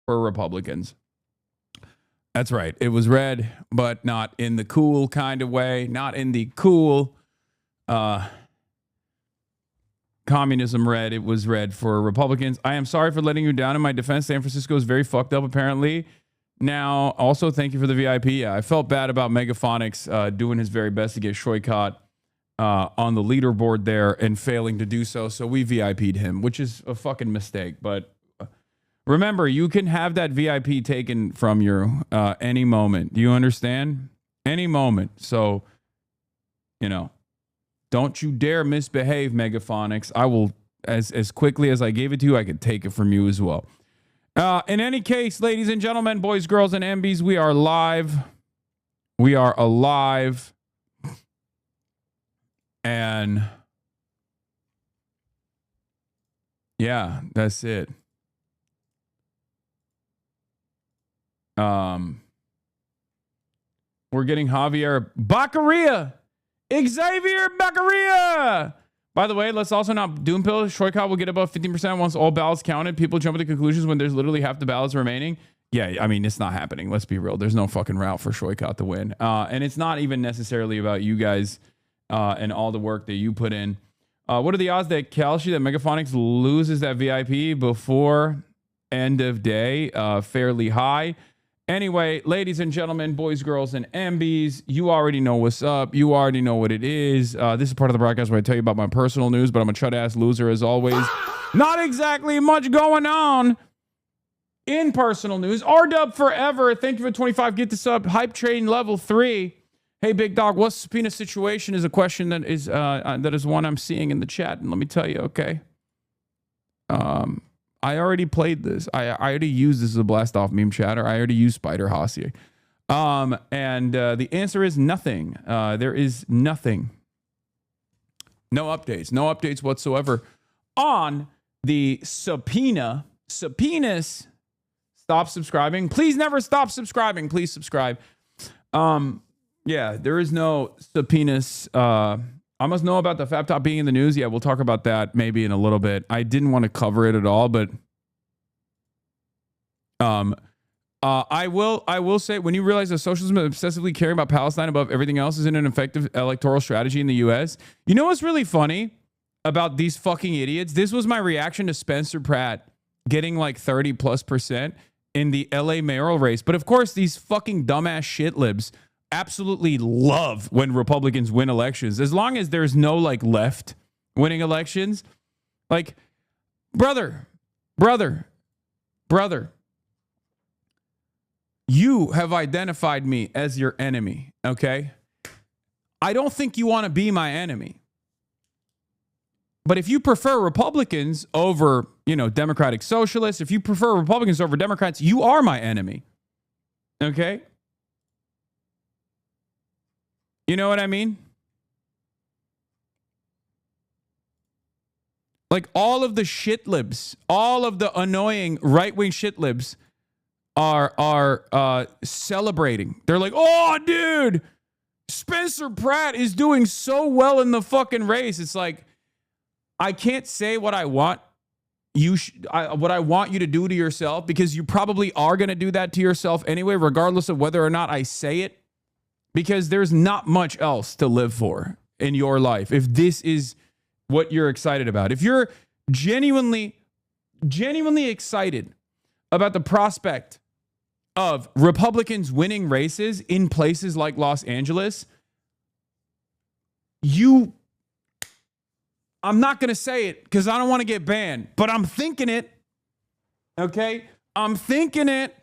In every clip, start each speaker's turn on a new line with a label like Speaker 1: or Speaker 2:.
Speaker 1: for Republicans. That's right. It was red, but not in the cool kind of way, not in the cool communism red. It was red for Republicans. I am sorry for letting you down. In my defense, San Francisco is very fucked up, apparently. Now, also, thank you for the VIP. Yeah, I felt bad about Megaphonics doing his very best to get Shoycott on the leaderboard there and failing to do so. So we VIP'd him, which is a fucking mistake. But remember, you can have that VIP taken from you any moment. Do you understand? Any moment. So, you know, don't you dare misbehave, Megaphonics. I will, as quickly as I gave it to you, I could take it from you as well. In any case, ladies and gentlemen, boys, girls, and MBs, we are live. We are alive. And yeah, that's it. We're getting Javier Baccaria. Xavier Baccaria. By the way, let's also not doom pill. Shoycott will get above 15% once all ballots counted. People jump to conclusions when there's literally half the ballots remaining. Yeah, I mean, it's not happening. Let's be real. There's no fucking route for Shoycott to win. And it's not even necessarily about you guys and all the work that you put in. What are the odds that Kalshi, that Megaphonics loses that VIP before end of day? Fairly high. Anyway, ladies and gentlemen, boys, girls, and MBs, you already know what's up. You already know what it is. This is part of the broadcast where I tell you about my personal news, but I'm a chud-ass loser as always. Not exactly much going on in personal news. R-Dub forever. Thank you for 25. Get this up. Hype train level 3. Hey, big dog, what's the subpoena situation is a question that is one I'm seeing in the chat. And let me tell you, okay. I already played this. I already used this as a blast off meme chatter. I already used Spider Hossier. And the answer is nothing. There is nothing. No updates. No updates whatsoever on the subpoena. Subpoenas. Stop subscribing. Please never stop subscribing. Please subscribe. Yeah, there is no subpoenas. I must know about the Fab Top being in the news. Yeah, we'll talk about that maybe in a little bit. I didn't want to cover it at all, but I will say, when you realize that socialism and obsessively caring about Palestine above everything else isn't an effective electoral strategy in the US. You know what's really funny about these fucking idiots? This was my reaction to Spencer Pratt getting like 30+% in the LA mayoral race. But of course, these fucking dumbass shit libs absolutely love when Republicans win elections, as long as there's no like left winning elections. Like, brother, you have identified me as your enemy. Okay. I don't think you want to be my enemy, but if you prefer Republicans over, Democratic Socialists, if you prefer Republicans over Democrats, you are my enemy. Okay. You know what I mean? Like, all of the shit libs, all of the annoying right-wing shit libs are celebrating. They're like, oh, dude, Spencer Pratt is doing so well in the fucking race. It's like, I can't say what I want what I want you to do to yourself, because you probably are going to do that to yourself anyway, regardless of whether or not I say it. Because there's not much else to live for in your life if this is what you're excited about. If you're genuinely excited about the prospect of Republicans winning races in places like Los Angeles, I'm not going to say it because I don't want to get banned, but I'm thinking it. Okay? I'm thinking it.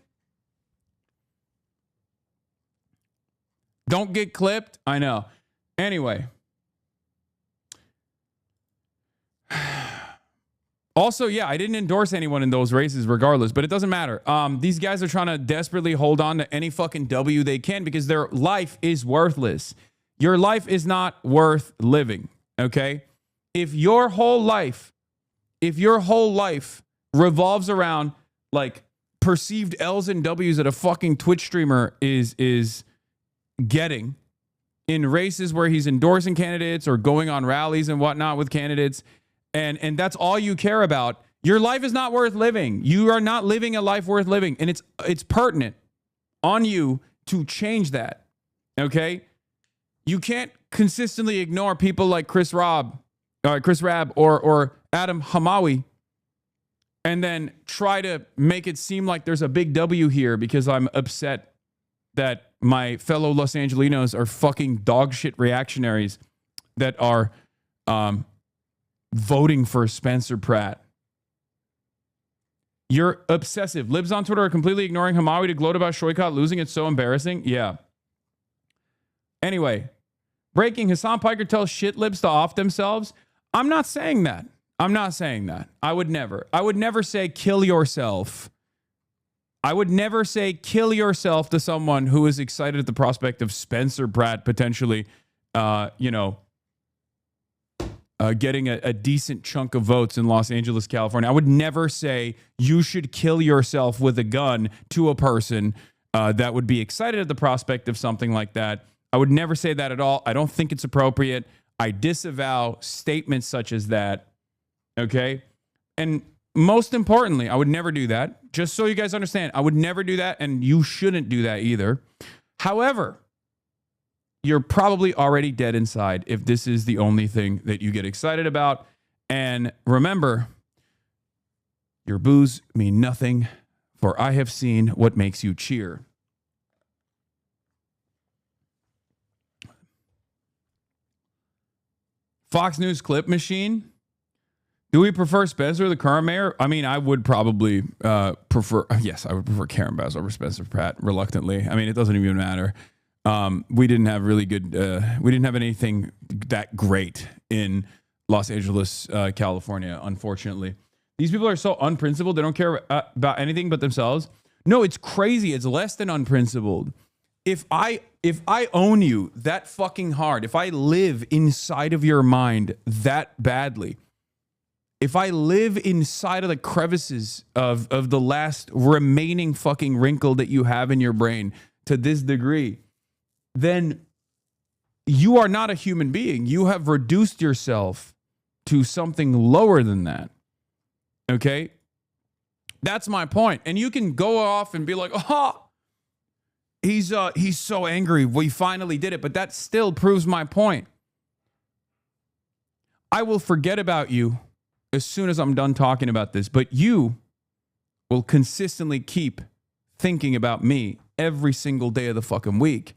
Speaker 1: Don't get clipped. I know. Anyway. Also, yeah, I didn't endorse anyone in those races regardless, but it doesn't matter. These guys are trying to desperately hold on to any fucking W they can because their life is worthless. Your life is not worth living, okay? If your whole life revolves around like perceived L's and W's that a fucking Twitch streamer is getting in races where he's endorsing candidates or going on rallies and whatnot with candidates, and that's all you care about, Your life is not worth living. You are not living a life worth living. And it's pertinent on you to change that. Okay? You can't consistently ignore people like Chris Rabb or Adam Hamawi and then try to make it seem like there's a big W here because I'm upset that my fellow Los Angelinos are fucking dog shit reactionaries that are voting for Spencer Pratt. You're obsessive. Libs on Twitter are completely ignoring Hamawi to gloat about Shoycott losing. It's so embarrassing. Yeah. Anyway, breaking. Hasan Piker tells shit libs to off themselves. I'm not saying that. I would never say kill yourself. I would never say kill yourself to someone who is excited at the prospect of Spencer Pratt potentially, getting a decent chunk of votes in Los Angeles, California. I would never say you should kill yourself with a gun to a person that would be excited at the prospect of something like that. I would never say that at all. I don't think it's appropriate. I disavow statements such as that. Okay? And most importantly, I would never do that. Just so you guys understand, I would never do that, and you shouldn't do that either. However, you're probably already dead inside if this is the only thing that you get excited about. And remember, your boos mean nothing, for I have seen what makes you cheer. Fox News clip machine. Do we prefer Spencer, the current mayor? I mean, I would probably prefer, yes, I would prefer Karen Bass over Spencer Pratt, reluctantly. I mean, it doesn't even matter. We didn't have really good, we didn't have anything that great in Los Angeles, California, unfortunately. These people are so unprincipled. They don't care about anything but themselves. No, it's crazy. It's less than unprincipled. If I own you that fucking hard, if I live inside of your mind that badly, if I live inside of the crevices of the last remaining fucking wrinkle that you have in your brain to this degree, then you are not a human being. You have reduced yourself to something lower than that. Okay? That's my point. And you can go off and be like, oh, he's so angry. We finally did it. But that still proves my point. I will forget about you as soon as I'm done talking about this. But you will consistently keep thinking about me every single day of the fucking week.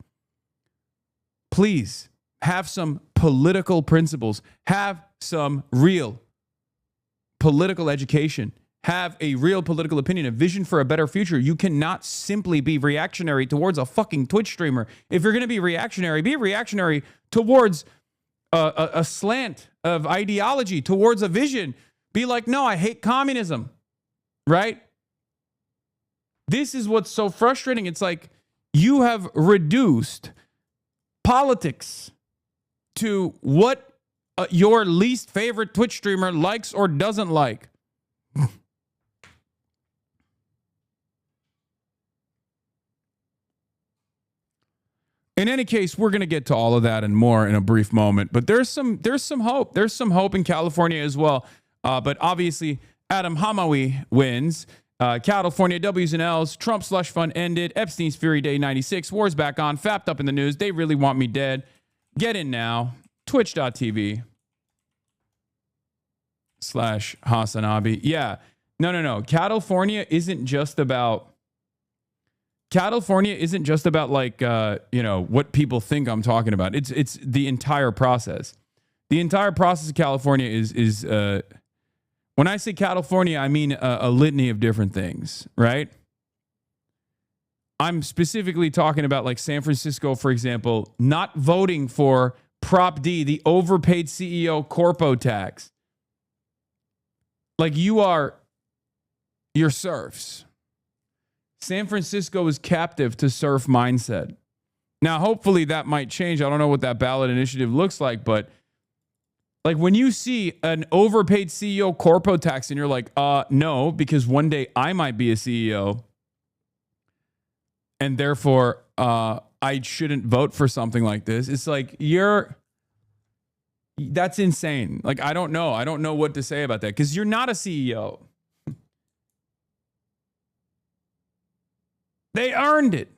Speaker 1: Please have some political principles. Have some real political education. Have a real political opinion, a vision for a better future. You cannot simply be reactionary towards a fucking Twitch streamer. If you're going to be reactionary towards a slant of ideology, towards a vision. Be like, no, I hate communism, right? This is what's so frustrating. It's like you have reduced politics to what your least favorite Twitch streamer likes or doesn't like. In any case, we're going to get to all of that and more in a brief moment. But there's some hope. There's some hope in California as well. But obviously, Adam Hamawi wins. California W's and L's. Trump slush fund ended. Epstein's Fury Day 96. War's back on. Fapped up in the news. They really want me dead. Get in now. Twitch.tv/HasanAbi. Yeah. No. California isn't just about like, what people think I'm talking about. It's the entire process. The entire process of California is when I say California, I mean a litany of different things, right? I'm specifically talking about like San Francisco, for example, not voting for Prop D, the overpaid CEO corpo tax. Like you're serfs. San Francisco is captive to serf mindset. Now, hopefully that might change. I don't know what that ballot initiative looks like, but like when you see an overpaid CEO corpo tax and you're like, no, because one day I might be a CEO and therefore I shouldn't vote for something like this. It's like that's insane. Like, I don't know what to say about that because you're not a CEO. They earned it.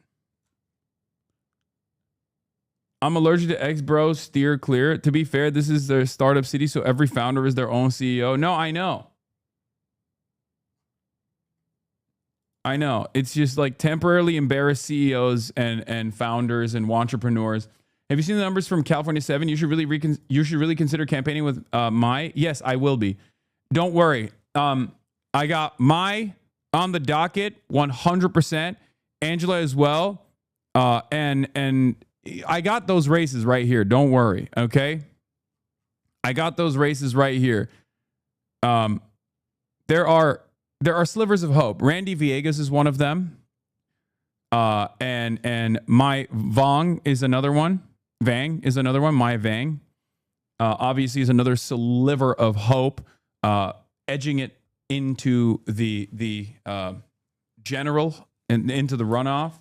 Speaker 1: I'm allergic to ex-bros, steer clear. To be fair, this is their startup city, so every founder is their own CEO. No, I know. It's just like temporarily embarrassed CEOs and founders and entrepreneurs. Have you seen the numbers from California 7? You should really consider campaigning with my. Yes, I will be. Don't worry. I got my on the docket 100%. Angela as well. And I got those races right here. Don't worry. Okay. I got those races right here. There are slivers of hope. Randy Villegas is one of them. And my Vang is another one. Vang is another one. My Vang, obviously is another sliver of hope, edging it into the general and into the runoff.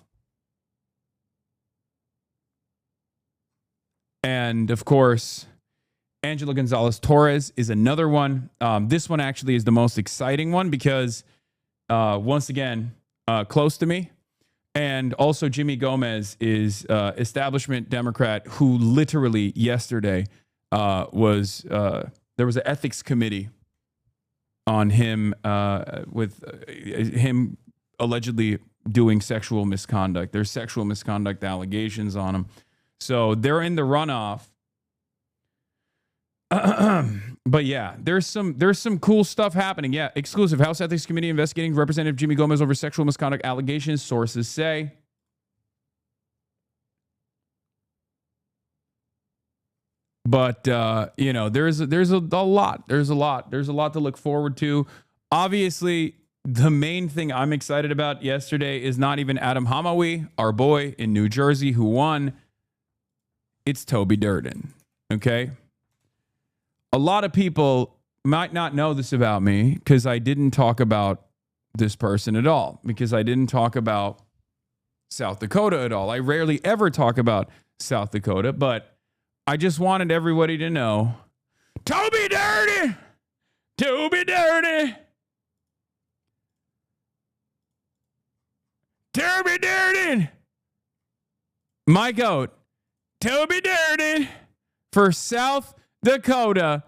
Speaker 1: And of course, Angela Gonzalez Torres is another one. This one actually is the most exciting one because, once again, close to me. And also Jimmy Gomez is establishment Democrat who literally yesterday there was an ethics committee on him with him allegedly doing sexual misconduct. There's sexual misconduct allegations on him. So they're in the runoff. But yeah, there's some cool stuff happening. Yeah, exclusive House Ethics Committee investigating Representative Jimmy Gomez over sexual misconduct allegations, sources say. But there's a lot to look forward to. Obviously, the main thing I'm excited about yesterday is not even Adam Hamawi, our boy in New Jersey who won. It's Toby Durden. Okay. A lot of people might not know this about me because I didn't talk about this person at all, because I didn't talk about South Dakota at all. I rarely ever talk about South Dakota, but I just wanted everybody to know Toby Durden, Toby Durden, Toby Durden, my goat, Toby Durden for South Dakota.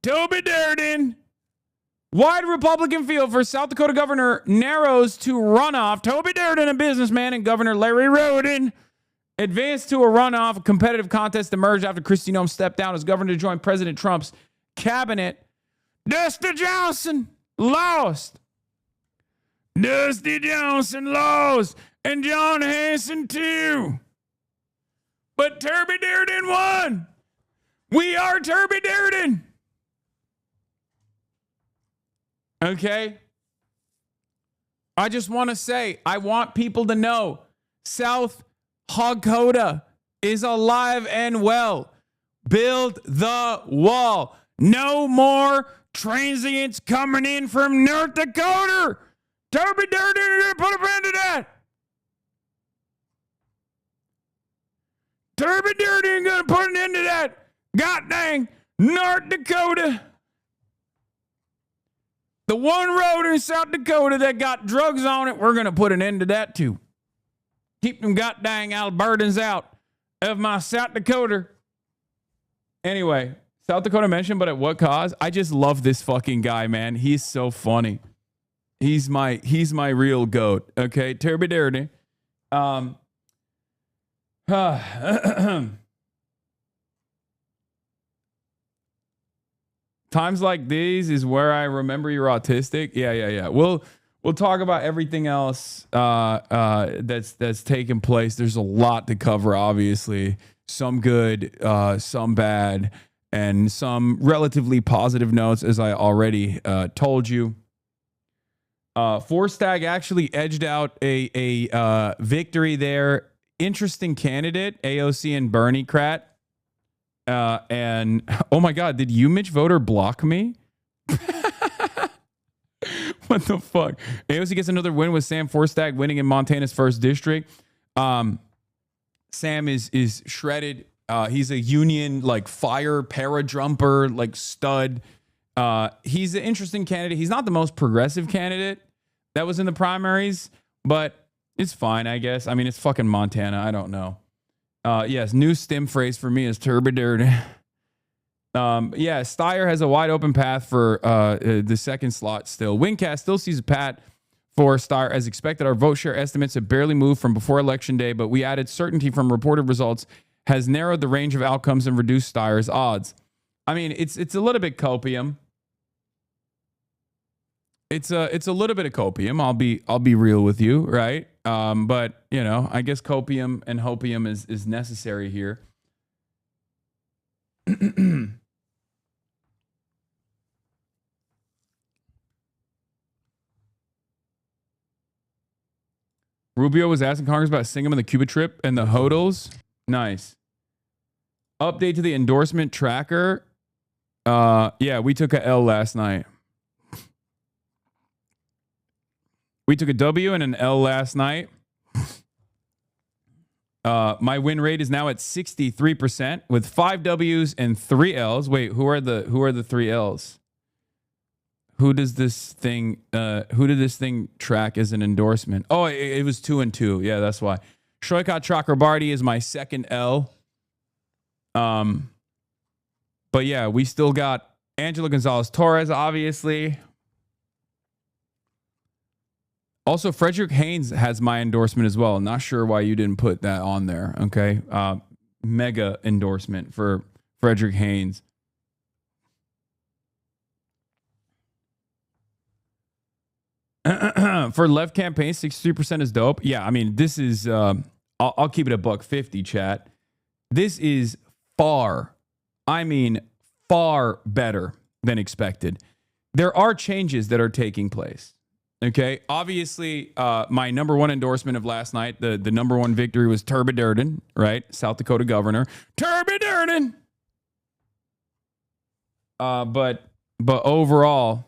Speaker 1: Toby Durden. Wide Republican field for South Dakota governor narrows to runoff. Toby Durden, a businessman, and Governor Larry Roden advanced to a runoff. A competitive contest emerged after Kristi Noem stepped down as governor to join President Trump's cabinet. Dusty Johnson lost. Dusty Johnson lost. And John Hanson too. But Toby Durden won. We are Toby Durden. Okay. I just want to say, I want people to know South Dakota is alive and well. Build the wall. No more transients coming in from North Dakota. Toby Durden, you're going to put a end to that. Toby Durden going to put an end to that. God dang, North Dakota. The one road in South Dakota that got drugs on it, we're going to put an end to that too. Keep them god dang Albertans out of my South Dakota. Anyway, South Dakota mentioned, but at what cause? I just love this fucking guy, man. He's so funny. He's my real goat. Okay, Toby Durden. Times like these is where I remember you're autistic. Yeah. We'll talk about everything else that's taken place. There's a lot to cover, obviously. Some good, some bad, and some relatively positive notes, as I already told you. Forstag actually edged out a victory there. Interesting candidate, AOC and Bernie Krat. And oh my God, did you, Mitch Voter, block me? What the fuck? AOC gets another win with Sam Forstag winning in Montana's 1st district. Sam is shredded. He's a union like fire paradrumper, like stud. He's an interesting candidate. He's not the most progressive candidate. that was in the primaries, but it's fine, I guess. I mean, it's fucking Montana. I don't know. Yes, new stem phrase for me is turbidurd. Yeah, Steyer has a wide open path for the second slot still. Wingcast still sees a pat for Steyer as expected. Our vote share estimates have barely moved from before election day, but we added certainty from reported results has narrowed the range of outcomes and reduced Steyer's odds. I mean, it's a little bit copium. It's a little bit of copium. I'll be real with you, right? But you know, I guess copium and hopium is necessary here. Rubio was asking Congress about Singham and the Cuba trip and the hodls. Nice. Update to the endorsement tracker. Yeah, we took a L last night. We took a W and an L last night. My win rate is now at 63% with 5 W's and 3 L's. Wait, who are the 3 L's? Who did this thing track as an endorsement? Oh, it was 2 and 2. Yeah, that's why. Shoykat Chakrabarty is my second L. But yeah, we still got Angela Gonzalez Torres, obviously. Also, Frederick Haynes has my endorsement as well. Not sure why you didn't put that on there. Okay. Mega endorsement for Frederick Haynes. For left campaign, 63% is dope. Yeah, I mean, this is, I'll keep it a $1.50, chat. This is far better than expected. There are changes that are taking place. Okay, obviously, my number one endorsement of last night, the number one victory was Turby Durden, right? South Dakota governor. Turby Durden! But overall,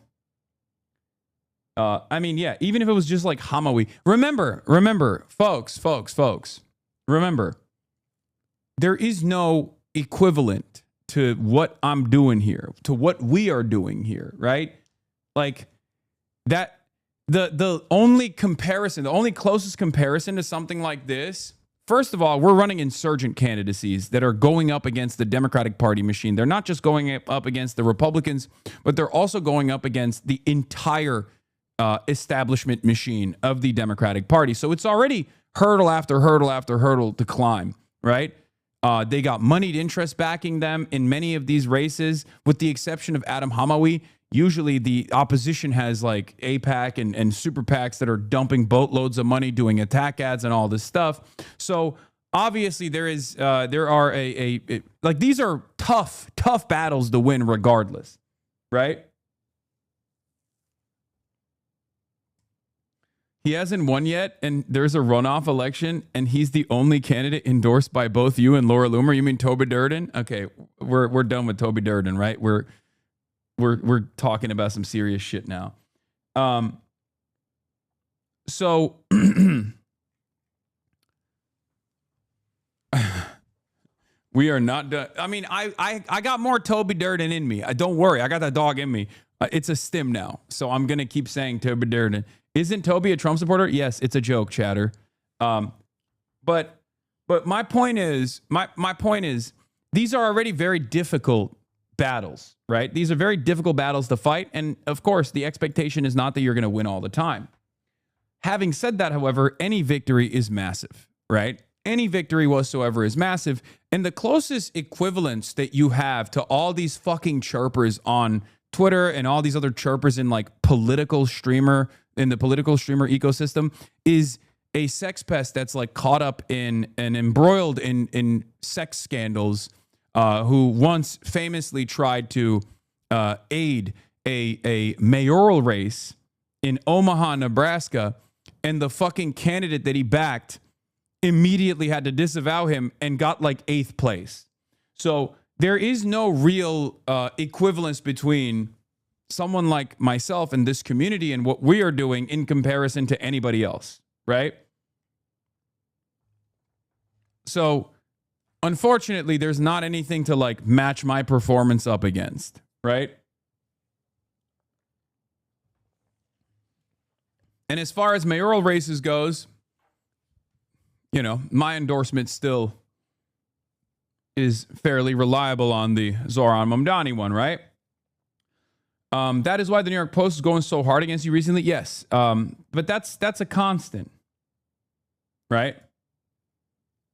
Speaker 1: I mean, yeah, even if it was just like Hamawi. Remember, folks, remember, there is no equivalent to what I'm doing here, to what we are doing here, right? Like that. The only comparison, the only closest comparison to something like this, first of all, we're running insurgent candidacies that are going up against the Democratic Party machine. They're not just going up against the Republicans, but they're also going up against the entire establishment machine of the Democratic Party. So it's already hurdle after hurdle after hurdle to climb, right? They got moneyed interest backing them in many of these races, with the exception of Adam Hamawi. Usually the opposition has like APAC and super PACs that are dumping boatloads of money, doing attack ads and all this stuff. So obviously there are like these are tough battles to win regardless, right? He hasn't won yet, and there's a runoff election, and he's the only candidate endorsed by both you and Laura Loomer. You mean Toby Durden? Okay, we're done with Toby Durden, right? We're talking about some serious shit now. So we are not done. I mean, I got more Toby Durden in me. Don't worry, I got that dog in me. It's a stim now, so I'm gonna keep saying Toby Durden. Isn't Toby a Trump supporter? Yes, it's a joke, chatter. But my point is, these are already very difficult battles, right? These are very difficult battles to fight. And of course, the expectation is not that you're going to win all the time. Having said that, however, any victory is massive, right? Any victory whatsoever is massive. And the closest equivalence that you have to all these fucking chirpers on Twitter and all these other chirpers in like political streamer ecosystem is a sex pest that's like caught up in and embroiled in sex scandals, who once famously tried to aid a mayoral race in Omaha, Nebraska, and the fucking candidate that he backed immediately had to disavow him and got like 8th place. So there is no real equivalence between someone like myself and this community and what we are doing in comparison to anybody else, right? So unfortunately, there's not anything to like match my performance up against, right? And as far as mayoral races goes, you know, my endorsement still is fairly reliable on the Zoran Mamdani one, right? That is why the New York Post is going so hard against you recently. Yes. But that's a constant, right?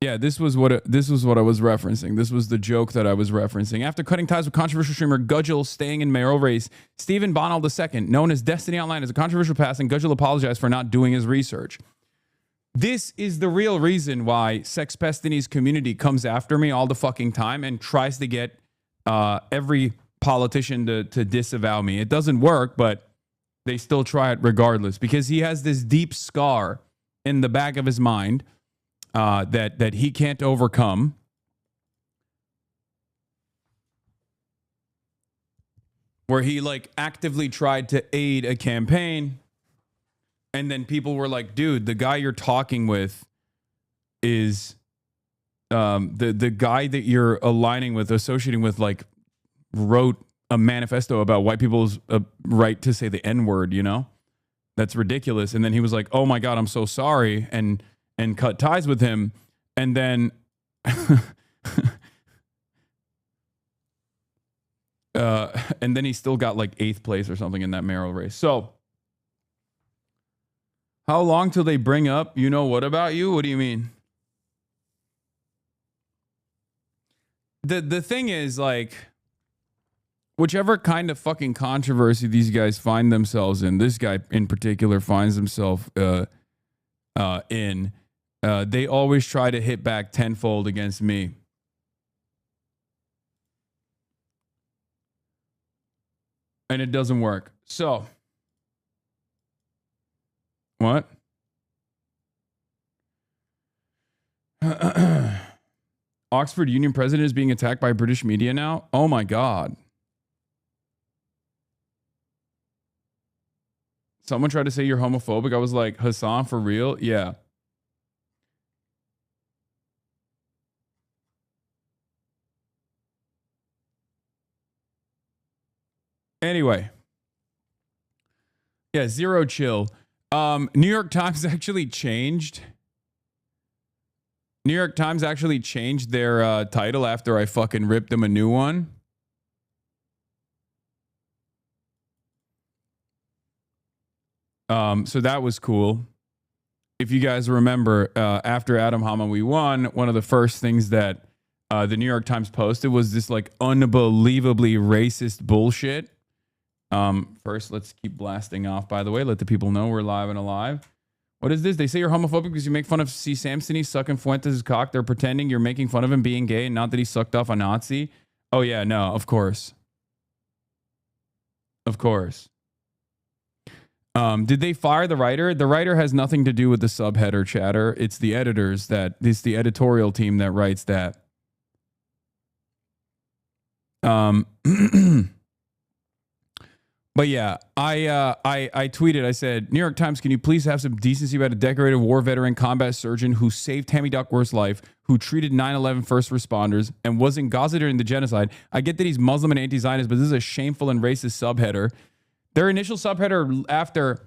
Speaker 1: Yeah, this was what I was referencing. This was the joke that I was referencing. After cutting ties with controversial streamer Gudgel staying in mayoral race, Stephen Bonald II, known as Destiny Online, as a controversial passing, Gudgel apologized for not doing his research. This is the real reason why Sexpestany's community comes after me all the fucking time and tries to get every politician to disavow me. It doesn't work, but they still try it regardless because he has this deep scar in the back of his mind that he can't overcome. Where he like actively tried to aid a campaign. And then people were like, dude, the guy you're talking with is the guy that you're aligning with, associating with, like, wrote a manifesto about white people's right to say the N-word, you know? That's ridiculous. And then he was like, oh my God, I'm so sorry. And cut ties with him. And then and then he still got like 8th place or something in that mayoral race. So how long till they bring up, you know what about you? What do you mean? The thing is, like, whichever kind of fucking controversy these guys find themselves in, this guy in particular finds himself in, they always try to hit back tenfold against me. And it doesn't work. So, what? Oxford Union president is being attacked by British media now? Oh my God. Someone tried to say you're homophobic. I was like, Hasan, for real? Yeah. Anyway. Yeah, zero chill. New York Times actually changed. New York Times actually changed their title after I fucking ripped them a new one. So that was cool. If you guys remember, after Adam Hamawi won, one of the first things that the New York Times posted was this like unbelievably racist bullshit. First, let's keep blasting off, by the way. Let the people know we're live and alive. What is this? They say you're homophobic because you make fun of C. Samsony sucking Fuentes' cock. They're pretending you're making fun of him being gay and not that he sucked off a Nazi. Oh, yeah, no, of course. Of course. Did they fire the writer? The writer has nothing to do with the subheader chatter. It's the editors it's the editorial team that writes that. But yeah, I tweeted, I said, New York Times, can you please have some decency about a decorated war veteran combat surgeon who saved Tammy Duckworth's life, who treated 9/11 first responders, and was in Gaza during the genocide? I get that he's Muslim and anti-Zionist, but this is a shameful and racist subheader. Their initial subheader after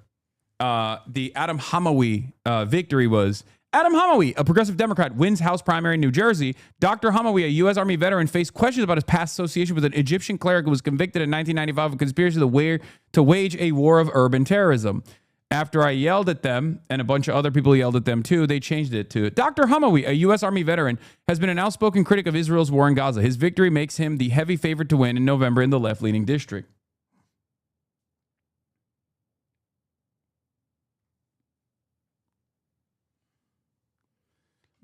Speaker 1: the Adam Hamawi victory was, Adam Hamawi, a progressive Democrat, wins House primary in New Jersey. Dr. Hamawi, a U.S. Army veteran, faced questions about his past association with an Egyptian cleric who was convicted in 1995 of conspiracy to wage a war of urban terrorism. After I yelled at them, and a bunch of other people yelled at them too, they changed it to, Dr. Hamawi, a U.S. Army veteran, has been an outspoken critic of Israel's war in Gaza. His victory makes him the heavy favorite to win in November in the left-leaning district.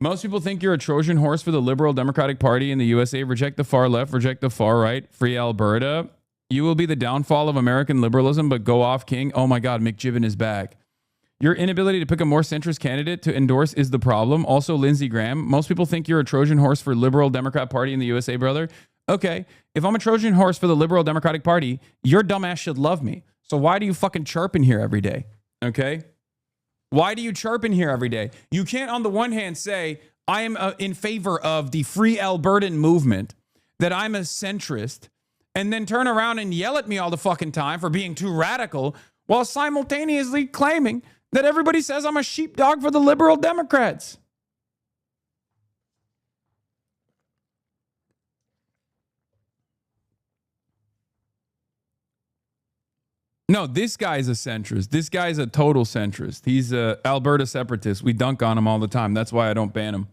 Speaker 1: Most people think you're a Trojan horse for the liberal Democratic Party in the USA. Reject the far left, reject the far right. Free Alberta. You will be the downfall of American liberalism, but go off, King. Oh my God, McJibbin is back. Your inability to pick a more centrist candidate to endorse is the problem. Also, Lindsey Graham. Most people think you're a Trojan horse for liberal Democrat Party in the USA, brother. Okay, if I'm a Trojan horse for the liberal Democratic Party, your dumbass should love me. So why do you fucking chirp in here every day? Okay? Why do you chirp in here every day? You can't, on the one hand, say, I am in favor of the free Albertan movement, that I'm a centrist, and then turn around and yell at me all the fucking time for being too radical, while simultaneously claiming that everybody says I'm a sheepdog for the liberal Democrats. No, this guy's a centrist. This guy's a total centrist. He's a Alberta separatist. We dunk on him all the time. That's why I don't ban him.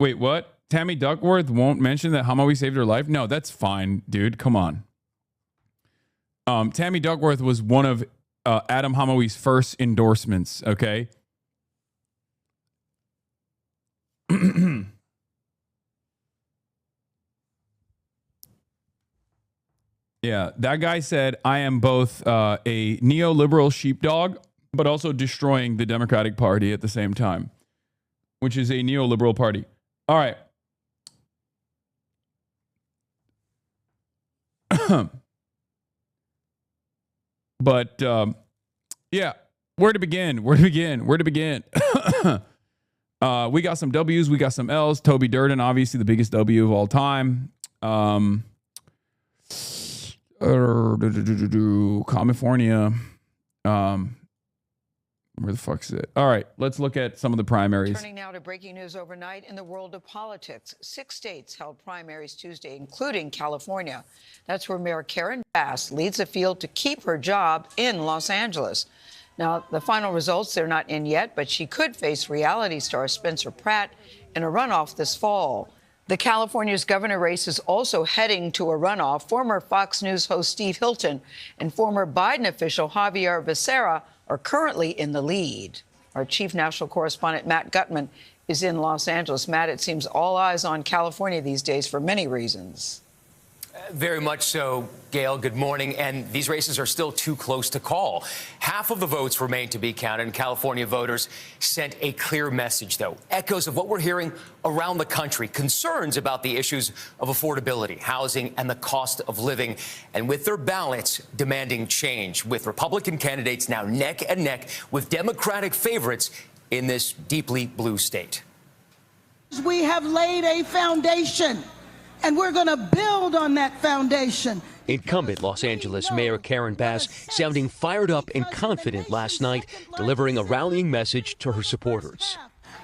Speaker 1: Wait, what? Tammy Duckworth won't mention that Hamawi saved her life? No, that's fine, dude. Come on. Tammy Duckworth was one of Adam Hamawi's first endorsements, okay? Yeah, that guy said, I am both a neoliberal sheepdog, but also destroying the Democratic Party at the same time, which is a neoliberal party. All right. But, yeah, where to begin? We got some W's, we got some L's. Toby Durden, obviously the biggest W of all time. California. Where the fuck is it? All right, let's look at some of the primaries.
Speaker 2: Turning now to breaking news overnight in the world of politics. 6 states held primaries Tuesday, including California. That's where Mayor Karen Bass leads the field to keep her job in Los Angeles. Now, the final results, they're not in yet, but she could face reality star Spencer Pratt in a runoff this fall. The California's governor race is also heading to a runoff. Former Fox News host Steve Hilton and former Biden official Javier Becerra are currently in the lead. Our chief national correspondent Matt Gutman is in Los Angeles. Matt, it seems all eyes on California these days for many reasons.
Speaker 3: Very much so, Gail. Good morning. And these races are still too close to call. Half of the votes remain to be counted, and California voters sent a clear message, though. Echoes of what we're hearing around the country. Concerns about the issues of affordability, housing, and the cost of living. And with their ballots demanding change, with Republican candidates now neck and neck with Democratic favorites in this deeply blue state.
Speaker 4: We have laid a foundation, and we're going to build on that foundation.
Speaker 5: Incumbent Los Angeles Mayor Karen Bass sounding fired up and confident last night, delivering a rallying message to her supporters.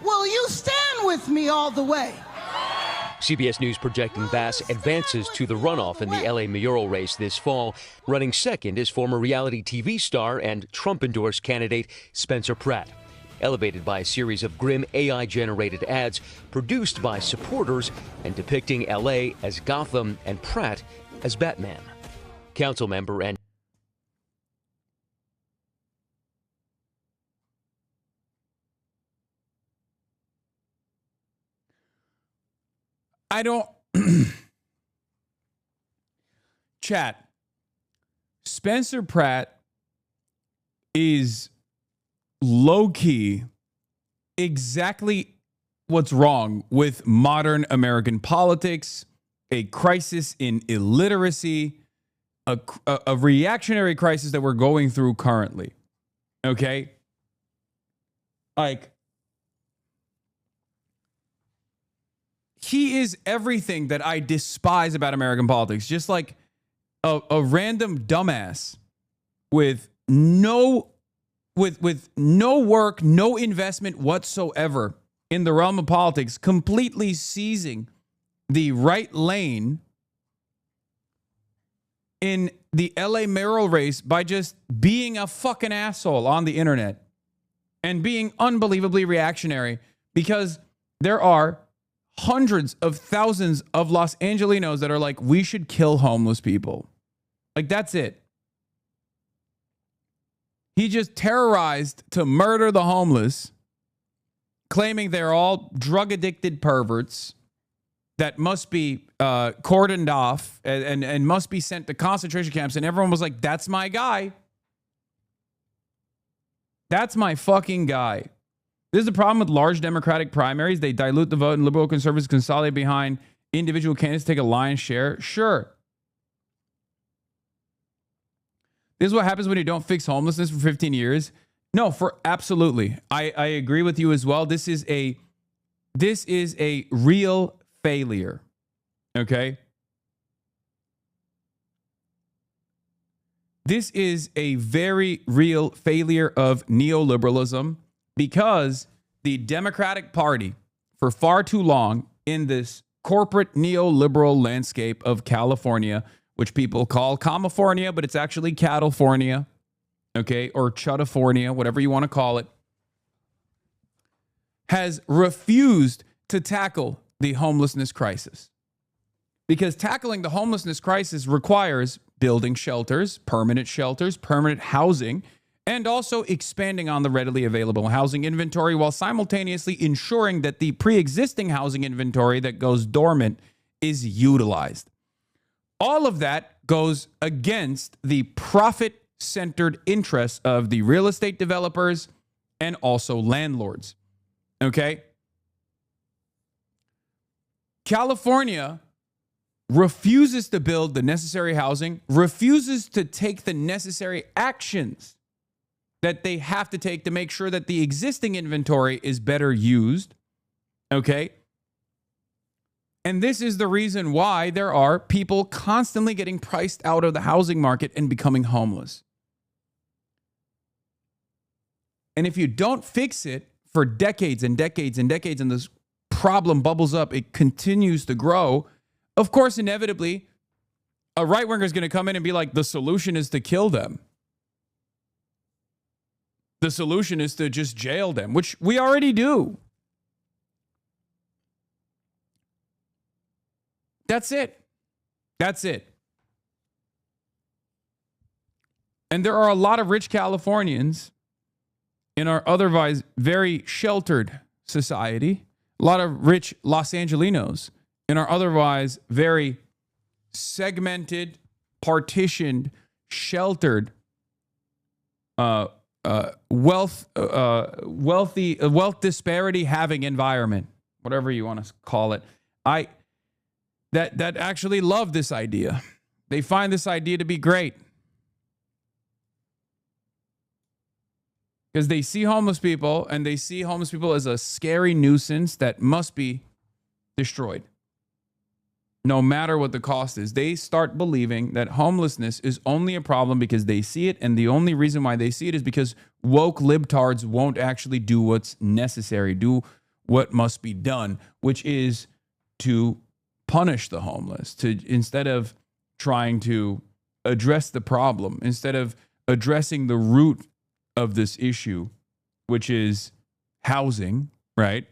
Speaker 4: Will you stand with me all the way?
Speaker 5: CBS News projecting Bass advances to the runoff in the L.A. mayoral race this fall. Running second is former reality TV star and Trump-endorsed candidate Spencer Pratt. Elevated by a series of grim AI-generated ads produced by supporters and depicting L.A. as Gotham and Pratt as Batman. Council member and
Speaker 1: I don't... Chat. Spencer Pratt is low-key exactly what's wrong with modern American politics, a crisis in illiteracy, a reactionary crisis that we're going through currently. Okay? Like, he is everything that I despise about American politics. Just like a random dumbass with no work, no investment whatsoever in the realm of politics, completely seizing the right lane in the LA mayoral race by just being a fucking asshole on the internet and being unbelievably reactionary, because there are hundreds of thousands of Los Angelinos that are like, we should kill homeless people. Like, that's it. He just terrorized to murder the homeless, claiming they're all drug-addicted perverts that must be cordoned off and must be sent to concentration camps. And everyone was like, that's my guy. That's my fucking guy. This is the problem with large Democratic primaries. They dilute the vote, and liberal conservatives consolidate behind individual candidates to take a lion's share. Sure. This is what happens when you don't fix homelessness for 15 years. No, absolutely. I agree with you as well. This is a real failure. Okay? This is a very real failure of neoliberalism because the Democratic Party, for far too long in this corporate neoliberal landscape of California, which people call California, but it's actually California, okay, or Chudafornia, whatever you want to call it, has refused to tackle the homelessness crisis. Because tackling the homelessness crisis requires building shelters, permanent housing, and also expanding on the readily available housing inventory while simultaneously ensuring that the pre-existing housing inventory that goes dormant is utilized. All of that goes against the profit-centered interests of the real estate developers and also landlords. Okay? California refuses to build the necessary housing, refuses to take the necessary actions that they have to take to make sure that the existing inventory is better used. Okay? And this is the reason why there are people constantly getting priced out of the housing market and becoming homeless. And if you don't fix it for decades and decades and decades, and this problem bubbles up, it continues to grow, of course, inevitably, a right winger is going to come in and be like, the solution is to kill them. The solution is to just jail them, which we already do. That's it. That's it. And there are a lot of rich Californians in our otherwise very sheltered society, a lot of rich Los Angelinos in our otherwise very segmented, partitioned, sheltered, wealth disparity having environment, whatever you want to call it. That actually love this idea. They find this idea to be great because they see homeless people and they see homeless people as a scary nuisance that must be destroyed. No matter what the cost is, they start believing that homelessness is only a problem because they see it. And the only reason why they see it is because woke libtards won't actually do what's necessary, do what must be done, which is to punish the homeless, to instead of trying to address the problem, instead of addressing the root of this issue, which is housing, right?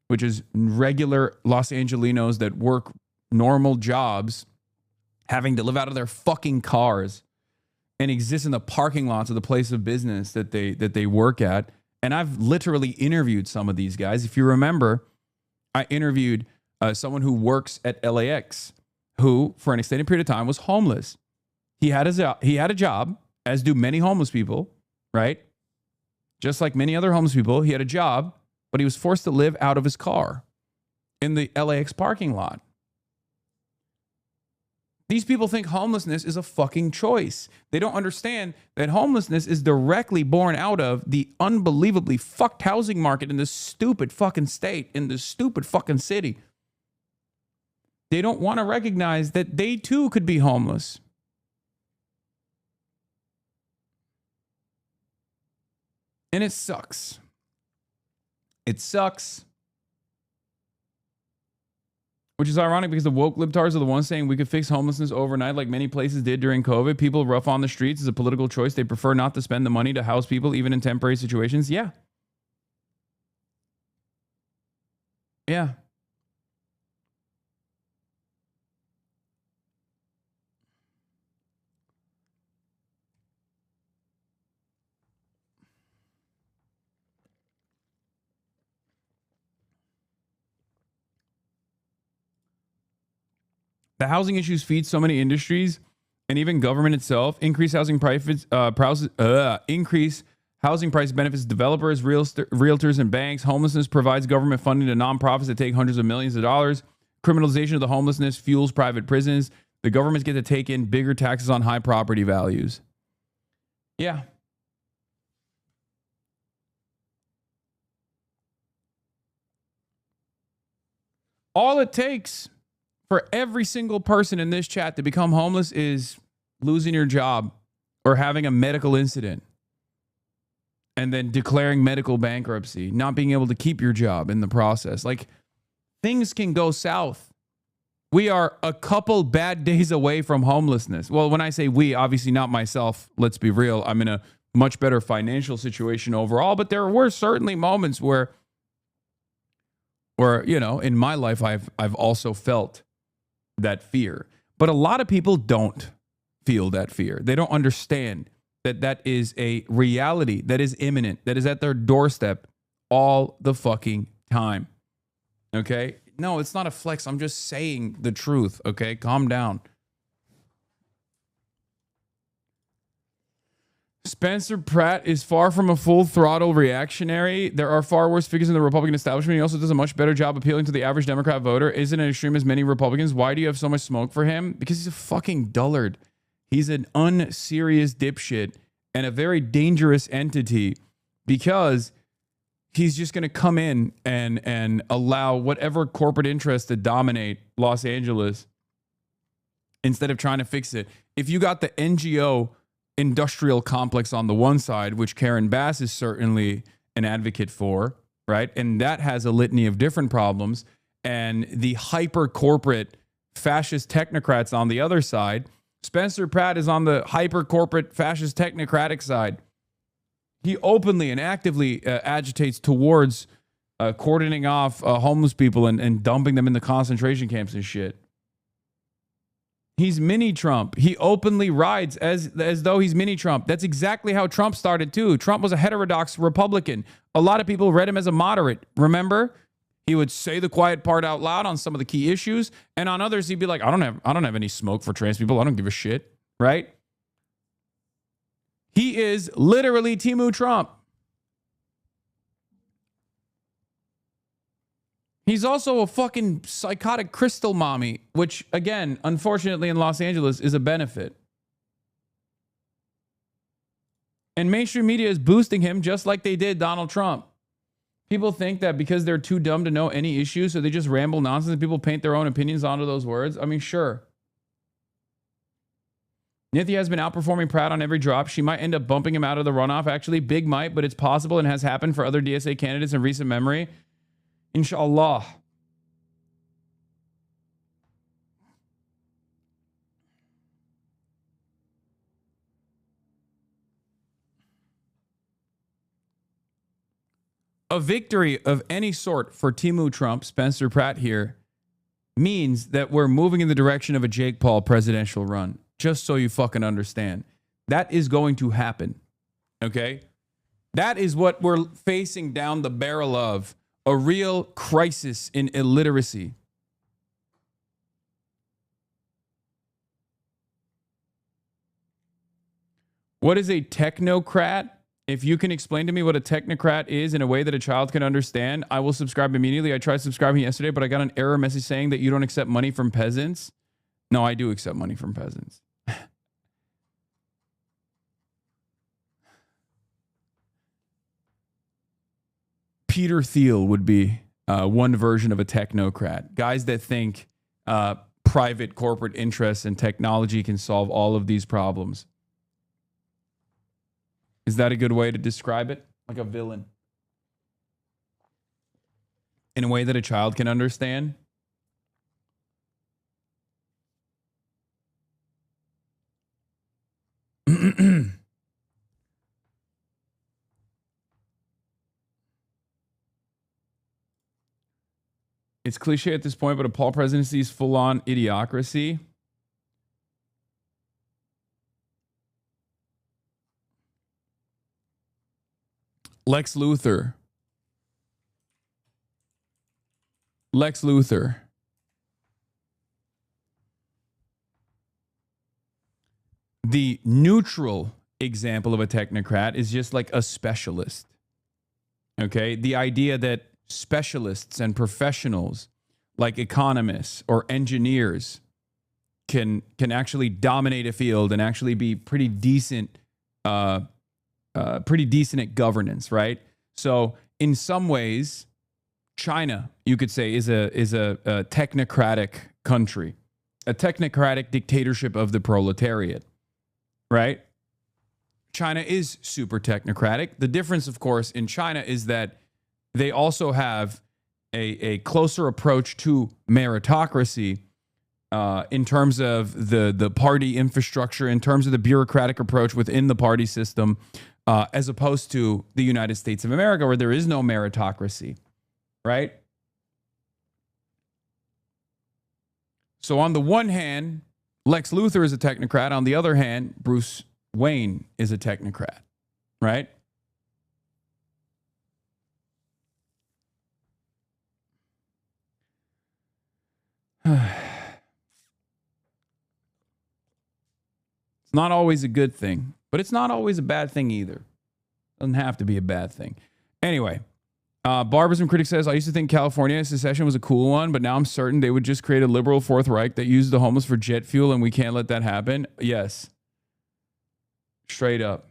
Speaker 1: Which is regular Los Angelinos that work normal jobs, having to live out of their fucking cars and exist in the parking lots of the place of business that they work at. And I've literally interviewed some of these guys. If you remember, I interviewed someone who works at LAX, who for an extended period of time was homeless. He had a job, as do many homeless people, right? Just like many other homeless people, he had a job, but he was forced to live out of his car in the LAX parking lot. These people think homelessness is a fucking choice. They don't understand that homelessness is directly born out of the unbelievably fucked housing market in this stupid fucking state, in this stupid fucking city. They don't want to recognize that they too could be homeless. And it sucks. It sucks. Which is ironic because the woke libtards are the ones saying we could fix homelessness overnight like many places did during COVID. People rough on the streets is a political choice. They prefer not to spend the money to house people even in temporary situations. Yeah. Yeah. The housing issues feed so many industries and even government itself. Increase housing prices, increase housing price benefits developers, realtors, and banks. Homelessness provides government funding to nonprofits that take hundreds of millions of dollars. Criminalization of the homelessness fuels private prisons. The governments get to take in bigger taxes on high property values. Yeah. All it takes for every single person in this chat to become homeless is losing your job or having a medical incident and then declaring medical bankruptcy, not being able to keep your job in the process. Like, things can go south. We are a couple bad days away from homelessness. Well, when I say we, obviously not myself. Let's be real. I'm in a much better financial situation overall, but there were certainly moments where you know, in my life, I've also felt that fear. But a lot of people don't feel that fear. They don't understand that that is a reality that is imminent, that is at their doorstep all the fucking time. Okay? No, it's not a flex. I'm just saying the truth. Okay? Calm down. Spencer Pratt is far from a full throttle reactionary. There are far worse figures in the Republican establishment. He also does a much better job appealing to the average Democrat voter. Isn't as extreme as many Republicans. Why do you have so much smoke for him? Because he's a fucking dullard. He's an unserious dipshit and a very dangerous entity, because he's just going to come in and allow whatever corporate interests to dominate Los Angeles instead of trying to fix it. If you got the NGO industrial complex on the one side, which Karen Bass is certainly an advocate for, right? And that has a litany of different problems. And the hyper corporate fascist technocrats on the other side, Spencer Pratt is on the hyper corporate fascist technocratic side. He openly and actively agitates towards cordoning off homeless people and dumping them in the concentration camps and shit. He's mini Trump. He openly rides as though he's mini Trump. That's exactly how Trump started too. Trump was a heterodox Republican. A lot of people read him as a moderate. Remember? He would say the quiet part out loud on some of the key issues, and on others he'd be like, I don't have any smoke for trans people. I don't give a shit, right? He is literally Timu Trump. He's also a fucking psychotic crystal mommy, which, again, unfortunately in Los Angeles is a benefit. And mainstream media is boosting him just like they did Donald Trump. People think that because they're too dumb to know any issues, so they just ramble nonsense and people paint their own opinions onto those words. I mean, sure. Nithya has been outperforming Pratt on every drop. She might end up bumping him out of the runoff. Actually, big might, but it's possible and has happened for other DSA candidates in recent memory. Inshallah. A victory of any sort for Timu Trump, Spencer Pratt here, means that we're moving in the direction of a Jake Paul presidential run. Just so you fucking understand. That is going to happen. Okay? That is what we're facing down the barrel of. A real crisis in illiteracy. What is a technocrat? If you can explain to me what a technocrat is in a way that a child can understand, I will subscribe immediately. I tried subscribing yesterday, but I got an error message saying that you don't accept money from peasants. No, I do accept money from peasants. Peter Thiel would be one version of a technocrat. Guys that think private corporate interests and technology can solve all of these problems. Is that a good way to describe it? Like a villain. In a way that a child can understand? It's cliche at this point, but a Paul presidency is full-on idiocracy. Lex Luthor. The neutral example of a technocrat is just like a specialist. Okay? The idea that specialists and professionals like economists or engineers can actually dominate a field and actually be pretty decent at governance, right? So in some ways, China, you could say, is a technocratic country, a technocratic dictatorship of the proletariat, right? China is super technocratic. The difference, of course, in China is that they also have a closer approach to meritocracy in terms of the party infrastructure, in terms of the bureaucratic approach within the party system, as opposed to the United States of America, where there is no meritocracy, right? So on the one hand, Lex Luthor is a technocrat. On the other hand, Bruce Wayne is a technocrat, right? It's not always a good thing, but it's not always a bad thing either. Doesn't have to be a bad thing. Anyway, Barbarism Critic says, I used to think California secession was a cool one, but now I'm certain they would just create a liberal Fourth Reich that used the homeless for jet fuel, and we can't let that happen. Yes. Straight up.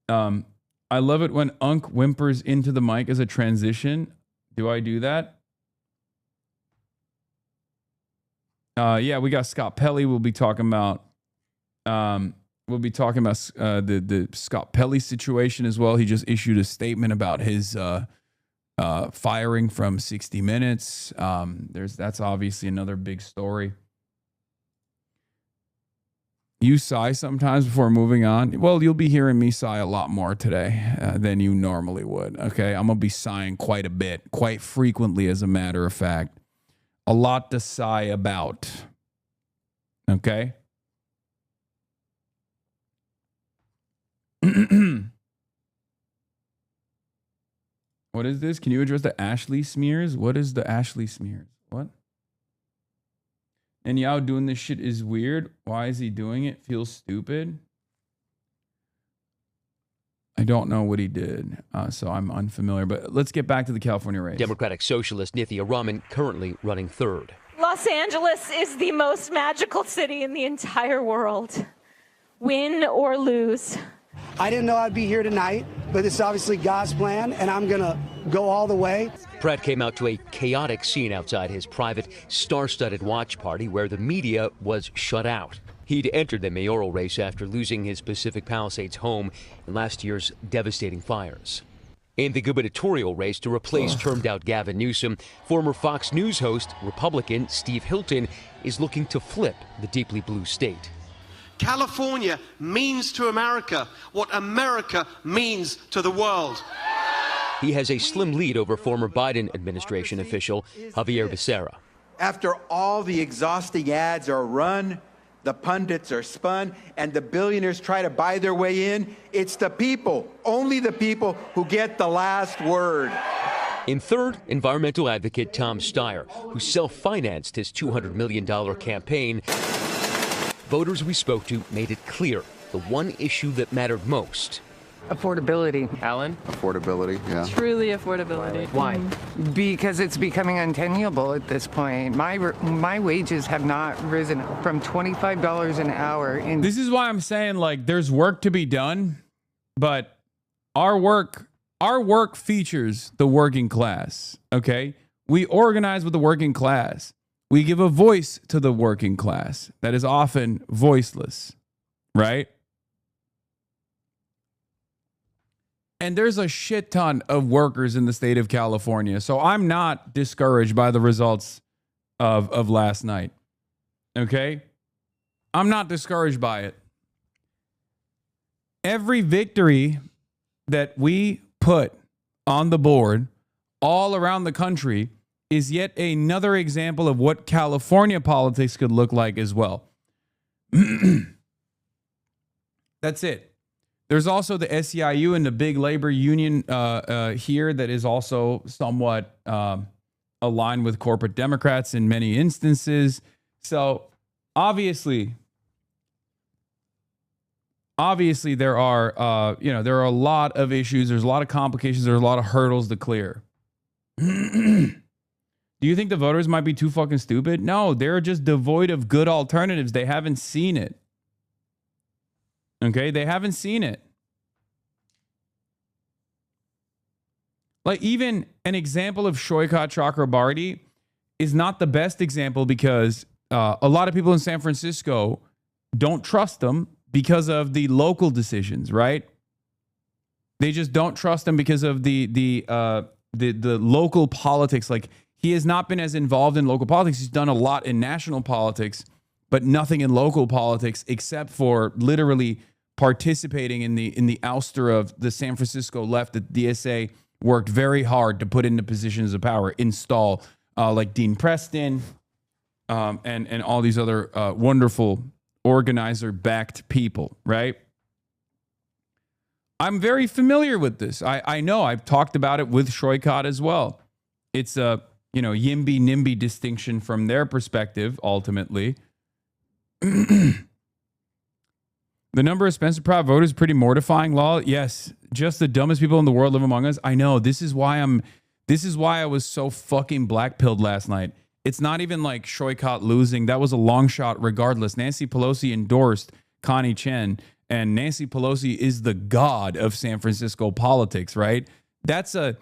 Speaker 1: I love it when Unc whimpers into the mic as a transition. Do I do that? Yeah, we got Scott Pelley. We'll be talking about the Scott Pelley situation as well. He just issued a statement about his firing from 60 Minutes. That's obviously another big story. You sigh sometimes before moving on. Well, you'll be hearing me sigh a lot more today than you normally would. Okay, I'm gonna be sighing quite a bit, quite frequently, as a matter of fact. A lot to sigh about. Okay. What is this? Can you address the Ashley smears? What is the Ashley smears? What? And Yao doing this shit is weird. Why is he doing it? Feels stupid. I don't know what he did, so I'm unfamiliar. But let's get back to the California race.
Speaker 5: Democratic Socialist Nithya Raman currently running third.
Speaker 6: Los Angeles is the most magical city in the entire world. Win or lose.
Speaker 7: I didn't know I'd be here tonight, but it's obviously God's plan, and I'm going to go all the way.
Speaker 5: Pratt came out to a chaotic scene outside his private, star-studded watch party where the media was shut out. He'd entered the mayoral race after losing his Pacific Palisades home in last year's devastating fires. In the gubernatorial race to replace termed-out Gavin Newsom, former Fox News host, Republican Steve Hilton, is looking to flip the deeply blue state.
Speaker 8: California means to America what America means to the world.
Speaker 5: He has a slim lead over former Biden administration official Javier Becerra.
Speaker 9: After all the exhausting ads are run, the pundits are spun, and the billionaires try to buy their way in, it's the people, only the people, who get the last word.
Speaker 5: In third, environmental advocate Tom Steyer, who self-financed his $200 million campaign. Voters we spoke to made it clear the one issue that mattered most.
Speaker 10: Affordability.
Speaker 11: Alan?
Speaker 12: Affordability, yeah.
Speaker 11: Truly affordability.
Speaker 10: Why? Because it's becoming untenable at this point. My wages have not risen from $25 an hour.
Speaker 1: This is why I'm saying, like, there's work to be done, but our work features the working class, okay? We organize with the working class. We give a voice to the working class that is often voiceless, right? And there's a shit ton of workers in the state of California. So I'm not discouraged by the results of last night. Okay? I'm not discouraged by it. Every victory that we put on the board all around the country is yet another example of what California politics could look like as well. That's it. There's also the SEIU and the big labor union here that is also somewhat aligned with corporate Democrats in many instances. So obviously there are there are a lot of issues. There's a lot of complications. There's a lot of hurdles to clear. Do you think the voters might be too fucking stupid? No, they're just devoid of good alternatives. They haven't seen it. Okay, they haven't seen it. Like, even an example of Shoykat Chakrabarty is not the best example because a lot of people in San Francisco don't trust him because of the local decisions, right? They just don't trust him because of the local politics. Like, he has not been as involved in local politics. He's done a lot in national politics, but nothing in local politics except for literally participating in the ouster of the San Francisco left. The DSA worked very hard to put into positions of power, install like Dean Preston and all these other wonderful organizer-backed people, right? I'm very familiar with this. I know I've talked about it with Shoykot as well. It's a YIMBY-NIMBY distinction from their perspective, ultimately. The number of Spencer Pratt voters is pretty mortifying, lol. Yes, just the dumbest people in the world live among us. I know. This is why I was so fucking black-pilled last night. It's not even like Shoykot losing. That was a long shot regardless. Nancy Pelosi endorsed Connie Chen, and Nancy Pelosi is the god of San Francisco politics, right? That's a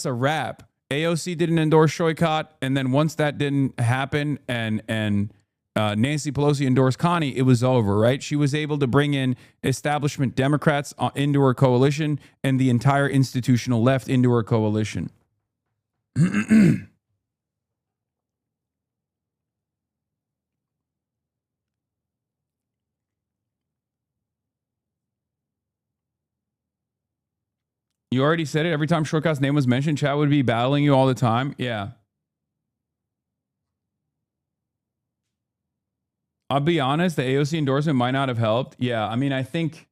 Speaker 1: wrap. AOC didn't endorse Shoykot, and then once that didn't happen and Nancy Pelosi endorsed Connie, it was over, right? She was able to bring in establishment Democrats into her coalition and the entire institutional left into her coalition. You already said it. Every time Shoykot's name was mentioned, chat would be battling you all the time. Yeah. I'll be honest, the AOC endorsement might not have helped. Yeah, I mean, I think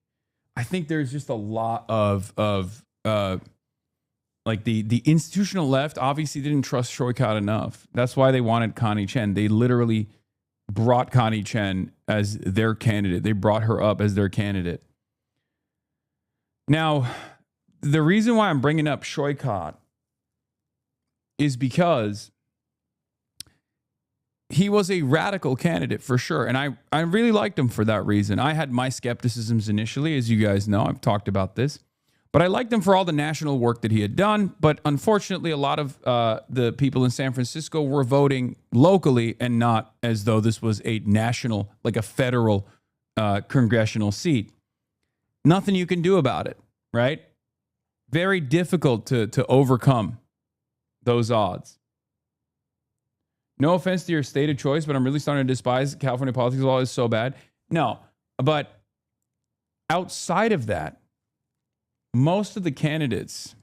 Speaker 1: there's just a lot of like the institutional left obviously didn't trust Shoykot enough. That's why they wanted Connie Chen. They literally brought Connie Chen as their candidate. They brought her up as their candidate. Now, the reason why I'm bringing up Shoykot is because he was a radical candidate for sure. And I really liked him for that reason. I had my skepticisms initially, as you guys know. I've talked about this. But I liked him for all the national work that he had done. But unfortunately, a lot of the people in San Francisco were voting locally and not as though this was a national, like a federal congressional seat. Nothing you can do about it, right? Very difficult to overcome those odds. No offense to your state of choice, but I'm really starting to despise California politics law. Is so bad. No, but outside of that, most of the candidates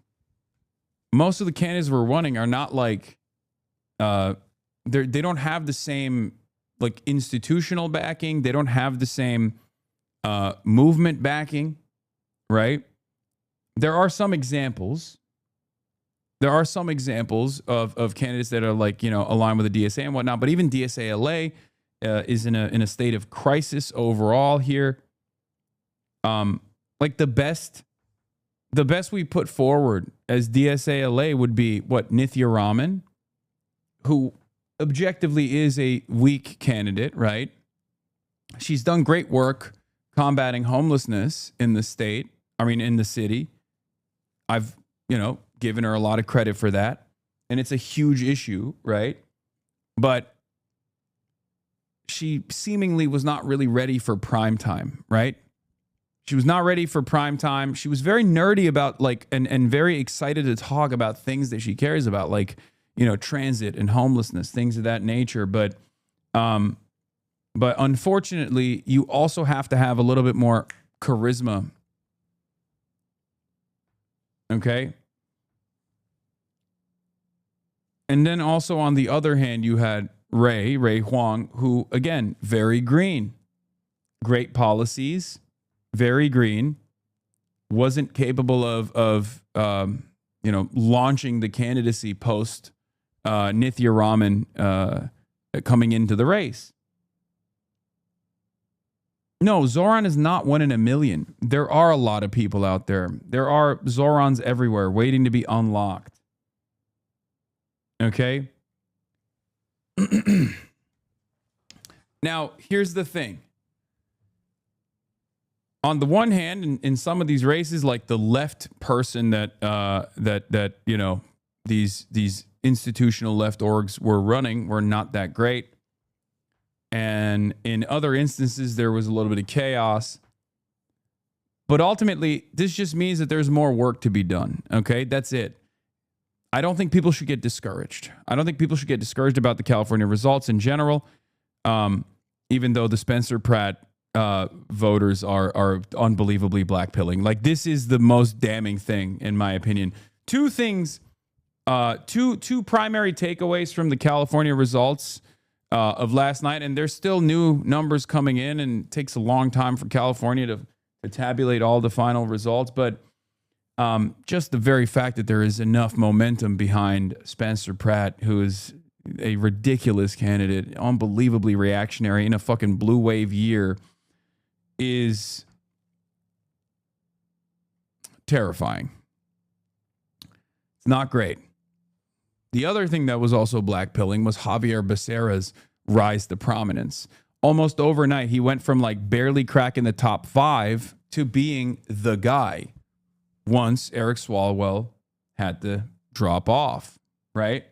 Speaker 1: we're running are not like they don't have the same like institutional backing. They don't have the same movement backing, right? There are some examples. There are some examples of candidates that are like, aligned with the DSA and whatnot. But even DSA LA is in a state of crisis overall here. Like the best we put forward as DSA LA would be Nithya Raman, who objectively is a weak candidate, right? She's done great work combating homelessness in the state. I mean, in the city. I've, given her a lot of credit for that. And it's a huge issue, right? But she seemingly was not really ready for prime time, right? She was not ready for prime time. She was very nerdy about and very excited to talk about things that she cares about, like, transit and homelessness, things of that nature. But unfortunately, you also have to have a little bit more charisma. Okay. And then also on the other hand, you had Ray Huang, who, again, very green, great policies, very green, wasn't capable of launching the candidacy post Nithya Raman coming into the race. No, Zoran is not 1 in a million. There are a lot of people out there. There are Zorans everywhere waiting to be unlocked. Okay? Now, here's the thing. On the one hand, in some of these races, like the left person that these institutional left orgs were running were not that great. And in other instances, there was a little bit of chaos. But ultimately, this just means that there's more work to be done. Okay, that's it. I don't think people should get discouraged. I don't think people should get discouraged about the California results in general, even though the Spencer Pratt voters are unbelievably blackpilling. Like, this is the most damning thing, in my opinion. Two things, two primary takeaways from the California results of last night, and there's still new numbers coming in, and it takes a long time for California to tabulate all the final results, but just the very fact that there is enough momentum behind Spencer Pratt, who is a ridiculous candidate, unbelievably reactionary in a fucking blue wave year, is terrifying. It's not great. The other thing that was also blackpilling was Javier Becerra's rise to prominence. Almost overnight, he went from like barely cracking the top 5 to being the guy once Eric Swalwell had to drop off, right?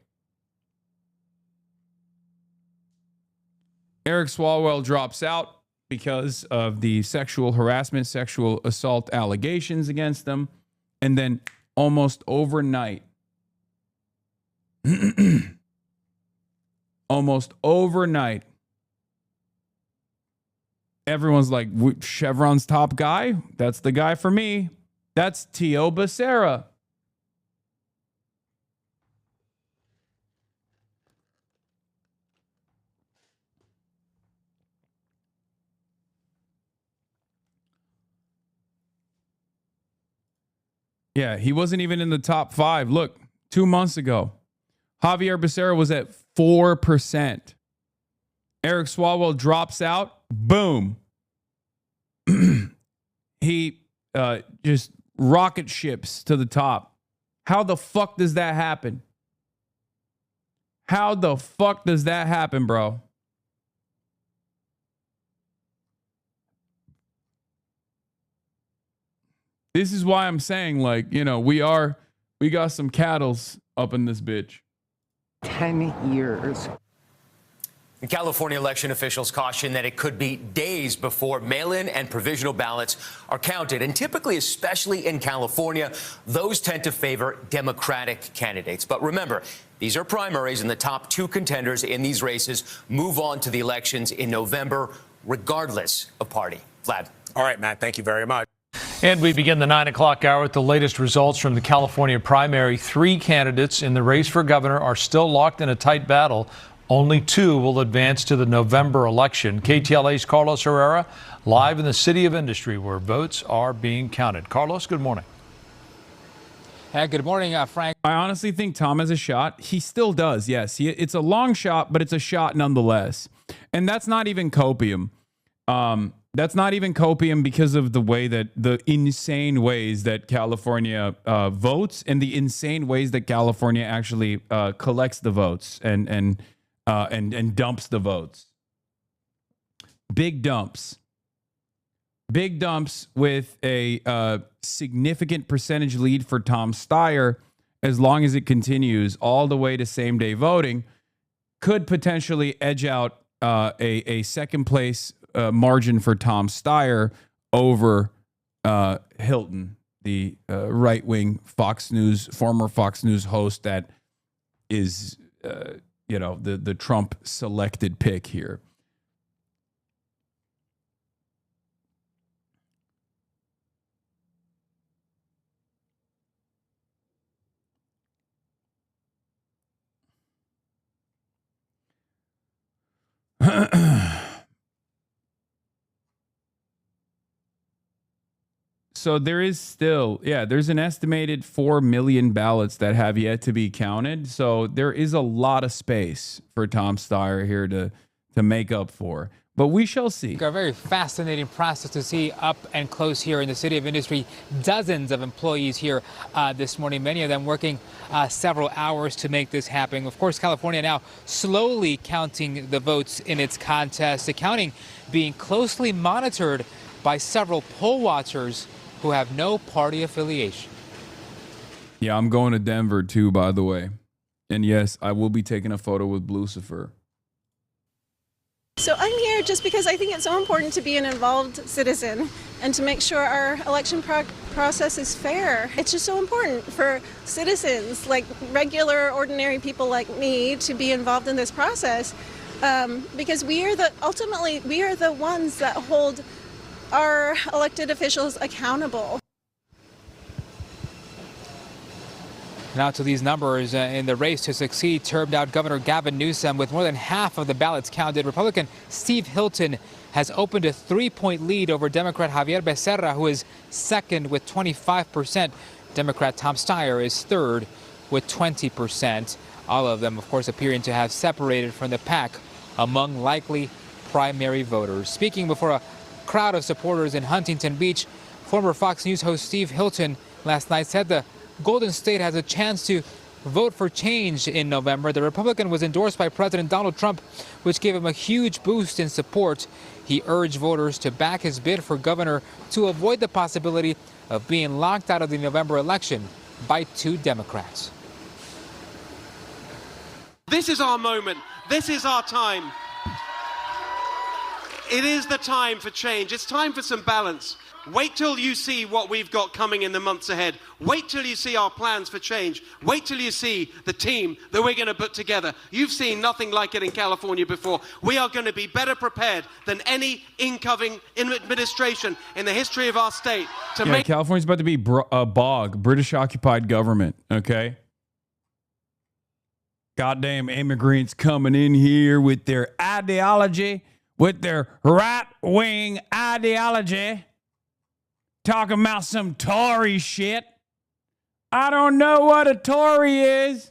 Speaker 1: Eric Swalwell drops out because of the sexual harassment, sexual assault allegations against them. And then almost overnight, everyone's like, Chevron's top guy? That's the guy for me. That's Tio Becerra. Yeah, he wasn't even in the top 5. Look, 2 months ago, Javier Becerra was at 4%. Eric Swalwell drops out. Boom. He just rocket ships to the top. How the fuck does that happen? How the fuck does that happen, bro? This is why I'm saying, like, you know, we got some cattles up in this bitch.
Speaker 10: 10 years.
Speaker 3: The California election officials caution that it could be days before mail-in and provisional ballots are counted. And typically, especially in California, those tend to favor Democratic candidates. But remember, these are primaries, and the top 2 contenders in these races move on to the elections in November, regardless of party. Vlad.
Speaker 11: All right, Matt, thank you very much.
Speaker 12: And we begin the 9 o'clock hour with the latest results from the California primary. 3 candidates in the race for governor are still locked in a tight battle. Only 2 will advance to the November election. KTLA's Carlos Herrera live in the City of Industry where votes are being counted. Carlos, good morning.
Speaker 13: Hey, good morning, Frank.
Speaker 1: I honestly think Tom has a shot. He still does, yes. It's a long shot, but it's a shot nonetheless. And that's not even copium. That's not even copium because of the way that the insane ways that California votes and the insane ways that California actually collects the votes and dumps the votes. Big dumps with a significant percentage lead for Tom Steyer, as long as it continues all the way to same day voting, could potentially edge out a second place margin for Tom Steyer over Hilton, the right-wing former Fox News host that is, the Trump selected pick here. So there is still, there's an estimated 4 million ballots that have yet to be counted. So there is a lot of space for Tom Steyer here to make up for. But we shall see.
Speaker 13: A very fascinating process to see up and close here in the City of Industry. Dozens of employees here this morning, many of them working several hours to make this happen. Of course, California now slowly counting the votes in its contest. The counting being closely monitored by several poll watchers who have no party affiliation.
Speaker 1: Yeah, I'm going to Denver too, by the way. And yes, I will be taking a photo with Lucifer.
Speaker 11: So I'm here just because I think it's so important to be an involved citizen and to make sure our election process is fair. It's just so important for citizens, like regular, ordinary people like me, to be involved in this process because ultimately we are the ones that hold our elected officials accountable.
Speaker 13: Now to these numbers in the race to succeed termed out Governor Gavin Newsom with more than half of the ballots counted. Republican Steve Hilton has opened a 3-point lead over Democrat Javier Becerra, who is second with 25%. Democrat Tom Steyer is third with 20%. All of them, of course, appearing to have separated from the pack among likely primary voters. Speaking before a crowd of supporters in Huntington Beach, former Fox News host Steve Hilton last night said the Golden State has a chance to vote for change in November. The Republican was endorsed by President Donald Trump, which gave him a huge boost in support. He urged voters to back his bid for governor to avoid the possibility of being locked out of the November election by 2 Democrats.
Speaker 8: This is our moment. This is our time. It is the time for change. It's time for some balance. Wait till you see what we've got coming in the months ahead. Wait till you see our plans for change. Wait till you see the team that we're going to put together. You've seen nothing like it in California before. We are going to be better prepared than any incoming administration in the history of our state to make...
Speaker 1: California's about to be a bog, British-occupied government, okay? Goddamn immigrants coming in here with their ideology, with their right-wing ideology. Talking about some Tory shit. I don't know what a Tory is.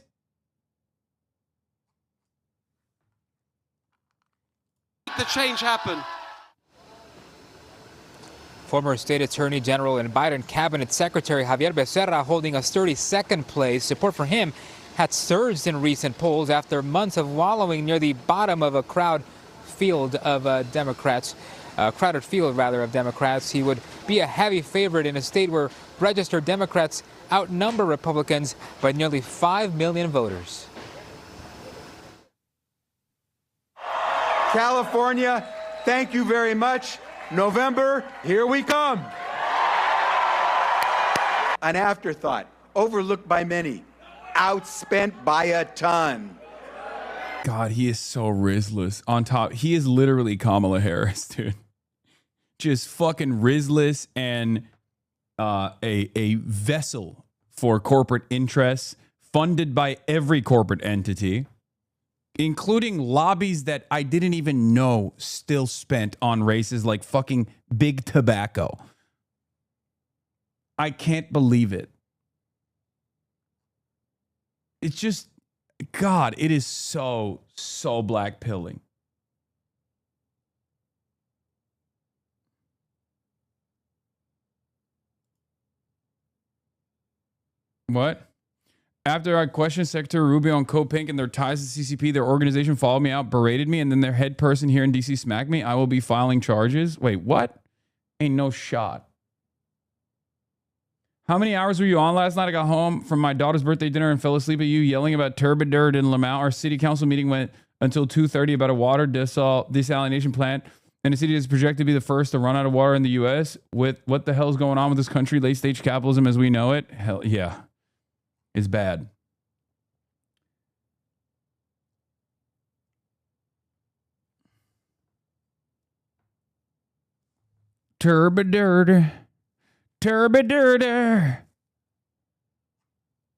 Speaker 8: Make the change happen.
Speaker 13: Former State Attorney General and Biden Cabinet Secretary Javier Becerra holding a 32nd place. Support for him had surged in recent polls after months of wallowing near the bottom of a crowded field of Democrats. He would be a heavy favorite in a state where registered Democrats outnumber Republicans by nearly 5 million voters.
Speaker 9: California, thank you very much. November, here we come. An afterthought, overlooked by many, outspent by a ton.
Speaker 1: God, he is so Rizless. On top, he is literally Kamala Harris, dude. Just fucking Rizless and a vessel for corporate interests, funded by every corporate entity, including lobbies that I didn't even know still spent on races like fucking big tobacco. I can't believe it. It's just, God, it is so black pilling. What? After I questioned Secretary Rubio on Copink and their ties to CCP, their organization followed me out, berated me, and then their head person here in DC smacked me. I will be filing charges. Wait, what? Ain't no shot. How many hours were you on last night? I got home from my daughter's birthday dinner and fell asleep at you yelling about turbidurd in Lamau. Our city council meeting went until 2:30 about a water desalination plant. And the city is projected to be the first to run out of water in the U.S. With what the hell is going on with this country? Late stage capitalism as we know it. Hell yeah. It's bad. Turbidurd.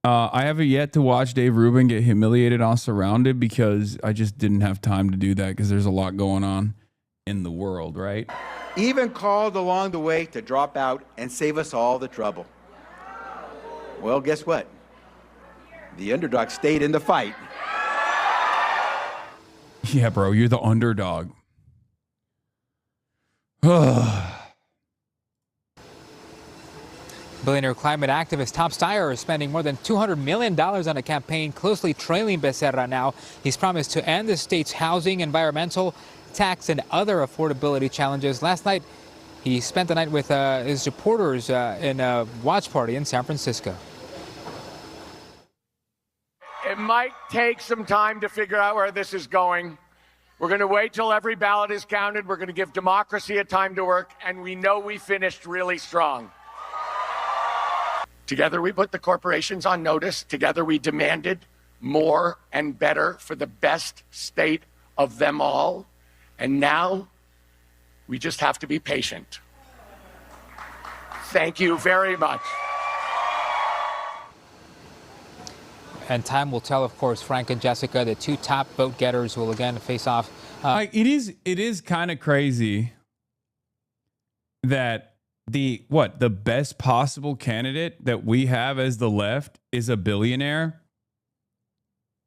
Speaker 1: I haven't yet to watch Dave Rubin get humiliated on Surrounded because I just didn't have time to do that because there's a lot going on in the world, right?
Speaker 9: Even called along the way to drop out and save us all the trouble. Well, guess what? The underdog stayed in the fight.
Speaker 1: Yeah, bro, you're the underdog.
Speaker 13: Billionaire climate activist Tom Steyer is spending more than $200 million on a campaign closely trailing Becerra now. He's promised to end the state's housing, environmental, tax, and other affordability challenges. Last night, he spent the night with his supporters in a watch party in San Francisco.
Speaker 14: might take some time to figure out where this is going. We're going to wait till every ballot is counted. We're going to give democracy a time to work, and we know we finished really strong. Together we put the corporations on notice. Together we demanded more and better for the best state of them all. And now we just have to be patient. Thank you very much.
Speaker 13: And time will tell, of course. Frank and Jessica, the two top vote getters, will again face off.
Speaker 1: It is kind of crazy that the best possible candidate that we have as the left is a billionaire,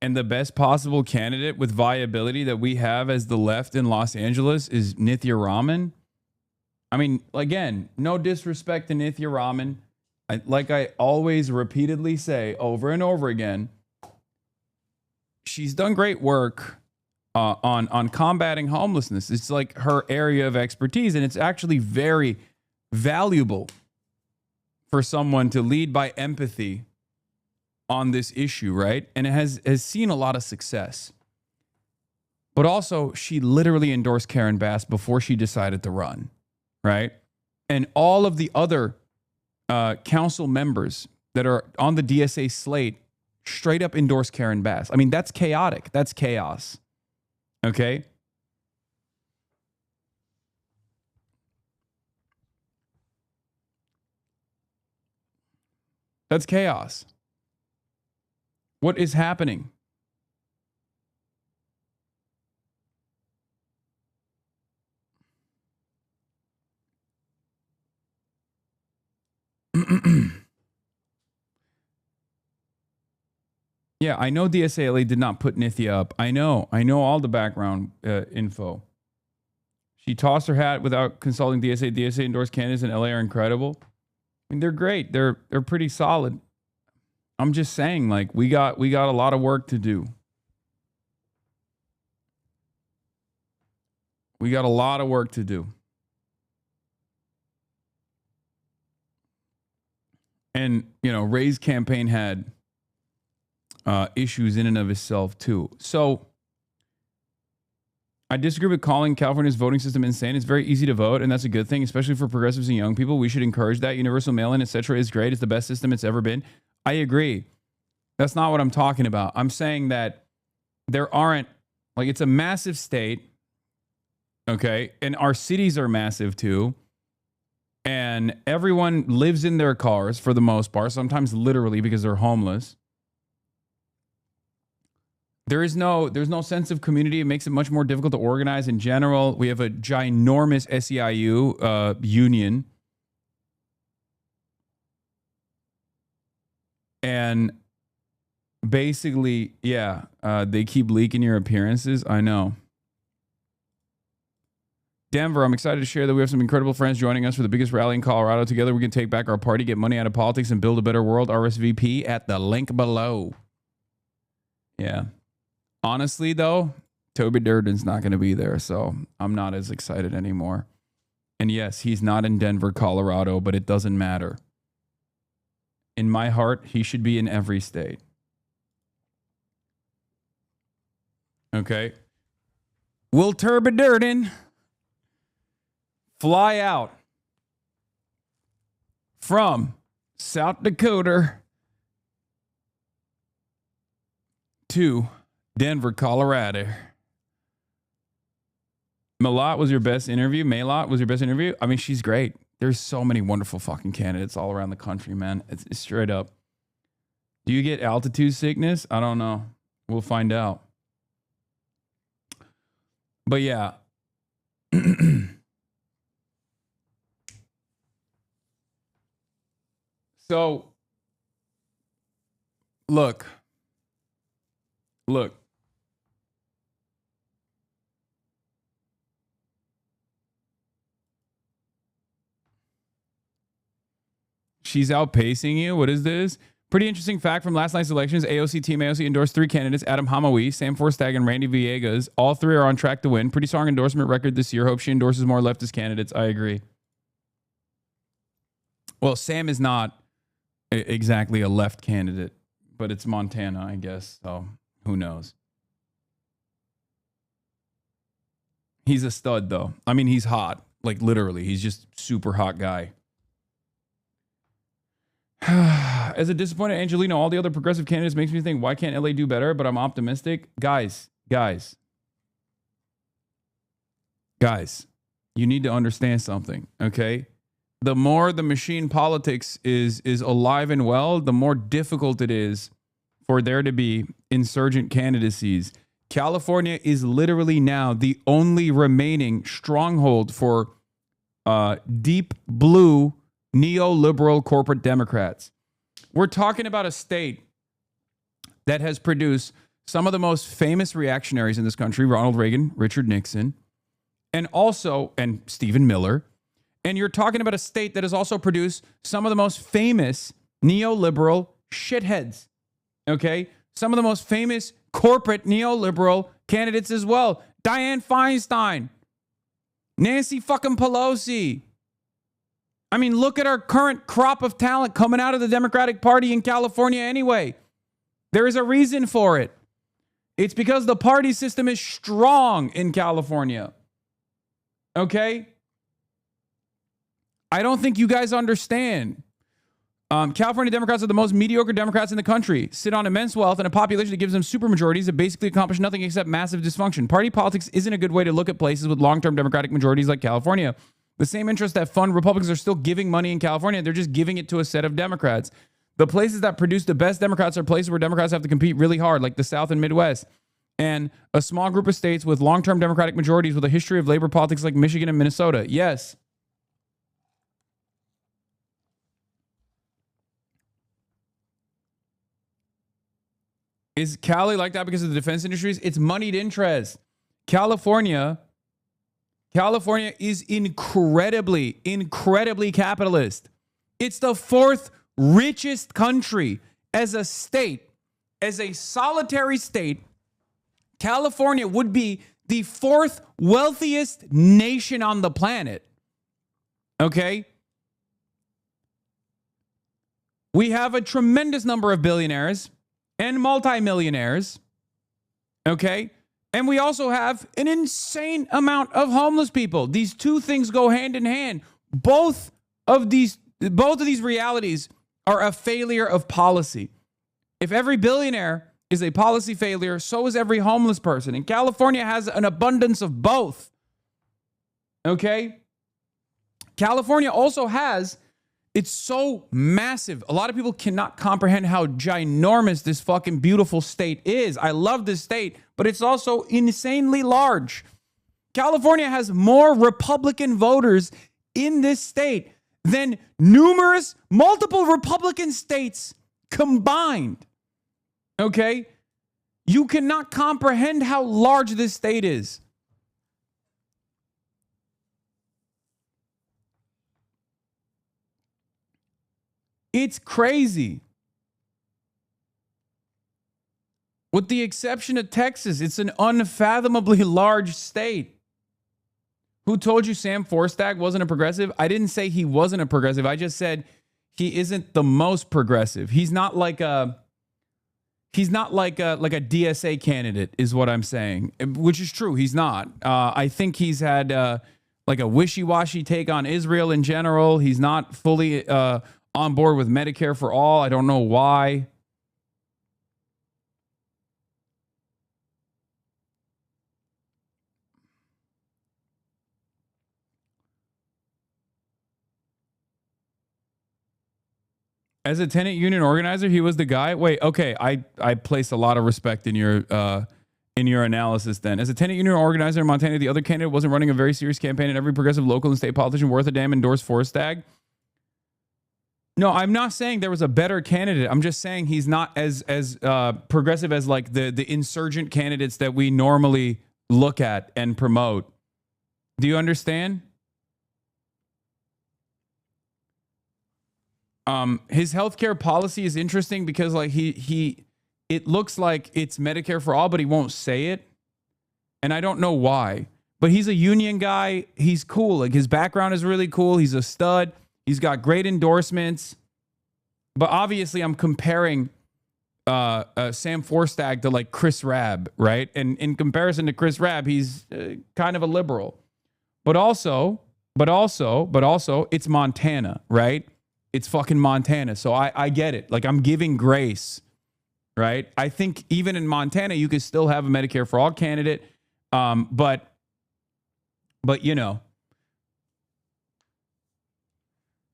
Speaker 1: and the best possible candidate with viability that we have as the left in Los Angeles is Nithya Raman. I mean, again, no disrespect to Nithya Raman. Like I always repeatedly say over and over again, she's done great work on combating homelessness. It's like her area of expertise, and it's actually very valuable for someone to lead by empathy on this issue, right? And it has seen a lot of success. But also, she literally endorsed Karen Bass before she decided to run, right? And all of the other council members that are on the DSA slate straight up endorse Karen Bass. I mean, that's chaotic. That's chaos. Okay? That's chaos. What is happening? Yeah, I know DSALA did not put Nithya up. I know all the background info. She tossed her hat without consulting DSA. DSA endorsed candidates in LA are incredible. I mean, they're great. They're pretty solid. I'm just saying, like, we got a lot of work to do. We got a lot of work to do. And, you know, Ray's campaign had issues in and of itself, too. So I disagree with calling California's voting system insane. It's very easy to vote, and that's a good thing, especially for progressives and young people. We should encourage that. Universal mail-in, etc. is great. It's the best system it's ever been. I agree. That's not what I'm talking about. I'm saying that there aren't, like, it's a massive state, okay? And our cities are massive, too. And everyone lives in their cars for the most part, sometimes literally because they're homeless. There's no sense of community. It makes it much more difficult to organize in general. We have a ginormous SEIU union. And basically, yeah, they keep leaking your appearances. I know. Denver, I'm excited to share that we have some incredible friends joining us for the biggest rally in Colorado. Together, we can take back our party, get money out of politics, and build a better world. RSVP at the link below. Yeah. Honestly, though, Toby Durden's not going to be there, so I'm not as excited anymore. And yes, he's not in Denver, Colorado, but it doesn't matter. In my heart, he should be in every state. Okay. Will Toby Durden fly out from South Dakota to Denver, Colorado? Malott was your best interview. Maylott was your best interview. I mean, she's great. There's so many wonderful fucking candidates all around the country, man. It's straight up. Do you get altitude sickness? I don't know. We'll find out. But yeah. So, look. She's outpacing you. What is this? Pretty interesting fact from last night's elections. Team AOC endorsed 3 candidates, Adam Hamawi, Sam Forstag, and Randy Villegas. All 3 are on track to win. Pretty strong endorsement record this year. Hope she endorses more leftist candidates. I agree. Well, Sam is not exactly a left candidate, but it's Montana, I guess. So who knows? He's a stud, though. I mean, he's hot. Like, literally. He's just super hot guy. As a disappointed Angelino, all the other progressive candidates makes me think, why can't LA do better? But I'm optimistic. Guys, you need to understand something, okay? The more the machine politics is alive and well, the more difficult it is for there to be insurgent candidacies. California is literally now the only remaining stronghold for deep blue neoliberal corporate Democrats. We're talking about a state that has produced some of the most famous reactionaries in this country, Ronald Reagan, Richard Nixon, and Stephen Miller. And you're talking about a state that has also produced some of the most famous neoliberal shitheads. Okay? Some of the most famous corporate neoliberal candidates as well. Dianne Feinstein, Nancy fucking Pelosi. I mean, look at our current crop of talent coming out of the Democratic Party in California anyway. There is a reason for it. It's because the party system is strong in California. Okay? I don't think you guys understand. California Democrats are the most mediocre Democrats in the country, sit on immense wealth and a population that gives them supermajorities that basically accomplish nothing except massive dysfunction. Party politics isn't a good way to look at places with long-term Democratic majorities like California. The same interests that fund Republicans are still giving money in California. They're just giving it to a set of Democrats. The places that produce the best Democrats are places where Democrats have to compete really hard, like the South and Midwest. And a small group of states with long-term Democratic majorities with a history of labor politics like Michigan and Minnesota. Yes. Is Cali like that because of the defense industries? It's moneyed interest. California is incredibly capitalist. It's the fourth richest country as a state, as a solitary state. California would be the fourth wealthiest nation on the planet. Okay? We have a tremendous number of billionaires and multimillionaires. Okay? And we also have an insane amount of homeless people. These two things go hand in hand. Both of these realities are a failure of policy. If every billionaire is a policy failure, so is every homeless person. And California has an abundance of both. Okay? California also has, it's so massive. A lot of people cannot comprehend how ginormous this fucking beautiful state is. I love this state, but it's also insanely large. California has more Republican voters in this state than multiple Republican states combined. Okay? You cannot comprehend how large this state is. It's crazy. With the exception of Texas, it's an unfathomably large state. Who told you Sam Forstag wasn't a progressive? I didn't say he wasn't a progressive. I just said he isn't the most progressive. He's not like a DSA candidate is what I'm saying, which is true. He's not. I think he's had like a wishy-washy take on Israel in general. He's not fully on board with Medicare for all. I don't know why. As a tenant union organizer, he was the guy. Wait, okay. I place a lot of respect in your analysis then. As a tenant union organizer in Montana, the other candidate wasn't running a very serious campaign, and every progressive local and state politician worth a damn endorsed Forstag. No, I'm not saying there was a better candidate. I'm just saying he's not as progressive as like the insurgent candidates that we normally look at and promote. Do you understand? His healthcare policy is interesting because like it looks like it's Medicare for all, but he won't say it. And I don't know why, but he's a union guy. He's cool. Like his background is really cool. He's a stud. He's got great endorsements, but obviously I'm comparing Sam Forstag to like Chris Rabb, right? And in comparison to Chris Rabb, he's kind of a liberal. But also, it's Montana, right? It's fucking Montana. So I get it. Like, I'm giving grace, right? I think even in Montana, you could still have a Medicare for all candidate. But you know,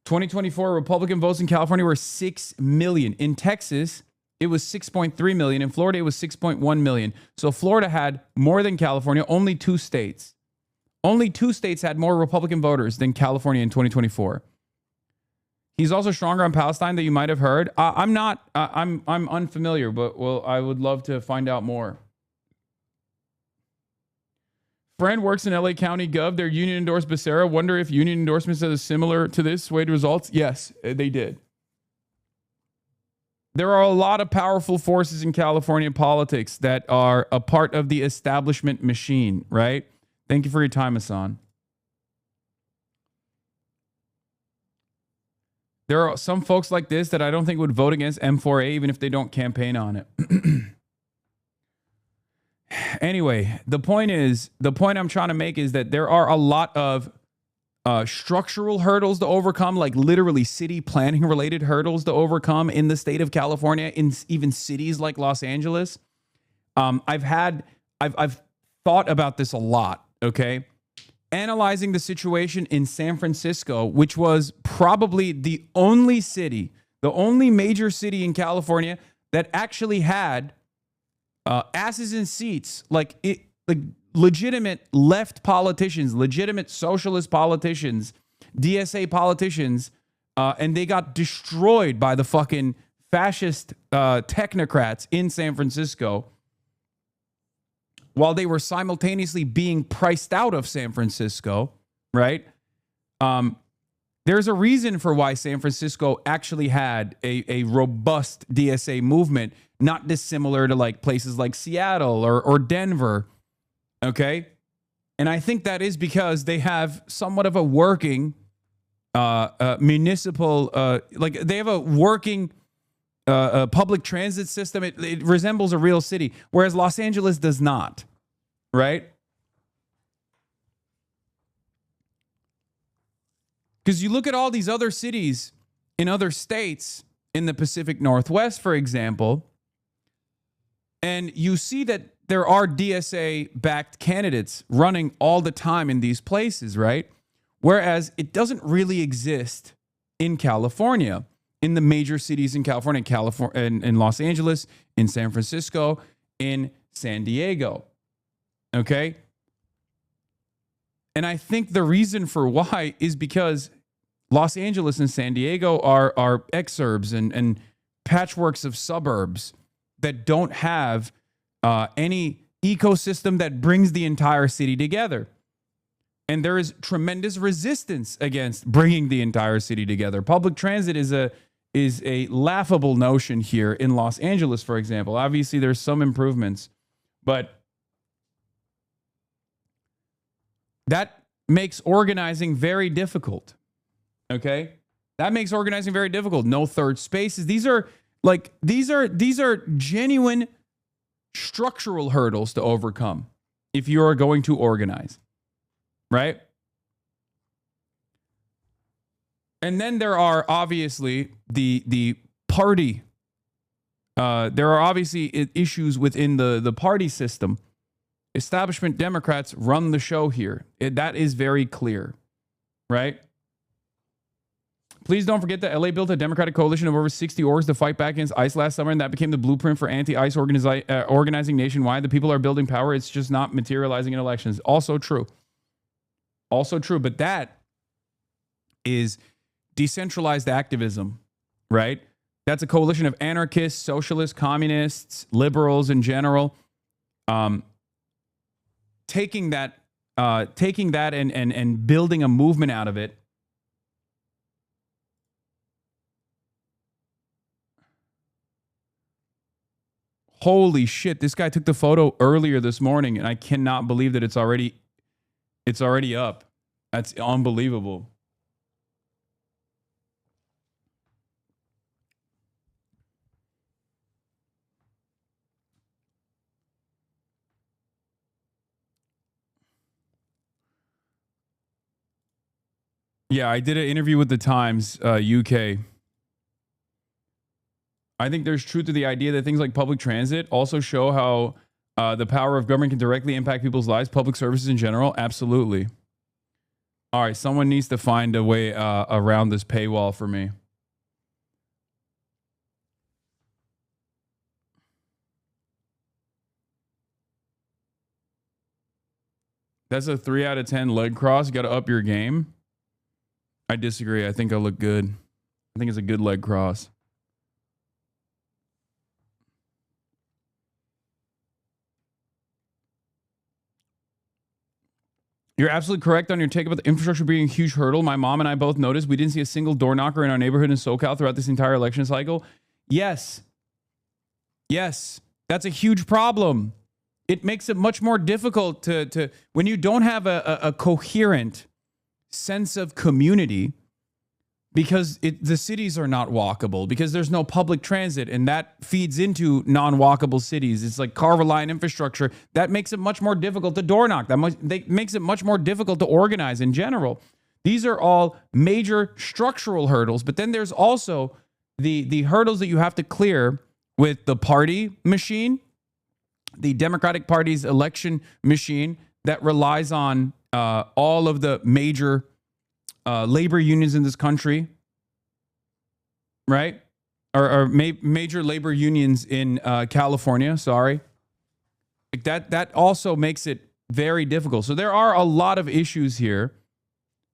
Speaker 1: 2024 Republican votes in California were 6 million. In Texas, it was 6.3 million. In Florida, it was 6.1 million. So Florida had more than California. Only 2 states. Only 2 states had more Republican voters than California in 2024. He's also stronger on Palestine that you might have heard. I'm not. I'm unfamiliar, but well, I would love to find out more. Friend works in LA County Gov. Their union endorsed Becerra. Wonder if union endorsements are similar to this swayed results. Yes, they did. There are a lot of powerful forces in California politics that are a part of the establishment machine, right? Thank you for your time, Hasan. There are some folks like this that I don't think would vote against M4A even if they don't campaign on it. Anyway, the point I'm trying to make is that there are a lot of structural hurdles to overcome, like literally city planning related hurdles to overcome in the state of California, in even cities like Los Angeles. I've thought about this a lot, okay? Analyzing the situation in San Francisco, which was probably the only major city in California that actually had asses in seats, like legitimate left politicians, legitimate socialist politicians, DSA politicians, and they got destroyed by the fucking fascist technocrats in San Francisco while they were simultaneously being priced out of San Francisco, right? There's a reason for why San Francisco actually had a robust DSA movement, not dissimilar to like places like Seattle or Denver, okay? And I think that is because they have somewhat of a working municipal, like they have a working public transit system. It resembles a real city, whereas Los Angeles does not, right? Because you look at all these other cities in other states in the Pacific Northwest, for example, and you see that there are DSA-backed candidates running all the time in these places, right? Whereas it doesn't really exist in California, in the major cities in California, in Los Angeles, in San Francisco, in San Diego, okay? And I think the reason for why is because Los Angeles and San Diego are exurbs and patchworks of suburbs that don't have any ecosystem that brings the entire city together. And there is tremendous resistance against bringing the entire city together. Public transit is a laughable notion here in Los Angeles, for example. Obviously, there's some improvements, but that makes organizing very difficult. Okay? That makes organizing very difficult. No third spaces. These are genuine structural hurdles to overcome if you are going to organize, right? And then there are obviously the party. There are obviously issues within the party system. Establishment Democrats run the show here. That is very clear, right? Please don't forget that LA built a Democratic coalition of over 60 orgs to fight back against ICE last summer, and that became the blueprint for anti-ICE organizing nationwide. The people are building power. It's just not materializing in elections. Also true. Also true. But that is decentralized activism, right? That's a coalition of anarchists, socialists, communists, liberals in general, taking that and building a movement out of it. Holy shit, this guy took the photo earlier this morning, and I cannot believe that it's already up. That's unbelievable. Yeah, I did an interview with the Times, UK. I think there's truth to the idea that things like public transit also show how the power of government can directly impact people's lives, public services in general. Absolutely. All right, someone needs to find a way around this paywall for me. That's a 3 out of 10 leg cross. You got to up your game. I disagree. I think I look good. I think it's a good leg cross. You're absolutely correct on your take about the infrastructure being a huge hurdle. My mom and I both noticed we didn't see a single door knocker in our neighborhood in SoCal throughout this entire election cycle. Yes. Yes. That's a huge problem. It makes it much more difficult to when you don't have a coherent sense of community, because the cities are not walkable, because there's no public transit, and that feeds into non-walkable cities. It's like car reliant infrastructure. That makes it much more difficult to door knock. That makes it much more difficult to organize in general. These are all major structural hurdles, but then there's also the hurdles that you have to clear with the party machine, the Democratic Party's election machine that relies on all of the major labor unions in this country, right? Or major labor unions in California, sorry. Like that also makes it very difficult. So there are a lot of issues here,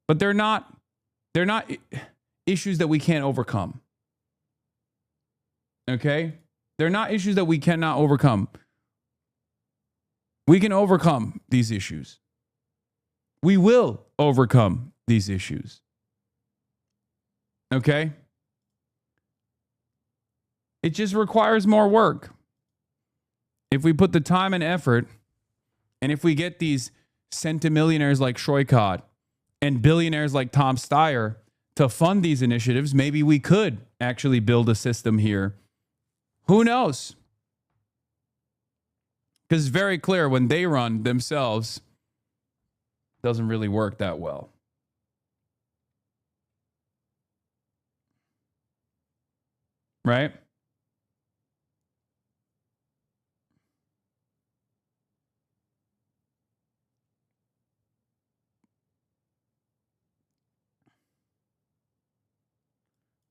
Speaker 1: but they're not issues that we can't overcome. Okay? They're not issues that we cannot overcome. We can overcome these issues. We will overcome these issues. Okay? It just requires more work. If we put the time and effort, and if we get these centimillionaires like Shoykot and billionaires like Tom Steyer to fund these initiatives, maybe we could actually build a system here. Who knows? Because it's very clear when they run themselves, it doesn't really work that well. Right?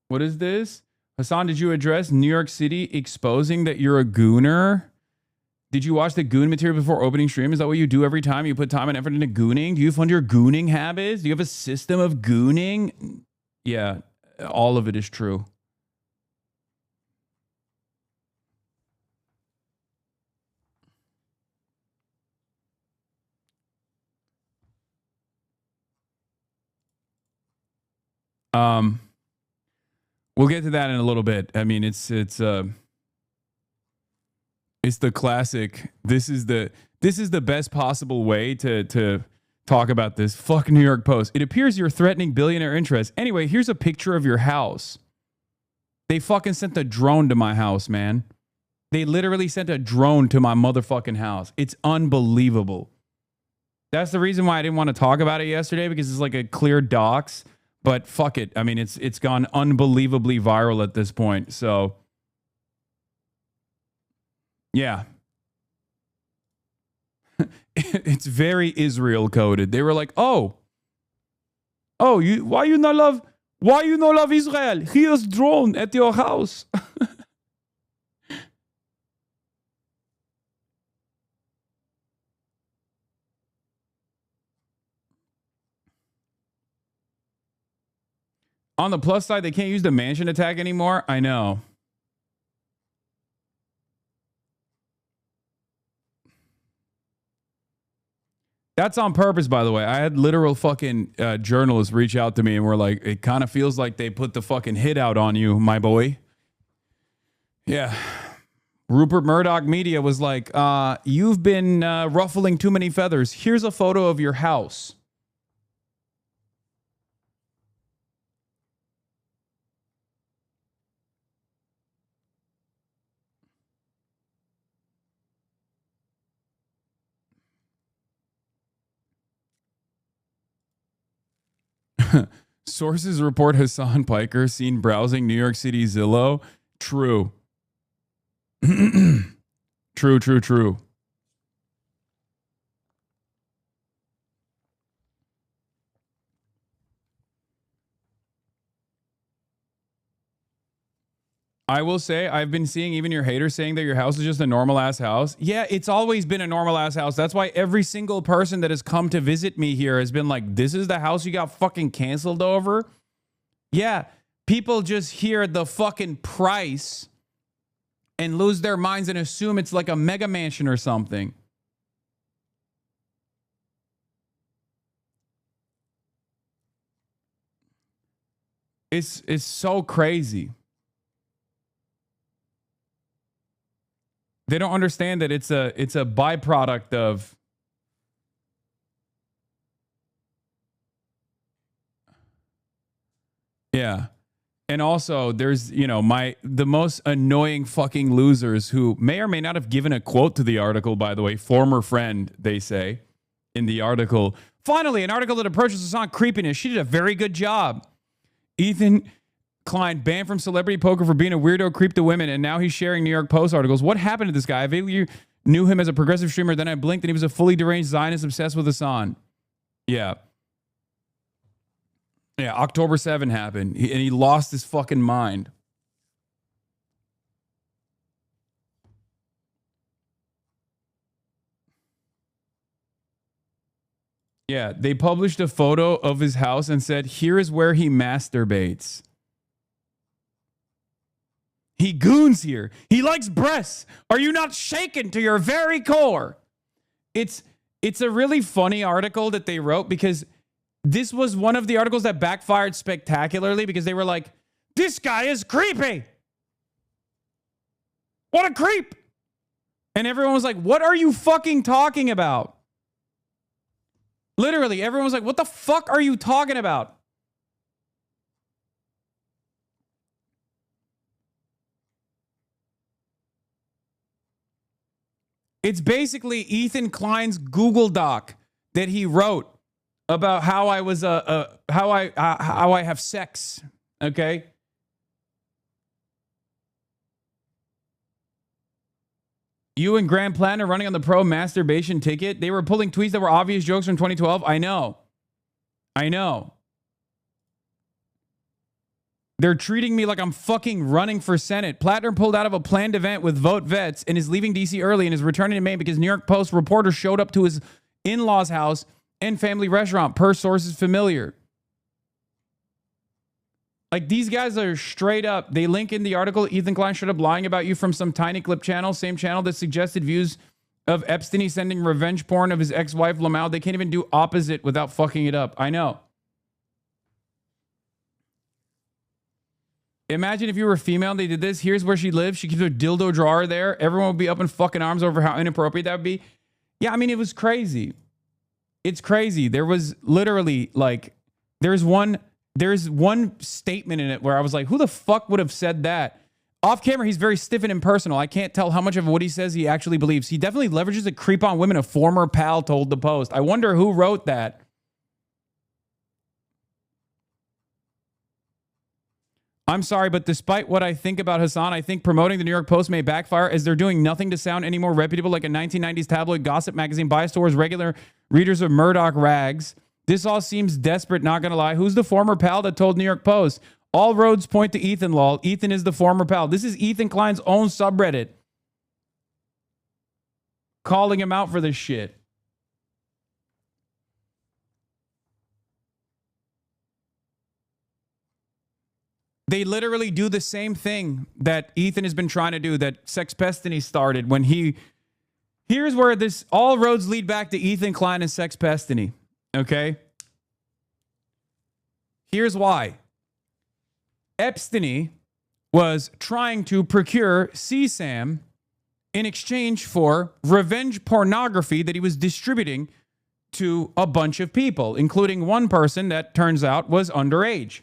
Speaker 1: What is this? Hasan, did you address New York City exposing that you're a gooner? Did you watch the goon material before opening stream? Is that what you do every time? You put time and effort into gooning? Do you fund your gooning habits? Do you have a system of gooning? Yeah, all of it is true. We'll get to that in a little bit. I mean, it's the classic. This is the best possible way to talk about this. Fuck New York Post. It appears you're threatening billionaire interests. Anyway, here's a picture of your house. They fucking sent a drone to my house, man. They literally sent a drone to my motherfucking house. It's unbelievable. That's the reason why I didn't want to talk about it yesterday, because it's like a clear dox. But fuck it. I mean, it's gone unbelievably viral at this point. So, yeah. It's very Israel coded. They were like, why you not love Israel? Here's drone at your house. On the plus side, they can't use the mansion attack anymore. I know. That's on purpose, by the way. I had literal fucking journalists reach out to me and were like, it kind of feels like they put the fucking hit out on you, my boy. Yeah. Rupert Murdoch Media was like, you've been ruffling too many feathers. Here's a photo of your house. Sources report Hasan Piker seen browsing New York City Zillow. True. True. I will say, I've been seeing even your haters saying that your house is just a normal ass house. Yeah, it's always been a normal ass house. That's why every single person that has come to visit me here has been like, this is the house you got fucking canceled over? Yeah, people just hear the fucking price and lose their minds and assume it's like a mega mansion or something. It's so crazy. They don't understand that it's a byproduct of yeah. And also there's, you know, the most annoying fucking losers who may or may not have given a quote to the article, by the way, former friend, they say in the article. Finally, an article that approaches us on creepiness. She did a very good job. Ethan Klein banned from celebrity poker for being a weirdo creep to women, and now he's sharing New York Post articles. What happened to this guy? I vaguely knew him as a progressive streamer, then I blinked and he was a fully deranged Zionist obsessed with Hasan. Yeah. Yeah, October 7 happened, and he lost his fucking mind. Yeah, they published a photo of his house and said, here is where he masturbates. He goons here. He likes breasts. Are you not shaken to your very core? It's a really funny article that they wrote because this was one of the articles that backfired spectacularly because they were like, this guy is creepy. What a creep. And everyone was like, what are you fucking talking about? Literally, everyone was like, what the fuck are you talking about? It's basically Ethan Klein's Google Doc that he wrote about how I was how I have sex. Okay. You and Grand Plan are running on the pro masturbation ticket. They were pulling tweets that were obvious jokes from 2012. I know. They're treating me like I'm fucking running for Senate. Plattner pulled out of a planned event with Vote Vets and is leaving D.C. early and is returning to Maine because New York Post reporters showed up to his in-laws' house and family restaurant, per sources familiar. Like, these guys are straight up. They link in the article, Ethan Klein showed up lying about you from some tiny clip channel, same channel that suggested views of Epstein sending revenge porn of his ex-wife, Lamau. They can't even do opposite without fucking it up. I know. Imagine if you were female and they did this. Here's where she lives. She keeps her dildo drawer there. Everyone would be up in fucking arms over how inappropriate that would be. Yeah, I mean, it was crazy. It's crazy. There was literally like, there's one statement in it where I was like, who the fuck would have said that? Off camera, he's very stiff and impersonal. I can't tell how much of what he says he actually believes. He definitely leverages a creep on women, a former pal told the Post. I wonder who wrote that. I'm sorry, but despite what I think about Hasan, I think promoting the New York Post may backfire as they're doing nothing to sound any more reputable like a 1990s tabloid gossip magazine biased towards regular readers of Murdoch rags. This all seems desperate, not gonna lie. Who's the former pal that told New York Post? All roads point to Ethan, lol. Ethan is the former pal. This is Ethan Klein's own subreddit calling him out for this shit. They literally do the same thing that Ethan has been trying to do, that Sexpestany started when he... Here's where this... All roads lead back to Ethan Klein and Sexpestany. Okay? Here's why. Epstein was trying to procure CSAM in exchange for revenge pornography that he was distributing to a bunch of people, including one person that turns out was underage.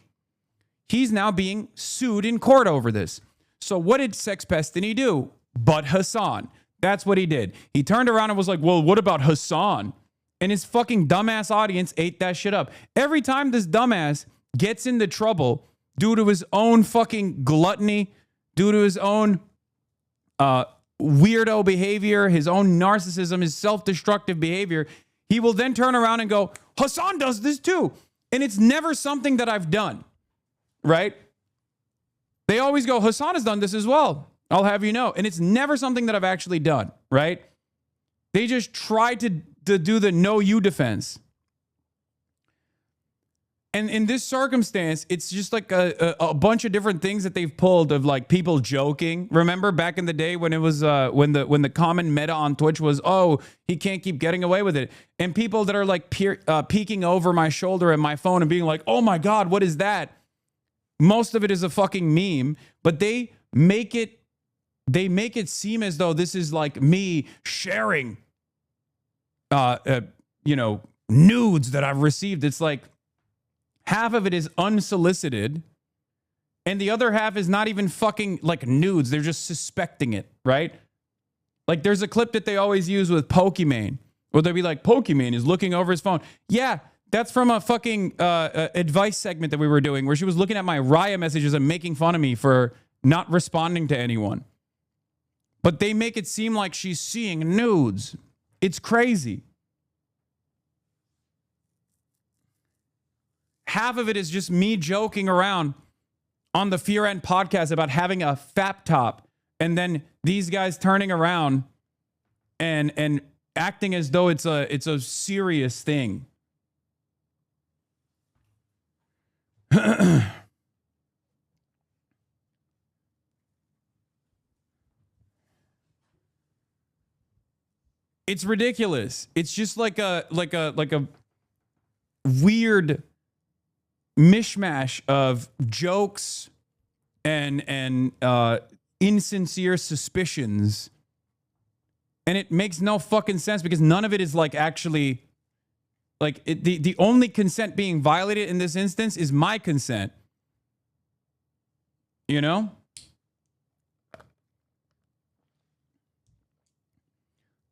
Speaker 1: He's now being sued in court over this. So what did Sexpestany do? But Hasan. That's what he did. He turned around and was like, well, what about Hasan? And his fucking dumbass audience ate that shit up. Every time this dumbass gets into trouble due to his own fucking gluttony, due to his own weirdo behavior, his own narcissism, his self-destructive behavior, he will then turn around and go, Hasan does this too. And it's never something that I've done, right? They always go, Hasan has done this as well. I'll have you know. And it's never something that I've actually done, right? They just try to do the no you defense. And in this circumstance, it's just like a bunch of different things that they've pulled of like people joking. Remember back in the day when it was when the common meta on Twitch was, oh, he can't keep getting away with it. And people that are like peeking over my shoulder at my phone and being like, oh my God, what is that? Most of it is a fucking meme, but they make it seem as though this is like me sharing, nudes that I've received. It's like, half of it is unsolicited, and the other half is not even fucking like nudes. They're just suspecting it, right? Like there's a clip that they always use with Pokimane, where they'll be like, Pokimane is looking over his phone. Yeah, that's from a fucking advice segment that we were doing, where she was looking at my Raya messages and making fun of me for not responding to anyone. But they make it seem like she's seeing nudes. It's crazy. Half of it is just me joking around on the Fear End podcast about having a fap top, and then these guys turning around and acting as though it's a serious thing. It's ridiculous. It's just like a weird mishmash of jokes and insincere suspicions, and it makes no fucking sense because none of it is like actually like the only consent being violated in this instance is my consent, you know.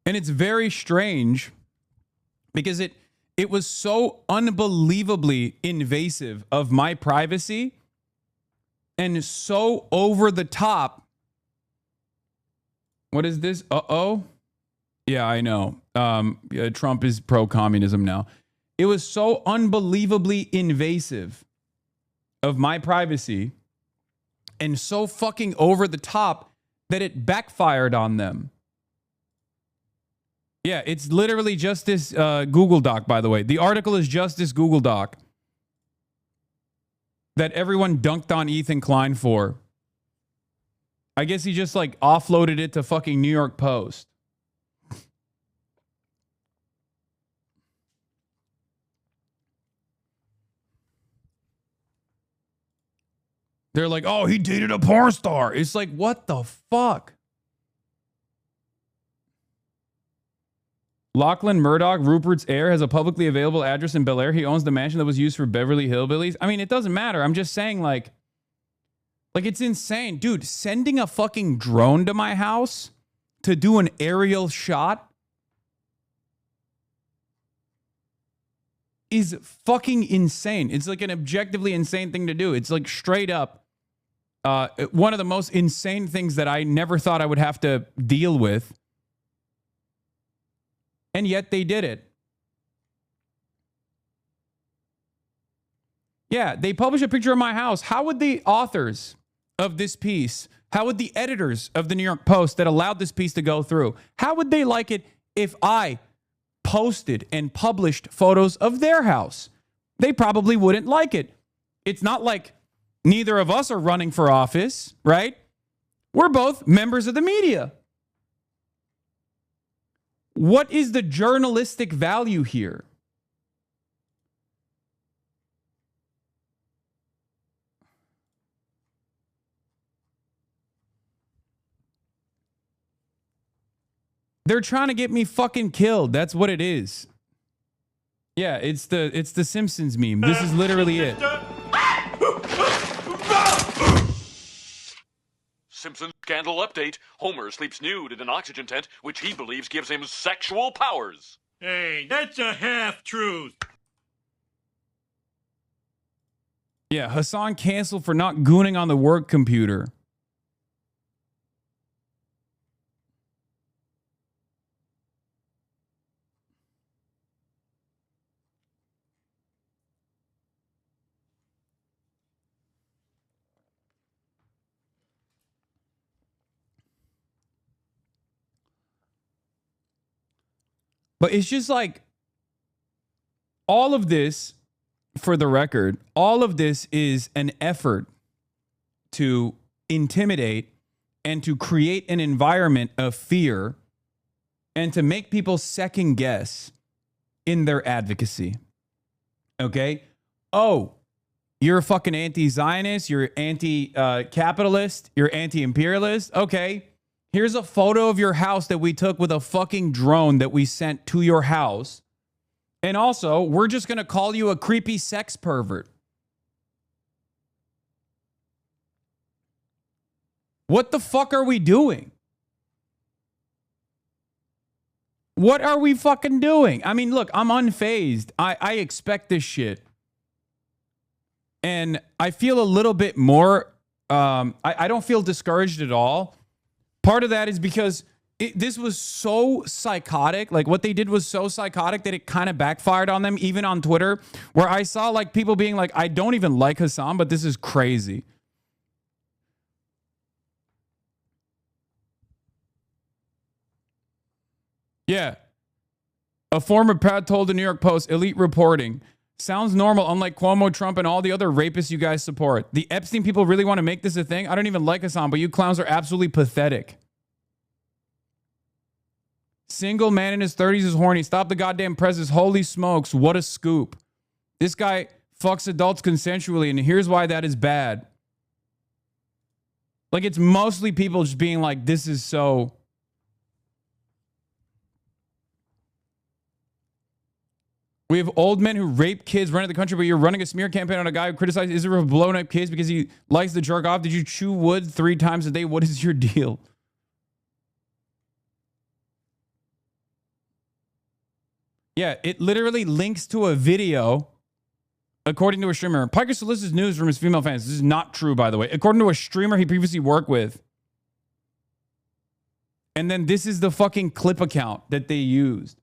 Speaker 1: And it's very strange because it was so unbelievably invasive of my privacy and so over the top. What is this? Uh-oh. Yeah, I know. Trump is pro-communism now. It was so unbelievably invasive of my privacy and so fucking over the top that it backfired on them. Yeah, it's literally just this Google Doc, by the way. The article is just this Google Doc that everyone dunked on Ethan Klein for. I guess he just like offloaded it to fucking New York Post. They're like, oh, he dated a porn star. It's like, what the fuck? Lachlan Murdoch, Rupert's heir, has a publicly available address in Bel Air. He owns the mansion that was used for Beverly Hillbillies. I mean, it doesn't matter. I'm just saying, like it's insane. Dude, sending a fucking drone to my house to do an aerial shot is fucking insane. It's like an objectively insane thing to do. It's like straight up one of the most insane things that I never thought I would have to deal with. And yet they did it. Yeah, they published a picture of my house. How would the authors of this piece, how would the editors of the New York Post that allowed this piece to go through, how would they like it if I posted and published photos of their house? They probably wouldn't like it. It's not like neither of us are running for office, right? We're both members of the media. What is the journalistic value here? They're trying to get me fucking killed. That's what it is. Yeah, it's the Simpsons meme. This is literally it.
Speaker 15: Simpsons scandal update. Homer sleeps nude in an oxygen tent, which he believes gives him sexual powers.
Speaker 16: Hey, that's a half-truth.
Speaker 1: Yeah, Hasan canceled for not gooning on the work computer. But it's just like all of this, for the record, all of this is an effort to intimidate and to create an environment of fear and to make people second guess in their advocacy. Okay? Oh, you're a fucking anti-Zionist, you're anti-capitalist, you're anti-imperialist. Okay. Here's a photo of your house that we took with a fucking drone that we sent to your house. And also, we're just going to call you a creepy sex pervert. What the fuck are we doing? What are we fucking doing? I mean, look, I'm unfazed. I expect this shit. And I feel a little bit more, I don't feel discouraged at all. Part of that is because this was so psychotic. Like what they did was so psychotic that it kind of backfired on them, even on Twitter, where I saw like people being like, I don't even like Hasan, but this is crazy. Yeah. A former pad told the New York Post, elite reporting. Sounds normal, unlike Cuomo, Trump, and all the other rapists you guys support. The Epstein people really want to make this a thing? I don't even like Hasan, but you clowns are absolutely pathetic. Single man in his 30s is horny. Stop the goddamn presses. Holy smokes, what a scoop. This guy fucks adults consensually, and here's why that is bad. Like, it's mostly people just being like, this is so... We have old men who rape kids, run the country, but you're running a smear campaign on a guy who criticizes Israel for blowing up kids because he likes to jerk off. Did you chew wood 3 times a day? What is your deal? Yeah, it literally links to a video, according to a streamer. Piker solicits news from his female fans. This is not true, by the way. According to a streamer he previously worked with. And then this is the fucking clip account that they used.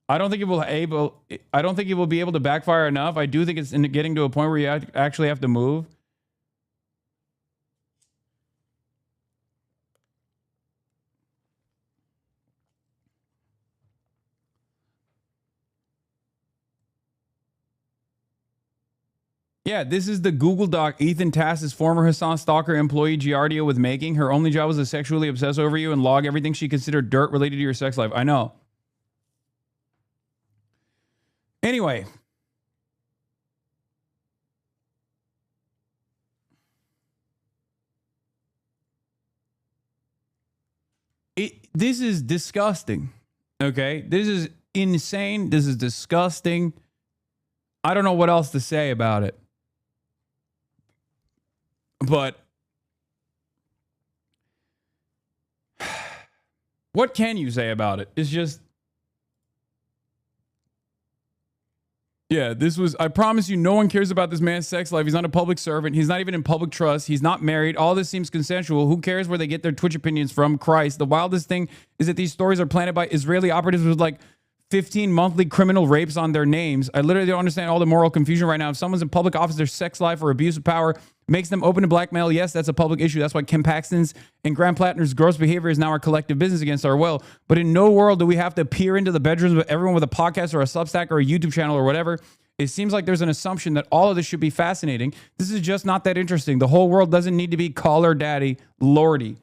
Speaker 1: I don't think it will be able to backfire enough. I do think it's getting to a point where you actually have to move. Yeah, this is the Google Doc Ethan tasked his former Hasan stalker employee Giardia with making. Her only job was to sexually obsess over you and log everything she considered dirt related to your sex life. I know. Anyway. This is disgusting. Okay? This is insane. This is disgusting. I don't know what else to say about it. But what can you say about it? It's just, yeah, this was, I promise you, no one cares about this man's sex life. He's not a public servant. He's not even in public trust. He's not married. All this seems consensual. Who cares where they get their Twitch opinions from? Christ. The wildest thing is that these stories are planted by Israeli operatives with like 15 monthly criminal rapes on their names. I literally don't understand all the moral confusion right now. If someone's in public office, their sex life or abuse of power makes them open to blackmail. Yes, that's a public issue. That's why Ken Paxton's and Graham Plattner's gross behavior is now our collective business against our will. But in no world do we have to peer into the bedrooms with everyone with a podcast or a Substack or a YouTube channel or whatever. It seems like there's an assumption that all of this should be fascinating. This is just not that interesting. The whole world doesn't need to be caller daddy lordy.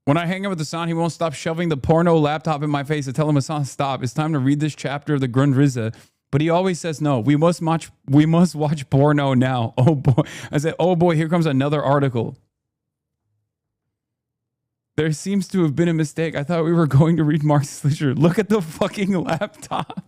Speaker 1: When I hang out with Hasan, he won't stop shoving the porno laptop in my face. I tell him, Hasan, stop. It's time to read this chapter of the Grundrisse. But he always says, no, we must watch porno now. Oh, boy. I said, oh, boy, here comes another article. There seems to have been a mistake. I thought we were going to read Marxist literature. Look at the fucking laptop.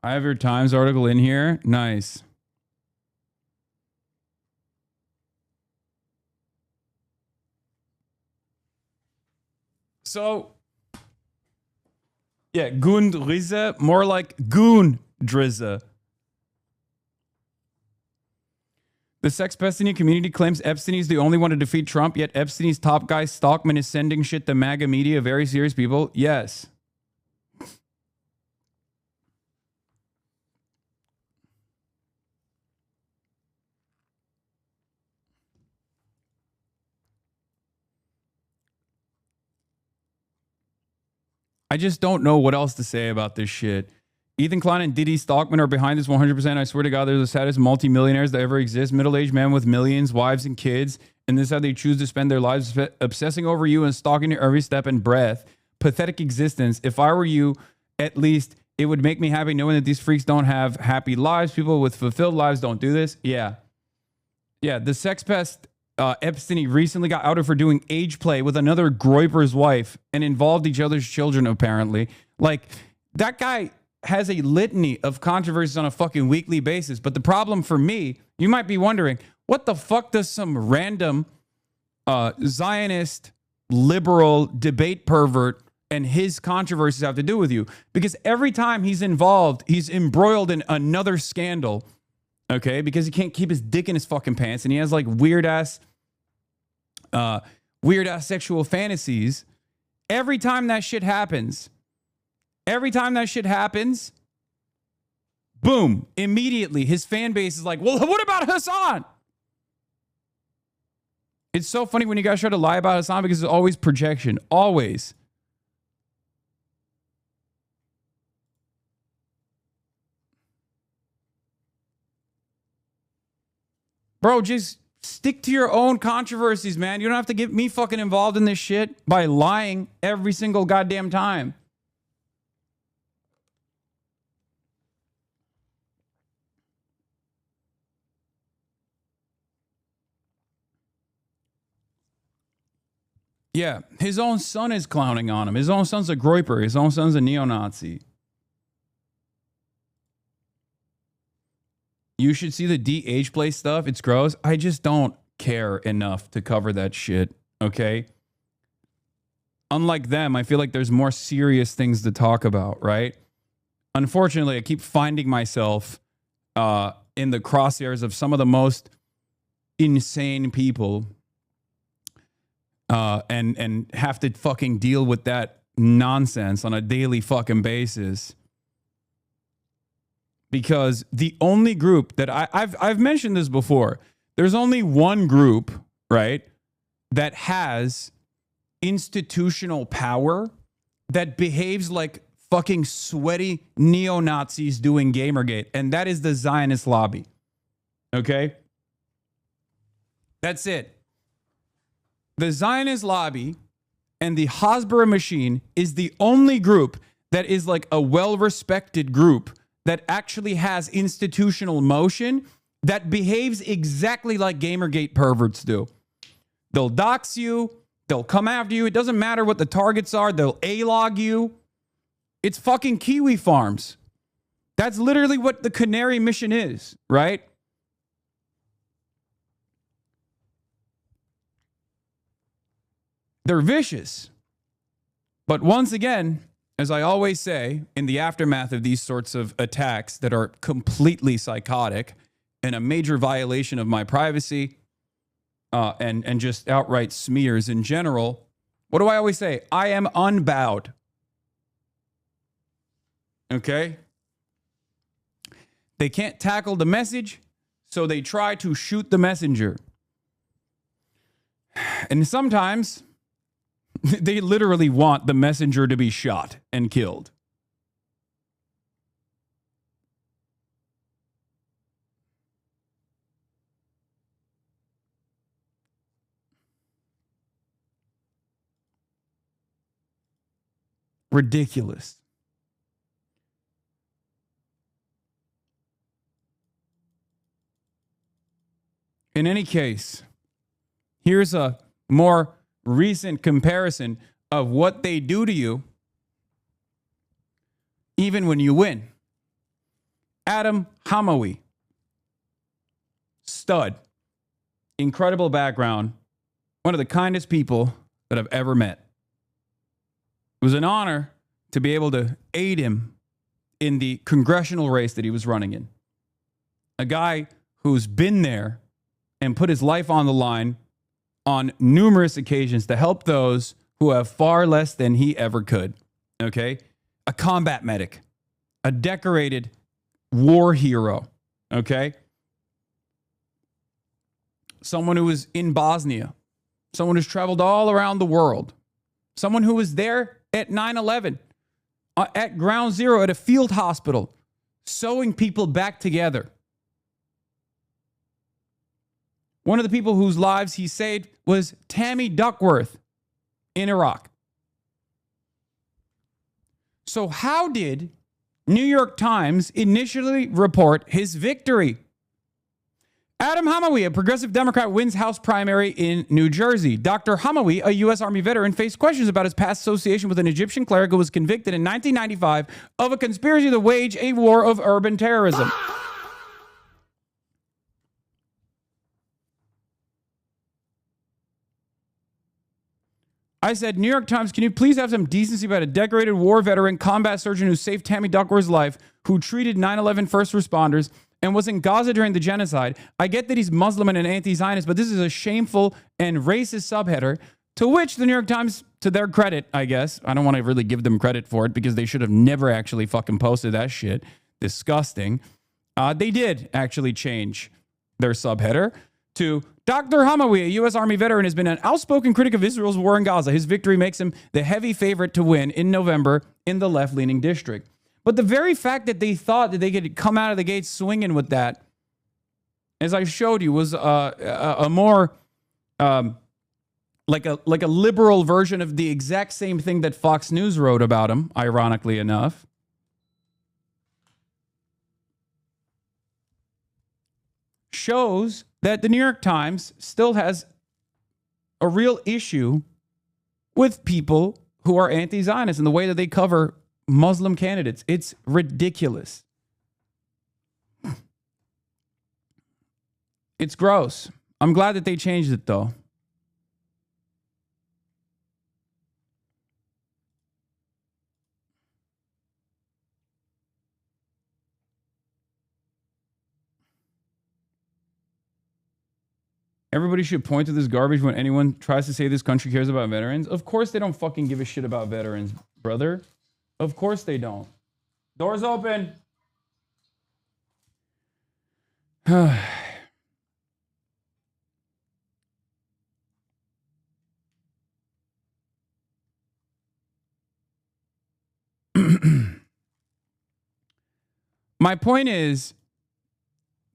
Speaker 1: I have your Times article in here. Nice. So, yeah, Gundrize, more like Goondrize. The sex pestiny community claims Epstein is the only one to defeat Trump, yet Epstein's top guy, Stockman, is sending shit to MAGA media, very serious people. Yes. I just don't know what else to say about this shit. Ethan Klein and Diddy Stockman are behind this 100%. I swear to God, they're the saddest multimillionaires that ever exist. Middle-aged men with millions, wives, and kids. And this is how they choose to spend their lives, obsessing over you and stalking your every step and breath. Pathetic existence. If I were you, at least it would make me happy knowing that these freaks don't have happy lives. People with fulfilled lives don't do this. Yeah. Yeah, the sex pest Epstein recently got outed for doing age play with another Groiper's wife and involved each other's children, apparently. Like, that guy has a litany of controversies on a fucking weekly basis. But the problem for me, you might be wondering, what the fuck does some random Zionist liberal debate pervert and his controversies have to do with you? Because every time he's involved, he's embroiled in another scandal, okay? Because he can't keep his dick in his fucking pants, and he has like weird ass sexual fantasies. Every time that shit happens, boom, immediately his fan base is like, well, what about Hasan? It's so funny when you guys try to lie about Hasan because it's always projection. Always. Bro, just stick to your own controversies, man. You don't have to get me fucking involved in this shit by lying every single goddamn time. Yeah, his own son is clowning on him. His own son's a groiper. His own son's a neo-Nazi. You should see the DH play stuff. It's gross. I just don't care enough to cover that shit, okay? Unlike them, I feel like there's more serious things to talk about, right? Unfortunately, I keep finding myself in the crosshairs of some of the most insane people and have to fucking deal with that nonsense on a daily fucking basis. Because the only group that I've mentioned this before, there's only one group, right, that has institutional power that behaves like fucking sweaty neo-Nazis doing Gamergate, and that is the Zionist lobby. Okay? That's it. The Zionist lobby and the Hasbara machine is the only group that is like a well-respected group that actually has institutional motion that behaves exactly like Gamergate perverts do. They'll dox you. They'll come after you. It doesn't matter what the targets are. They'll A-log you. It's fucking Kiwi Farms. That's literally what the Canary mission is, right? They're vicious. But once again, as I always say, in the aftermath of these sorts of attacks that are completely psychotic and a major violation of my privacy and just outright smears in general, what do I always say? I am unbowed. Okay? They can't tackle the message, so they try to shoot the messenger. And sometimes they literally want the messenger to be shot and killed. Ridiculous. In any case, here's a more recent comparison of what they do to you even when you win. Adam Hamawi. Stud. Incredible background. One of the kindest people that I've ever met. It was an honor to be able to aid him in the congressional race that he was running in. A guy who's been there and put his life on the line on numerous occasions to help those who have far less than he ever could. Okay? A combat medic, a decorated war hero. Okay? Someone who was in Bosnia, someone who's traveled all around the world, someone who was there at 9/11, at ground zero at a field hospital, sewing people back together. One of the people whose lives he saved was Tammy Duckworth in Iraq. So how did New York Times initially report his victory? Adam Hamawi, a progressive Democrat, wins House primary in New Jersey. Dr. Hamawi, a U.S. Army veteran, faced questions about his past association with an Egyptian cleric who was convicted in 1995 of a conspiracy to wage a war of urban terrorism. I said, New York Times, can you please have some decency about a decorated war veteran, combat surgeon who saved Tammy Duckworth's life, who treated 9/11 first responders, and was in Gaza during the genocide? I get that he's Muslim and an anti-Zionist, but this is a shameful and racist subheader, to which the New York Times, to their credit, I guess, I don't want to really give them credit for it because they should have never actually fucking posted that shit. Disgusting. They did actually change their subheader to Dr. Hamawi, a U.S. Army veteran, has been an outspoken critic of Israel's war in Gaza. His victory makes him the heavy favorite to win in November in the left-leaning district. But the very fact that they thought that they could come out of the gate swinging with that, as I showed you, was a more like a liberal version of the exact same thing that Fox News wrote about him, ironically enough. Shows that the New York Times still has a real issue with people who are anti-Zionist and the way that they cover Muslim candidates. It's ridiculous. It's gross. I'm glad that they changed it, though. Everybody should point to this garbage when anyone tries to say this country cares about veterans. Of course they don't fucking give a shit about veterans, brother. Of course they don't. Doors open. My point is,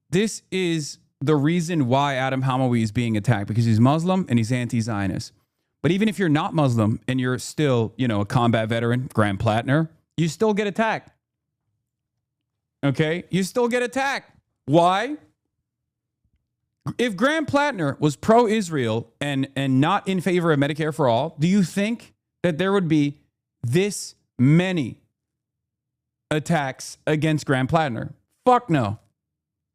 Speaker 1: this is the reason why Adam Hamawi is being attacked, because he's Muslim and he's anti-Zionist. But even if you're not Muslim and you're still, a combat veteran, Grand Platinum, you still get attacked. Okay? You still get attacked. Why? If Grand Platinum was pro-Israel and not in favor of Medicare for all, do you think that there would be this many attacks against Grand Platinum? Fuck no.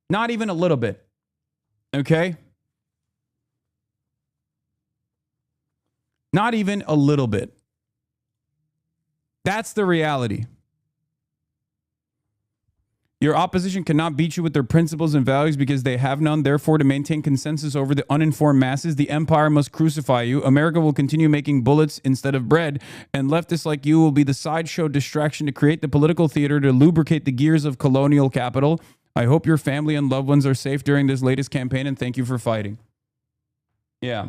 Speaker 1: Not even a little bit. Okay? Not even a little bit. That's the reality. Your opposition cannot beat you with their principles and values because they have none. Therefore, to maintain consensus over the uninformed masses, the empire must crucify you. America will continue making bullets instead of bread, and leftists like you will be the sideshow distraction to create the political theater to lubricate the gears of colonial capital. I hope your family and loved ones are safe during this latest campaign, and thank you for fighting. Yeah.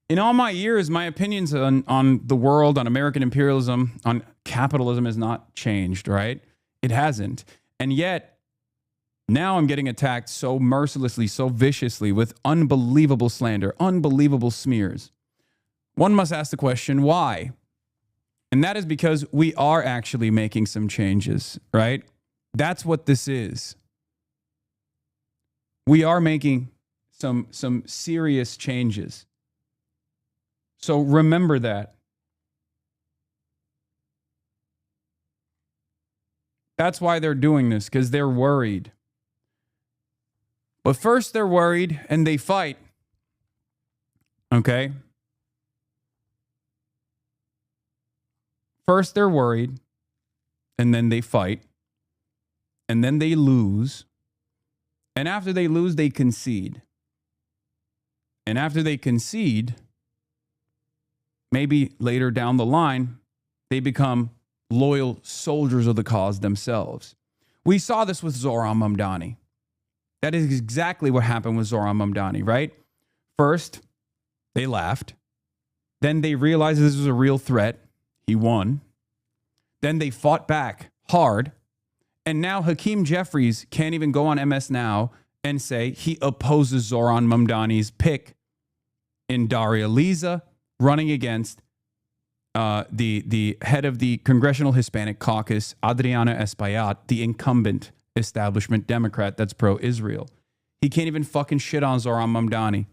Speaker 1: In all my years, my opinions on the world, on American imperialism, on capitalism has not changed, right? It hasn't. And yet, now I'm getting attacked so mercilessly, so viciously with unbelievable slander, unbelievable smears. One must ask the question, why? And that is because we are actually making some changes, right? That's what this is. We are making some serious changes. So remember that. That's why they're doing this, because they're worried. But first they're worried and they fight. Okay? First they're worried and then they fight. And then they lose. And after they lose, they concede. And after they concede, maybe later down the line, they become loyal soldiers of the cause themselves. We saw this with Zohran Mamdani. That is exactly what happened with Zohran Mamdani, right? First, they laughed. Then they realized this was a real threat. He won. Then they fought back hard. And now Hakeem Jeffries can't even go on MS Now and say he opposes Zohran Mamdani's pick in Daria Liza running against the head of the Congressional Hispanic Caucus, Adriana Espaillat, the incumbent establishment Democrat that's pro-Israel. He can't even fucking shit on Zohran Mamdani.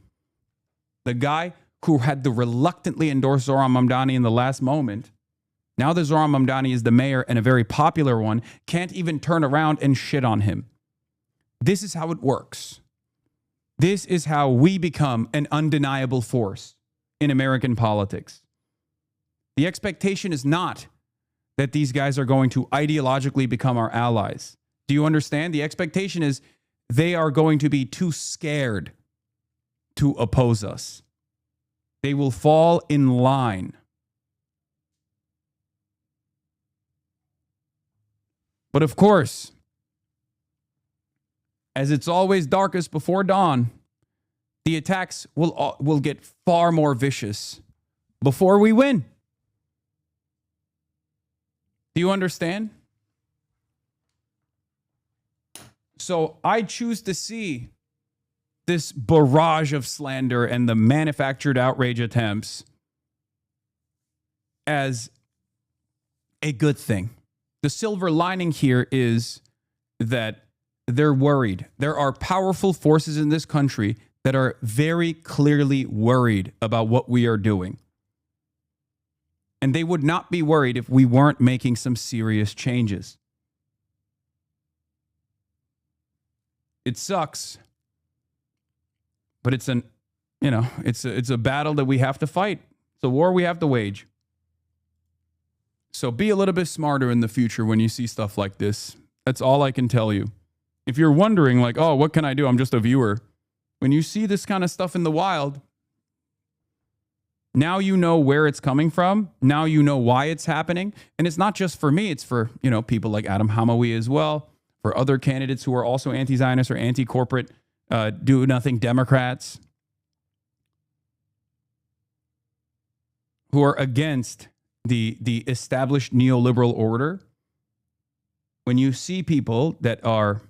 Speaker 1: The guy who had to reluctantly endorse Zohran Mamdani in the last moment, now that Zohran Mamdani is the mayor and a very popular one, can't even turn around and shit on him. This is how it works. This is how we become an undeniable force in American politics. The expectation is not that these guys are going to ideologically become our allies. Do you understand? The expectation is they are going to be too scared to oppose us. They will fall in line. But of course, as it's always darkest before dawn, the attacks will get far more vicious before we win. Do you understand? So I choose to see this barrage of slander and the manufactured outrage attempts as a good thing. The silver lining here is that they're worried. There are powerful forces in this country that are very clearly worried about what we are doing. And they would not be worried if we weren't making some serious changes. It sucks, but it's a battle that we have to fight. It's a war we have to wage. So be a little bit smarter in the future when you see stuff like this. That's all I can tell you. If you're wondering, like, oh, what can I do? I'm just a viewer. When you see this kind of stuff in the wild, now you know where it's coming from. Now you know why it's happening. And it's not just for me. It's for, people like Adam Hamawi as well. For other candidates who are also anti-Zionist or anti-corporate, do-nothing Democrats who are against the established neoliberal order. When you see people that are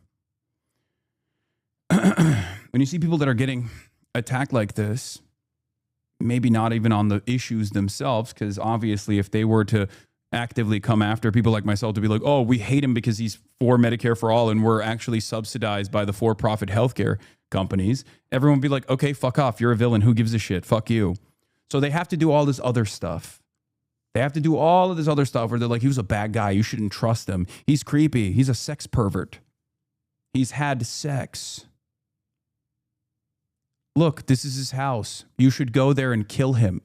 Speaker 1: getting attacked like this, maybe not even on the issues themselves, because obviously if they were to actively come after people like myself to be like, oh, we hate him because he's for Medicare for all and we're actually subsidized by the for-profit healthcare companies, everyone would be like, okay, fuck off. You're a villain. Who gives a shit? Fuck you. So they have to do all this other stuff. They have to do all of this other stuff where they're like, he was a bad guy. You shouldn't trust him. He's creepy. He's a sex pervert. He's had sex. Look, this is his house. You should go there and kill him.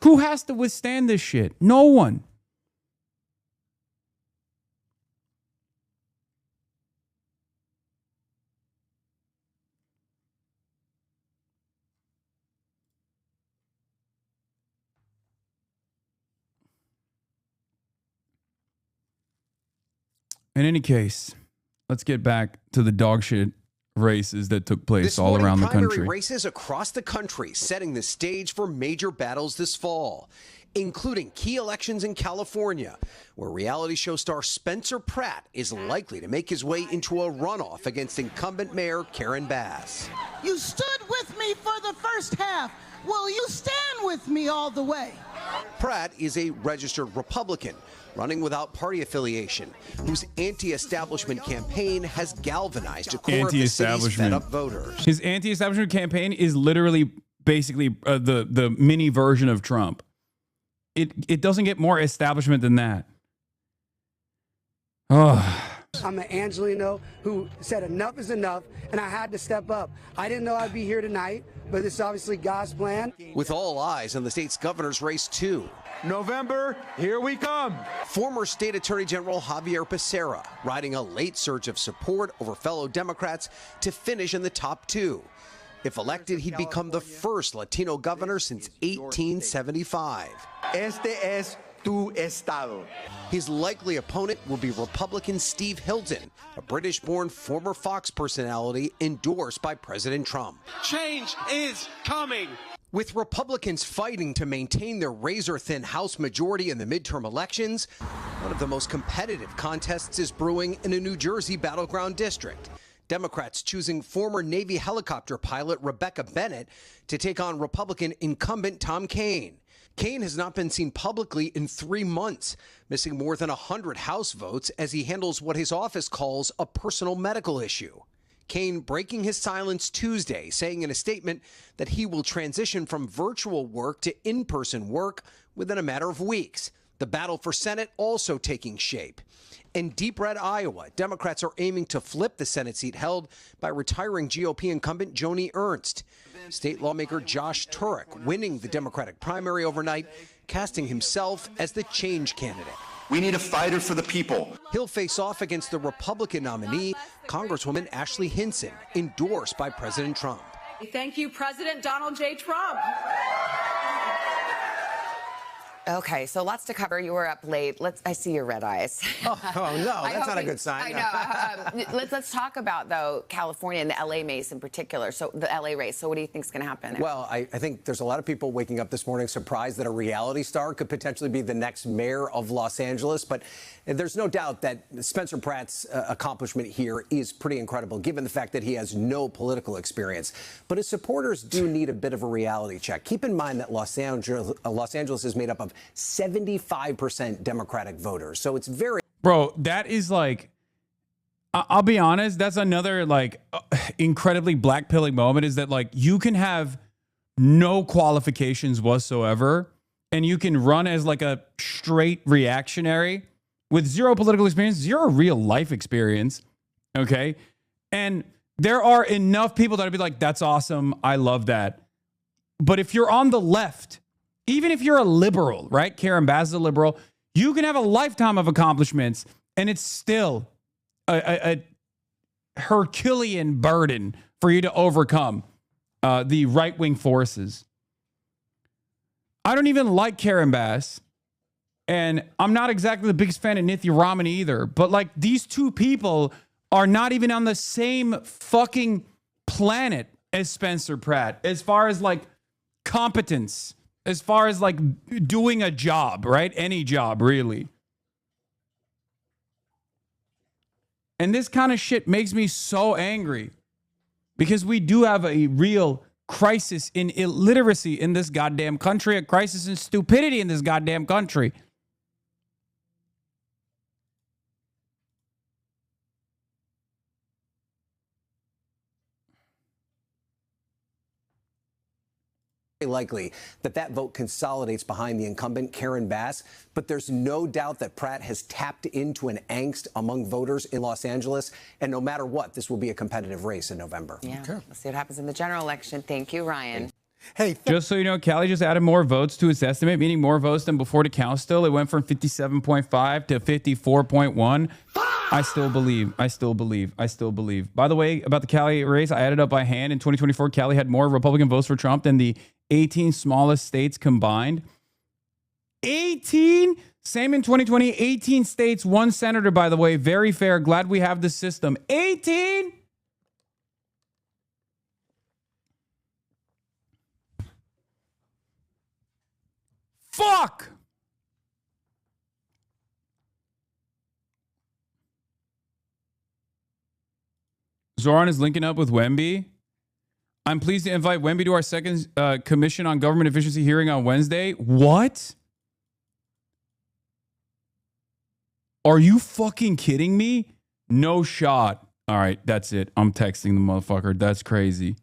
Speaker 1: Who has to withstand this shit? No one. In any case, let's get back to the dog shit races that took place all around the country.
Speaker 16: Primary races across the country setting the stage for major battles this fall, including key elections in California, where reality show star Spencer Pratt is likely to make his way into a runoff against incumbent Mayor Karen Bass.
Speaker 4: You stood with me for the first half. Will you stand with me all the way?
Speaker 16: Pratt is a registered Republican running without party affiliation, whose anti-establishment campaign has galvanized a core of the city's fed-up voters.
Speaker 1: His anti-establishment campaign is literally basically the mini version of Trump. It doesn't get more establishment than that. Oh.
Speaker 7: I'm an Angelino who said enough is enough, and I had to step up. I didn't know I'd be here tonight, but this is obviously God's plan.
Speaker 16: With all eyes on the state's governor's race, too.
Speaker 9: November, here we come.
Speaker 16: Former State Attorney General Javier Becerra riding a late surge of support over fellow Democrats to finish in the top two. If elected, he'd become the first Latino governor since 1875.
Speaker 9: Este es tu estado.
Speaker 16: His likely opponent will be Republican Steve Hilton, a British-born former Fox personality endorsed by President Trump.
Speaker 8: Change is coming.
Speaker 16: With Republicans fighting to maintain their razor-thin House majority in the midterm elections, one of the most competitive contests is brewing in a New Jersey battleground district. Democrats choosing former Navy helicopter pilot Rebecca Bennett to take on Republican incumbent Tom Kean. Kean has not been seen publicly in 3 months, missing more than 100 House votes as he handles what his office calls a personal medical issue. Kean breaking his silence Tuesday, saying in a statement that he will transition from virtual work to in-person work within a matter of weeks. The battle for Senate also taking shape. In deep red Iowa, Democrats are aiming to flip the Senate seat held by retiring GOP incumbent Joni Ernst. State lawmaker Josh Turek winning the Democratic primary overnight, casting himself as the change candidate.
Speaker 17: We need a fighter for the people.
Speaker 16: He'll face off against the Republican nominee, Congresswoman Ashley Hinson, endorsed by President Trump.
Speaker 18: Thank you, President Donald J. Trump.
Speaker 19: Okay, so lots to cover. You were up late. I see your red eyes.
Speaker 16: Oh no, that's not a good sign.
Speaker 19: I know. Let's talk about, though, California and the LA race in particular. So the LA race. So what do you think is going to happen?
Speaker 16: Well, I think there's a lot of people waking up this morning surprised that a reality star could potentially be the next mayor of Los Angeles. But there's no doubt that Spencer Pratt's accomplishment here is pretty incredible, given the fact that he has no political experience. But his supporters do need a bit of a reality check. Keep in mind that Los Angeles is made up of 75% Democratic voters. So it's very...
Speaker 1: Bro, that is like, I'll be honest, that's another like incredibly black pilling moment, is that like you can have no qualifications whatsoever and you can run as like a straight reactionary with zero political experience, zero real life experience. Okay. And there are enough people that would be like, that's awesome. I love that. But if you're on the left, even if you're a liberal, right? Karen Bass is a liberal. You can have a lifetime of accomplishments, and it's still a Herculean burden for you to overcome the right-wing forces. I don't even like Karen Bass, and I'm not exactly the biggest fan of Nithya Raman either, but like these two people are not even on the same fucking planet as Spencer Pratt as far as like competence. As far as like doing a job, right? Any job, really. And this kind of shit makes me so angry because we do have a real crisis in illiteracy in this goddamn country, a crisis in stupidity in this goddamn country.
Speaker 16: likely that vote consolidates behind the incumbent Karen Bass, but there's no doubt that Pratt has tapped into an angst among voters in Los Angeles, and no matter what, this will be a competitive race in November.
Speaker 19: Yeah, okay. We'll see what happens in the general election. Thank you, Ryan.
Speaker 1: Hey, just so you know, Cali just added more votes to its estimate, meaning more votes than before to count still. It went from 57.5 to 54.1. I still believe. By the way, about the Cali race, I added up by hand. In 2024, Cali had more Republican votes for Trump than the 18 smallest states combined. 18? Same in 2020. 18 states, 1 senator, by the way. Very fair. Glad we have the system. 18? Fuck! Zoran is linking up with Wemby. I'm pleased to invite Wemby to our second Commission on Government Efficiency hearing on Wednesday. What? Are you fucking kidding me? No shot. All right, that's it. I'm texting the motherfucker. That's crazy.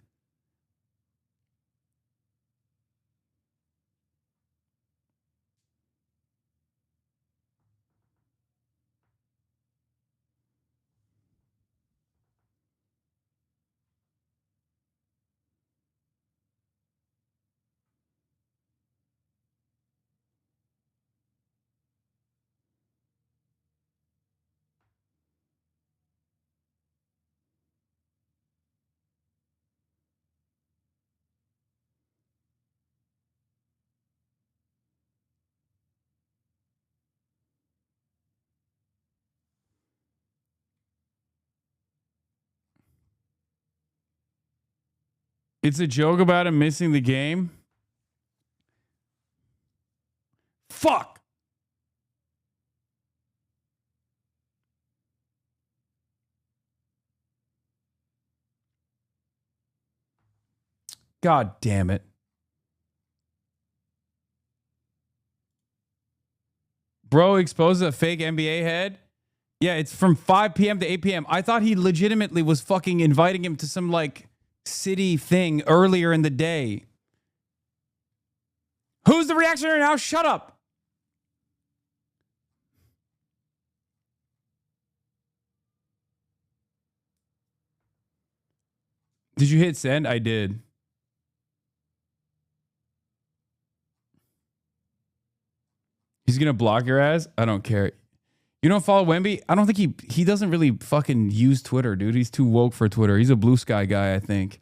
Speaker 1: It's a joke about him missing the game. Fuck. God damn it. Bro exposes a fake NBA head. Yeah, it's from 5 p.m. to 8 p.m. I thought he legitimately was fucking inviting him to some like city thing earlier in the day. Who's the reactionary now? Shut up. Did you hit send? I did. He's going to block your ass? I don't care. You don't follow Wemby? I don't think he doesn't really fucking use Twitter, dude. He's too woke for Twitter. He's a blue sky guy, I think.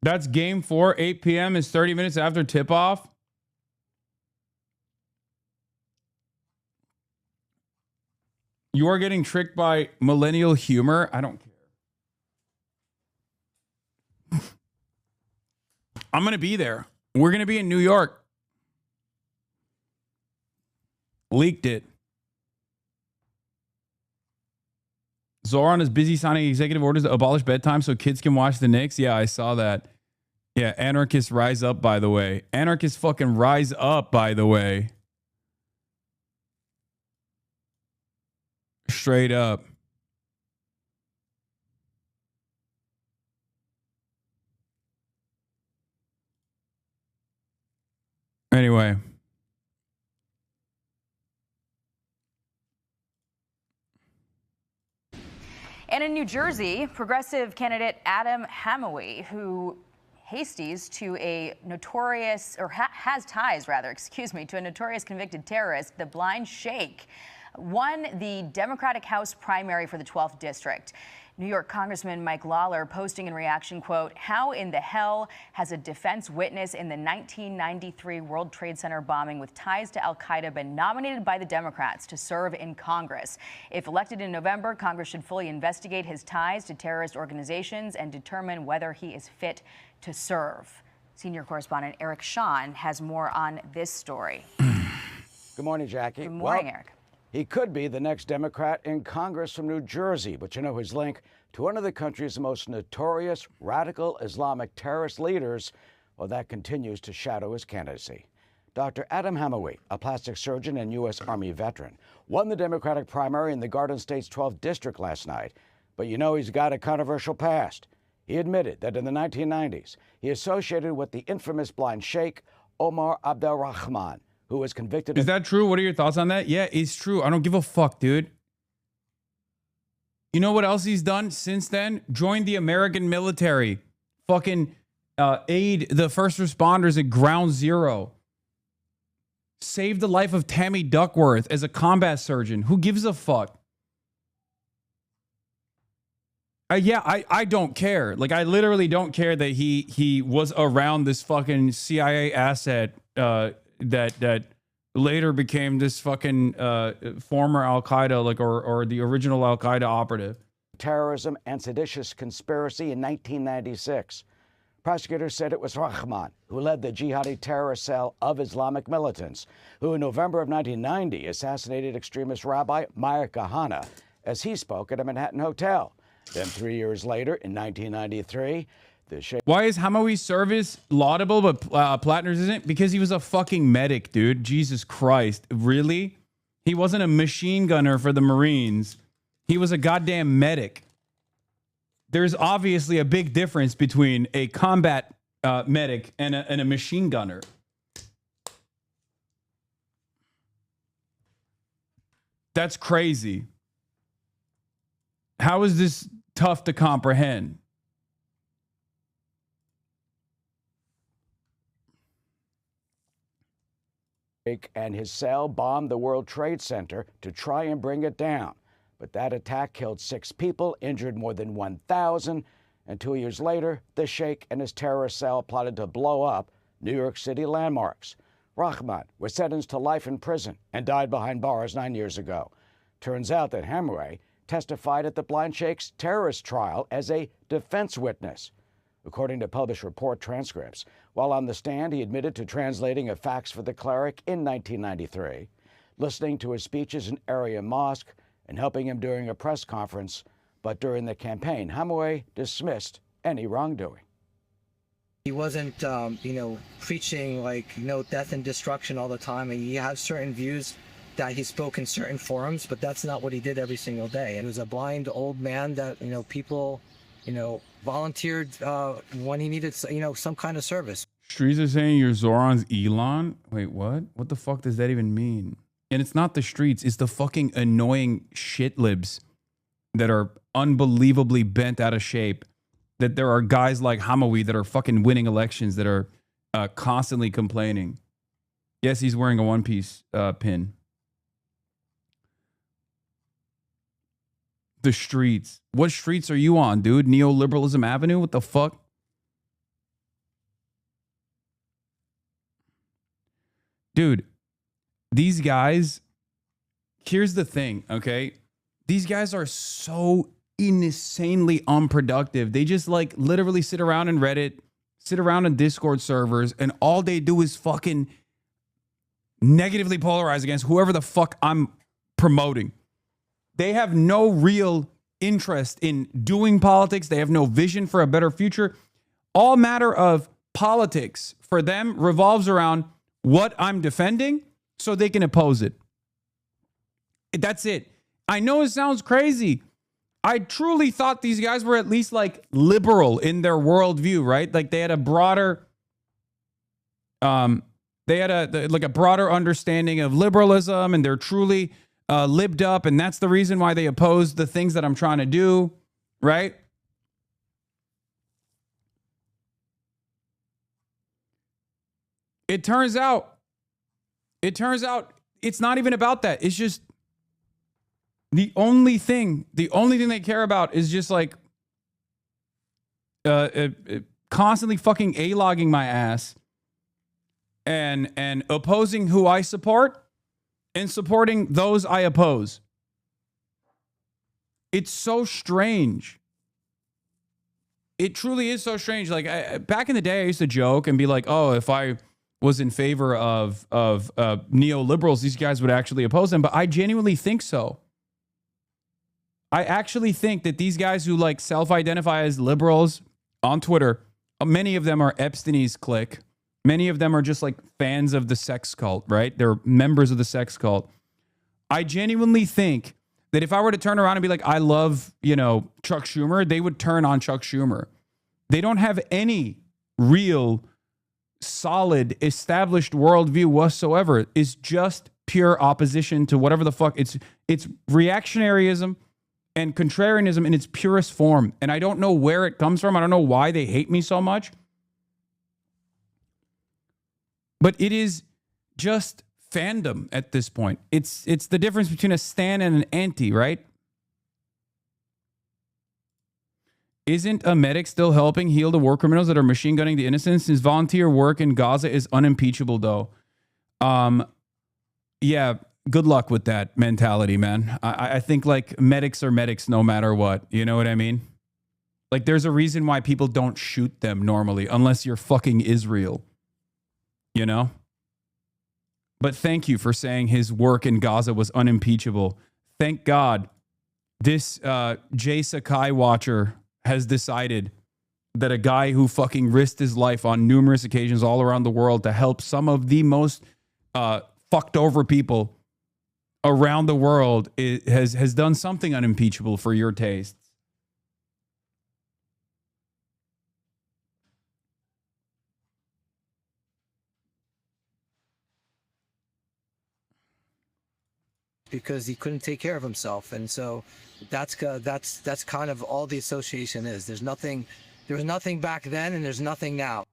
Speaker 1: That's game 4. 8 p.m. is 30 minutes after tip-off. You are getting tricked by millennial humor. I don't care. I'm going to be there. We're going to be in New York. Leaked it. Zoran is busy signing executive orders to abolish bedtime so kids can watch the Knicks. Yeah, I saw that. Yeah, anarchists rise up, by the way. Anarchists fucking rise up, by the way. Straight up. Anyway.
Speaker 20: And in New Jersey, progressive candidate Adam Hamaway, who hasties to a notorious, or has ties rather, to a notorious convicted terrorist, the Blind Sheikh, won the Democratic House primary for the 12th district. New York Congressman Mike Lawler posting in reaction, quote, "How in the hell has a defense witness in the 1993 World Trade Center bombing with ties to al-Qaeda been nominated by the Democrats to serve in Congress? If elected in November, Congress should fully investigate his ties to terrorist organizations and determine whether he is fit to serve." Senior correspondent Eric Shawn has more on this story.
Speaker 21: Good morning, Jackie.
Speaker 20: Good morning, Eric.
Speaker 21: He could be the next Democrat in Congress from New Jersey, but you know his link to one of the country's most notorious radical Islamic terrorist leaders, well, that continues to shadow his candidacy. Dr. Adam Hamaway, a plastic surgeon and U.S. Army veteran, won the Democratic primary in the Garden State's 12th district last night. But you know he's got a controversial past. He admitted that in the 1990s, he associated with the infamous Blind Sheikh, Omar Abdelrahman, who was convicted.
Speaker 1: Is that true? What are your thoughts on that? Yeah, it's true. I don't give a fuck, dude. You know what else he's done since then? Joined the American military. Fucking aid the first responders at Ground Zero. Saved the life of Tammy Duckworth as a combat surgeon. Who gives a fuck? I don't care. Like, I literally don't care that he was around this fucking CIA asset that later became this fucking former Al-Qaeda, like, or the original Al-Qaeda operative.
Speaker 21: Terrorism and seditious conspiracy in 1996. Prosecutors said it was Rahman who led the jihadi terrorist cell of Islamic militants, who in November of 1990 assassinated extremist Rabbi Meir Kahane as he spoke at a Manhattan hotel. Then 3 years later, in 1993,
Speaker 1: Why is Hamaway's service laudable, but Plattner's isn't? Because he was a fucking medic, dude. Jesus Christ. Really? He wasn't a machine gunner for the Marines. He was a goddamn medic. There's obviously a big difference between a combat medic and a machine gunner. That's crazy. How is this tough to comprehend?
Speaker 21: And his cell bombed the World Trade Center to try and bring it down. But that attack killed 6 people, injured more than 1,000. And 2 years later, the Sheikh and his terrorist cell plotted to blow up New York City landmarks. Rahman was sentenced to life in prison and died behind bars 9 years ago. Turns out that Hamawi testified at the Blind Sheikh's terrorist trial as a defense witness. According to published report transcripts, while on the stand, he admitted to translating a fax for the cleric in 1993, listening to his speeches in area mosque, and helping him during a press conference. But during the campaign, Hamawi dismissed any wrongdoing.
Speaker 2: He wasn't, preaching death and destruction all the time. And he has certain views that he spoke in certain forums, but that's not what he did every single day. And he was a blind old man that, people, volunteered when he needed, some kind of service.
Speaker 1: Streets are saying you're Zoran's Elon. Wait, what? What the fuck does that even mean? And it's not the streets. It's the fucking annoying shit libs that are unbelievably bent out of shape. That there are guys like Hamawi that are fucking winning elections that are constantly complaining. Yes, he's wearing a One Piece pin. The streets. What streets are you on, dude? Neoliberalism Avenue? What the fuck? Dude, these guys, here's the thing, okay? These guys are so insanely unproductive. They just like literally sit around in Reddit, sit around in Discord servers, and all they do is fucking negatively polarize against whoever the fuck I'm promoting. They have no real interest in doing politics. They have no vision for a better future. All matter of politics for them revolves around what I'm defending so they can oppose it. That's it. I know it sounds crazy. I truly thought these guys were at least like liberal in their worldview, right? Like they had a broader, a broader understanding of liberalism, and they're truly libbed up, and that's the reason why they oppose the things that I'm trying to do, right? It turns out it's not even about that. It's just the only thing they care about is just like constantly fucking A-logging my ass and opposing who I support and supporting those I oppose. It's so strange. It truly is so strange. Like back in the day, I used to joke and be like, "Oh, if I was in favor of neoliberals, these guys would actually oppose them." But I genuinely think so. I actually think that these guys who like self-identify as liberals on Twitter, many of them are Epstein's clique. Many of them are just like fans of the sex cult, right? They're members of the sex cult. I genuinely think that if I were to turn around and be like, I love, Chuck Schumer, they would turn on Chuck Schumer. They don't have any real solid established worldview whatsoever. It's just pure opposition to whatever the fuck. It's reactionaryism and contrarianism in its purest form. And I don't know where it comes from. I don't know why they hate me so much. But it is just fandom at this point. It's the difference between a stan and an anti, right? Isn't a medic still helping heal the war criminals that are machine gunning the innocents? His volunteer work in Gaza is unimpeachable, though. Yeah, good luck with that mentality, man. I think like medics are medics no matter what. You know what I mean? Like there's a reason why people don't shoot them normally unless you're fucking Israel. But thank you for saying his work in Gaza was unimpeachable. Thank God this Jay Sakai watcher has decided that a guy who fucking risked his life on numerous occasions all around the world to help some of the most fucked over people around the world has done something unimpeachable for your tastes.
Speaker 2: Because he couldn't take care of himself, and so that's kind of all the association is. There was nothing back then, and there's nothing now.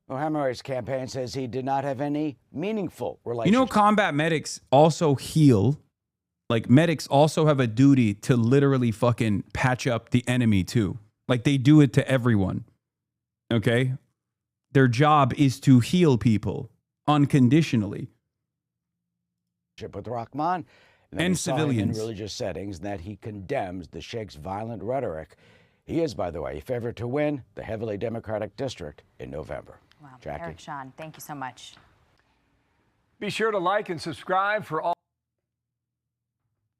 Speaker 21: Well, Hamawi's campaign says he did not have any meaningful relationship.
Speaker 1: Combat medics also heal. Like medics also have a duty to literally fucking patch up the enemy too. Like they do it to everyone. Okay? Their job is to heal people. unconditionally.
Speaker 21: With Rahman
Speaker 1: and civilians
Speaker 21: in religious settings, and that he condemns the Sheikh's violent rhetoric. He is, by the way, a favorite to win the heavily Democratic district in November.
Speaker 20: Wow.
Speaker 21: Jackie.
Speaker 20: Eric Sean, thank you so much.
Speaker 6: Be sure to like and subscribe for all.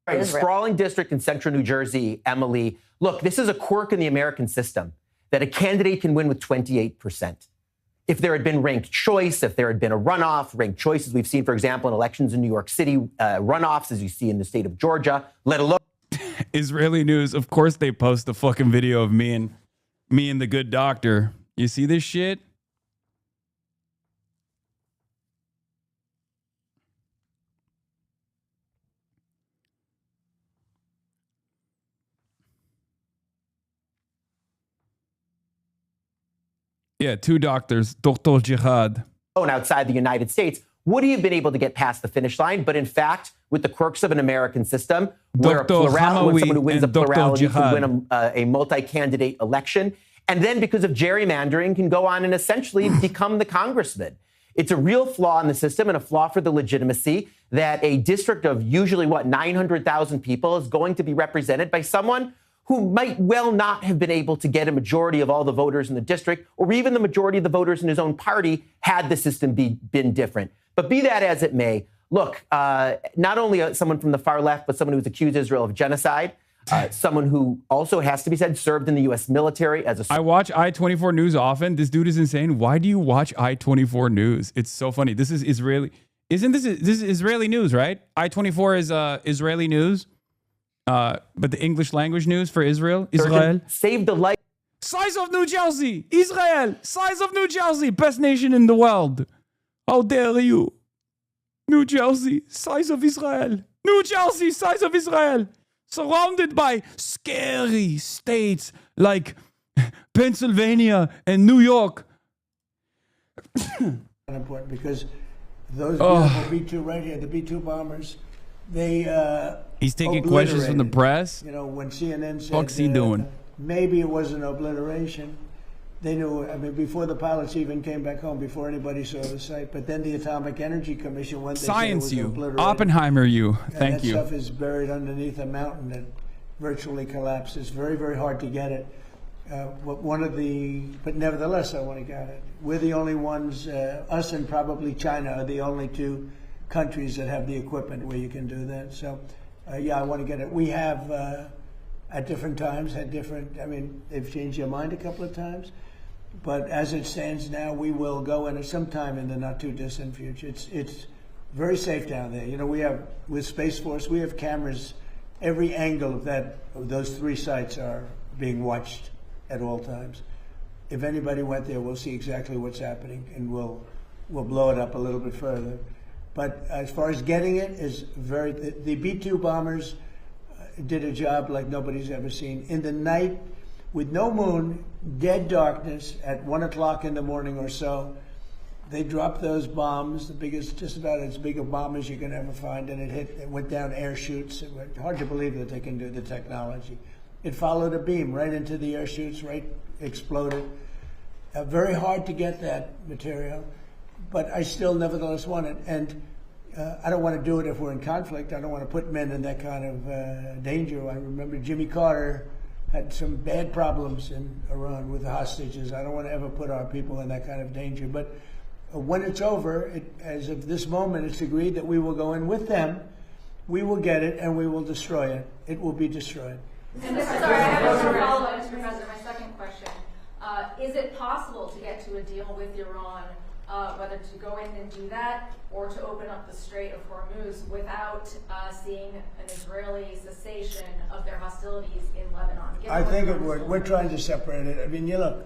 Speaker 22: Right, sprawling district in central New Jersey, Emily. Look, this is a quirk in the American system that a candidate can win with 28%. If there had been ranked choice, if there had been a runoff, ranked choice, as we've seen, for example, in elections in New York City, runoffs, as you see in the state of Georgia, let alone
Speaker 1: Israeli news. Of course, they post the fucking video of me and the good doctor. You see this shit? Yeah, two doctors, Dr. Jihad.
Speaker 22: Outside the United States, would he have been able to get past the finish line? But in fact, with the quirks of an American system, where when someone who wins a plurality can win a multi-candidate election, and then because of gerrymandering can go on and essentially become the congressman. It's a real flaw in the system and a flaw for the legitimacy that a district of usually, 900,000 people is going to be represented by someone who might well not have been able to get a majority of all the voters in the district, or even the majority of the voters in his own party had the system been different. But be that as it may, look, not only someone from the far left, but someone who's accused Israel of genocide, someone who also has to be said served in the U.S. military as a...
Speaker 1: I watch I-24 News often. This dude is insane. Why do you watch I-24 News? It's so funny. This is Israeli. This is Israeli news, right? I-24 is Israeli news. But the English language news for Israel.
Speaker 22: Saved the life.
Speaker 1: Size of New Jersey. Israel. Size of New Jersey. Best nation in the world. How dare you? New Jersey. Size of Israel. New Jersey. Size of Israel. Surrounded by scary states like Pennsylvania and New York.
Speaker 23: Important because those beautiful B-2 right here, the B-2 bombers, they
Speaker 1: he's taking questions from the press.
Speaker 23: You know, when CNN said
Speaker 1: what's he doing?
Speaker 23: Maybe it was an obliteration. They knew, I mean, before the pilots even came back home, before anybody saw the site. But then the Atomic Energy Commission went.
Speaker 1: Science you, Oppenheimer you. Thank you.
Speaker 23: That stuff is buried underneath a mountain that virtually collapses. Very, very hard to get it. But nevertheless, I want to get it. We're the only ones, us and probably China are the only two countries that have the equipment where you can do that. So, yeah, I want to get it. We have, at different times, I mean, they've changed their mind a couple of times. But as it stands now, we will go in at some time in the not too distant future. It's very safe down there. You know, we have, with Space Force, we have cameras. Every angle of those three sites are being watched at all times. If anybody went there, we'll see exactly what's happening, and we'll blow it up a little bit further. But as far as getting it is the B-2 bombers did a job like nobody's ever seen. In the night, with no moon, dead darkness, at 1 o'clock in the morning or so, they dropped those bombs, the biggest, just about as big a bomb as you can ever find, and it went down air chutes. It was hard to believe that they can do the technology. It followed a beam right into the air chutes, right, exploded. Very hard to get that material, but I still nevertheless want it. And I don't want to do it if we're in conflict. I don't want to put men in that kind of danger. I remember Jimmy Carter had some bad problems in Iran with the hostages. I don't want to ever put our people in that kind of danger. But when it's over, as of this moment, it's agreed that we will go in with them. We will get it, and we will destroy it. It will be destroyed.
Speaker 24: And sorry, I have a follow-up, Mr. President. My second question. Is it possible to get to a deal with Iran, whether to go in and do that or to open up the Strait of Hormuz without seeing an Israeli cessation of their hostilities in Lebanon?
Speaker 23: I think it would. We're trying to separate it. I mean, you look,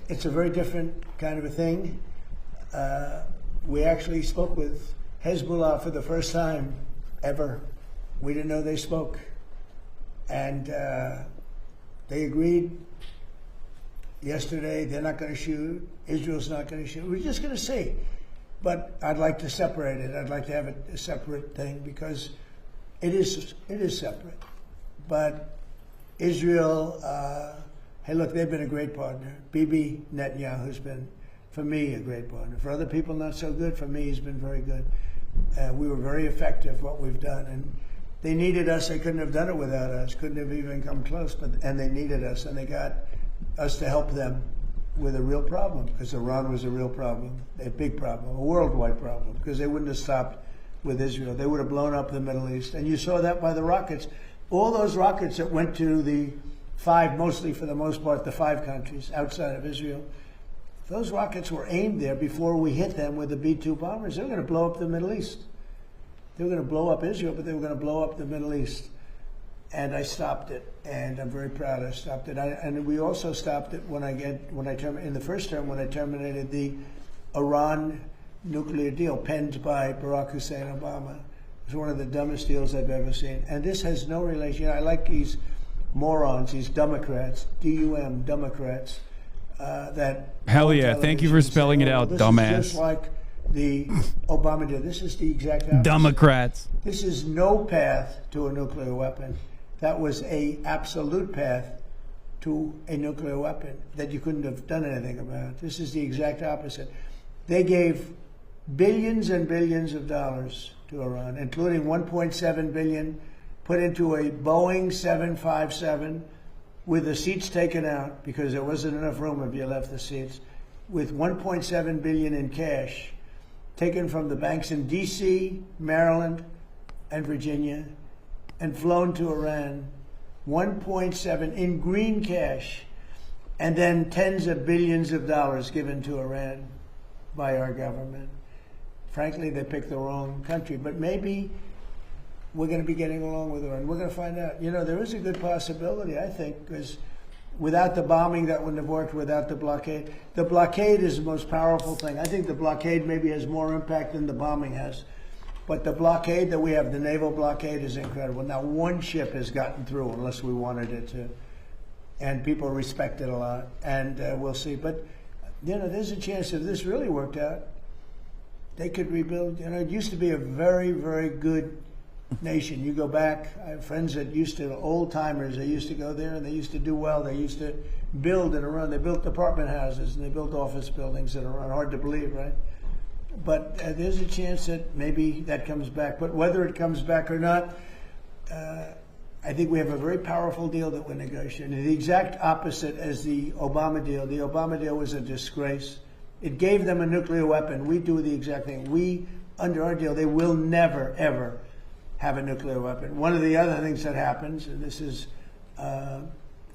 Speaker 23: it's a very different kind of a thing. We actually spoke with Hezbollah for the first time ever. We didn't know they spoke. And they agreed yesterday they're not going to shoot. Israel's not going to shoot. We're just going to see. But I'd like to separate it. I'd like to have it a separate thing because it is separate. But Israel, hey, look, they've been a great partner. Bibi Netanyahu's been For me, a great partner. For other people, not so good. For me, he's been very good. We were very effective, what we've done. And they needed us. They couldn't have done it without us. Couldn't have even come close. And they needed us. And they got us to help them with a real problem, because Iran was a real problem, a big problem, a worldwide problem, because they wouldn't have stopped with Israel. They would have blown up the Middle East. And you saw that by the rockets. All those rockets that went to the five, mostly for the most part, the 5 countries outside of Israel, those rockets were aimed there before we hit them with the B-2 bombers. They were going to blow up the Middle East. They were going to blow up Israel, but they were going to blow up the Middle East. And I stopped it, and I'm very proud I stopped it. And we also stopped it in the first term when I terminated the Iran nuclear deal penned by Barack Hussein Obama. It was one of the dumbest deals I've ever seen. And this has no relation. I like these morons, these Democrats, D-U-M, Democrats, that...
Speaker 1: Hell yeah, thank you for spelling it out, dumbass.
Speaker 23: This is just like the Obama deal. This is the exact opposite.
Speaker 1: Democrats.
Speaker 23: This is no path to a nuclear weapon. That was a absolute path to a nuclear weapon that you couldn't have done anything about. This is the exact opposite. They gave billions and billions of dollars to Iran, including $1.7 billion put into a Boeing 757 with the seats taken out because there wasn't enough room if you left the seats, with $1.7 billion in cash taken from the banks in D.C., Maryland, and Virginia, and flown to Iran, 1.7 in green cash, and then tens of billions of dollars given to Iran by our government. Frankly, they picked the wrong country, but maybe we're going to be getting along with Iran. We're going to find out. You know, there is a good possibility, I think, because without the bombing, that wouldn't have worked, without the blockade. The blockade is the most powerful thing. I think the blockade maybe has more impact than the bombing has. But the blockade that we have, the naval blockade, is incredible. Now, one ship has gotten through, unless we wanted it to. And people respect it a lot. And we'll see. But, you know, there's a chance if this really worked out, they could rebuild. You know, it used to be a very, very good nation. You go back, I have friends that used to, old timers, they used to go there and they used to do well. They used to build in Iran. They built apartment houses and they built office buildings in Iran. Hard to believe, right? But there's a chance that maybe that comes back. But whether it comes back or not, I think we have a very powerful deal that we're negotiating. The exact opposite as the Obama deal. The Obama deal was a disgrace. It gave them a nuclear weapon. We do the exact thing. We, under our deal, they will never, ever have a nuclear weapon. One of the other things that happens, and this is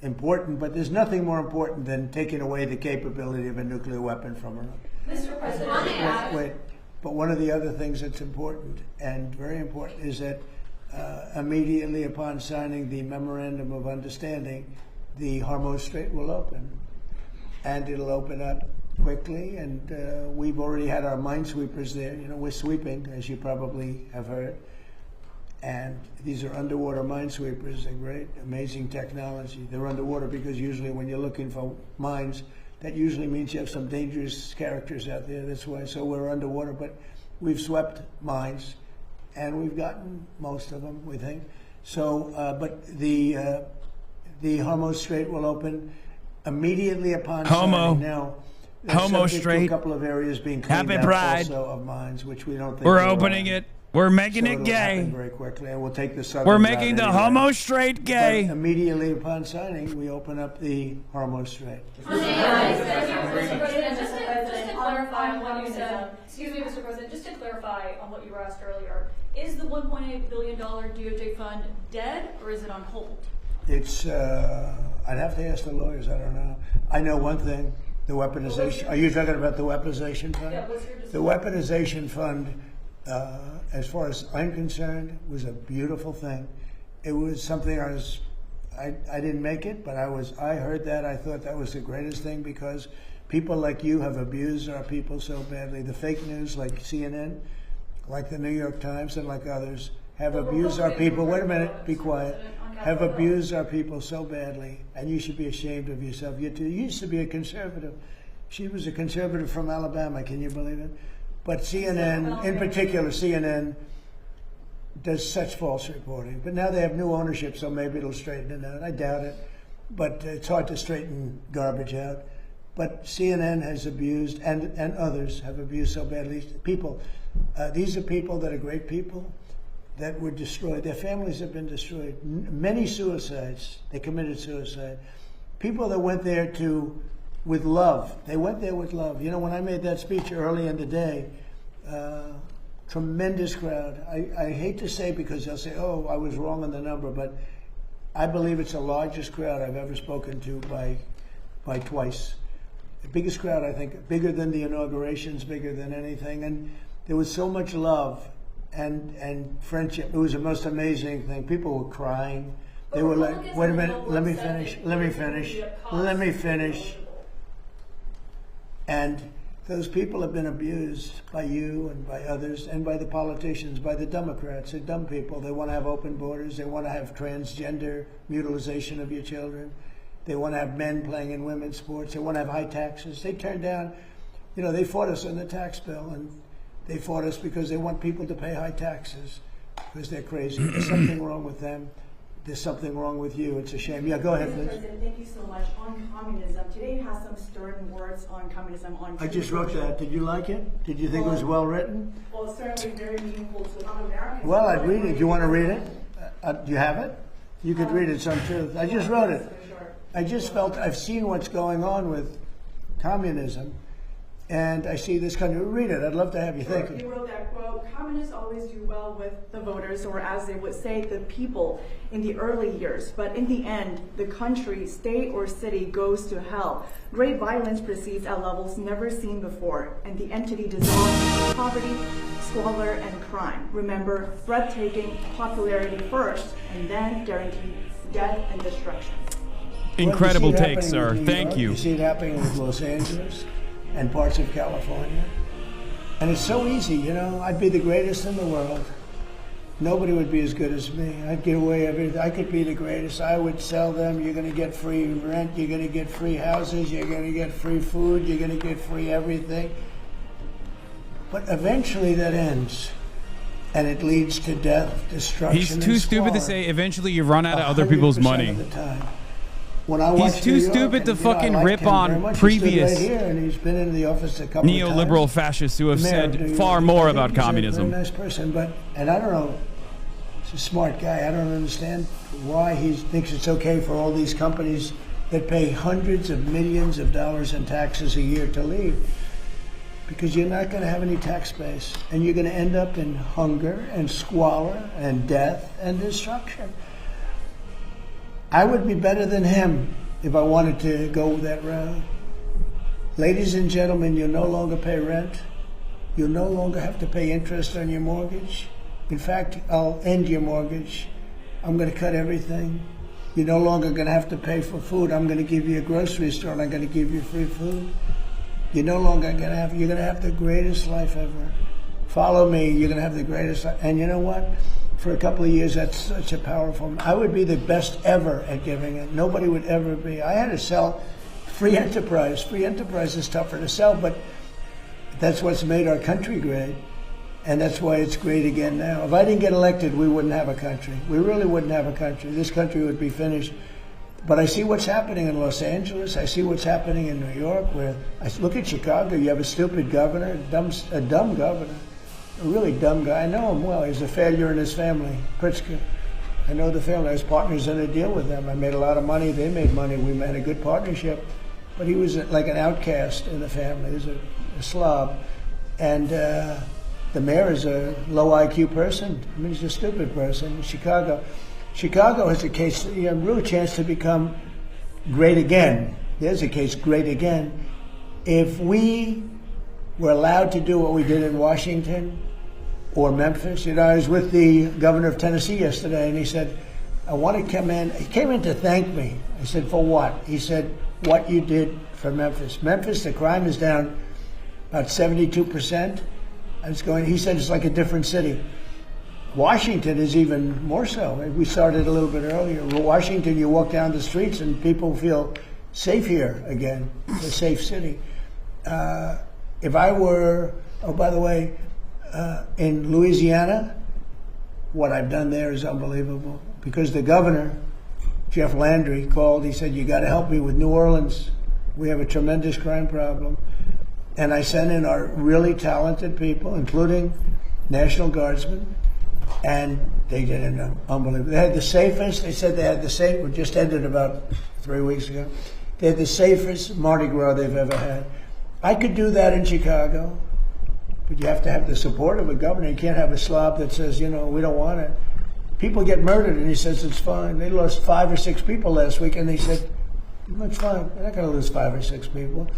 Speaker 23: important, but there's nothing more important than taking away the capability of a nuclear weapon from Iran.
Speaker 24: Mr. President,
Speaker 23: wait. But one of the other things that's important, and very important, is that immediately upon signing the Memorandum of Understanding, the Hormuz Strait will open. And it'll open up quickly, and we've already had our minesweepers there. You know, we're sweeping, as you probably have heard. And these are underwater minesweepers. They're great, amazing technology. They're underwater because usually when you're looking for mines, that usually means you have some dangerous characters out there. That's why. So we're underwater, but we've swept mines, and we've gotten most of them, we think. So, but the Hormuz Strait will open immediately upon signing. Now,
Speaker 1: Homo Strait.
Speaker 23: To a couple of areas being cleaned
Speaker 1: Happy
Speaker 23: out
Speaker 1: Pride.
Speaker 23: also of mines, which we don't think
Speaker 1: We're opening it. We're making
Speaker 23: so
Speaker 1: it
Speaker 23: it'll
Speaker 1: gay.
Speaker 23: happen very quickly, and we'll take the southern
Speaker 1: We're
Speaker 23: route
Speaker 1: making the
Speaker 23: anyway.
Speaker 1: Homo Strait gay.
Speaker 23: But immediately upon signing, we open up the Hormuz Strait.
Speaker 24: Mr. President, just to clarify on what you said, excuse me, Mr. President, just to clarify on what you were asked earlier, is the $1.8 billion DOJ fund dead or is it on hold?
Speaker 23: It's, I'd have to ask the lawyers, I don't know. I know one thing, the weaponization, are you talking about the weaponization fund?
Speaker 24: Yeah, what's your
Speaker 23: The weaponization fund, as far as I'm concerned, was a beautiful thing. It was something I didn't make it, but I heard that. I thought that was the greatest thing because people like you have abused our people so badly. The fake news like CNN, like the New York Times and like others have abused our people. Wait a minute, be quiet. Have abused our people so badly, and you should be ashamed of yourself. You used to be a conservative. She was a conservative from Alabama, can you believe it? But CNN, in particular, CNN does such false reporting. But now they have new ownership, so maybe it'll straighten it out. I doubt it. But it's hard to straighten garbage out. But CNN has abused, and others have abused so badly. People, these are people that are great people that were destroyed. Their families have been destroyed. Many suicides. They committed suicide. People that went there with love. They went there with love. You know, when I made that speech early in the day, tremendous crowd. I hate to say, because they'll say, oh, I was wrong on the number, but I believe it's the largest crowd I've ever spoken to by twice. The biggest crowd, I think, bigger than the inaugurations, bigger than anything. And there was so much love and friendship. It was the most amazing thing. People were crying. They were like, wait a minute, let me finish. And those people have been abused by you and by others and by the politicians, by the Democrats. They're dumb people. They want to have open borders. They want to have transgender mutilization of your children. They want to have men playing in women's sports. They want to have high taxes. They turned down, you know, they fought us on the tax bill, and they fought us because they want people to pay high taxes because they're crazy. There's something wrong with them. There's something wrong with you. It's a shame. Yeah, go ahead, Liz.
Speaker 3: President, thank you so much. On communism, today you have some stern words on communism.
Speaker 23: I just wrote that. Did you like it? Did you think it was well written?
Speaker 3: Well, certainly very meaningful to Americans.
Speaker 23: Well, I'd read it. Do you want to read it? Do you have it? You could read it some truth. I just wrote it. I just felt I've seen what's going on with communism, and I see this country. Read it. I'd love to have you think it.
Speaker 3: You wrote that quote, communists always do well with the voters, or as they would say, the people in the early years. But in the end, the country, state, or city goes to hell. Great violence proceeds at levels never seen before, and the entity dissolves into poverty, squalor, and crime. Remember, breathtaking popularity first, and then guaranteed death and destruction.
Speaker 1: Incredible take, sir. Thank you.
Speaker 23: You see it happening with Los Angeles and parts of California. And it's so easy, you know. I'd be the greatest in the world. Nobody would be as good as me. I'd give away everything. I could be the greatest. I would sell them. You're going to get free rent. You're going to get free houses. You're going to get free food. You're going to get free everything. But eventually that ends. And it leads to death, destruction,
Speaker 1: He's too stupid to say eventually you run out of other people's money.
Speaker 23: Of the time. When I
Speaker 1: He's too stupid to fucking rip on previous
Speaker 23: right here, and he's been in the office a couple
Speaker 1: neoliberal
Speaker 23: of times.
Speaker 1: fascists who have said far more about
Speaker 23: He's
Speaker 1: communism.
Speaker 23: a very nice person, and I don't know, he's a smart guy. I don't understand why he thinks it's okay for all these companies that pay hundreds of millions of dollars in taxes a year to leave. Because you're not going to have any tax base, and you're going to end up in hunger and squalor and death and destruction. I would be better than him if I wanted to go that route. Ladies and gentlemen, you'll no longer pay rent. You'll no longer have to pay interest on your mortgage. In fact, I'll end your mortgage. I'm going to cut everything. You're no longer going to have to pay for food. I'm going to give you a grocery store, and I'm going to give you free food. You're no longer going to have, you're going to have the greatest life ever. Follow me, you're going to have the greatest life. And you know what? For a couple of years, that's such a powerful, I would be the best ever at giving it. Nobody would ever be. I had to sell free enterprise. Free enterprise is tougher to sell, but that's what's made our country great. And that's why it's great again now. If I didn't get elected, we wouldn't have a country. We really wouldn't have a country. This country would be finished. But I see what's happening in Los Angeles. I see what's happening in New York. Where I look at Chicago. You have a stupid governor, a dumb governor, a really dumb guy. I know him well. He's a failure in his family, Pritzker. I know the family. I was partners in a deal with them. I made a lot of money. They made money. We made a good partnership. But he was like an outcast in the family. He was a slob. And the mayor is a low IQ person. I mean, he's a stupid person in Chicago. Chicago has a case, you have a real chance to become great again. There's a case, great again. If we were allowed to do what we did in Washington or Memphis, you know, I was with the governor of Tennessee yesterday, and he said, I want to come in. He came in to thank me. I said, for what? He said, what you did for Memphis. Memphis, the crime is down about 72%. He said it's like a different city. Washington is even more so. We started a little bit earlier. Washington, you walk down the streets and people feel safe here again. It's a safe city. If I were, oh, by the way, in Louisiana, what I've done there is unbelievable. Because the governor, Jeff Landry, called. He said, you got to help me with New Orleans. We have a tremendous crime problem. And I sent in our really talented people, including National Guardsmen, and they did an unbelievable. They had the safest, they said they had the safe, it just ended about 3 weeks ago. They had the safest Mardi Gras they've ever had. I could do that in Chicago, but you have to have the support of a governor. You can't have a slob that says, we don't want it. People get murdered, and he says it's fine. They lost 5 or 6 people last week, and they said, it's fine. They're not going to lose 5 or 6 people.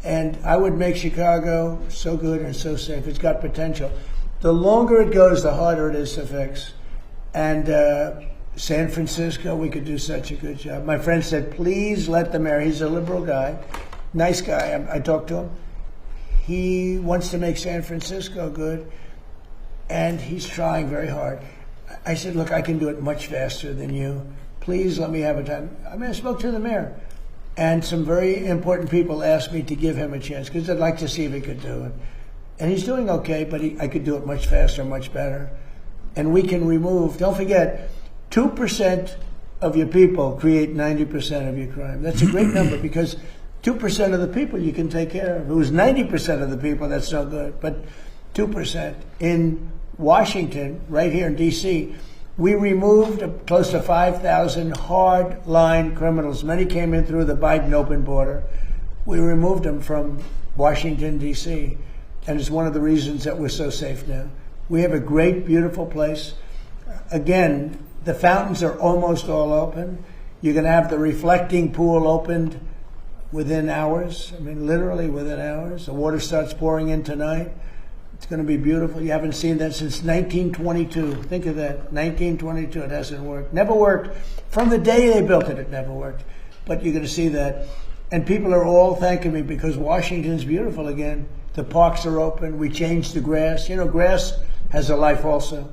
Speaker 23: And I would make Chicago so good and so safe. It's got potential. The longer it goes, the harder it is to fix. And San Francisco, we could do such a good job. My friend said, please let the mayor, he's a liberal guy, nice guy. I talked to him. He wants to make San Francisco good, and he's trying very hard. I said, look, I can do it much faster than you. Please let me have a time. I spoke to the mayor. And some very important people asked me to give him a chance because they'd like to see if he could do it. And he's doing okay, but I could do it much faster, much better. And we can remove, don't forget, 2% of your people create 90% of your crime. That's a great number because 2% of the people you can take care of. If it was 90% of the people, that's no good. But 2%. In Washington, right here in D.C., we removed close to 5,000 hard-line criminals. Many came in through the Biden open border. We removed them from Washington, D.C., and it's one of the reasons that we're so safe now. We have a great, beautiful place. Again, the fountains are almost all open. You're going to have the reflecting pool opened within hours. I mean, literally within hours. The water starts pouring in tonight. It's going to be beautiful. You haven't seen that since 1922. Think of that. 1922. It hasn't worked. Never worked. From the day they built it, it never worked. But you're going to see that. And people are all thanking me because Washington's beautiful again. The parks are open. We changed the grass. Grass has a life also.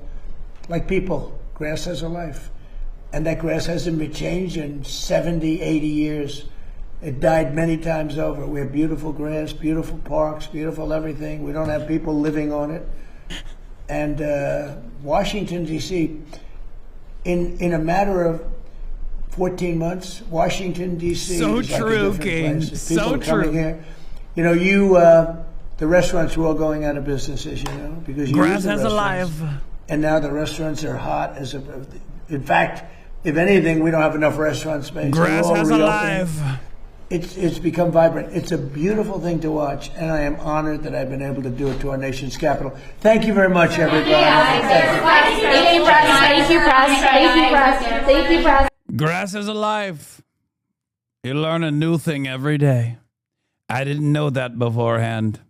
Speaker 23: Like people, grass has a life. And that grass hasn't been changed in 70, 80 years. It died many times over. We have beautiful grass, beautiful parks, beautiful everything. We don't have people living on it. And Washington, D.C., in a matter of 14 months, Washington, D.C.
Speaker 1: So
Speaker 23: is like a
Speaker 1: true,
Speaker 23: different
Speaker 1: King.
Speaker 23: place. People
Speaker 1: So
Speaker 23: are coming
Speaker 1: true.
Speaker 23: Here. The restaurants were all going out of business, as you know, because you
Speaker 1: Grass
Speaker 23: use the
Speaker 1: has a
Speaker 23: restaurants.
Speaker 1: life.
Speaker 23: And now the restaurants are hot. In fact, if anything, we don't have enough restaurant space.
Speaker 1: Grass
Speaker 23: They're all
Speaker 1: has a
Speaker 23: reopening.
Speaker 1: life.
Speaker 23: It's become vibrant. It's a beautiful thing to watch, and I am honored that I've been able to do it to our nation's capital. Thank you very much, everybody.
Speaker 5: Thank you, Press. Thank you, Press. Thank you, Press. Thank you, Press.
Speaker 1: Grass is alive. You learn a new thing every day. I didn't know that beforehand.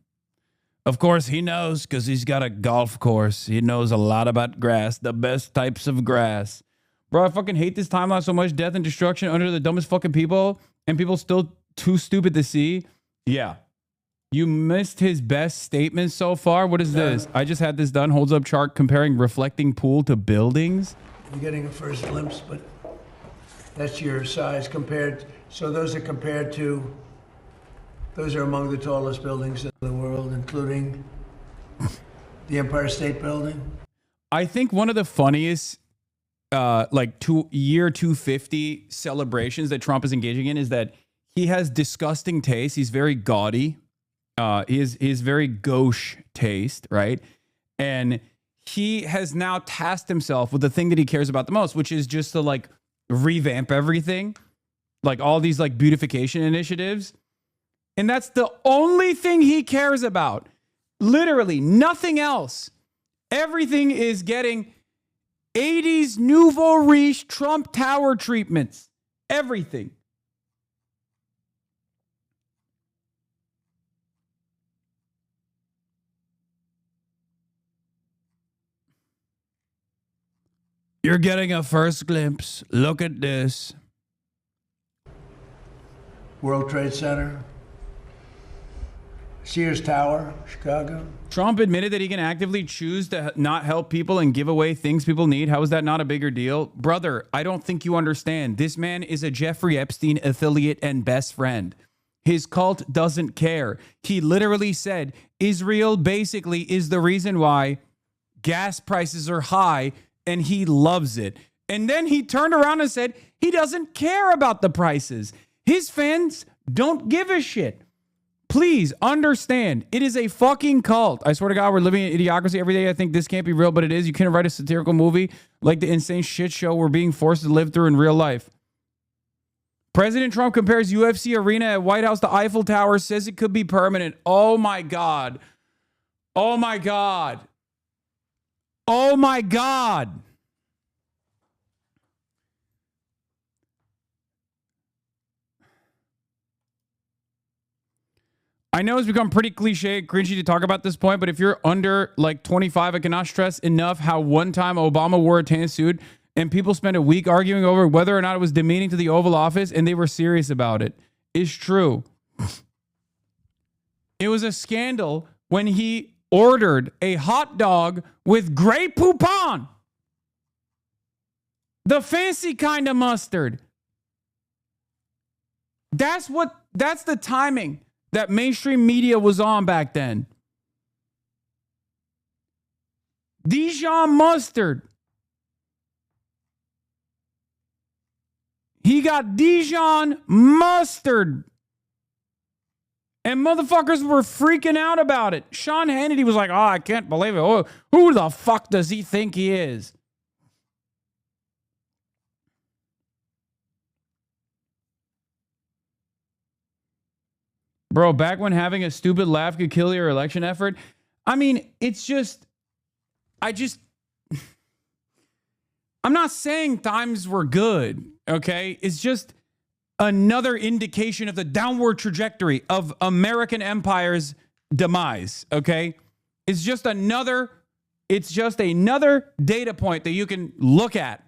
Speaker 1: Of course, he knows because he's got a golf course. He knows a lot about grass, the best types of grass. Bro, I fucking hate this timeline so much. Death and destruction under the dumbest fucking people, and people still too stupid to see. Yeah. You missed his best statement so far. What is this? I just had this done. Holds up chart comparing reflecting pool to buildings.
Speaker 23: You're getting a first glimpse, but that's your size compared. So those are compared to, those are among the tallest buildings in the world, including the Empire State Building.
Speaker 1: I think one of the funniest year 250 celebrations that Trump is engaging in is that he has disgusting taste. He's very gaudy. He is very gauche taste, right? And he has now tasked himself with the thing that he cares about the most, which is just to revamp everything, like all these beautification initiatives. And that's the only thing he cares about. Literally nothing else. Everything is getting 80s nouveau riche Trump Tower treatments. Everything. You're getting a first glimpse. Look at this.
Speaker 23: World Trade Center. Sears Tower, Chicago.
Speaker 1: Trump admitted that he can actively choose to not help people and give away things people need. How is that not a bigger deal? Brother, I don't think you understand. This man is a Jeffrey Epstein affiliate and best friend. His cult doesn't care. He literally said Israel basically is the reason why gas prices are high, and he loves it. And then he turned around and said he doesn't care about the prices. His fans don't give a shit. Please understand, it is a fucking cult. I swear to God, we're living in idiocracy every day. I think this can't be real, but it is. You can't write a satirical movie like the insane shit show we're being forced to live through in real life. President Trump compares UFC arena at White House to Eiffel Tower, says it could be permanent. Oh my God. Oh my God. Oh my God. I know it's become pretty cliche, cringy to talk about this point, but if you're under like 25, I cannot stress enough how one time Obama wore a tan suit and people spent a week arguing over whether or not it was demeaning to the Oval Office, and they were serious about it. It's true. It was a scandal when he ordered a hot dog with Grey Poupon. The fancy kind of mustard. That's the timing that mainstream media was on back then. Dijon mustard. He got Dijon mustard. And motherfuckers were freaking out about it. Sean Hannity was like, oh, I can't believe it. Oh, who the fuck does he think he is? Bro, back when having a stupid laugh could kill your election effort. I mean, it's just, I'm not saying times were good, okay? It's just another indication of the downward trajectory of American empire's demise, okay? It's just another data point that you can look at.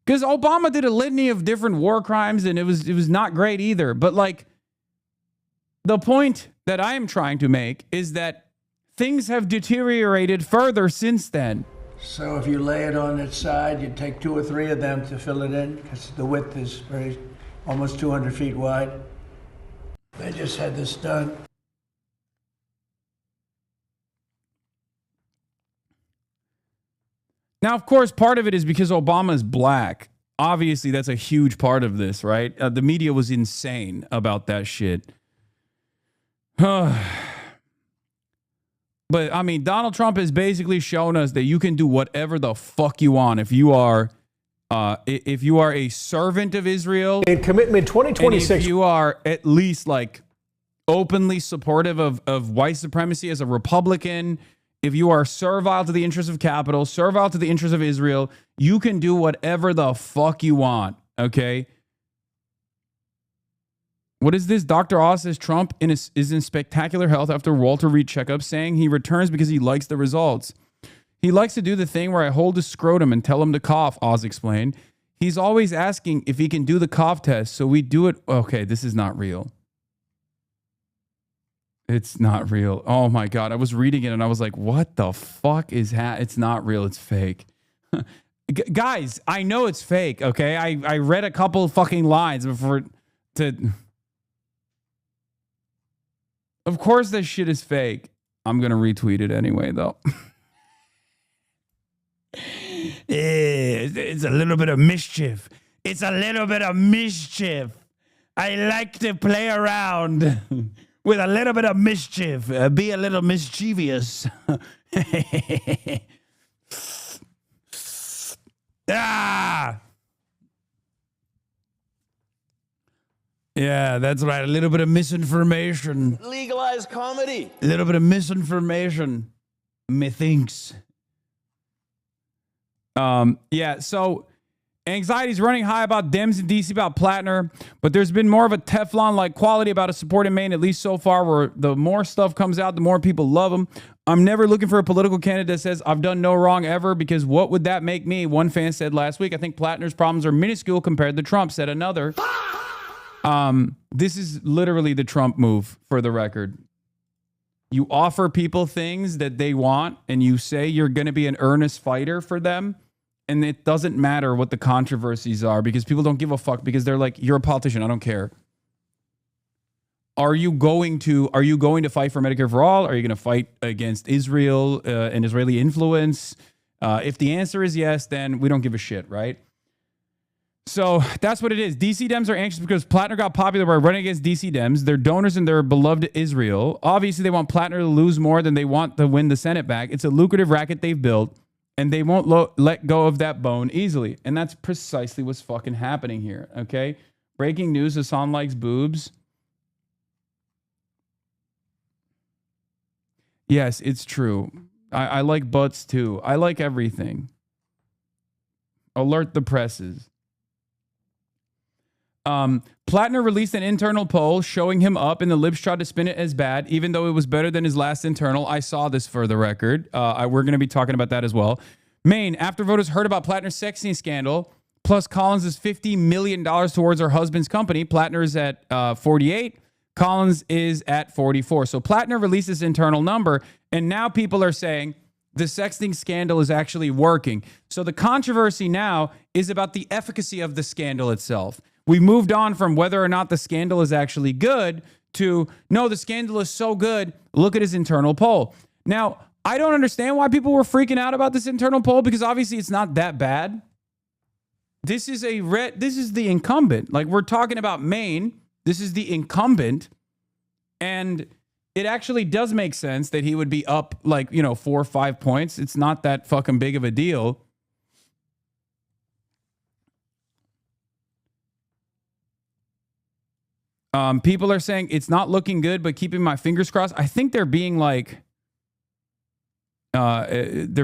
Speaker 1: Because Obama did a litany of different war crimes, and it was not great either. But like, the point that I am trying to make is that things have deteriorated further since then.
Speaker 23: So if you lay it on its side, you take 2 or 3 of them to fill it in, because the width is almost 200 feet wide. They just had this done.
Speaker 1: Now, of course, part of it is because Obama is black. Obviously, that's a huge part of this, right? The media was insane about that shit. But, I mean, Donald Trump has basically shown us that you can do whatever the fuck you want if you are a servant of Israel.
Speaker 6: In commitment 2026.
Speaker 1: And if you are at least, like, openly supportive of white supremacy as a Republican, if you are servile to the interests of capital, servile to the interests of Israel, you can do whatever the fuck you want, okay? What is this? Dr. Oz says Trump is in spectacular health after Walter Reed checkup, saying he returns because he likes the results. He likes to do the thing where I hold his scrotum and tell him to cough, Oz explained. He's always asking if he can do the cough test, so we do it. Okay, this is not real. It's not real. Oh my God. I was reading it and I was like, what the fuck is it's not real. It's fake. Guys, I know it's fake. Okay. I read a couple of fucking lines before of course this shit is fake. I'm going to retweet it anyway though. It's a little bit of mischief. It's a little bit of mischief. I like to play around with a little bit of mischief, be a little mischievous. Ah! Yeah, that's right. A little bit of misinformation.
Speaker 10: Legalize comedy.
Speaker 1: A little bit of misinformation. Methinks. Yeah, so anxiety's running high about Dems in DC about Plattner, but there's been more of a Teflon-like quality about a support in Maine, at least so far, where the more stuff comes out, the more people love him. I'm never looking for a political candidate that says I've done no wrong ever, because what would that make me? One fan said last week, I think Plattner's problems are minuscule compared to Trump, said another. This is literally the Trump move, for the record. You offer people things that they want, and you say you're going to be an earnest fighter for them. And it doesn't matter what the controversies are, because people don't give a fuck, because they're like, you're a politician. I don't care. Are you going to fight for Medicare for all? Are you going to fight against Israel and Israeli influence? If the answer is yes, then we don't give a shit, right? So that's what it is. DC Dems are anxious because Plattner got popular by running against DC Dems. They're donors in their beloved Israel. Obviously, they want Plattner to lose more than they want to win the Senate back. It's a lucrative racket they've built, and they won't let go of that bone easily. And that's precisely what's fucking happening here, okay? Breaking news, Hasan likes boobs. Yes, it's true. I like butts too. I like everything. Alert the presses. Plattner released an internal poll showing him up, and the libs tried to spin it as bad, even though it was better than his last internal. I saw this for the record. We're going to be talking about that as well. Maine, after voters heard about Plattner's sexting scandal, plus Collins' $50 million towards her husband's company, Plattner is at 48. Collins is at 44. So Plattner released this internal number, and now people are saying the sexting scandal is actually working. So the controversy now is about the efficacy of the scandal itself. We moved on from whether or not the scandal is actually good to, no, the scandal is so good, look at his internal poll. Now, I don't understand why people were freaking out about this internal poll, because obviously it's not that bad. This is the incumbent. Like, we're talking about Maine. This is the incumbent. And it actually does make sense that he would be up 4 or 5 points. It's not that fucking big of a deal. People are saying it's not looking good, but keeping my fingers crossed. I think they're being they're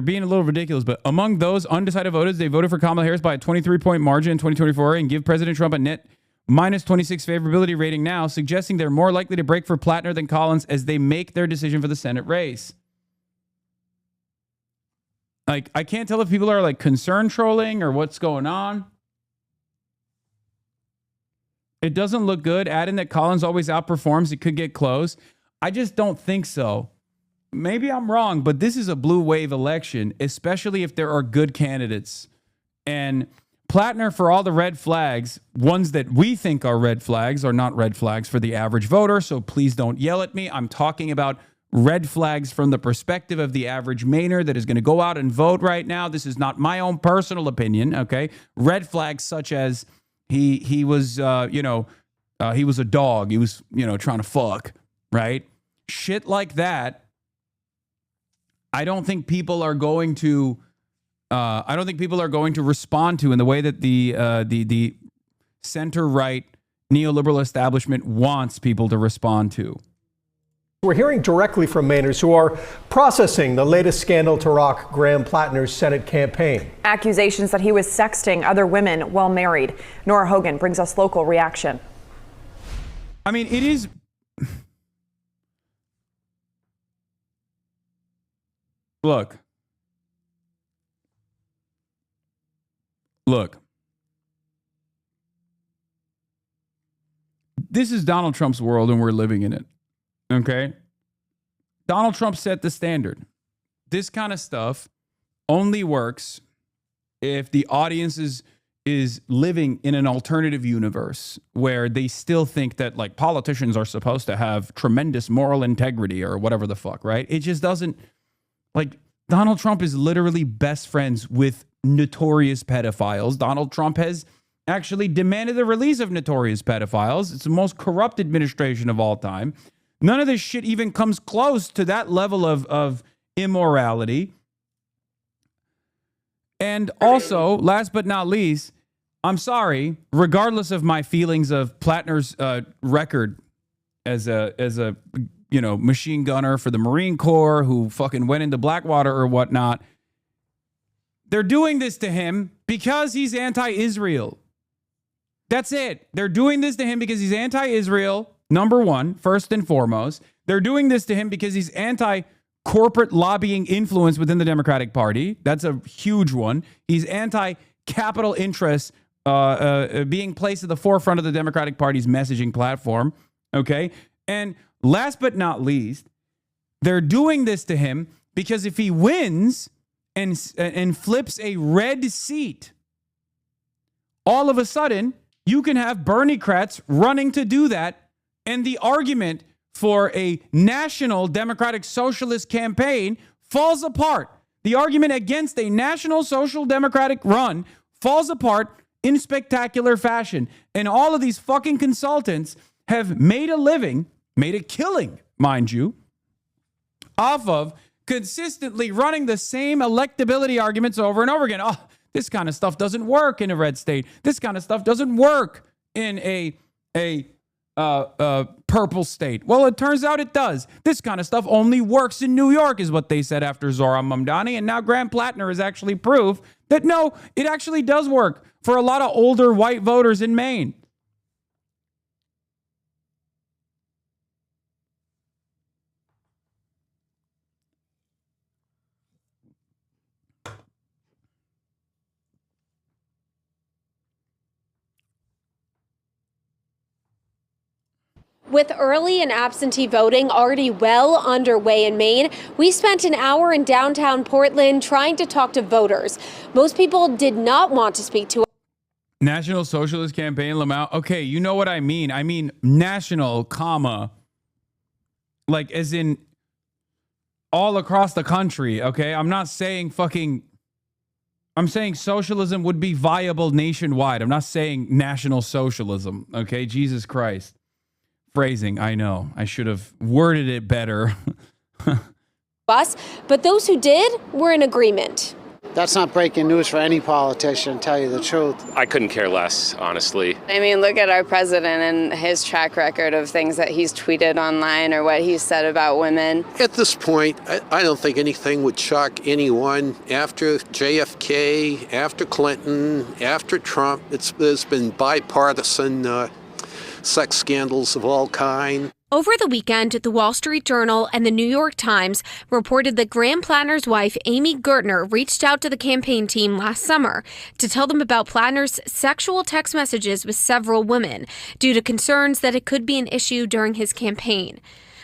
Speaker 1: being a little ridiculous. But among those undecided voters, they voted for Kamala Harris by a 23-point margin in 2024 and give President Trump a net minus 26 favorability rating now, suggesting they're more likely to break for Plattner than Collins as they make their decision for the Senate race. Like, I can't tell if people are concern trolling or what's going on. It doesn't look good. Add in that Collins always outperforms. It could get close. I just don't think so. Maybe I'm wrong, but this is a blue wave election, especially if there are good candidates. And Plattner, for all the red flags, ones that we think are red flags, are not red flags for the average voter. So please don't yell at me. I'm talking about red flags from the perspective of the average Mainer that is going to go out and vote right now. This is not my own personal opinion, okay? Red flags such as he was, he was a dog. He was, trying to fuck, right? Shit like that. I don't think people are going to respond to in the way that the center-right neoliberal establishment wants people to respond to.
Speaker 10: We're hearing directly from Mainers who are processing the latest scandal to rock Graham Plattner's Senate campaign.
Speaker 11: Accusations that he was sexting other women while married. Nora Hogan brings us local reaction.
Speaker 1: I mean, it is... Look. This is Donald Trump's world, and we're living in it. Okay? Donald Trump set the standard. This kind of stuff only works if the audience is living in an alternative universe where they still think that politicians are supposed to have tremendous moral integrity or whatever the fuck, right? It just doesn't. Donald Trump is literally best friends with notorious pedophiles. Donald Trump has actually demanded the release of notorious pedophiles. It's the most corrupt administration of all time. None of this shit even comes close to that level of immorality. And also, last but not least, I'm sorry, regardless of my feelings of Plattner's record as a machine gunner for the Marine Corps who fucking went into Blackwater or whatnot, they're doing this to him because he's anti-Israel. That's it. They're doing this to him because he's anti-Israel. Number one, first and foremost. They're doing this to him because he's anti-corporate lobbying influence within the Democratic Party. That's a huge one. He's anti-capital interests being placed at the forefront of the Democratic Party's messaging platform. Okay? And last but not least, they're doing this to him because if he wins and flips a red seat, all of a sudden, you can have Bernie-crats running to do that. And the argument for a national Democratic Socialist campaign falls apart. The argument against a national social democratic run falls apart in spectacular fashion. And all of these fucking consultants have made a killing, mind you, off of consistently running the same electability arguments over and over again. Oh, this kind of stuff doesn't work in a red state. This kind of stuff doesn't work in a purple state. Well, it turns out it does. This kind of stuff only works in New York, is what they said after Zohran Mamdani. And now Graham Plattner is actually proof that no, it actually does work for a lot of older white voters in Maine.
Speaker 12: With early and absentee voting already well underway in Maine, we spent an hour in downtown Portland trying to talk to voters. Most people did not want to speak to us.
Speaker 1: National Socialist Campaign, Lamau. Okay, you know what I mean. I mean national, comma, like as in all across the country, okay? I'm not saying I'm saying socialism would be viable nationwide. I'm not saying national socialism, okay? Jesus Christ. Phrasing, I know. I should have worded it better.
Speaker 12: But those who did were in agreement.
Speaker 13: That's not breaking news for any politician, tell you the truth.
Speaker 14: I couldn't care less, honestly.
Speaker 15: I mean, look at our president and his track record of things that he's tweeted online or what he's said about women.
Speaker 25: At this point, I don't think anything would shock anyone. After JFK, after Clinton, after Trump, there's been bipartisan sex scandals of all kinds.
Speaker 12: Over the weekend, the Wall Street Journal and the New York Times reported that Graham Plattner's wife, Amy Gertner, reached out to the campaign team last summer to tell them about Plattner's sexual text messages with several women due to concerns that it could be an issue during his campaign.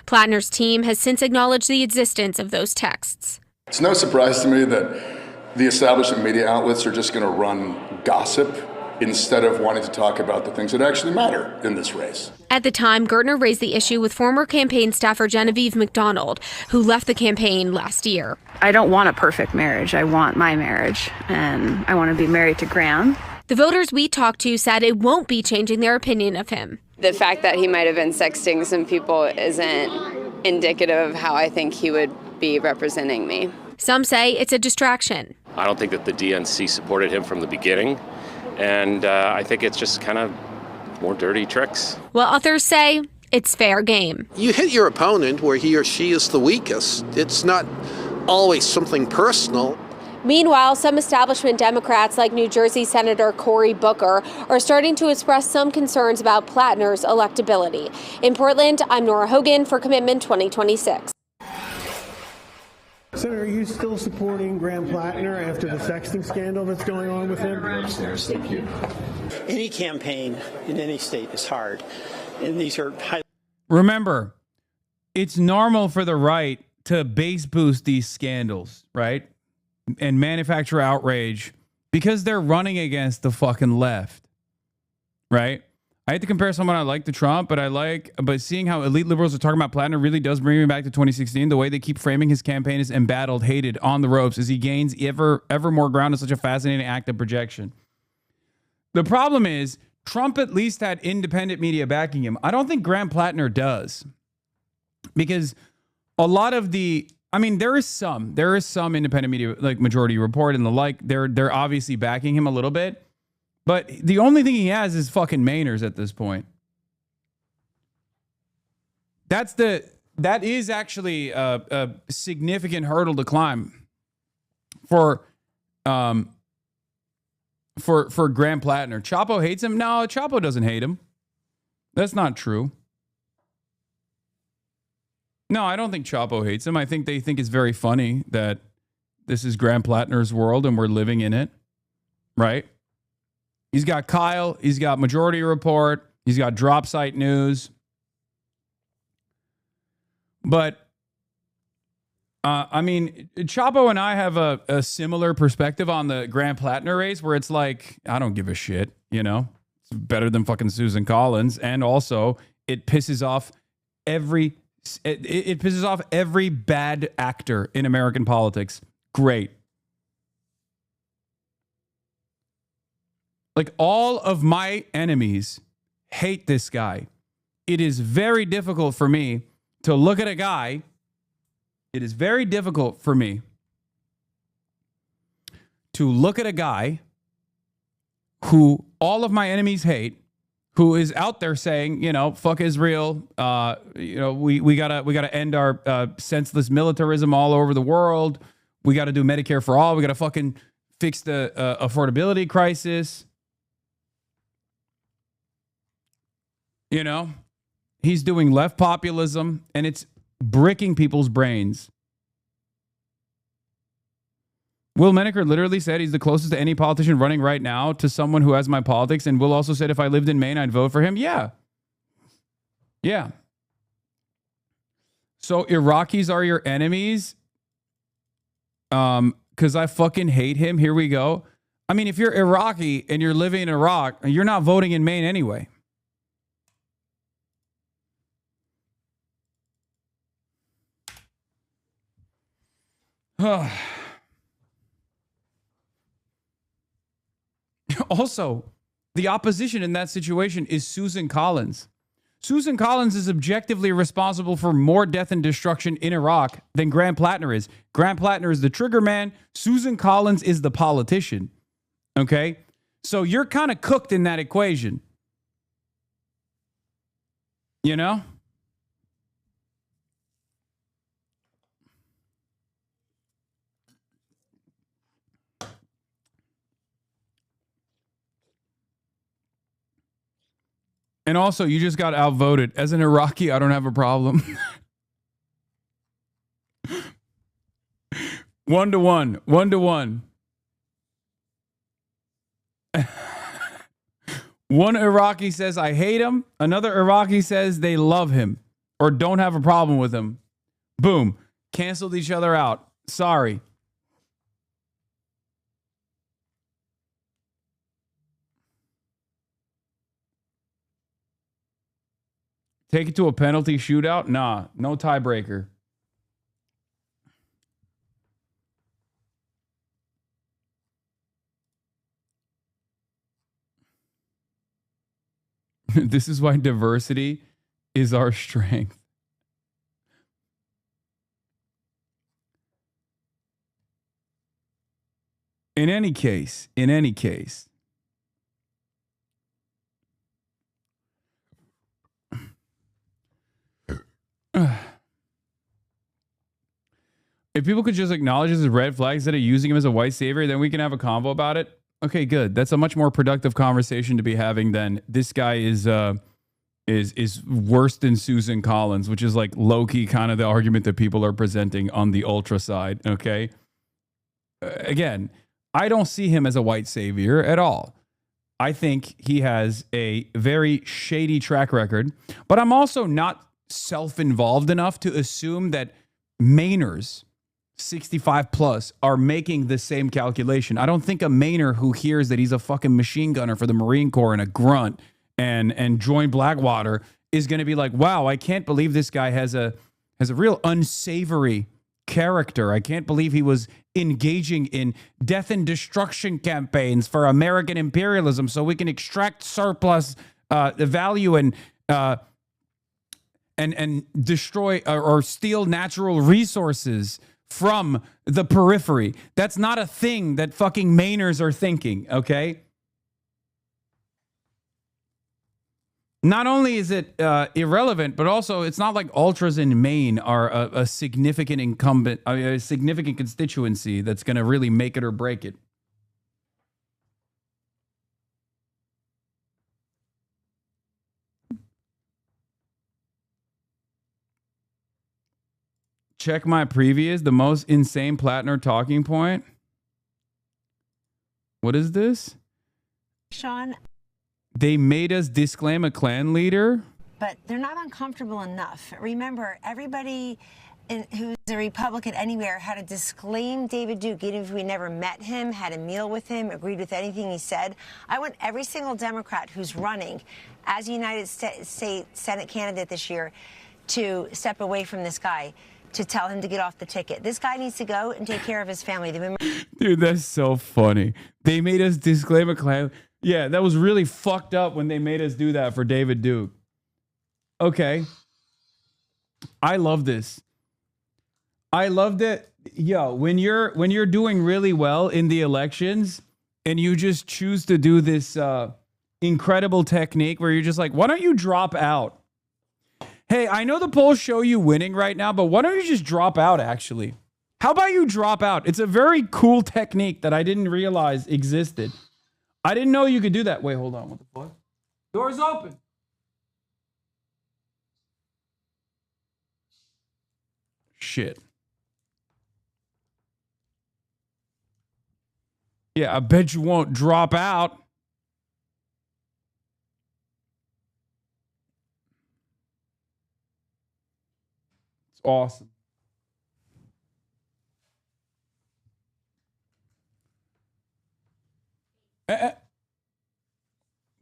Speaker 12: Plattner's team has since acknowledged the existence of those texts.
Speaker 26: It's no surprise to me that the establishment media outlets are just going to run gossip instead of wanting to talk about the things that actually matter in this race.
Speaker 12: At the time, Gertner raised the issue with former campaign staffer Genevieve McDonald, who left the campaign last year.
Speaker 15: I don't want a perfect marriage. I want my marriage, and I want to be married to Graham.
Speaker 12: The voters we talked to said it won't be changing their opinion of him.
Speaker 15: The fact that he might have been sexting some people isn't indicative of how I think he would be representing me.
Speaker 12: Some say it's a distraction.
Speaker 14: I don't think that the DNC supported him from the beginning. And I think it's just kind of more dirty tricks.
Speaker 12: While others say it's fair game.
Speaker 25: You hit your opponent where he or she is the weakest. It's not always something personal.
Speaker 12: Meanwhile, some establishment Democrats like New Jersey Senator Cory Booker are starting to express some concerns about Plattner's electability. In Portland, I'm Nora Hogan for Commitment 2026.
Speaker 27: Senator, are you still supporting Graham Plattner after the sexting scandal that's going on with him?
Speaker 26: Upstairs, thank you.
Speaker 13: Any campaign in any state is hard, and these are high.
Speaker 1: Remember, it's normal for the right to base boost these scandals, right? And manufacture outrage because they're running against the fucking left, right? I hate to compare someone I like to Trump, but seeing how elite liberals are talking about Plattner really does bring me back to 2016. The way they keep framing his campaign as embattled, hated, on the ropes as he gains ever more ground in such a fascinating act of projection. The problem is Trump at least had independent media backing him. I don't think Graham Plattner does, because a lot of there is some independent media like Majority Report and the like. They're obviously backing him a little bit. But the only thing he has is fucking Mainers at this point. That is actually a significant hurdle to climb for Graham Plattner. Chapo hates him? No, Chapo doesn't hate him. That's not true. No, I don't think Chapo hates him. I think they think it's very funny that this is Graham Plattner's world and we're living in it, right? He's got Kyle. He's got Majority Report. He's got Drop Site News. But, Chapo and I have a similar perspective on the Graham Plattner race where it's like, I don't give a shit, you know? It's better than fucking Susan Collins. And also, it pisses off every bad actor in American politics. Great. Like, all of my enemies hate this guy. It is very difficult for me to look at a guy. It is very difficult for me to look at a guy who all of my enemies hate, who is out there saying, you know, fuck Israel. You know, we gotta end our senseless militarism all over the world. We got to do Medicare for all. We got to fucking fix the affordability crisis. You know, he's doing left populism, and it's bricking people's brains. Will Menaker literally said he's the closest to any politician running right now to someone who has my politics. And Will also said if I lived in Maine, I'd vote for him. Yeah. Yeah. So Iraqis are your enemies? Because I fucking hate him. Here we go. I mean, if you're Iraqi and you're living in Iraq, you're not voting in Maine anyway. Also, the opposition in that situation is Susan Collins. Susan Collins is objectively responsible for more death and destruction in Iraq than Graham Plattner is. Graham Plattner is the trigger man. Susan Collins is the politician. Okay? So you're kind of cooked in that equation. You know? And also, you just got outvoted. As an Iraqi, I don't have a problem. 1-1. 1-1. One Iraqi says, I hate him. Another Iraqi says they love him or don't have a problem with him. Boom. Canceled each other out. Sorry. Take it to a penalty shootout? Nah, no tiebreaker. This is why diversity is our strength. In any case, if people could just acknowledge his red flags instead of using him as a white savior, then we can have a convo about it. Okay, good. That's a much more productive conversation to be having than this guy is worse than Susan Collins, which is like low-key kind of the argument that people are presenting on the ultra side, okay? Again, I don't see him as a white savior at all. I think he has a very shady track record, but I'm also not self-involved enough to assume that Mainers 65 plus are making the same calculation. I don't think a Mainer who hears that he's a fucking machine gunner for the Marine Corps and a grunt and joined Blackwater is going to be like, wow, I can't believe this guy has a real unsavory character. I can't believe he was engaging in death and destruction campaigns for American imperialism so we can extract surplus value and destroy or steal natural resources from the periphery. That's not a thing that fucking Mainers are thinking, okay? Not only is it irrelevant, but also it's not like ultras in Maine are a significant incumbent, a significant constituency that's going to really make it or break it. Check my previous, the most insane Plattner talking point. What is this?
Speaker 4: Sean.
Speaker 1: They made us disclaim a Klan leader.
Speaker 4: But they're not uncomfortable enough. Remember, everybody who's a Republican anywhere had to disclaim David Duke, even if we never met him, had a meal with him, agreed with anything he said. I want every single Democrat who's running as a United States Senate candidate this year to step away from this guy, to tell him to get off the ticket. This guy needs to go and take care of his family.
Speaker 1: Dude, that's so funny. They made us disclaim a Klan. Yeah, that was really fucked up when they made us do that for David Duke. Okay. I love this. I loved it. Yo, when you're doing really well in the elections and you just choose to do this incredible technique where you're just like, why don't you drop out? Hey, I know the polls show you winning right now, but why don't you just drop out actually? How about you drop out? It's a very cool technique that I didn't realize existed. I didn't know you could do that. Wait, hold on. What the fuck? Door's open. Shit. Yeah, I bet you won't drop out. It's awesome.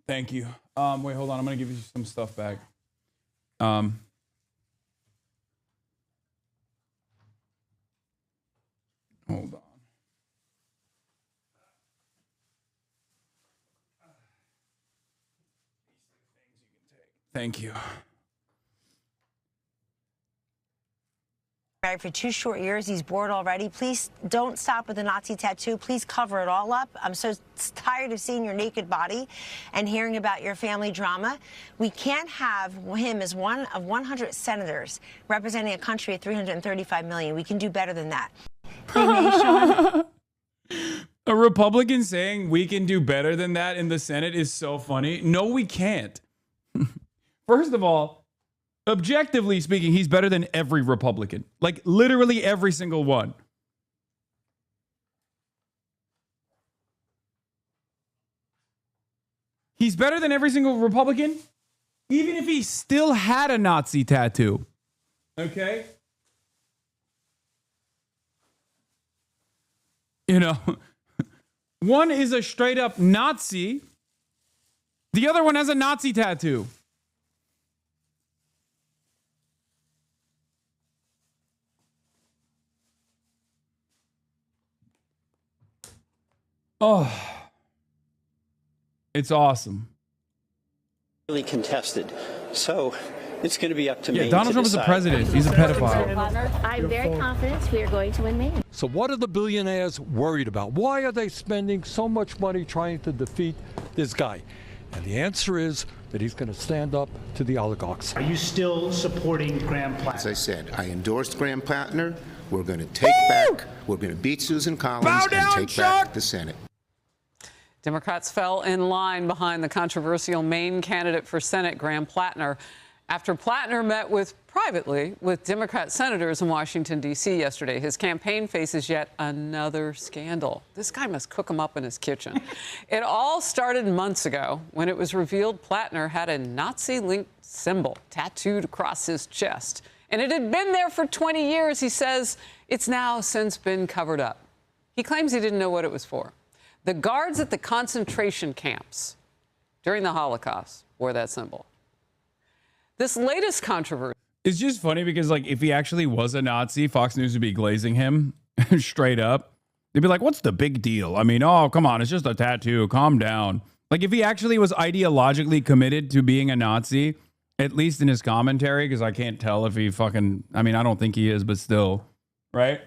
Speaker 1: Thank you. Wait, hold on. I'm gonna give you some stuff back. Hold on. Thank you.
Speaker 4: Married for 2 short years. He's bored already. Please don't stop with the Nazi tattoo. Please cover it all up. I'm so tired of seeing your naked body and hearing about your family drama. We can't have him as one of 100 senators representing a country of 335 million. We can do better than that.
Speaker 1: A Republican saying we can do better than that in the Senate is so funny. No, we can't. First of all, objectively speaking, he's better than every Republican. Like literally every single one. He's better than every single Republican, even if he still had a Nazi tattoo. Okay? You know, one is a straight up Nazi. The other one has a Nazi tattoo. Oh, it's awesome.
Speaker 13: Really contested. So it's going to be up to me.
Speaker 1: Donald Trump is the president. He's a pedophile.
Speaker 5: I'm very confident we are going to win Maine.
Speaker 7: So what are the billionaires worried about? Why are they spending so much money trying to defeat this guy? And the answer is that he's going to stand up to the oligarchs.
Speaker 8: Are you still supporting Graham Plattner?
Speaker 9: As I said, I endorsed Graham Plattner. We're going to take back, we're going to beat Susan Collins and take back the Senate.
Speaker 16: Democrats fell in line behind the controversial Maine candidate for Senate, Graham Plattner, after Plattner met privately with Democrat senators in Washington, D.C. yesterday. His campaign faces yet another scandal. This guy must cook him up in his kitchen. It all started months ago when it was revealed Plattner had a Nazi-linked symbol tattooed across his chest. And it had been there for 20 years. He says it's now since been covered up. He claims he didn't know what it was for. The guards at the concentration camps during the Holocaust wore that symbol. This latest controversy.
Speaker 1: It's just funny because, like, if he actually was a Nazi, Fox News would be glazing him straight up. They'd be like, what's the big deal? I mean, oh, come on, it's just a tattoo. Calm down. Like, if he actually was ideologically committed to being a Nazi, at least in his commentary, because I can't tell if he fucking, I mean, I don't think he is, but still, right?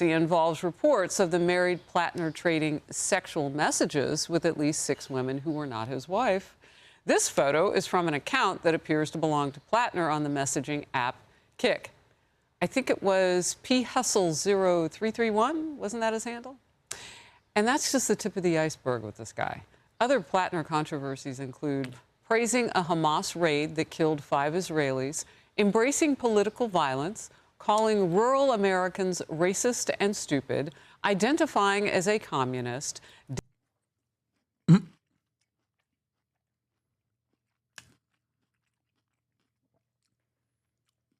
Speaker 16: Involves reports of the married Plattner trading sexual messages with at least 6 women who were not his wife. This photo is from an account that appears to belong to Plattner on the messaging app Kik. I think it was phustle0331. Wasn't that his handle? And that's just the tip of the iceberg with this guy. Other Plattner controversies include praising a Hamas raid that killed 5 Israelis, embracing political violence, calling rural Americans racist and stupid, identifying as a communist.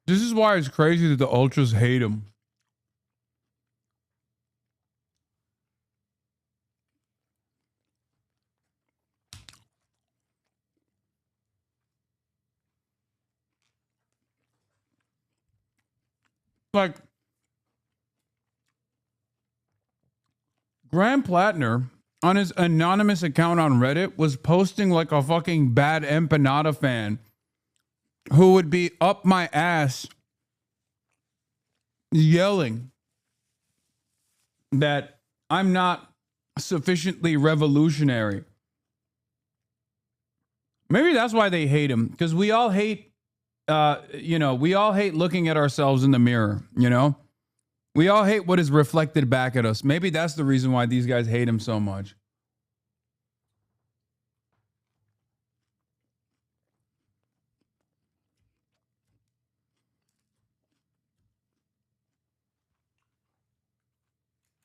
Speaker 1: This is why it's crazy that the ultras hate him. Like, Graham Plattner, on his anonymous account on Reddit was posting like a fucking bad empanada fan who would be up my ass yelling that I'm not sufficiently revolutionary. Maybe that's why they hate him, because we all hate, we all hate looking at ourselves in the mirror, you know? We all hate what is reflected back at us. Maybe that's the reason why these guys hate him so much.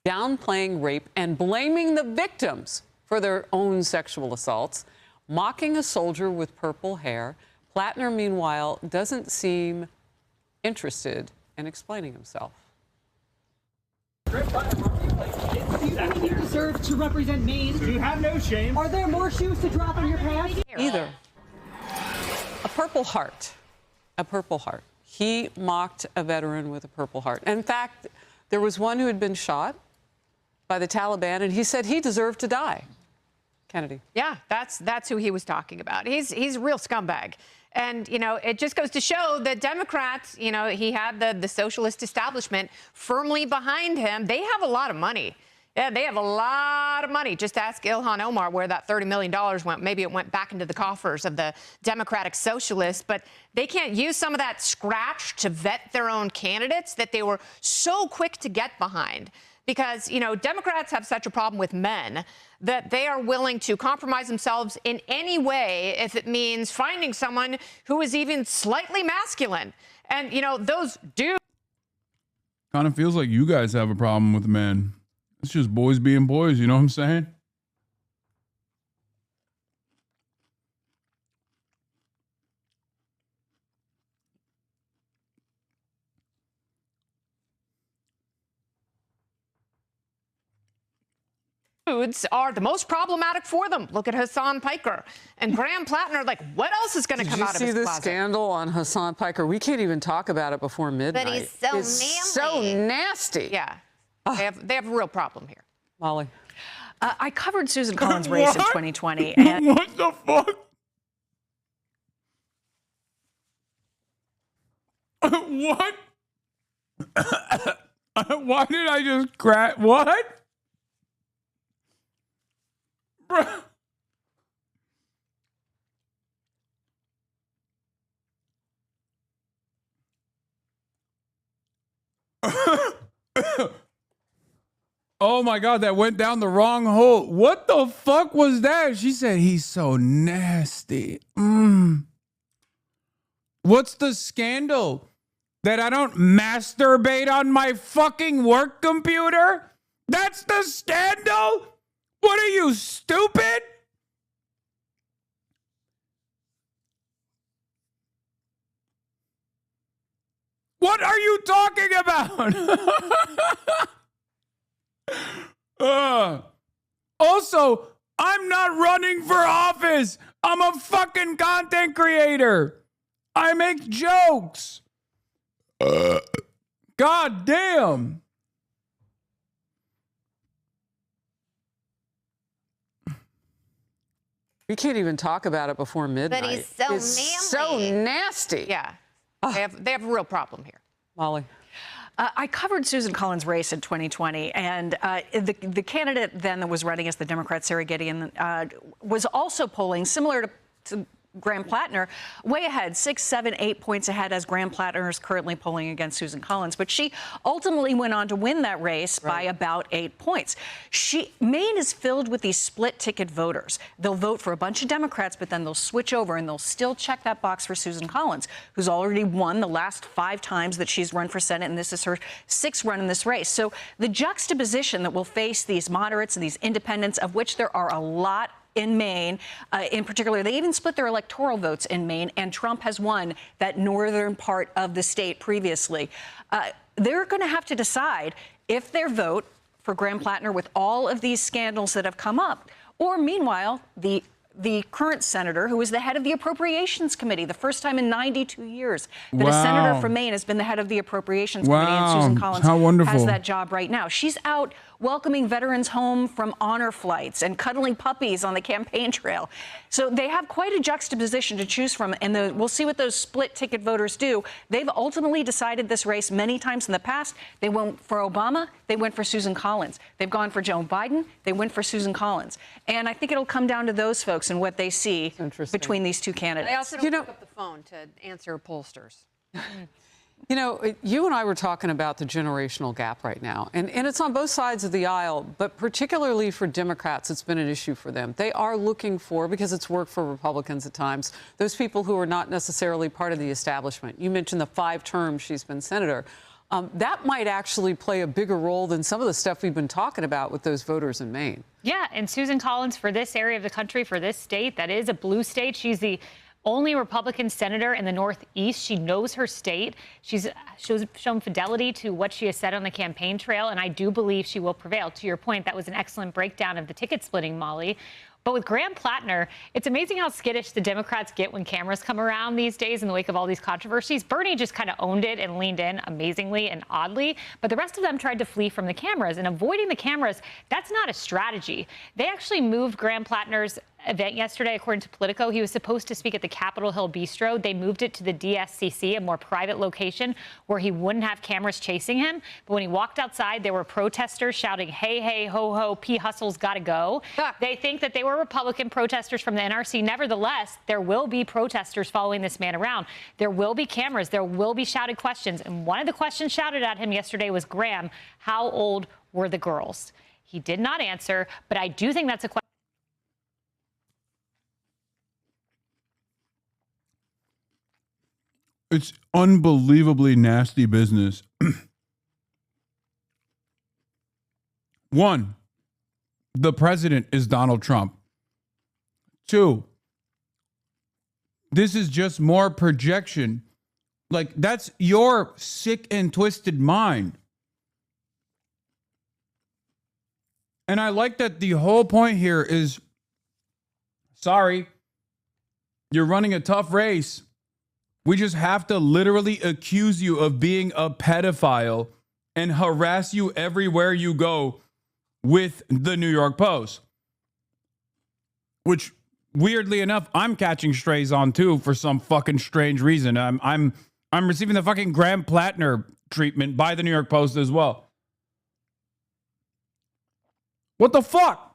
Speaker 16: Downplaying rape and blaming the victims for their own sexual assaults, mocking a soldier with purple hair. Plattner, meanwhile, doesn't seem interested in explaining himself.
Speaker 2: Do you think you deserve to represent Maine? Do you have no shame? Are there more shoes to drop in your pants?
Speaker 16: Either. A purple heart. A purple heart. He mocked a veteran with a purple heart. In fact, there was one who had been shot by the Taliban, and he said he deserved to die. Kennedy.
Speaker 17: Yeah, that's who he was talking about. He's a real scumbag. And, it just goes to show that Democrats, he had the socialist establishment firmly behind him. They have a lot of money. Yeah, they have a lot of money. Just ask Ilhan Omar where that $30 million went. Maybe it went back into the coffers of the Democratic Socialists. But they can't use some of that scratch to vet their own candidates that they were so quick to get behind. Because, Democrats have such a problem with men that they are willing to compromise themselves in any way if it means finding someone who is even slightly masculine. And, those dudes.
Speaker 1: Kind of feels like you guys have a problem with men. It's just boys being boys, you know what I'm saying?
Speaker 17: Are the most problematic for them. Look at Hasan Piker and Graham Plattner. Like, what else is going to come out of his closet?
Speaker 16: Did you see the scandal on Hasan Piker? We can't even talk about it before midnight.
Speaker 4: But he's so
Speaker 16: it's so nasty.
Speaker 17: Yeah, they have a real problem here.
Speaker 16: Molly.
Speaker 18: I covered Susan Collins' race in 2020. And
Speaker 1: what the fuck? What? Why did I just crack? What? Bruh. Oh my God, that went down the wrong hole. What the fuck was that? She said he's so nasty. What's the scandal? That I don't masturbate on my fucking work computer? That's the scandal? What are you, stupid? What are you talking about? Also, I'm not running for office. I'm a fucking content creator. I make jokes. God damn.
Speaker 16: We can't even talk about it before midnight.
Speaker 4: But he's so manly.
Speaker 16: So nasty.
Speaker 17: Yeah, they have a real problem here.
Speaker 16: Molly.
Speaker 18: I covered Susan Collins' race in 2020, and the candidate then that was running as the Democrat, Sarah Gideon, was also polling similar to Graham Plattner, way ahead, 6, 7, 8 points ahead, as Graham Plattner is currently polling against Susan Collins. But she ultimately went on to win that race by about 8 points. Maine is filled with these split-ticket voters. They'll vote for a bunch of Democrats, but then they'll switch over and they'll still check that box for Susan Collins, who's already won the last 5 times that she's run for Senate, and this is her 6th run in this race. So the juxtaposition that will face these moderates and these independents, of which there are a lot in Maine, in particular, they even split their electoral votes in Maine, and Trump has won that northern part of the state previously. They're going to have to decide if their vote for Graham Plattner with all of these scandals that have come up, or meanwhile, the current senator, who is the head of the Appropriations Committee, the first time in 92 years that a senator from Maine has been the head of the Appropriations Committee, and Susan Collins has that job right now. She's out welcoming veterans home from honor flights and cuddling puppies on the campaign trail. So they have quite a juxtaposition to choose from, and we'll see what those split ticket voters do. They've ultimately decided this race many times in the past. They went for Obama, they went for Susan Collins. They've gone for Joe Biden, they went for Susan Collins. And I think it'll come down to those folks and what they see between these two candidates.
Speaker 17: They also don't pick up the phone to answer pollsters.
Speaker 16: You know, you and I were talking about the generational gap right now, and it's on both sides of the aisle, but particularly for Democrats, it's been an issue for them. They are looking for, because it's worked for Republicans at times, those people who are not necessarily part of the establishment. You mentioned the 5 terms she's been senator. That might actually play a bigger role than some of the stuff we've been talking about with those voters in Maine.
Speaker 3: Yeah, and Susan Collins, for this area of the country, for this state, that is a blue state, she's the only Republican senator in the Northeast. She knows her state. She's shown fidelity to what she has said on the campaign trail, and I do believe she will prevail. To your point, that was an excellent breakdown of the ticket splitting, Molly. But with Graham Plattner, it's amazing how skittish the Democrats get when cameras come around these days in the wake of all these controversies. Bernie just kind of owned it and leaned in amazingly and oddly, but the rest of them tried to flee from the cameras. And avoiding the cameras, that's not a strategy. They actually moved Graham Plattner's event yesterday, according to Politico. He was supposed to speak at the Capitol Hill Bistro. They moved it to the DSCC, a more private location where he wouldn't have cameras chasing him. But when he walked outside, there were protesters shouting, "Hey, hey, ho, ho, P. Hustle's gotta go." They think that they were Republican protesters from the NRC. Nevertheless, there will be protesters following this man around. There will be cameras. There will be shouted questions. And one of the questions shouted at him yesterday was, Graham, how old were the girls? He did not answer, but I do think that's a question.
Speaker 1: It's unbelievably nasty business. 1, the president is Donald Trump. 2, this is just more projection. Like, that's your sick and twisted mind. And I like that the whole point here is, sorry, you're running a tough race. We just have to literally accuse you of being a pedophile and harass you everywhere you go with the New York Post. Which, weirdly enough, I'm catching strays on too for some fucking strange reason. I'm receiving the fucking Graham Plattner treatment by the New York Post as well. What the fuck?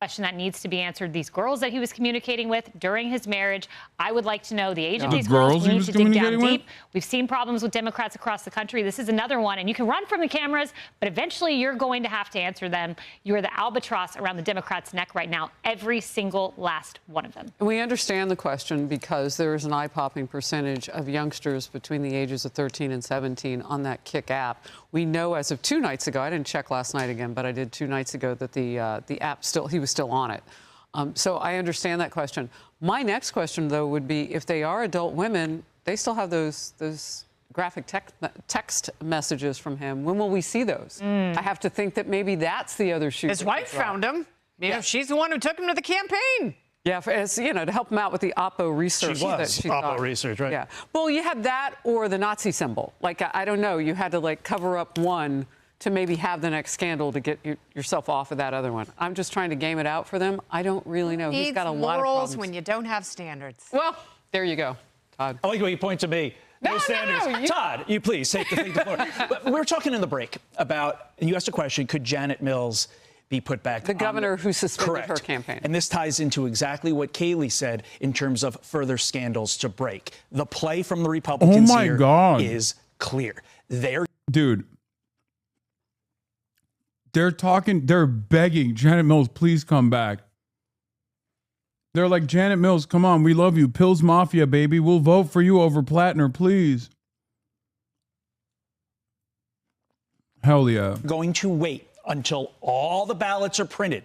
Speaker 3: Question that needs to be answered. These girls that he was communicating with during his marriage, I would like to know the age of these girls. We need to dig down deep. We've seen problems with Democrats across the country. This is another one. And you can run from the cameras, but eventually you're going to have to answer them. You're the albatross around the Democrats' neck right now, every single last one of them.
Speaker 16: We understand the question because there is an eye-popping percentage of youngsters between the ages of 13 and 17 on that Kick app. We know as of 2 nights ago, I didn't check last night again, but I did 2 nights ago, that the app he was still on it. So I understand that question. My next question, though, would be if they are adult women, they still have those graphic text messages from him. When will we see those? I have to think that maybe that's the other shoe.
Speaker 17: His wife found him. You know, she's the one who took him to the campaign.
Speaker 16: Yeah, to help him out with the Oppo research.
Speaker 8: She was Oppo research, right?
Speaker 16: Yeah. Well, you had that or the Nazi symbol. Like, I don't know. You had to, like, cover up one to maybe have the next scandal to get yourself off of that other one. I'm just trying to game it out for them. I don't really know. He's got a lot of problems.
Speaker 17: When you don't have standards.
Speaker 16: Well, there you go, Todd.
Speaker 8: I like the way you point to me. No standards. Todd, you please take the floor. But we were talking in the break about, and you asked a question, could Janet Mills be put back?
Speaker 16: The governor who suspended her
Speaker 8: Correct.
Speaker 16: campaign.
Speaker 8: And this ties into exactly what Kayleigh said in terms of further scandals to break. The play from the Republicans here is clear.
Speaker 1: Dude, they're begging Janet Mills, please come back. They're like, Janet Mills, come on, we love you. Pills Mafia, baby. We'll vote for you over Plattner, please. Hell yeah.
Speaker 8: Going to wait until all the ballots are printed.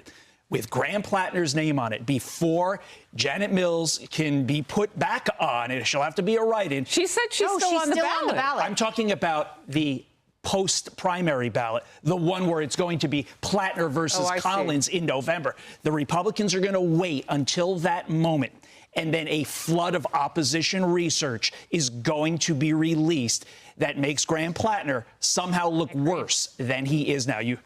Speaker 8: with Graham Plattner's name on it before Janet Mills can be put back on it. She'll have to be a write-in.
Speaker 16: She said she's still on the ballot.
Speaker 8: I'm talking about the post-primary ballot, the one where it's going to be Plattner versus Collins in November. The Republicans are going to wait until that moment, and then a flood of opposition research is going to be released that makes Graham Plattner somehow look worse than he is now. You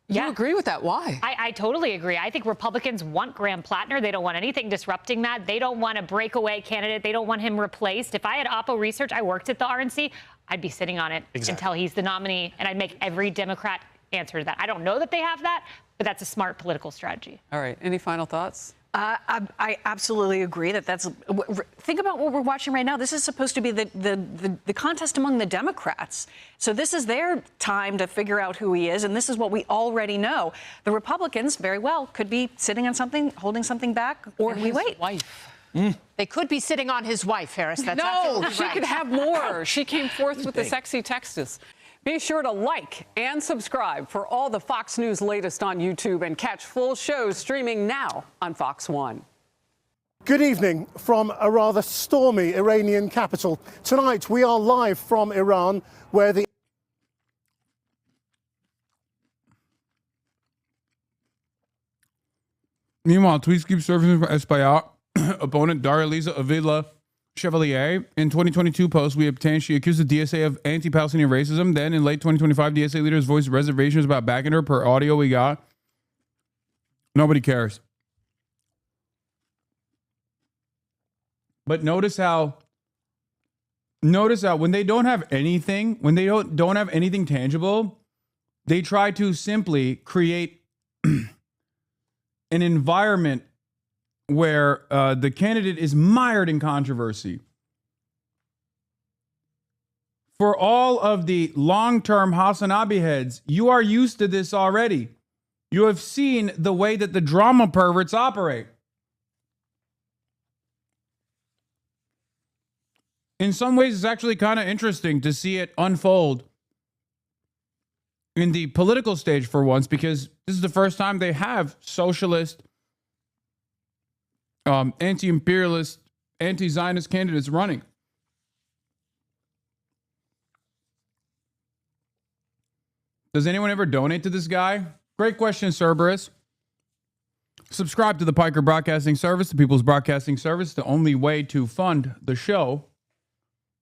Speaker 16: agree with that? Why?
Speaker 3: I totally agree. I think Republicans want Graham Plattner. They don't want anything disrupting that. They don't want a breakaway candidate. They don't want him replaced. If I had Oppo Research, I worked at the RNC, I'd be sitting on it until he's the nominee, and I'd make every Democrat answer to that. I don't know that they have that, but that's a smart political strategy.
Speaker 16: All right. Any final thoughts?
Speaker 18: I absolutely agree that's. Think about what we're watching right now. This is supposed to be the contest among the Democrats. So this is their time to figure out who he is, and this is what we already know. The Republicans very well could be sitting on something, holding something back, or we wait.
Speaker 16: Wife.
Speaker 17: They could be sitting on his wife, Harris. That's
Speaker 16: no,
Speaker 17: absolutely
Speaker 16: she
Speaker 17: right.
Speaker 16: could have more. She came forth with the sexy texts. Be sure to like and subscribe for all the Fox News latest on YouTube and catch full shows streaming now on Fox 1.
Speaker 27: Good evening from a rather stormy Iranian capital. Tonight we are live from Iran, where the
Speaker 1: Meanwhile, tweets keep surfacing for Espaillat opponent Darya Avila Chevalier. In 2022 post we obtained, she accused the DSA of anti-Palestinian racism. Then in late 2025, DSA leaders voiced reservations about backing her per audio we got. Nobody cares. But notice how when they don't have anything, when they don't have anything tangible, they try to simply create an environment where the candidate is mired in controversy. For all of the long-term HasanAbi heads, you are used to this already. You have seen the way that the drama perverts operate. In some ways, it's actually kind of interesting to see it unfold in the political stage for once, because this is the first time they have socialist, anti-imperialist, anti-Zionist candidates running. Does anyone ever donate to this guy? Great question, Cerberus. Subscribe to the Piker Broadcasting Service, the People's Broadcasting Service, the only way to fund the show.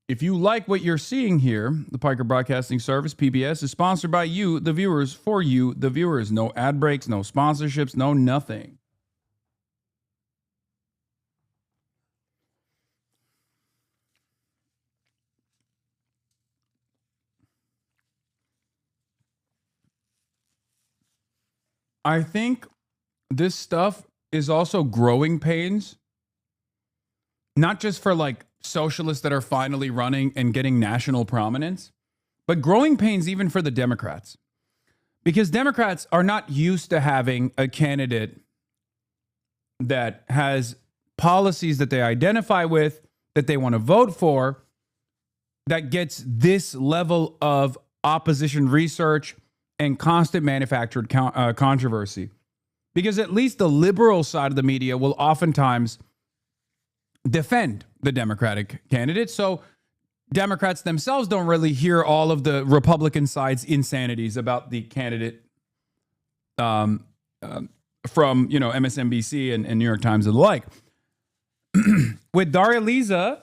Speaker 1: If you like what you're seeing here, the Piker Broadcasting Service, PBS, is sponsored by you, the viewers, for you, the viewers. No ad breaks, no sponsorships, no nothing. I think this stuff is also growing pains, not just for like socialists that are finally running and getting national prominence, but growing pains even for the Democrats. Because Democrats are not used to having a candidate that has policies that they identify with, that they want to vote for, that gets this level of opposition research and constant manufactured controversy. Because at least the liberal side of the media will oftentimes defend the Democratic candidate. So Democrats themselves don't really hear all of the Republican side's insanities about the candidate from, MSNBC and New York Times and the like. With Darya Lisa,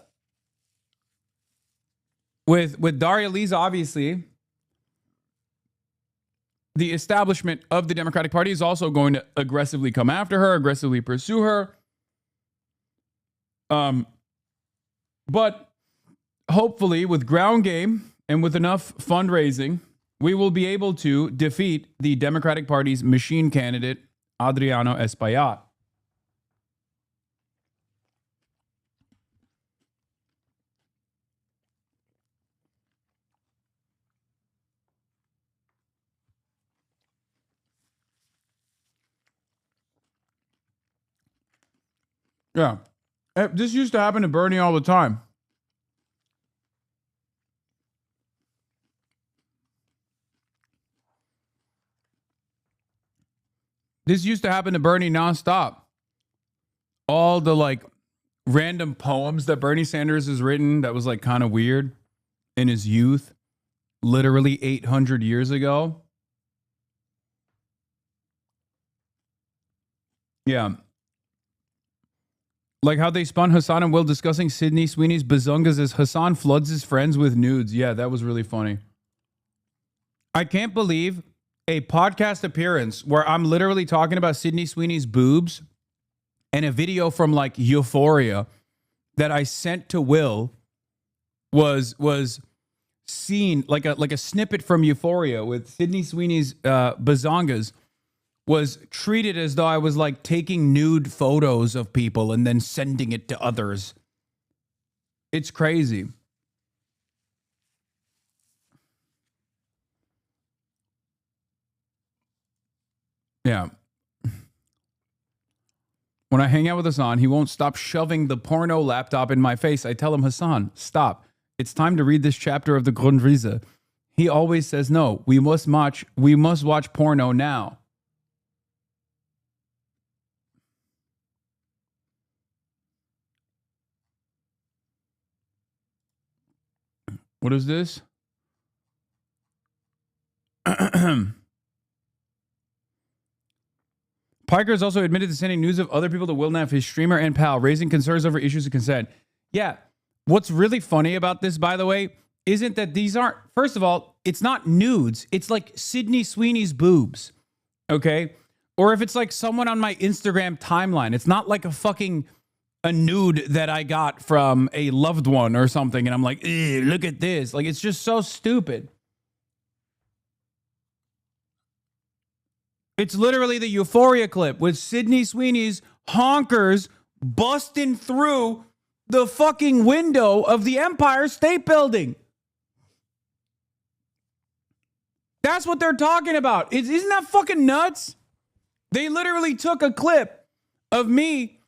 Speaker 1: obviously, the establishment of the Democratic Party is also going to aggressively come after her, aggressively pursue her. But hopefully with ground game and with enough fundraising, we will be able to defeat the Democratic Party's machine candidate, Adriano Espaillat. Yeah. This used to happen to Bernie all the time. This used to happen to Bernie nonstop. All the like random poems that Bernie Sanders has written that was like kind of weird in his youth, literally 800 years ago. Yeah. Like how they spun Hasan and Will discussing Sydney Sweeney's bazungas as Hasan floods his friends with nudes. Yeah, that was really funny. I can't believe a podcast appearance where I'm literally talking about Sydney Sweeney's boobs and a video from like Euphoria that I sent to Will was seen like a snippet from Euphoria with Sydney Sweeney's bazongas was treated as though I was like taking nude photos of people and then sending it to others. It's crazy. Yeah. When I hang out with Hasan, he won't stop shoving the porno laptop in my face. I tell him, Hasan, stop. It's time to read this chapter of the Grundrisse. He always says, no, we must watch porno now. What is this? Piker has also admitted to sending news of other people to Will Neff, his streamer and pal, raising concerns over issues of consent. Yeah. What's really funny about this, by the way, isn't that these aren't, first of all, it's not nudes. It's like Sydney Sweeney's boobs. Okay? Or if it's like someone on my Instagram timeline, it's not like a nude that I got from a loved one or something. And I'm like, look at this. Like, it's just so stupid. It's literally the Euphoria clip with Sydney Sweeney's honkers busting through the fucking window of the Empire State Building. That's what they're talking about. Isn't that fucking nuts? They literally took a clip of me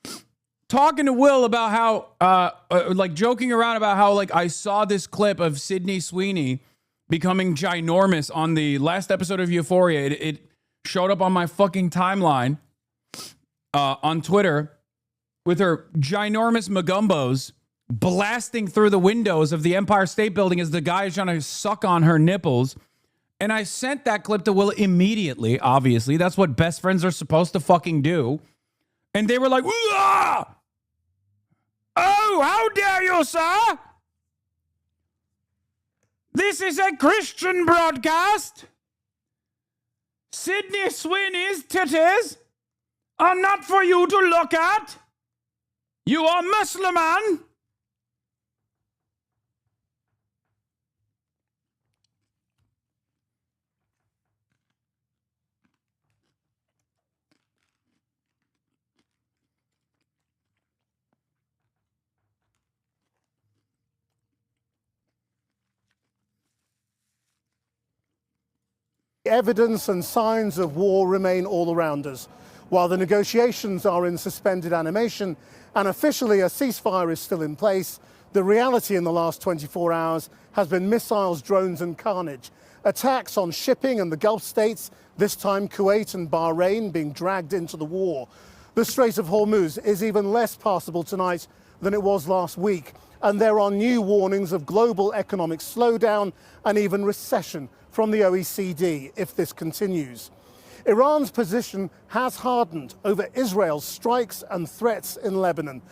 Speaker 1: talking to Will about how, like joking around about how, like, I saw this clip of Sydney Sweeney becoming ginormous on the last episode of Euphoria. It showed up on my fucking timeline on Twitter with her ginormous magumbos blasting through the windows of the Empire State Building as the guy is trying to suck on her nipples. And I sent that clip to Will immediately, obviously. That's what best friends are supposed to fucking do. And they were like, "Ooh-ah! Oh, how dare you, sir? This is a Christian broadcast. Sydney Sweeney's titties are not for you to look at. You are Muslim man."
Speaker 27: Evidence and signs of war remain all around us. While the negotiations are in suspended animation and officially a ceasefire is still in place, the reality in the last 24 hours has been missiles, drones and carnage. Attacks on shipping and the Gulf states, this time Kuwait and Bahrain being dragged into the war. The Strait of Hormuz is even less passable tonight than it was last week. And there are new warnings of global economic slowdown and even recession from the OECD if this continues. Iran's position has hardened over Israel's strikes and threats in Lebanon.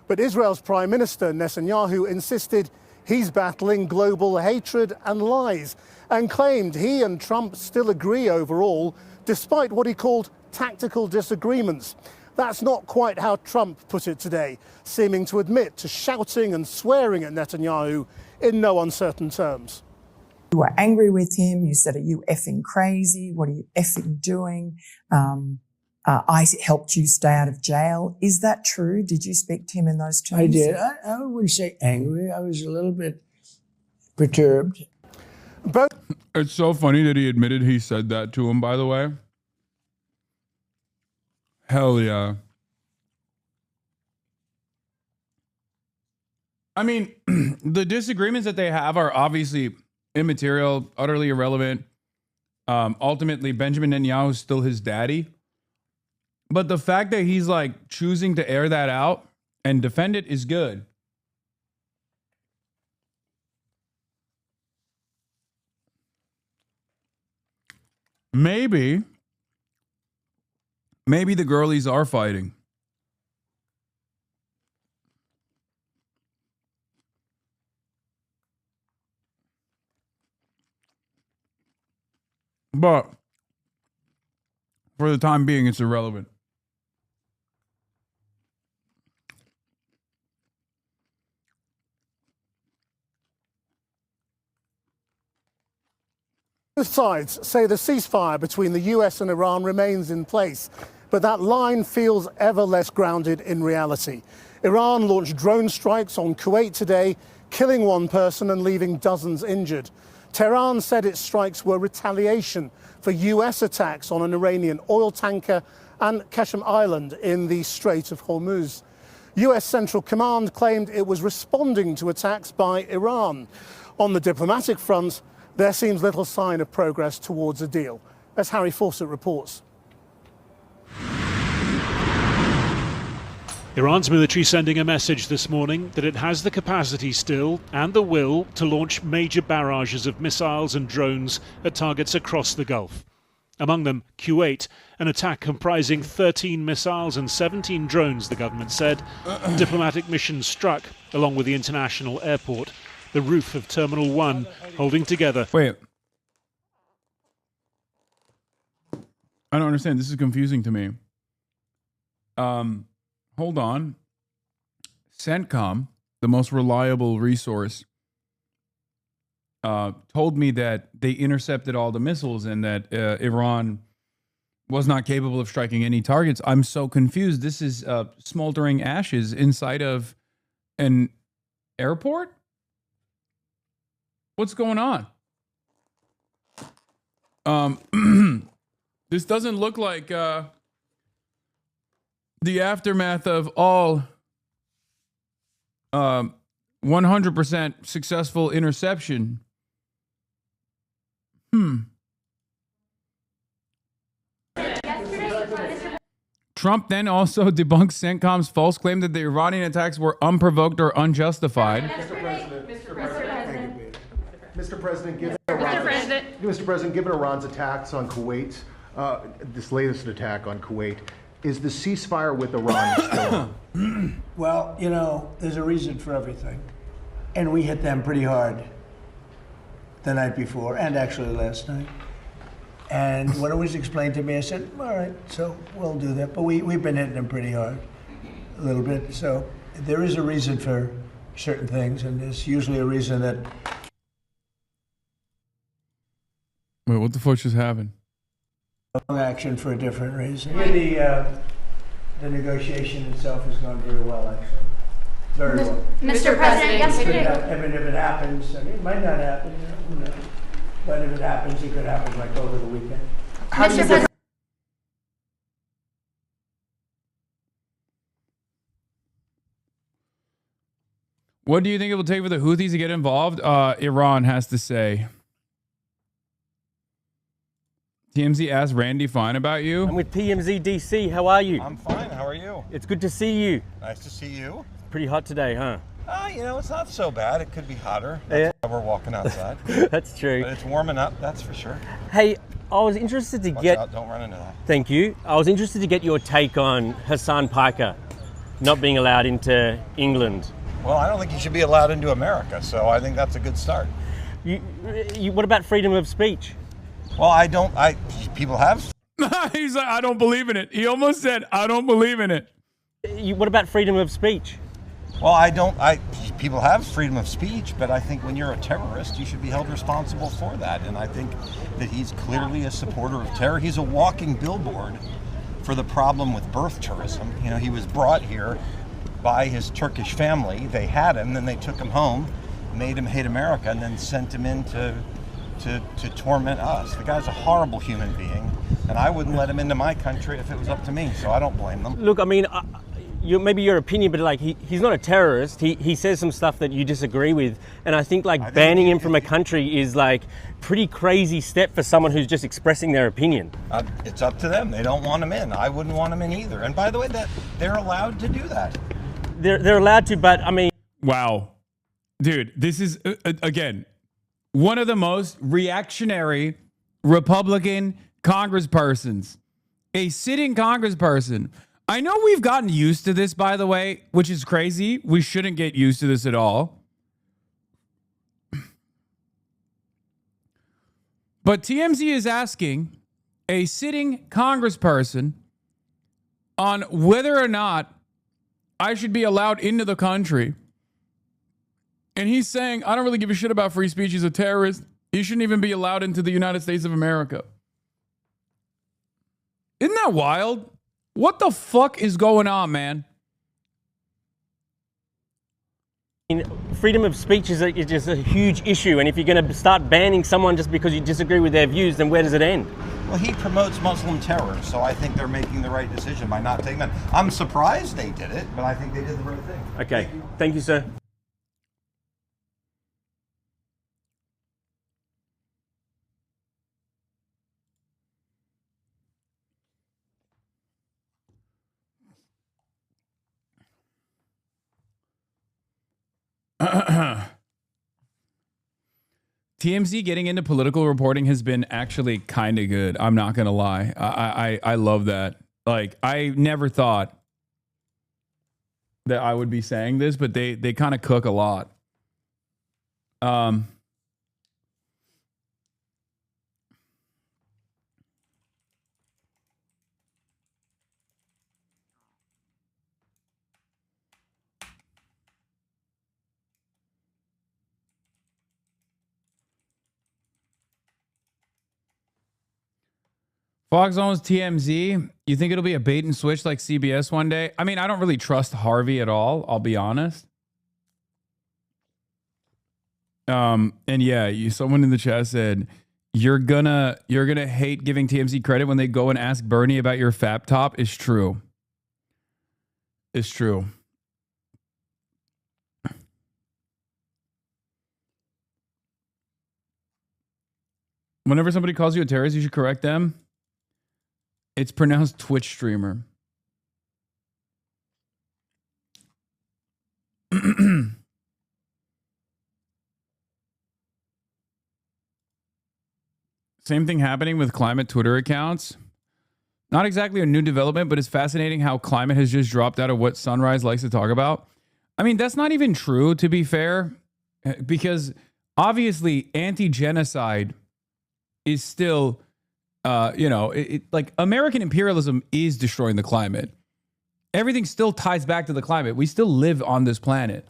Speaker 27: But Israel's Prime Minister Netanyahu insisted he's battling global hatred and lies and claimed he and Trump still agree overall, despite what he called tactical disagreements. That's not quite how Trump put it today, seeming to admit to shouting and swearing at Netanyahu in no uncertain terms.
Speaker 6: You were angry with him. You said, "Are you effing crazy? What are you effing doing? I helped you stay out of jail." Is that true? Did you speak to him in those terms?
Speaker 19: I did. I wouldn't say angry. I was a little bit perturbed.
Speaker 27: But
Speaker 1: it's so funny that he admitted he said that to him, by the way. Hell yeah. I mean, the disagreements that they have are obviously immaterial, utterly irrelevant. Ultimately, Benjamin Netanyahu is still his daddy. But the fact that he's like choosing to air that out and defend it is good. Maybe the girlies are fighting. But for the time being, it's irrelevant.
Speaker 27: Both sides say the ceasefire between the US and Iran remains in place, but that line feels ever less grounded in reality. Iran launched drone strikes on Kuwait today, killing one person and leaving dozens injured. Tehran said its strikes were retaliation for US attacks on an Iranian oil tanker and Qasem Island in the Strait of Hormuz. US Central Command claimed it was responding to attacks by Iran. On the diplomatic front, there seems little sign of progress towards a deal, as Harry Fawcett reports.
Speaker 10: Iran's military sending a message this morning that it has the capacity still and the will to launch major barrages of missiles and drones at targets across the Gulf. Among them, Kuwait, an attack comprising 13 missiles and 17 drones, the government said. Diplomatic missions struck, along with the international airport, the roof of Terminal 1, holding together.
Speaker 1: Wait. I don't understand. This is confusing to me. Hold on. CENTCOM, the most reliable resource, told me that they intercepted all the missiles and that Iran was not capable of striking any targets. I'm so confused. This is smoldering ashes inside of an airport? What's going on? This doesn't look like the aftermath of all 100% successful interception. Trump then also debunked CENTCOM's false claim that the Iranian attacks were unprovoked or unjustified.
Speaker 11: Mr. President, given Iran's attacks on Kuwait, this latest attack on Kuwait, is the ceasefire with Iran still on?
Speaker 19: Well, you know, there's a reason for everything. And we hit them pretty hard the night before, and actually last night. And when it was explained to me, I said, all right, so we'll do that. But we've been hitting them pretty hard, a little bit. So there is a reason for certain things, and there's usually a reason that...
Speaker 1: Wait, what the fuck just happened?
Speaker 19: Action for a different reason. The negotiation itself has gone very well, actually. Very well.
Speaker 5: Mr. President, yesterday.
Speaker 19: I mean, if it happens, I mean, it might not happen, you know, who knows? But if it happens, it could happen like over the weekend.
Speaker 5: Mr. President.
Speaker 1: What do you think it will take for the Houthis to get involved? Iran has to say. TMZ asked Randy Fine about you.
Speaker 20: I'm with PMZ DC. How are you?
Speaker 21: I'm fine. How are you?
Speaker 20: It's good to see you.
Speaker 21: Nice to see you.
Speaker 20: It's pretty hot today, huh?
Speaker 21: You know, it's not so bad. It could be hotter. That's why we're walking outside.
Speaker 20: That's true.
Speaker 21: But it's warming up, that's for sure.
Speaker 20: Hey, I was interested to
Speaker 21: Watch out, don't run into that.
Speaker 20: Thank you. I was interested to get your take on Hasan Piker not being allowed into England.
Speaker 21: Well, I don't think he should be allowed into America, so I think that's a good start.
Speaker 20: What about freedom of speech?
Speaker 21: Well, people have.
Speaker 1: He's like, I don't believe in it. He almost said, I don't believe in it.
Speaker 20: What about freedom of speech?
Speaker 21: Well, people have freedom of speech, but I think when you're a terrorist, you should be held responsible for that. And I think that he's clearly a supporter of terror. He's a walking billboard for the problem with birth tourism. You know, he was brought here by his Turkish family. They had him, then they took him home, made him hate America, and then sent him in to torment us. The guy's a horrible human being, and I wouldn't let him into my country if it was up to me, so I don't blame them.
Speaker 20: Look, I mean, maybe your opinion, but like he's not a terrorist. He says some stuff that you disagree with, and I think banning him from a country is like pretty crazy step for someone who's just expressing their opinion.
Speaker 21: It's up to them. They don't want him in. I wouldn't want him in either. And by the way, that they're allowed to do that.
Speaker 20: They're allowed to, but I mean,
Speaker 1: wow, dude, this is again one of the most reactionary Republican congresspersons, a sitting congressperson. I know we've gotten used to this, by the way, which is crazy. We shouldn't get used to this at all. But TMZ is asking a sitting congressperson on whether or not I should be allowed into the country. And he's saying, I don't really give a shit about free speech. He's a terrorist. He shouldn't even be allowed into the United States of America. Isn't that wild? What the fuck is going on, man?
Speaker 20: Freedom of speech is just a huge issue, and if you're going to start banning someone just because you disagree with their views, then where does it end?
Speaker 21: Well, he promotes Muslim terror, so I think they're making the right decision by not taking that. I'm surprised they did it, but I think they did the right thing.
Speaker 20: Okay, thank you, sir.
Speaker 1: TMZ getting into political reporting has been actually kind of good. I'm not going to lie. I love that. Like, I never thought that I would be saying this, but they kind of cook a lot. Fox owns TMZ. You think it'll be a bait and switch like CBS one day? I mean, I don't really trust Harvey at all. I'll be honest. And yeah, someone in the chat said you're gonna hate giving TMZ credit when they go and ask Bernie about your fap top. It's true. It's true. Whenever somebody calls you a terrorist, you should correct them. It's pronounced Twitch streamer. Same thing happening with climate Twitter accounts. Not exactly a new development, but it's fascinating how climate has just dropped out of what Sunrise likes to talk about. I mean, that's not even true, to be fair, because obviously anti-genocide is still, like American imperialism is destroying the climate. Everything still ties back to the climate. We still live on this planet.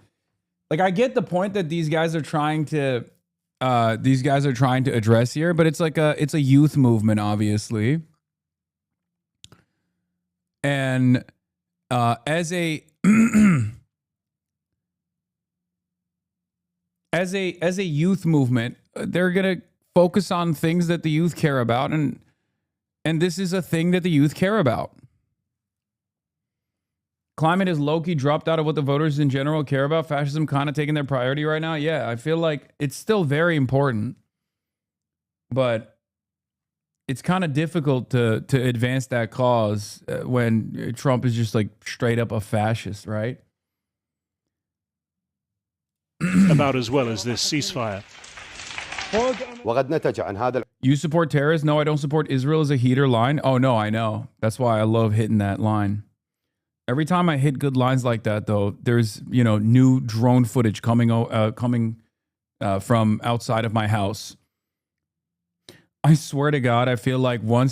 Speaker 1: Like, I get the point that these guys are trying to address here, but it's like it's a youth movement, obviously. And as a youth movement, they're gonna focus on things that the youth care about, and this is a thing that the youth care about. Climate is low-key dropped out of what the voters in general care about. Fascism kind of taking their priority right now. Yeah, I feel like it's still very important, but it's kind of difficult to advance that cause when Trump is just like straight up a fascist, right?
Speaker 10: About as well as this ceasefire.
Speaker 1: You support terrorists? No, I don't support Israel as a heater line. Oh, no, I know. That's why I love hitting that line. Every time I hit good lines like that, though, there's, new drone footage coming from outside of my house. I swear to God, I feel like when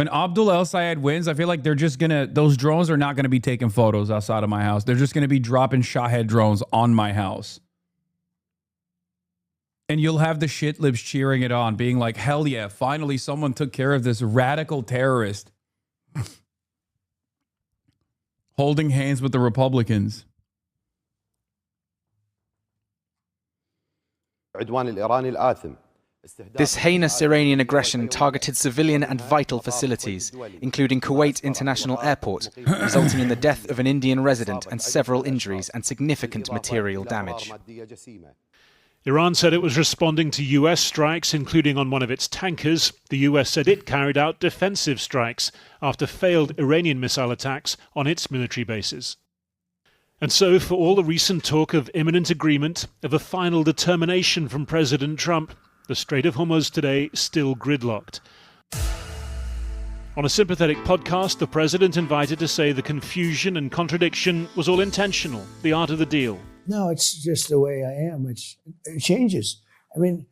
Speaker 1: Abdul El Sayed wins, I feel like those drones are not going to be taking photos outside of my house. They're just going to be dropping Shahed drones on my house. And you'll have the shitlibs cheering it on, being like, hell yeah, finally someone took care of this radical terrorist. Holding hands with the Republicans.
Speaker 12: العدوان الإيراني الآثم This heinous Iranian aggression targeted civilian and vital facilities, including Kuwait International Airport, resulting in the death of an Indian resident and several injuries and significant material damage.
Speaker 10: Iran said it was responding to US strikes, including on one of its tankers. The US said it carried out defensive strikes after failed Iranian missile attacks on its military bases. And so, for all the recent talk of imminent agreement, of a final determination from President Trump, the Strait of Hormuz today still gridlocked. On a sympathetic podcast, the president invited to say the confusion and contradiction was all intentional, the art of the deal.
Speaker 19: No, it's just the way I am. It changes. I mean,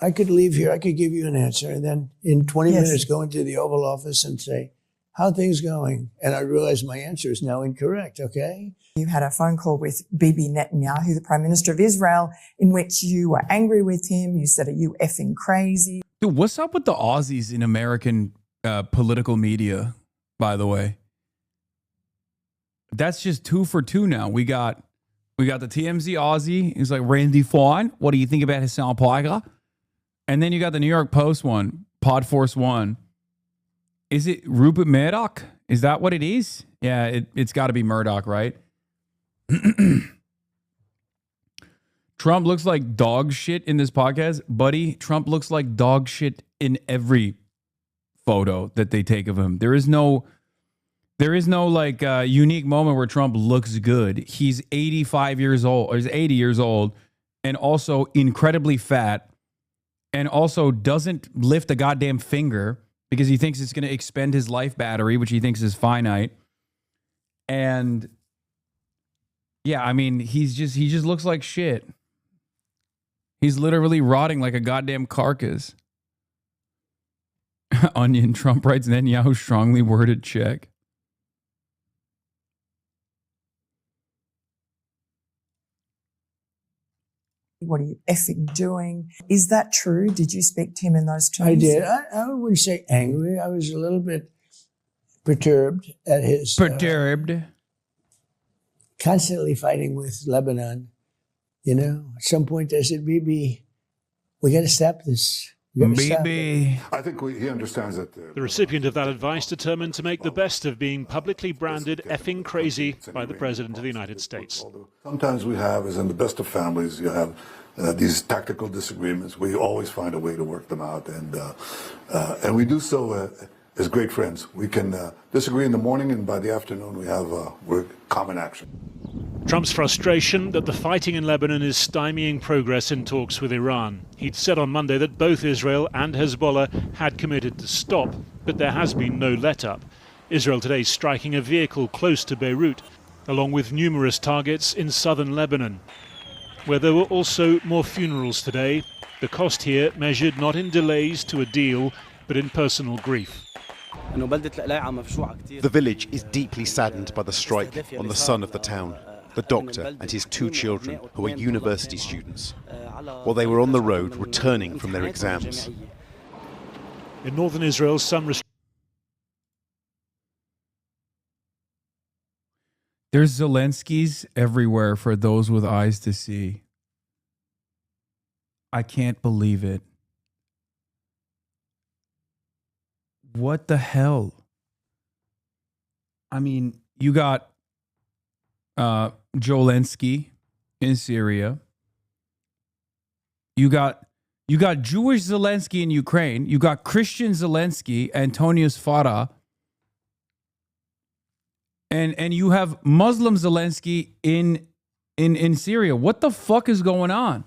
Speaker 19: I could leave here, I could give you an answer, and then in 20 minutes go into the Oval Office and say, how are things going? And I realize my answer is now incorrect, okay?
Speaker 6: You had a phone call with Bibi Netanyahu, the Prime Minister of Israel, in which you were angry with him. You said, are you effing crazy?
Speaker 1: Dude, what's up with the Aussies in American political media, by the way? That's just 2 for 2 now. We got the TMZ Aussie. He's like, Randy Fine, what do you think about Hasan Piker? And then you got the New York Post one, Podforce One. Is it Rupert Murdoch? Is that what it is? Yeah, it's got to be Murdoch, right? Trump looks like dog shit in this podcast. Buddy, Trump looks like dog shit in every photo that they take of him. There is no like unique moment where Trump looks good. He's 85 years old, or he's 80 years old, and also incredibly fat, and also doesn't lift a goddamn finger because he thinks it's going to expend his life battery, which he thinks is finite. And yeah, I mean, he just looks like shit. He's literally rotting like a goddamn carcass. Onion, Trump writes Netanyahu strongly worded check.
Speaker 6: What are you effing doing? Is that true? Did you speak to him in those terms?
Speaker 19: I did. I wouldn't say angry. I was a little bit perturbed at his...
Speaker 1: Perturbed.
Speaker 19: Constantly fighting with Lebanon. You know, at some point I said, Bibi, we got to stop this.
Speaker 1: Bibi.
Speaker 14: I think he understands that.
Speaker 10: The recipient of that advice determined to make the best of being publicly branded effing crazy by the President of the United States.
Speaker 14: Sometimes we have, as in the best of families, you have these tactical disagreements. We always find a way to work them out, and we do so as great friends. We can disagree in the morning, and by the afternoon we have common action.
Speaker 10: Trump's frustration that the fighting in Lebanon is stymieing progress in talks with Iran. He'd said on Monday that both Israel and Hezbollah had committed to stop, but there has been no let-up. Israel today striking a vehicle close to Beirut, along with numerous targets in southern Lebanon, where there were also more funerals today. The cost here measured not in delays to a deal, but in personal grief.
Speaker 15: The village is deeply saddened by the strike on the son of the town, the doctor and his 2 children, who are university students, while they were on the road returning from their exams.
Speaker 10: In northern Israel,
Speaker 1: There's Zelenskys everywhere for those with eyes to see. I can't believe it. What the hell? I mean, you got Zelensky in Syria. You got Jewish Zelensky in Ukraine. You got Christian Zelensky, Antonius Farah. And you have Muslim Zelensky in Syria. What the fuck is going on?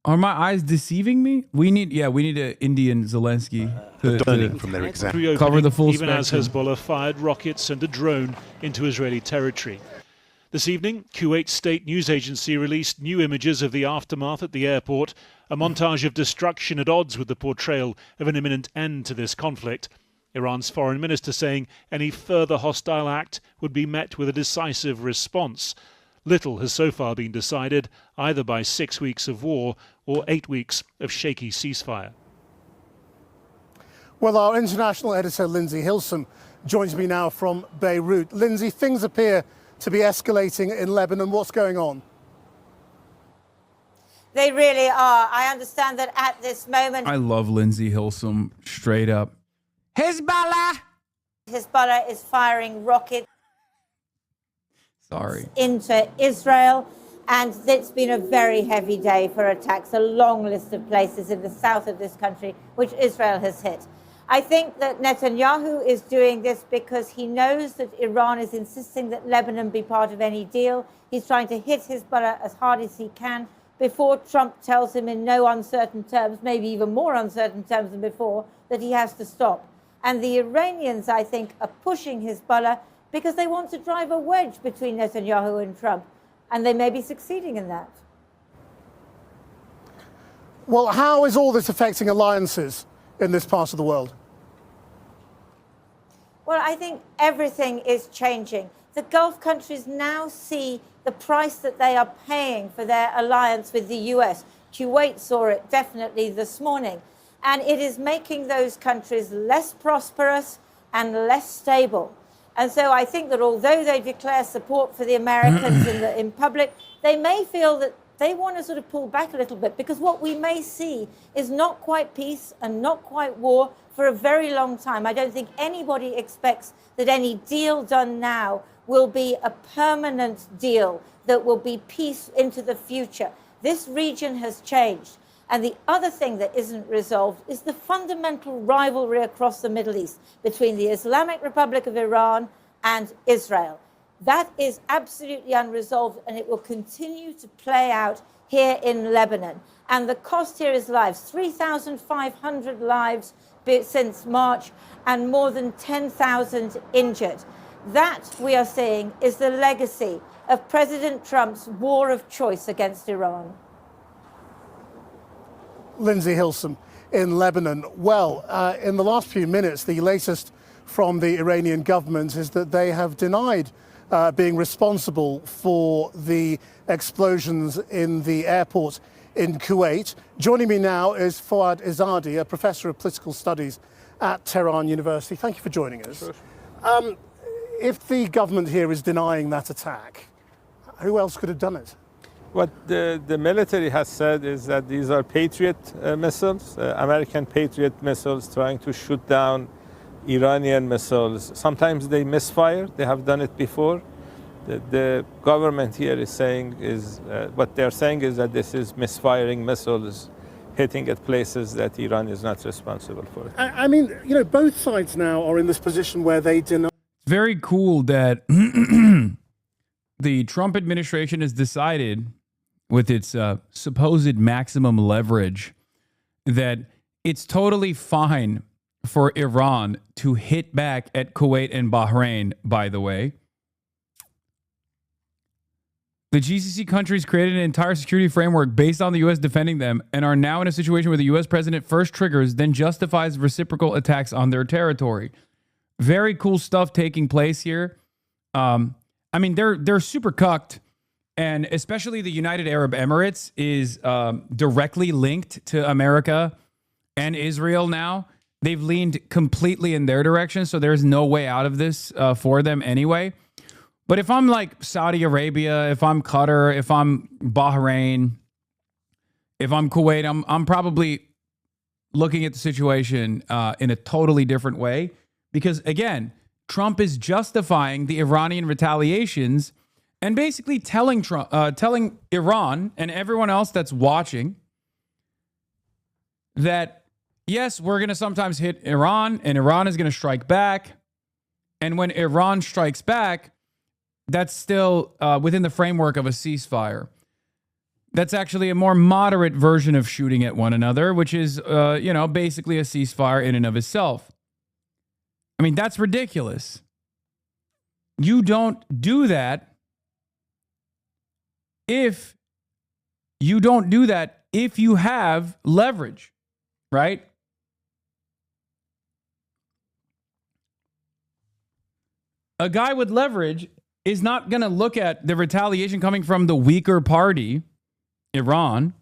Speaker 1: Are my eyes deceiving me? We need an Indian Zelensky
Speaker 15: returning from their exam.
Speaker 1: Cover the full
Speaker 10: even
Speaker 1: spectrum.
Speaker 10: as Hezbollah fired rockets and a drone into Israeli territory. This evening, Kuwait state news agency released new images of the aftermath at the airport, a montage of destruction at odds with the portrayal of an imminent end to this conflict. Iran's foreign minister saying any further hostile act would be met with a decisive response. Little has so far been decided, either by 6 weeks of war or 8 weeks of shaky ceasefire.
Speaker 27: Well, our international editor, Lindsay Hilsum, joins me now from Beirut. Lindsay, things appear to be escalating in Lebanon. What's going on?
Speaker 7: They really are. I understand that at this moment...
Speaker 1: I love Lindsay Hilsum, straight up. Hezbollah
Speaker 7: is firing rockets
Speaker 1: Sorry.
Speaker 7: into Israel. And it's been a very heavy day for attacks, a long list of places in the south of this country, which Israel has hit. I think that Netanyahu is doing this because he knows that Iran is insisting that Lebanon be part of any deal. He's trying to hit Hezbollah as hard as he can before Trump tells him in no uncertain terms, maybe even more uncertain terms than before, that he has to stop. And the Iranians, I think, are pushing Hezbollah because they want to drive a wedge between Netanyahu and Trump. And they may be succeeding in that.
Speaker 27: Well, how is all this affecting alliances in this part of the world?
Speaker 7: Well, I think everything is changing. The Gulf countries now see the price that they are paying for their alliance with the US. Kuwait saw it definitely this morning. And it is making those countries less prosperous and less stable. And so I think that although they declare support for the Americans in public, they may feel that they want to sort of pull back a little bit, because what we may see is not quite peace and not quite war for a very long time. I don't think anybody expects that any deal done now will be a permanent deal that will be peace into the future. This region has changed. And the other thing that isn't resolved is the fundamental rivalry across the Middle East between the Islamic Republic of Iran and Israel. That is absolutely unresolved, and it will continue to play out here in Lebanon. And the cost here is lives, 3,500 lives since March, and more than 10,000 injured. That, we are seeing, is the legacy of President Trump's war of choice against Iran.
Speaker 27: Lindsay Hilsum in Lebanon. Well, in the last few minutes, the latest from the Iranian government is that they have denied being responsible for the explosions in the airport in Kuwait. Joining me now is Fouad Izzadi, a professor of political studies at Tehran University. Thank you for joining us. Sure. If the government here is denying that attack, who else could have done it?
Speaker 13: What the military has said is that these are Patriot missiles, American Patriot missiles trying to shoot down Iranian missiles. Sometimes they misfire. They have done it before. The government here is saying what they're saying is that this is misfiring missiles hitting at places that Iran is not responsible for.
Speaker 27: I mean, you know, both sides now are in this position where they deny.
Speaker 1: Very cool that the Trump administration has decided, with its supposed maximum leverage, that it's totally fine for Iran to hit back at Kuwait and Bahrain, by the way. The GCC countries created an entire security framework based on the U.S. defending them and are now in a situation where the U.S. president first triggers, then justifies reciprocal attacks on their territory. Very cool stuff taking place here. I mean, they're super cucked, and especially the United Arab Emirates is directly linked to America and Israel now. They've leaned completely in their direction, so there's no way out of this for them anyway. But if I'm like Saudi Arabia, if I'm Qatar, if I'm Bahrain, if I'm Kuwait, I'm probably looking at the situation in a totally different way. Because again, Trump is justifying the Iranian retaliations and basically telling Iran and everyone else that's watching that, yes, we're going to sometimes hit Iran and Iran is going to strike back. And when Iran strikes back, that's still within the framework of a ceasefire. That's actually a more moderate version of shooting at one another, which is, basically a ceasefire in and of itself. I mean, that's ridiculous. You don't do that if you have leverage, right? A guy with leverage is not going to look at the retaliation coming from the weaker party, Iran,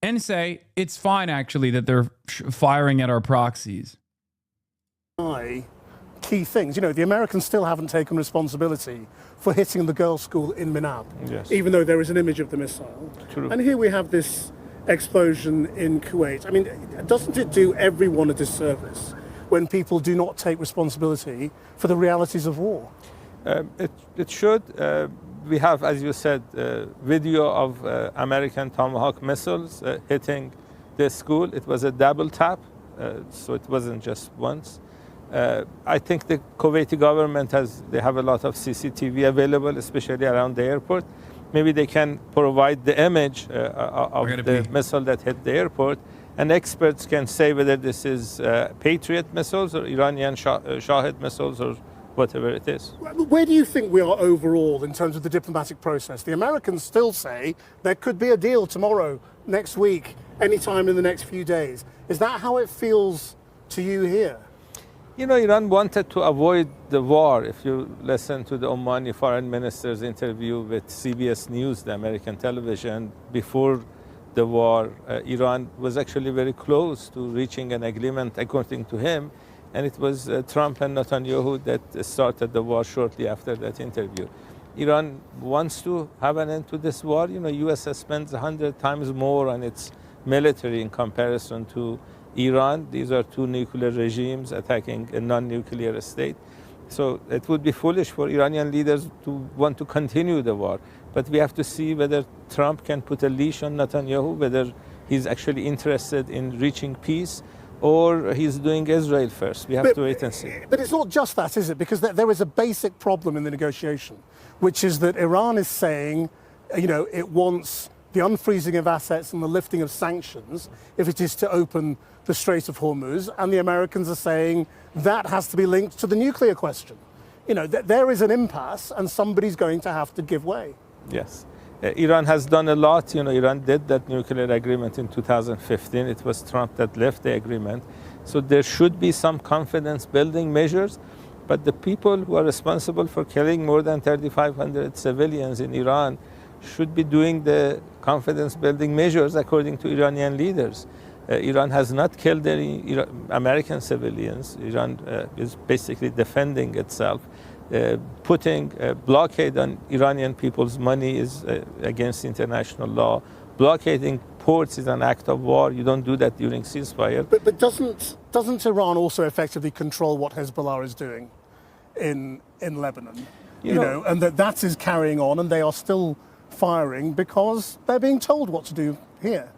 Speaker 1: and say it's fine, actually, that they're firing at our proxies.
Speaker 27: Key things. You know, the Americans still haven't taken responsibility for hitting the girls' school in Minab, even though there is an image of the missile.
Speaker 13: True.
Speaker 27: And here we have this explosion in Kuwait. I mean, doesn't it do everyone a disservice when people do not take responsibility for the realities of war?
Speaker 13: It should. We have, as you said, video of American Tomahawk missiles hitting the school. It was a double tap, so it wasn't just once. I think the Kuwaiti government they have a lot of CCTV available, especially around the airport. Maybe they can provide the image of the missile that hit the airport, and experts can say whether this is Patriot missiles or Iranian Shahed missiles or whatever it is.
Speaker 27: Where do you think we are overall in terms of the diplomatic process? The Americans still say there could be a deal tomorrow, next week, anytime in the next few days. Is that how it feels to you here?
Speaker 13: You know, Iran wanted to avoid the war. If you listen to the Omani foreign minister's interview with CBS News, the American television, before the war, Iran was actually very close to reaching an agreement, according to him. And it was Trump and Netanyahu that started the war shortly after that interview. Iran wants to have an end to this war. You know, U.S. spends 100 times more on its military in comparison to Iran. These are two nuclear regimes attacking a non-nuclear state. So it would be foolish for Iranian leaders to want to continue the war. But we have to see whether Trump can put a leash on Netanyahu, whether he's actually interested in reaching peace, or he's doing Israel first. We have to wait and see.
Speaker 27: But it's not just that, is it? Because there is a basic problem in the negotiation, which is that Iran is saying, you know, it wants the unfreezing of assets and the lifting of sanctions if it is to open the Strait of Hormuz, and the Americans are saying that has to be linked to the nuclear question. You know, there is an impasse and somebody's going to have to give way.
Speaker 13: Yes. Iran has done a lot. You know, Iran did that nuclear agreement in 2015. It was Trump that left the agreement. So there should be some confidence building measures, but the people who are responsible for killing more than 3,500 civilians in Iran should be doing the confidence building measures according to Iranian leaders. Iran has not killed any American civilians. Iran is basically defending itself. Putting a blockade on Iranian people's money is against international law. Blockading ports is an act of war. You don't do that during ceasefire.
Speaker 27: But doesn't Iran also effectively control what Hezbollah is doing in Lebanon? You know, and that is carrying on, and they are still firing because they're being told what to do here.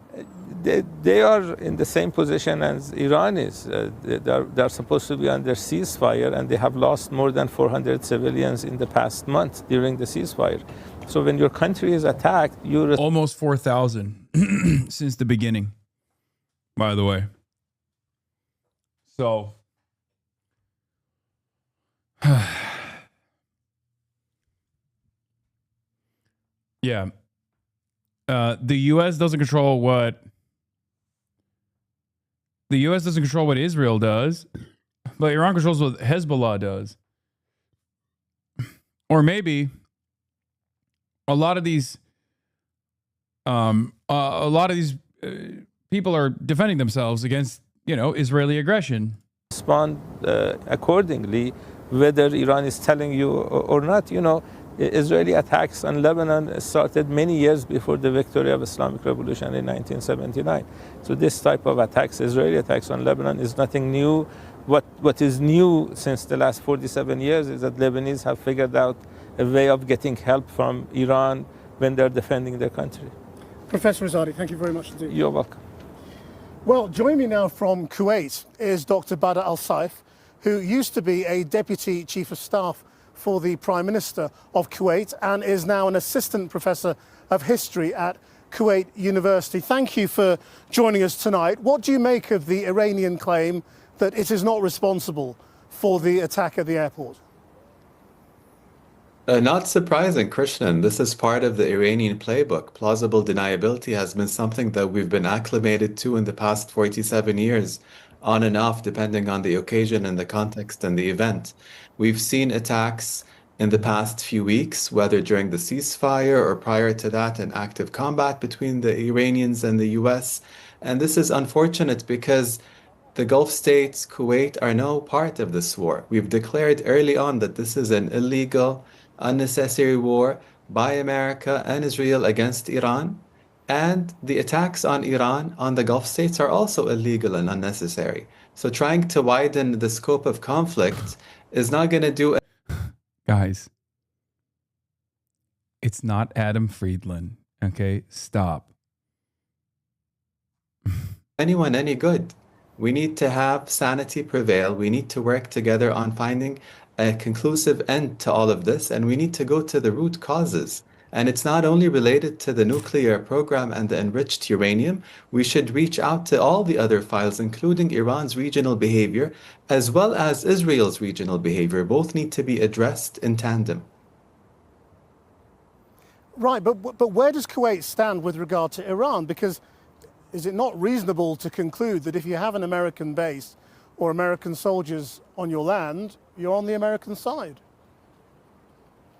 Speaker 13: They are in the same position as Iran is. They're supposed to be under ceasefire, and they have lost more than 400 civilians in the past month during the ceasefire. So when your country is attacked, you're
Speaker 1: almost 4,000 since the beginning, by the way. So yeah. The U.S. doesn't control what Israel does, but Iran controls what Hezbollah does. Or maybe a lot of these people are defending themselves against, you know, Israeli aggression.
Speaker 13: Respond accordingly, whether Iran is telling you or not. You know, Israeli attacks on Lebanon started many years before the victory of Islamic Revolution in 1979. So this type of attacks, Israeli attacks on Lebanon, is nothing new. What is new since the last 47 years is that Lebanese have figured out a way of getting help from Iran when they're defending their country.
Speaker 27: Professor Azadi, thank you very much indeed.
Speaker 13: You're welcome.
Speaker 27: Well, joining me now from Kuwait is Dr. Badr al-Saif, who used to be a Deputy Chief of Staff for the Prime Minister of Kuwait and is now an Assistant Professor of History at Kuwait University. Thank you for joining us tonight. What do you make of the Iranian claim that it is not responsible for the attack at the airport?
Speaker 2: Not surprising, Krishnan. This is part of the Iranian playbook. Plausible deniability has been something that we've been acclimated to in the past 47 years, on and off, depending on the occasion and the context and the event. We've seen attacks in the past few weeks, whether during the ceasefire or prior to that, an active combat between the Iranians and the US. And this is unfortunate because the Gulf states, Kuwait, are no part of this war. We've declared early on that this is an illegal, unnecessary war by America and Israel against Iran. And the attacks on Iran, on the Gulf states, are also illegal and unnecessary. So trying to widen the scope of conflict is not going to do...
Speaker 1: Guys, it's not Adam Friedland, okay? Stop.
Speaker 2: anyone any good. We need to have sanity prevail. We need to work together on finding a conclusive end to all of this, and we need to go to the root causes. And it's not only related to the nuclear program and the enriched uranium. We should reach out to all the other files, including Iran's regional behavior, as well as Israel's regional behavior. Both need to be addressed in tandem.
Speaker 27: Right, but where does Kuwait stand with regard to Iran? Because is it not reasonable to conclude that if you have an American base or American soldiers on your land, you're on the American side?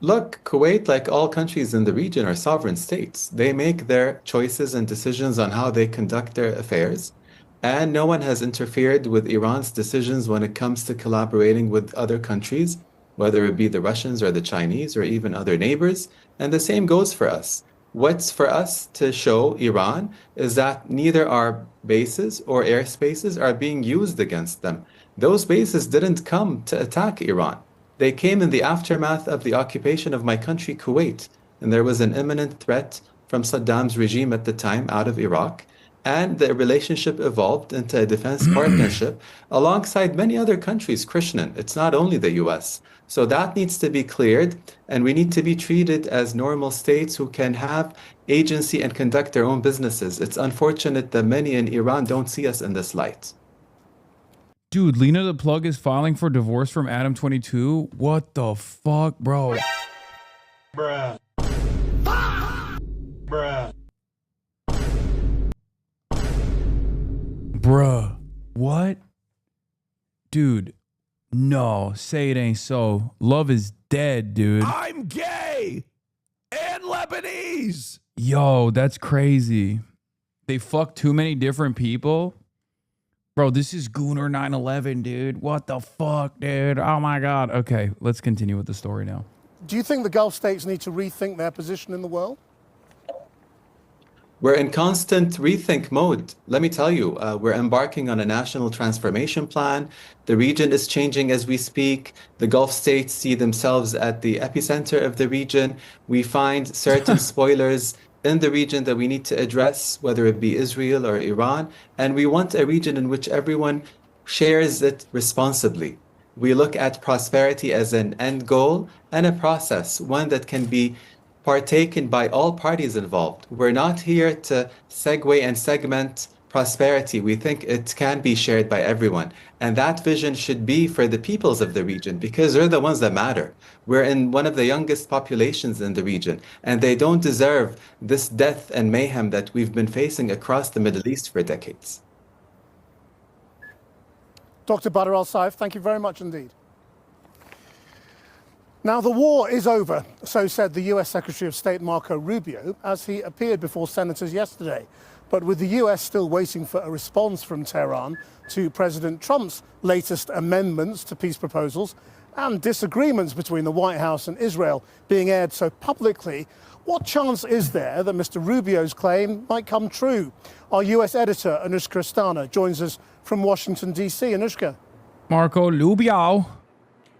Speaker 2: Look, Kuwait, like all countries in the region, are sovereign states. They make their choices and decisions on how they conduct their affairs. And no one has interfered with Iran's decisions when it comes to collaborating with other countries, whether it be the Russians or the Chinese or even other neighbors. And the same goes for us. What's for us to show Iran is that neither our bases or airspaces are being used against them. Those bases didn't come to attack Iran. They came in the aftermath of the occupation of my country, Kuwait, and there was an imminent threat from Saddam's regime at the time out of Iraq, and the relationship evolved into a defense partnership alongside many other countries, Krishnan. It's not only the US. So that needs to be cleared, and we need to be treated as normal states who can have agency and conduct their own businesses. It's unfortunate that many in Iran don't see us in this light.
Speaker 1: Dude, Lena the Plug is filing for divorce from Adam 22. What the fuck, bro?
Speaker 4: Bruh. Bruh.
Speaker 1: Bruh. What? Dude, no, say it ain't so. Love is dead, dude.
Speaker 4: I'm gay and Lebanese.
Speaker 1: Yo, that's crazy. They fucked too many different people. Bro, this is Gooner 9/11, dude. What the fuck, dude? Oh my God. Okay, let's continue with the story now.
Speaker 27: Do you think the Gulf states need to rethink their position in the world?
Speaker 2: We're in constant rethink mode. Let me tell you, we're embarking on a national transformation plan. The region is changing as we speak. The Gulf states see themselves at the epicenter of the region. We find certain spoilers in the region that we need to address, whether it be Israel or Iran, and we want a region in which everyone shares it responsibly. We look at prosperity as an end goal and a process, one that can be partaken by all parties involved. We're not here to segue and segment prosperity. We think it can be shared by everyone. And that vision should be for the peoples of the region, because they're the ones that matter. We're in one of the youngest populations in the region, and they don't deserve this death and mayhem that we've been facing across the Middle East for decades.
Speaker 27: Dr. Badr al-Saif, thank you very much indeed. Now, the war is over, so said the US Secretary of State Marco Rubio as he appeared before senators yesterday. But with the US still waiting for a response from Tehran to President Trump's latest amendments to peace proposals and disagreements between the White House and Israel being aired so publicly, what chance is there that Mr. Rubio's claim might come true? Our US editor, Anushka Astana, joins us from Washington, D.C. Anushka.
Speaker 1: Marco Rubio.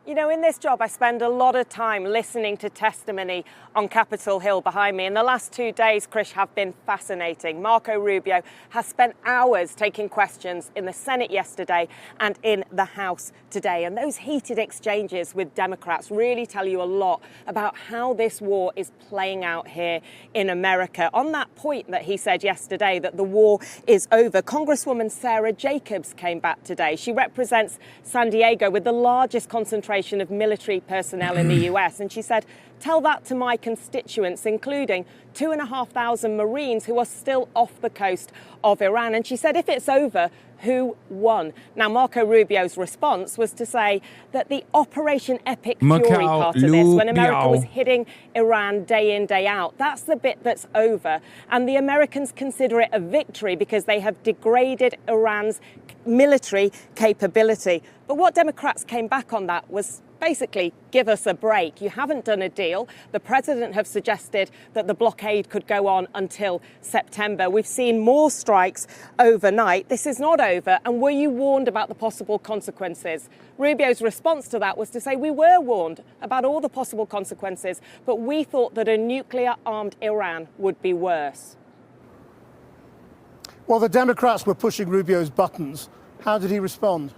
Speaker 9: You know, in this job, I spend a lot of time listening to testimony on Capitol Hill behind me. And the last 2 days, Krish, have been fascinating. Marco Rubio has spent hours taking questions in the Senate yesterday and in the House today. And those heated exchanges with Democrats really tell you a lot about how this war is playing out here in America. On that point that he said yesterday, that the war is over, Congresswoman Sarah Jacobs came back today. She represents San Diego with the largest concentration of military personnel in the US. And she said, tell that to my constituents, including 2,500 Marines who are still off the coast of Iran. And she said, if it's over, who won. Now, Marco Rubio's response was to say that the Operation Epic Fury part of this, when America was hitting Iran day in, day out, that's the bit that's over. And the Americans consider it a victory because they have degraded Iran's military capability. But what Democrats came back on that was basically, give us a break. You haven't done a deal. The president have suggested that the blockade could go on until September. We've seen more strikes overnight. This is not over. And were you warned about the possible consequences? Rubio's response to that was to say we were warned about all the possible consequences, but we thought that a nuclear-armed Iran would be worse.
Speaker 27: While the Democrats were pushing Rubio's buttons, how did he respond?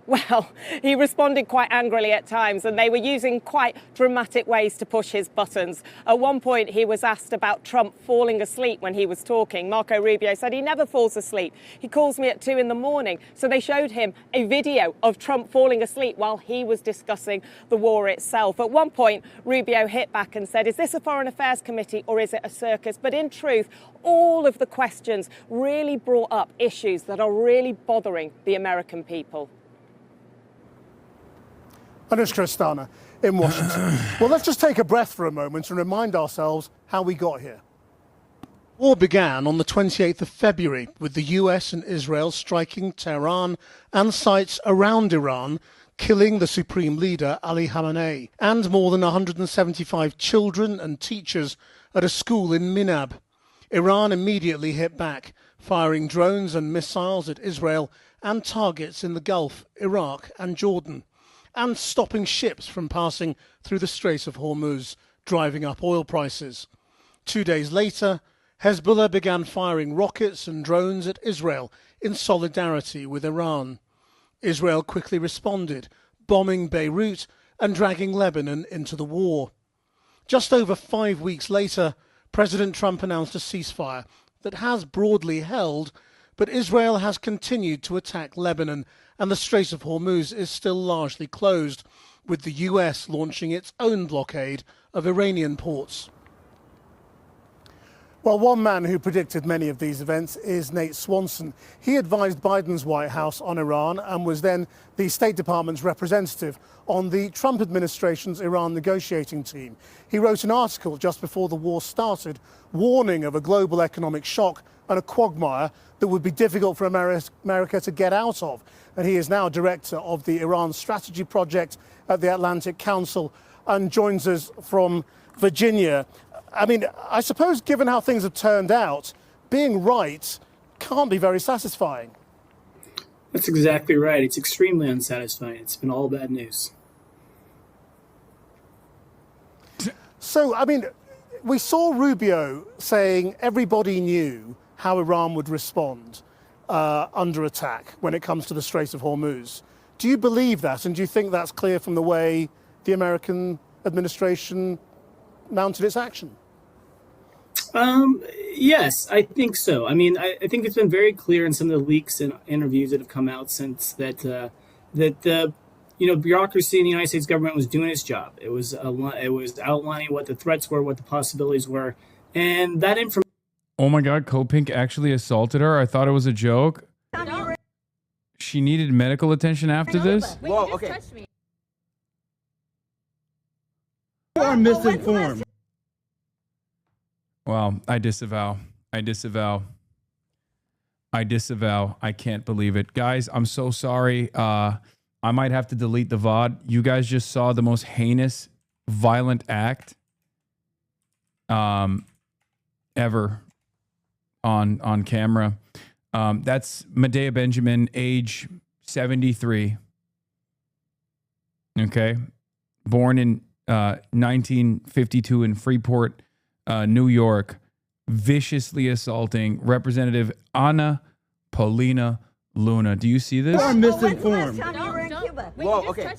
Speaker 9: Well, he responded quite angrily at times, and they were using quite dramatic ways to push his buttons. At one point, he was asked about Trump falling asleep when he was talking. Marco Rubio said he never falls asleep. He calls me at 2 a.m. So they showed him a video of Trump falling asleep while he was discussing the war itself. At one point, Rubio hit back and said, is this a Foreign Affairs Committee or is it a circus? But in truth, all of the questions really brought up issues that are really bothering the American people.
Speaker 27: Anushka Astana in Washington. Well, let's just take a breath for a moment and remind ourselves how we got here. War began on the 28th of February with the US and Israel striking Tehran and sites around Iran, killing the supreme leader Ali Khamenei and more than 175 children and teachers at a school in Minab. Iran immediately hit back, firing drones and missiles at Israel and targets in the Gulf, Iraq and Jordan, and stopping ships from passing through the Strait of Hormuz, driving up oil prices. 2 days later, Hezbollah began firing rockets and drones at Israel in solidarity with Iran. Israel quickly responded, bombing Beirut and dragging Lebanon into the war. Just over 5 weeks later, President Trump announced a ceasefire that has broadly held, but Israel has continued to attack Lebanon, and the Strait of Hormuz is still largely closed, with the US launching its own blockade of Iranian ports. Well, one man who predicted many of these events is Nate Swanson. He advised Biden's White House on Iran and was then the State Department's representative on the Trump administration's Iran negotiating team. He wrote an article just before the war started, warning of a global economic shock and a quagmire that would be difficult for America to get out of. And he is now director of the Iran Strategy Project at the Atlantic Council and joins us from Virginia. I mean, I suppose given how things have turned out, being right can't be very satisfying.
Speaker 3: That's exactly right. It's extremely unsatisfying. It's been all bad news.
Speaker 27: So, I mean, we saw Rubio saying everybody knew how Iran would respond under attack when it comes to the Strait of Hormuz. Do you believe that? And do you think that's clear from the way the American administration mounted its action?
Speaker 3: Yes, I think so. I mean, I think it's been very clear in some of the leaks and interviews that have come out since that the bureaucracy in the United States government was doing its job. It was outlining what the threats were, what the possibilities were, and that information.
Speaker 1: Oh my God, Kopink actually assaulted her. I thought it was a joke. She needed medical attention after this.
Speaker 8: Whoa, okay.
Speaker 3: You are misinformed.
Speaker 1: Wow, I disavow. I can't believe it. Guys, I'm so sorry. I might have to delete the VOD. You guys just saw the most heinous, violent act ever on camera. That's Medea Benjamin, age 73. Okay. Born in 1952 in Freeport, New York, viciously assaulting Representative Ana Paulina Luna. Do you see this?
Speaker 3: You are misinformed.
Speaker 8: Whoa, okay.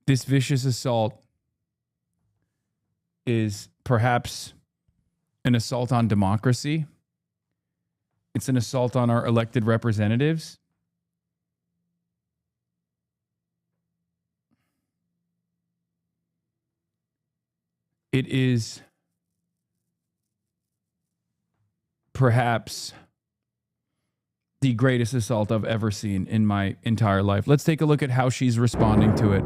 Speaker 1: This vicious assault is perhaps an assault on democracy. It's an assault on our elected representatives. It is perhaps the greatest assault I've ever seen in my entire life. Let's take a look at how she's responding to it.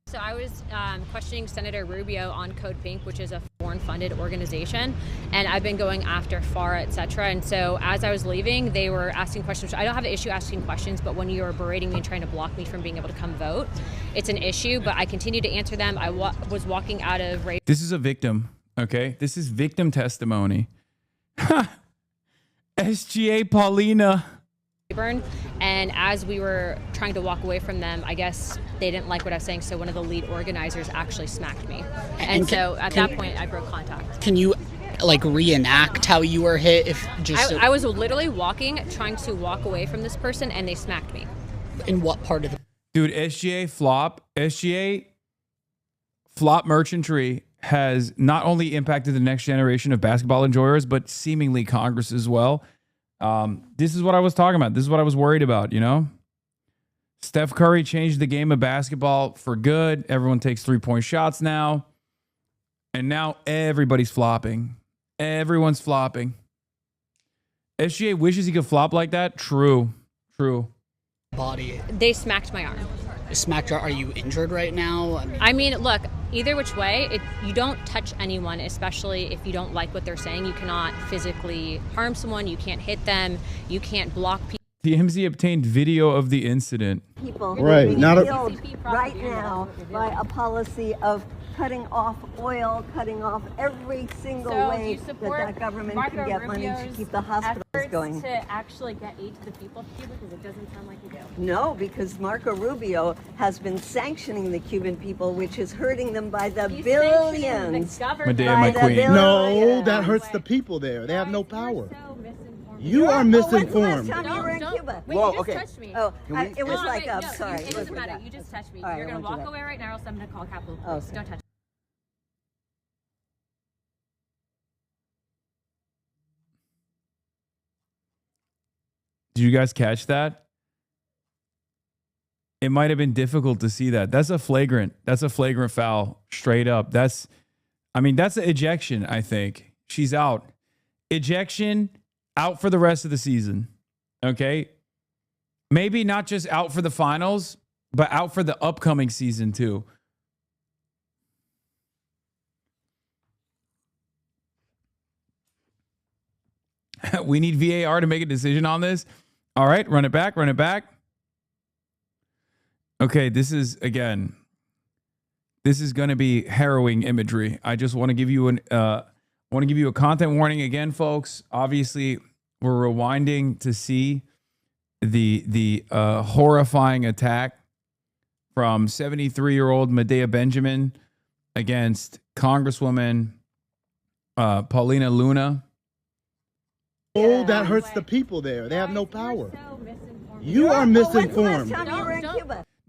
Speaker 17: So I was questioning Senator Rubio on Code Pink, which is a foreign-funded organization, and I've been going after FARA, etc. And so as I was leaving, they were asking questions. I don't have an issue asking questions, but when you were berating me and trying to block me from being able to come vote, it's an issue. But I continued to answer them. I was walking out of.
Speaker 1: This is a victim, okay? This is victim testimony. SGA Paulina.
Speaker 17: And as we were trying to walk away from them, I guess they didn't like what I was saying, so one of the lead organizers actually smacked me. And so at that point, I broke contact.
Speaker 18: Can you like reenact how you were hit? If just
Speaker 17: I was literally trying to walk away from this person, and they smacked me.
Speaker 18: In what part of the...
Speaker 1: Dude, SGA flop merchantry has not only impacted the next generation of basketball enjoyers, but seemingly Congress as well. This is what I was talking about. This is what I was worried about, you know? Steph Curry changed the game of basketball for good. Everyone takes 3-point shots now. And now everybody's flopping. Everyone's flopping. SGA wishes he could flop like that. True.
Speaker 18: Body.
Speaker 17: They smacked my arm.
Speaker 18: Smacked your... Are you injured right now?
Speaker 17: I mean, look, either which way, you don't touch anyone, especially if you don't like what they're saying. You cannot physically harm someone. You can't hit them. You can't block people.
Speaker 1: TMZ obtained video of the incident.
Speaker 22: People
Speaker 1: right, not
Speaker 22: right now by a policy of cutting off oil, cutting off every single way that government can get money to keep the hospitals going.
Speaker 17: To actually get aid to the people, because it doesn't sound like you do.
Speaker 22: No, because Marco Rubio has been sanctioning the Cuban people, which is hurting them by the billions.
Speaker 1: Medea, my queen.
Speaker 27: No, that hurts the people there. They have no power. You are misinformed.
Speaker 17: Whoa, okay. Touched me.
Speaker 22: Oh, it was sorry.
Speaker 17: It doesn't matter. You just touched me.
Speaker 22: Right,
Speaker 17: you're going to walk away right now, or else I'm going to call Capitol Police. Don't touch me.
Speaker 1: Did you guys catch that? It might have been difficult to see that. That's a flagrant foul, straight up. That's an ejection, I think. She's out. Ejection, out for the rest of the season. Okay? Maybe not just out for the finals, but out for the upcoming season too. We need VAR to make a decision on this. All right, run it back. Okay, this is going to be harrowing imagery. I just want to give you a content warning again, folks. Obviously, we're rewinding to see the horrifying attack from 73-year-old Medea Benjamin against Congresswoman Paulina Luna.
Speaker 27: Oh, that hurts the people there. They have no power. You are misinformed.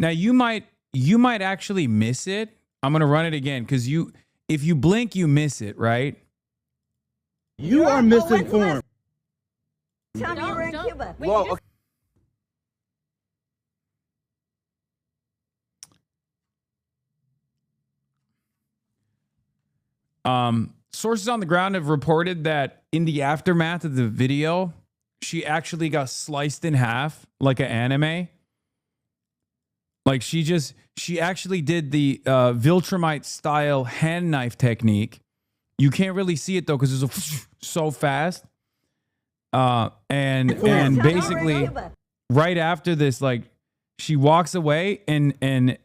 Speaker 1: Now you might actually miss it. I'm gonna run it again because if you blink, you miss it, right?
Speaker 27: You are misinformed.
Speaker 22: Whoa.
Speaker 1: Sources on the ground have reported that in the aftermath of the video, she actually got sliced in half like an anime. Like she actually did the Viltrumite style hand knife technique. You can't really see it though because it's so fast. And basically right after this, like she walks away and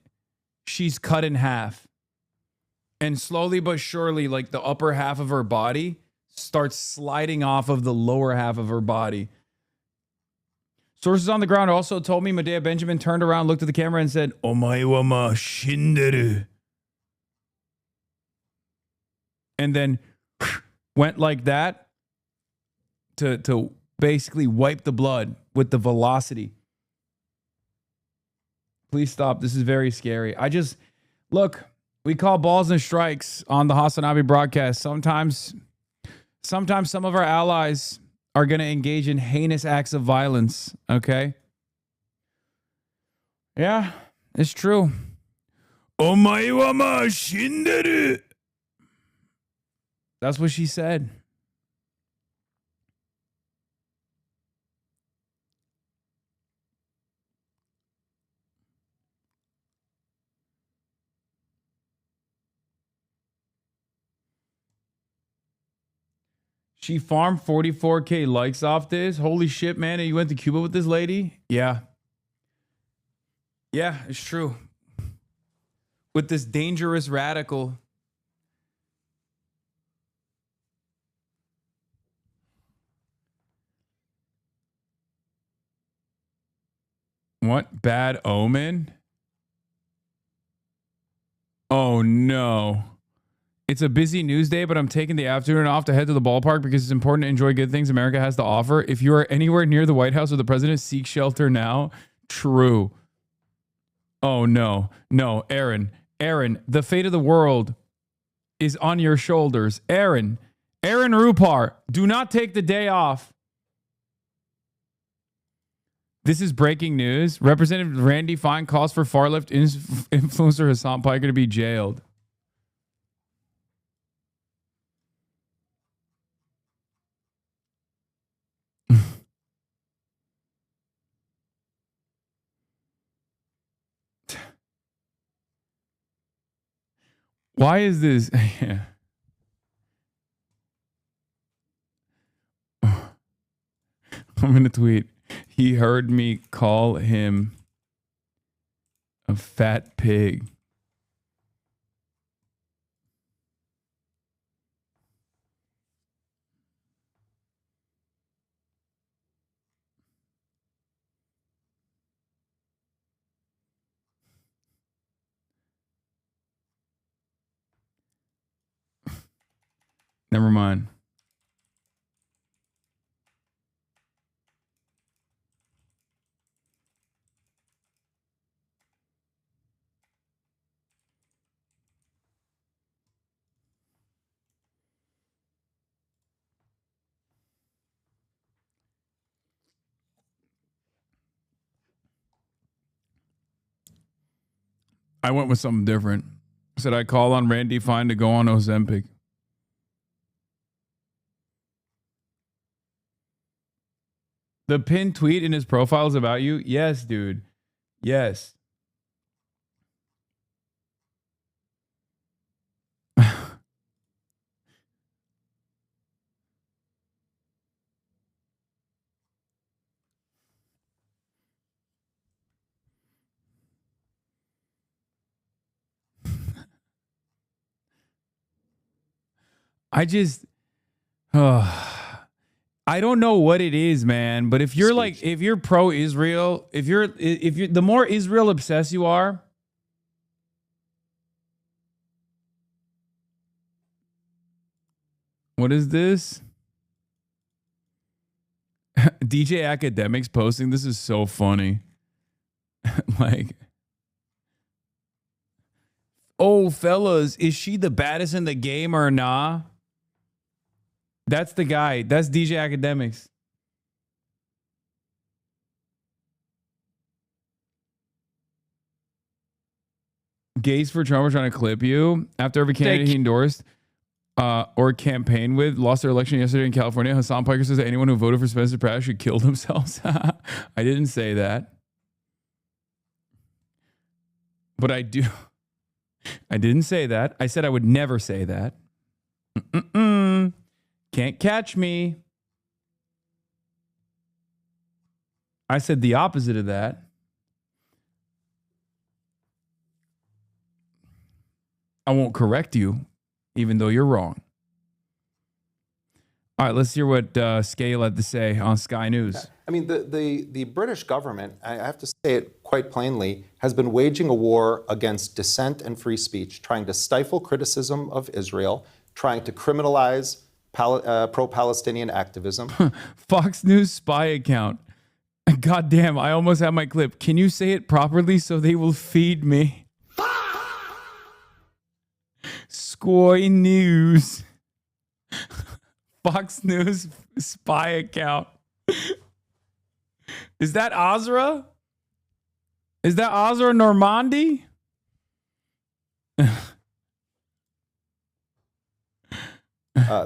Speaker 1: she's cut in half. And slowly but surely, like the upper half of her body starts sliding off of the lower half of her body. Sources on the ground also told me Medea Benjamin turned around, looked at the camera, and said, "Omae wa ma shinderu." And then went like that to basically wipe the blood with the velocity. Please stop. This is very scary. Look. We call balls and strikes on the HasanAbi broadcast. Sometimes some of our allies are going to engage in heinous acts of violence, okay? Yeah, it's true. Omae wa ma shinderu. That's what she said. She farmed 44K likes off this. Holy shit, man. And you went to Cuba with this lady? Yeah. Yeah, it's true. With this dangerous radical. What? Bad omen? Oh, no. It's a busy news day, but I'm taking the afternoon off to head to the ballpark because it's important to enjoy good things America has to offer. If you are anywhere near the White House or the president, seek shelter now. True. Oh, no. No, Aaron. Aaron, the fate of the world is on your shoulders. Aaron Rupar, do not take the day off. This is breaking news. Representative Randy Fine calls for far-left influencer Hasan Piker to be jailed. Why is this? Yeah. I'm going to tweet. He heard me call him a fat pig. Never mind. I went with something different. I said I call on Randy Fine to go on Ozempic. The pinned tweet in his profile is about you? Yes, dude. Yes. I just, I don't know what it is, man. But if you're like, if you're pro-Israel, if you're, the more Israel obsessed you are, what is this? DJ Academics posting. This is so funny. Like, oh, fellas, is she the baddest in the game or nah? That's the guy. That's DJ Academics. Gays for Trump are trying to clip you after every candidate he endorsed or campaigned with lost their election yesterday in California. Hasan Piker says that anyone who voted for Spencer Pratt should kill themselves. I didn't say that. But I do. I didn't say that. I said I would never say that. Can't catch me. I said the opposite of that. I won't correct you, even though you're wrong. All right, let's hear what Scale had to say on Sky News.
Speaker 5: I mean, the British government, I have to say it quite plainly, has been waging a war against dissent and free speech, trying to stifle criticism of Israel, trying to criminalize pro-Palestinian activism.
Speaker 1: Fox News spy account. God damn, I almost have my clip. Can you say it properly so they will feed me? Sky News. Fox News spy account. Is that Azra? Is that Azra Normandy?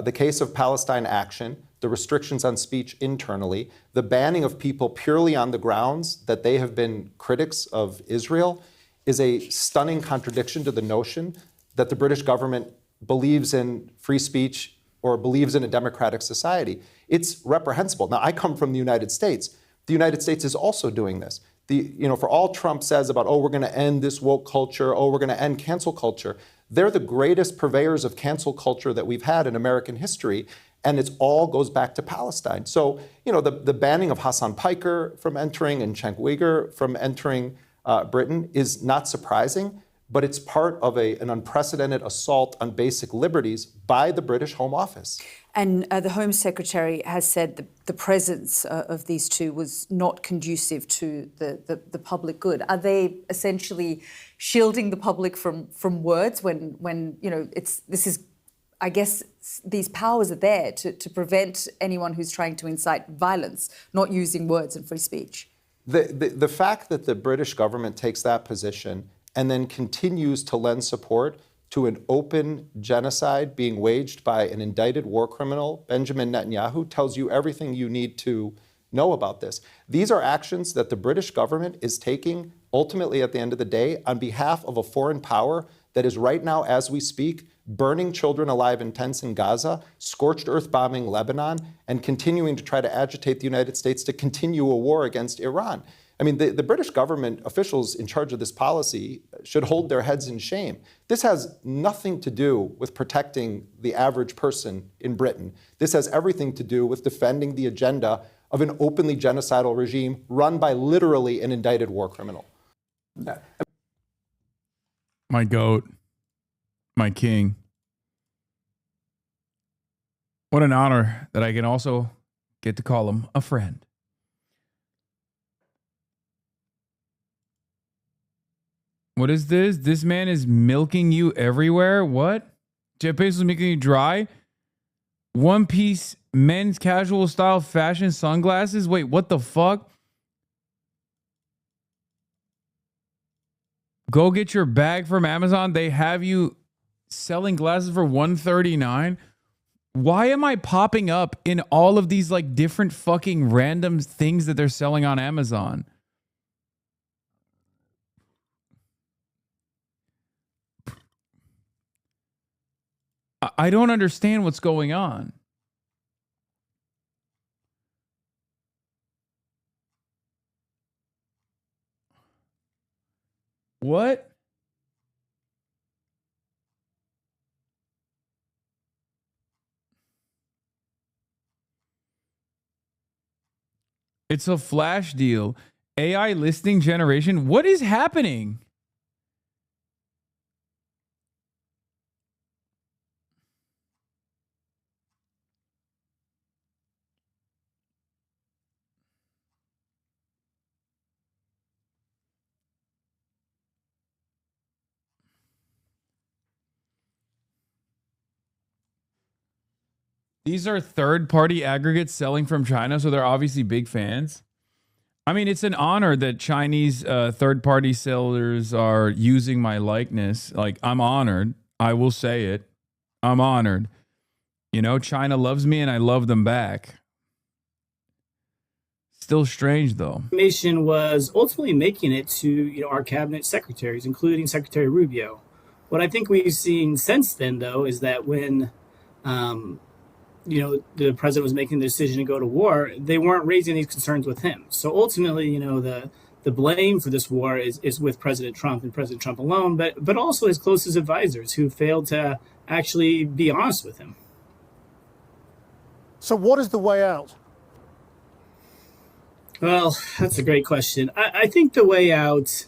Speaker 5: the case of Palestine Action, the restrictions on speech internally, the banning of people purely on the grounds that they have been critics of Israel is a stunning contradiction to the notion that the British government believes in free speech or believes in a democratic society. It's reprehensible. Now, I come from the United States. The United States is also doing this. For all Trump says about, we're going to end this woke culture, we're going to end cancel culture, they're the greatest purveyors of cancel culture that we've had in American history, and it all goes back to Palestine. So, the banning of Hasan Piker from entering and Cenk Uyghur from entering Britain is not surprising, but it's part of an unprecedented assault on basic liberties by the British Home Office.
Speaker 11: And the Home Secretary has said the presence of these two was not conducive to the public good. Are they essentially shielding the public from words when I guess these powers are there to prevent anyone who's trying to incite violence, not using words and free speech?
Speaker 5: The fact that the British government takes that position and then continues to lend support to an open genocide being waged by an indicted war criminal, Benjamin Netanyahu, tells you everything you need to know about this. These are actions that the British government is taking ultimately at the end of the day on behalf of a foreign power that is right now, as we speak, burning children alive in tents in Gaza, scorched earth bombing Lebanon, and continuing to try to agitate the United States to continue a war against Iran. I mean, the British government officials in charge of this policy should hold their heads in shame. This has nothing to do with protecting the average person in Britain. This has everything to do with defending the agenda of an openly genocidal regime run by literally an indicted war criminal.
Speaker 1: My goat, my king. What an honor that I can also get to call him a friend. What is this? This man is milking you everywhere? What? Jeff Bezos is making you dry? One piece men's casual style fashion sunglasses? Wait, what the fuck? Go get your bag from Amazon. They have you selling glasses for $139. Why am I popping up in all of these like different fucking random things that they're selling on Amazon? I don't understand what's going on. What? It's a flash deal. AI listing generation. What is happening? These are third-party aggregates selling from China, so they're obviously big fans. I mean, it's an honor that Chinese third-party sellers are using my likeness. Like, I'm honored. I will say it. I'm honored. China loves me and I love them back. Still strange, though.
Speaker 3: Information was ultimately making it to our cabinet secretaries, including Secretary Rubio. What I think we've seen since then, though, is that when the president was making the decision to go to war, they weren't raising these concerns with him. So ultimately, the blame for this war is with President Trump and President Trump alone, but also his closest advisors who failed to actually be honest with him.
Speaker 27: So what is the way out?
Speaker 3: Well, that's a great question. I think the way out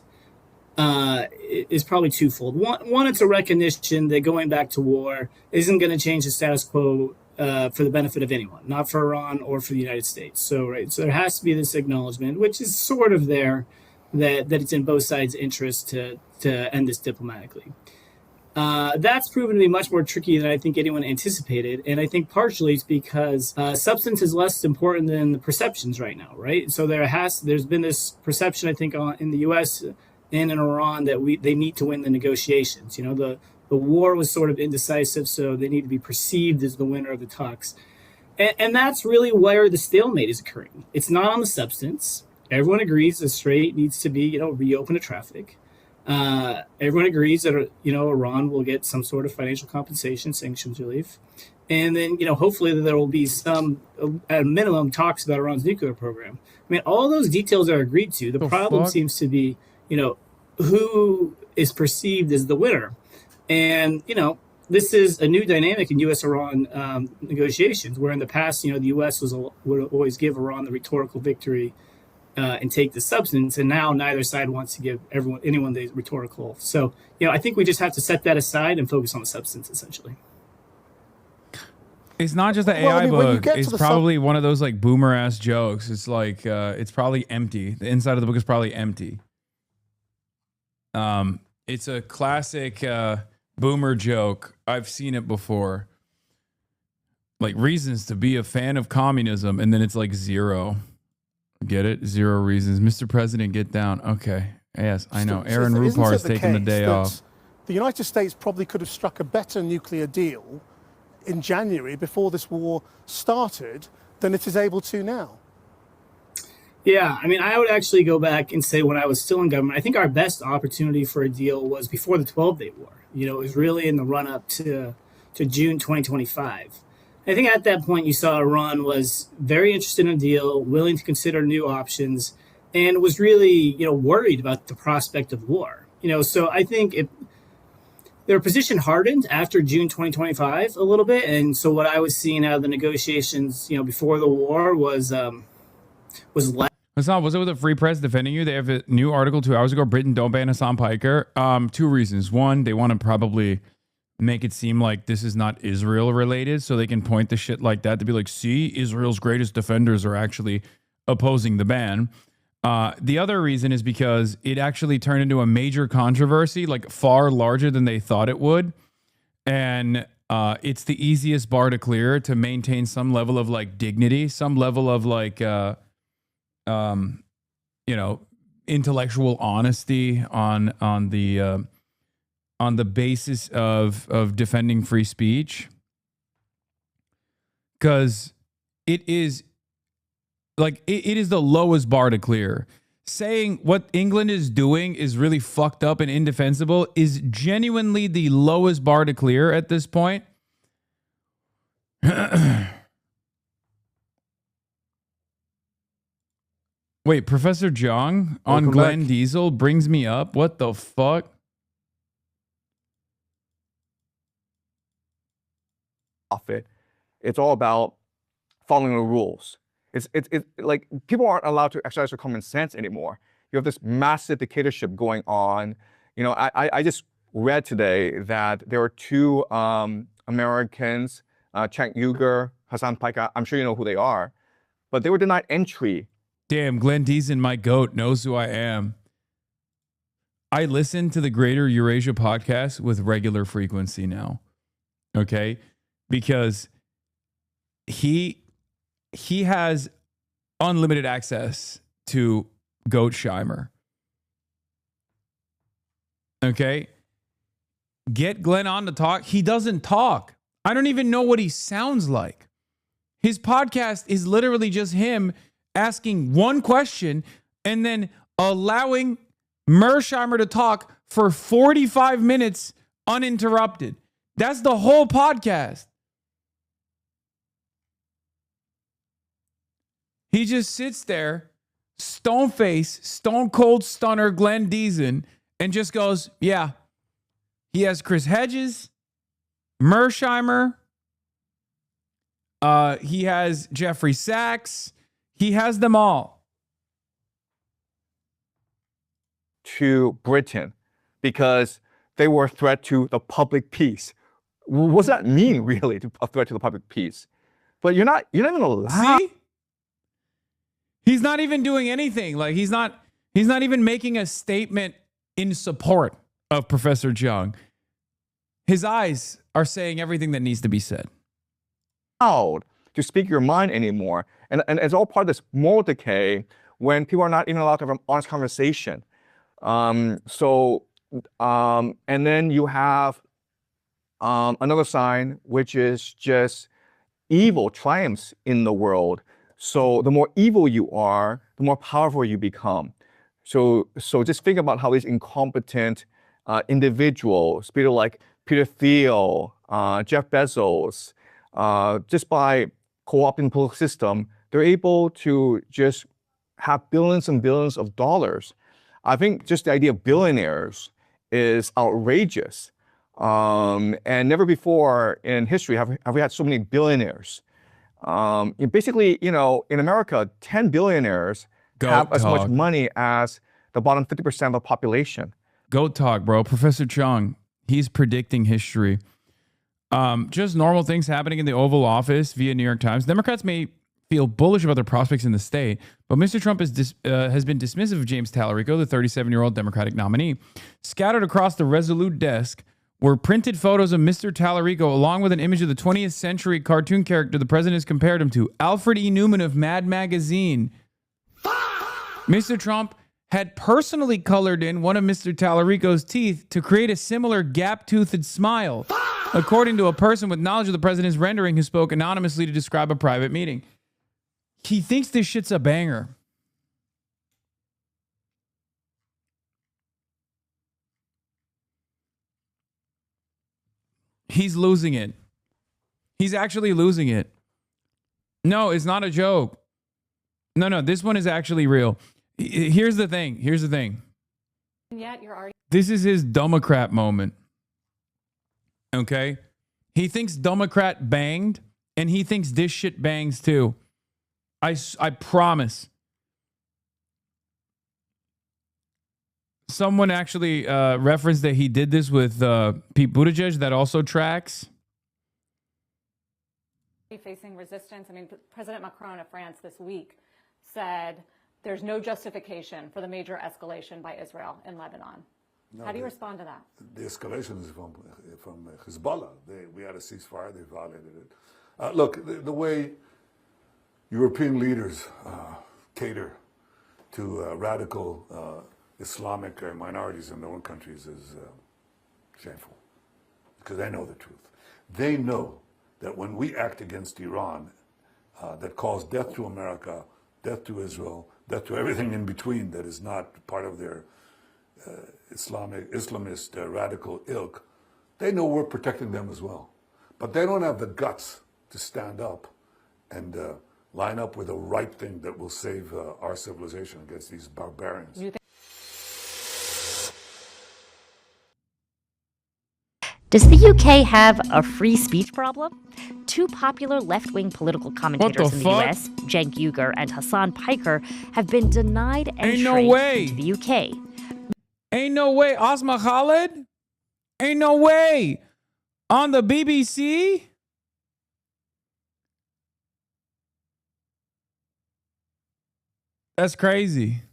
Speaker 3: is probably twofold. One, it's a recognition that going back to war isn't going to change the status quo for the benefit of anyone, not for Iran or for the United States. So there has to be this acknowledgement, which is sort of there, that it's in both sides' interest to end this diplomatically. That's proven to be much more tricky than I think anyone anticipated, and I think partially it's because substance is less important than the perceptions right now, right? So there's been this perception, I think, in the U.S. and in Iran that they need to win the negotiations. The war was sort of indecisive, so they need to be perceived as the winner of the talks. And that's really where the stalemate is occurring. It's not on the substance. Everyone agrees the Strait needs to be, reopened to traffic. Everyone agrees that, Iran will get some sort of financial compensation, sanctions relief. And then, hopefully there will be some, at a minimum, talks about Iran's nuclear program. I mean, all those details are agreed to. The problem seems to be, who is perceived as the winner. And, this is a new dynamic in U.S.-Iran negotiations, where in the past, the U.S. would always give Iran the rhetorical victory and take the substance. And now neither side wants to give anyone the rhetorical. So, I think we just have to set that aside and focus on the substance, essentially.
Speaker 1: It's not just the AI book. It's probably one of those like boomer ass jokes. It's like it's probably empty. The inside of the book is probably empty. It's a classic boomer joke. I've seen it before. Like reasons to be a fan of communism, and then it's like 0. Get it? 0 reasons. Mr. President, get down. Okay. Yes, I know. Aaron Rupar is taking the day off.
Speaker 27: The United States probably could have struck a better nuclear deal in January before this war started than it is able to now.
Speaker 3: Yeah, I mean, I would actually go back and say when I was still in government, I think our best opportunity for a deal was before the 12-day war. It was really in the run-up to June 2025. I think at that point you saw Iran was very interested in a deal, willing to consider new options, and was really, worried about the prospect of war. So I think their position hardened after June 2025 a little bit. And so what I was seeing out of the negotiations, before the war was less.
Speaker 1: Hasan, was it with the Free Press defending you? They have a new article 2 hours ago, Britain don't ban Hasan Piker. 2 reasons. One, they want to probably make it seem like this is not Israel related, so they can point to shit like that to be like, see, Israel's greatest defenders are actually opposing the ban. The other reason is because it actually turned into a major controversy, like far larger than they thought it would. And it's the easiest bar to clear to maintain some level of like dignity, some level of like, intellectual honesty on the basis of defending free speech. Because it is like it is the lowest bar to clear. Saying what England is doing is really fucked up and indefensible is genuinely the lowest bar to clear at this point. Wait, Professor Jong on
Speaker 16: Welcome
Speaker 1: Glenn
Speaker 16: back.
Speaker 1: Diesel brings me up. What the fuck?
Speaker 16: It's all about following the rules. It's like people aren't allowed to exercise their common sense anymore. You have this massive dictatorship going on. I just read today that there were 2 Americans, Cenk Uygur, Hasan Piker. I'm sure you know who they are, but they were denied entry.
Speaker 1: Damn, Glenn Deason, my goat, knows who I am. I listen to the Greater Eurasia podcast with regular frequency now. Okay? Because he has unlimited access to Goatsheimer. Okay? Get Glenn on to talk. He doesn't talk. I don't even know what he sounds like. His podcast is literally just him asking one question and then allowing Mersheimer to talk for 45 minutes uninterrupted. That's the whole podcast. He just sits there, stone face, stone cold stunner Glenn Deason, and just goes, yeah. He has Chris Hedges, Mersheimer. He has Jeffrey Sachs. He has them all.
Speaker 16: To Britain because they were a threat to the public peace. What does that mean, really, a threat to the public peace? But you're not even allowed.
Speaker 1: See? He's not even doing anything. Like he's not even making a statement in support of Professor Jung. His eyes are saying everything that needs to be said.
Speaker 16: Allowed to speak your mind anymore. And it's all part of this moral decay when people are not even allowed to have an honest conversation. And then you have another sign, which is just evil triumphs in the world. So the more evil you are, the more powerful you become. So just think about how these incompetent individuals, people like Peter Thiel, Jeff Bezos, just by co-opting the political system, they're able to just have billions and billions of dollars. I think just the idea of billionaires is outrageous. And never before in history have we had so many billionaires. Basically, in America, 10 billionaires have as much money as the bottom 50% of the population.
Speaker 1: Goat talk, bro. Professor Chung, he's predicting history. Just normal things happening in the Oval Office via New York Times. Democrats may feel bullish about their prospects in the state, but Mr. Trump has been dismissive of James Tallarico, the 37-year-old Democratic nominee. Scattered across the Resolute desk were printed photos of Mr. Tallarico along with an image of the 20th century cartoon character the president has compared him to, Alfred E. Newman of Mad Magazine. Mr. Trump had personally colored in one of Mr. Tallarico's teeth to create a similar gap-toothed smile, according to a person with knowledge of the president's rendering who spoke anonymously to describe a private meeting. He thinks this shit's a banger. He's losing it. He's actually losing it. No, it's not a joke. No, this one is actually real. Here's the thing.
Speaker 17: And yet you're already.
Speaker 1: This is his Democrat moment. Okay? He thinks Democrat banged, and he thinks this shit bangs too. I promise. Someone actually referenced that he did this with Pete Buttigieg. That also tracks.
Speaker 9: Facing resistance. I mean, President Macron of France this week said there's no justification for the major escalation by Israel in Lebanon.
Speaker 14: No,
Speaker 9: How do you respond to that?
Speaker 14: The escalation is from Hezbollah. We had a ceasefire. They violated it. Look, the way European leaders cater to radical Islamic minorities in their own countries is shameful, because they know the truth. They know that when we act against Iran, that caused death to America, death to Israel, death to everything in between that is not part of their Islamist radical ilk, they know we're protecting them as well. But they don't have the guts to stand up and line up with the right thing that will save our civilization against these barbarians.
Speaker 12: Does the UK have a free speech problem? Two popular left-wing political commentators in the US, Cenk Uygur and Hasan Piker, have been denied entry to the UK.
Speaker 1: Ain't no way. Asma Khalid? Ain't no way. On the BBC? That's crazy.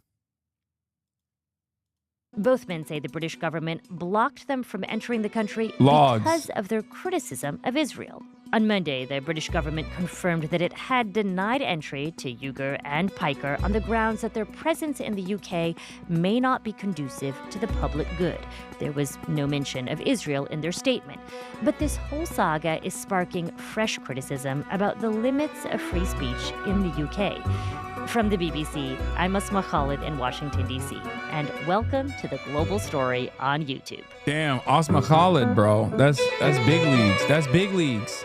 Speaker 12: Both men say the British government blocked them from entering the country because of their criticism of Israel. On Monday, the British government confirmed that it had denied entry to Uygur and Piker on the grounds that their presence in the UK may not be conducive to the public good. There was no mention of Israel in their statement. But this whole saga is sparking fresh criticism about the limits of free speech in the UK. From the BBC, I'm Asma Khalid in Washington, D.C., and welcome to The Global Story on YouTube.
Speaker 1: Damn, Asma Khalid, bro. That's big leagues. That's big leagues.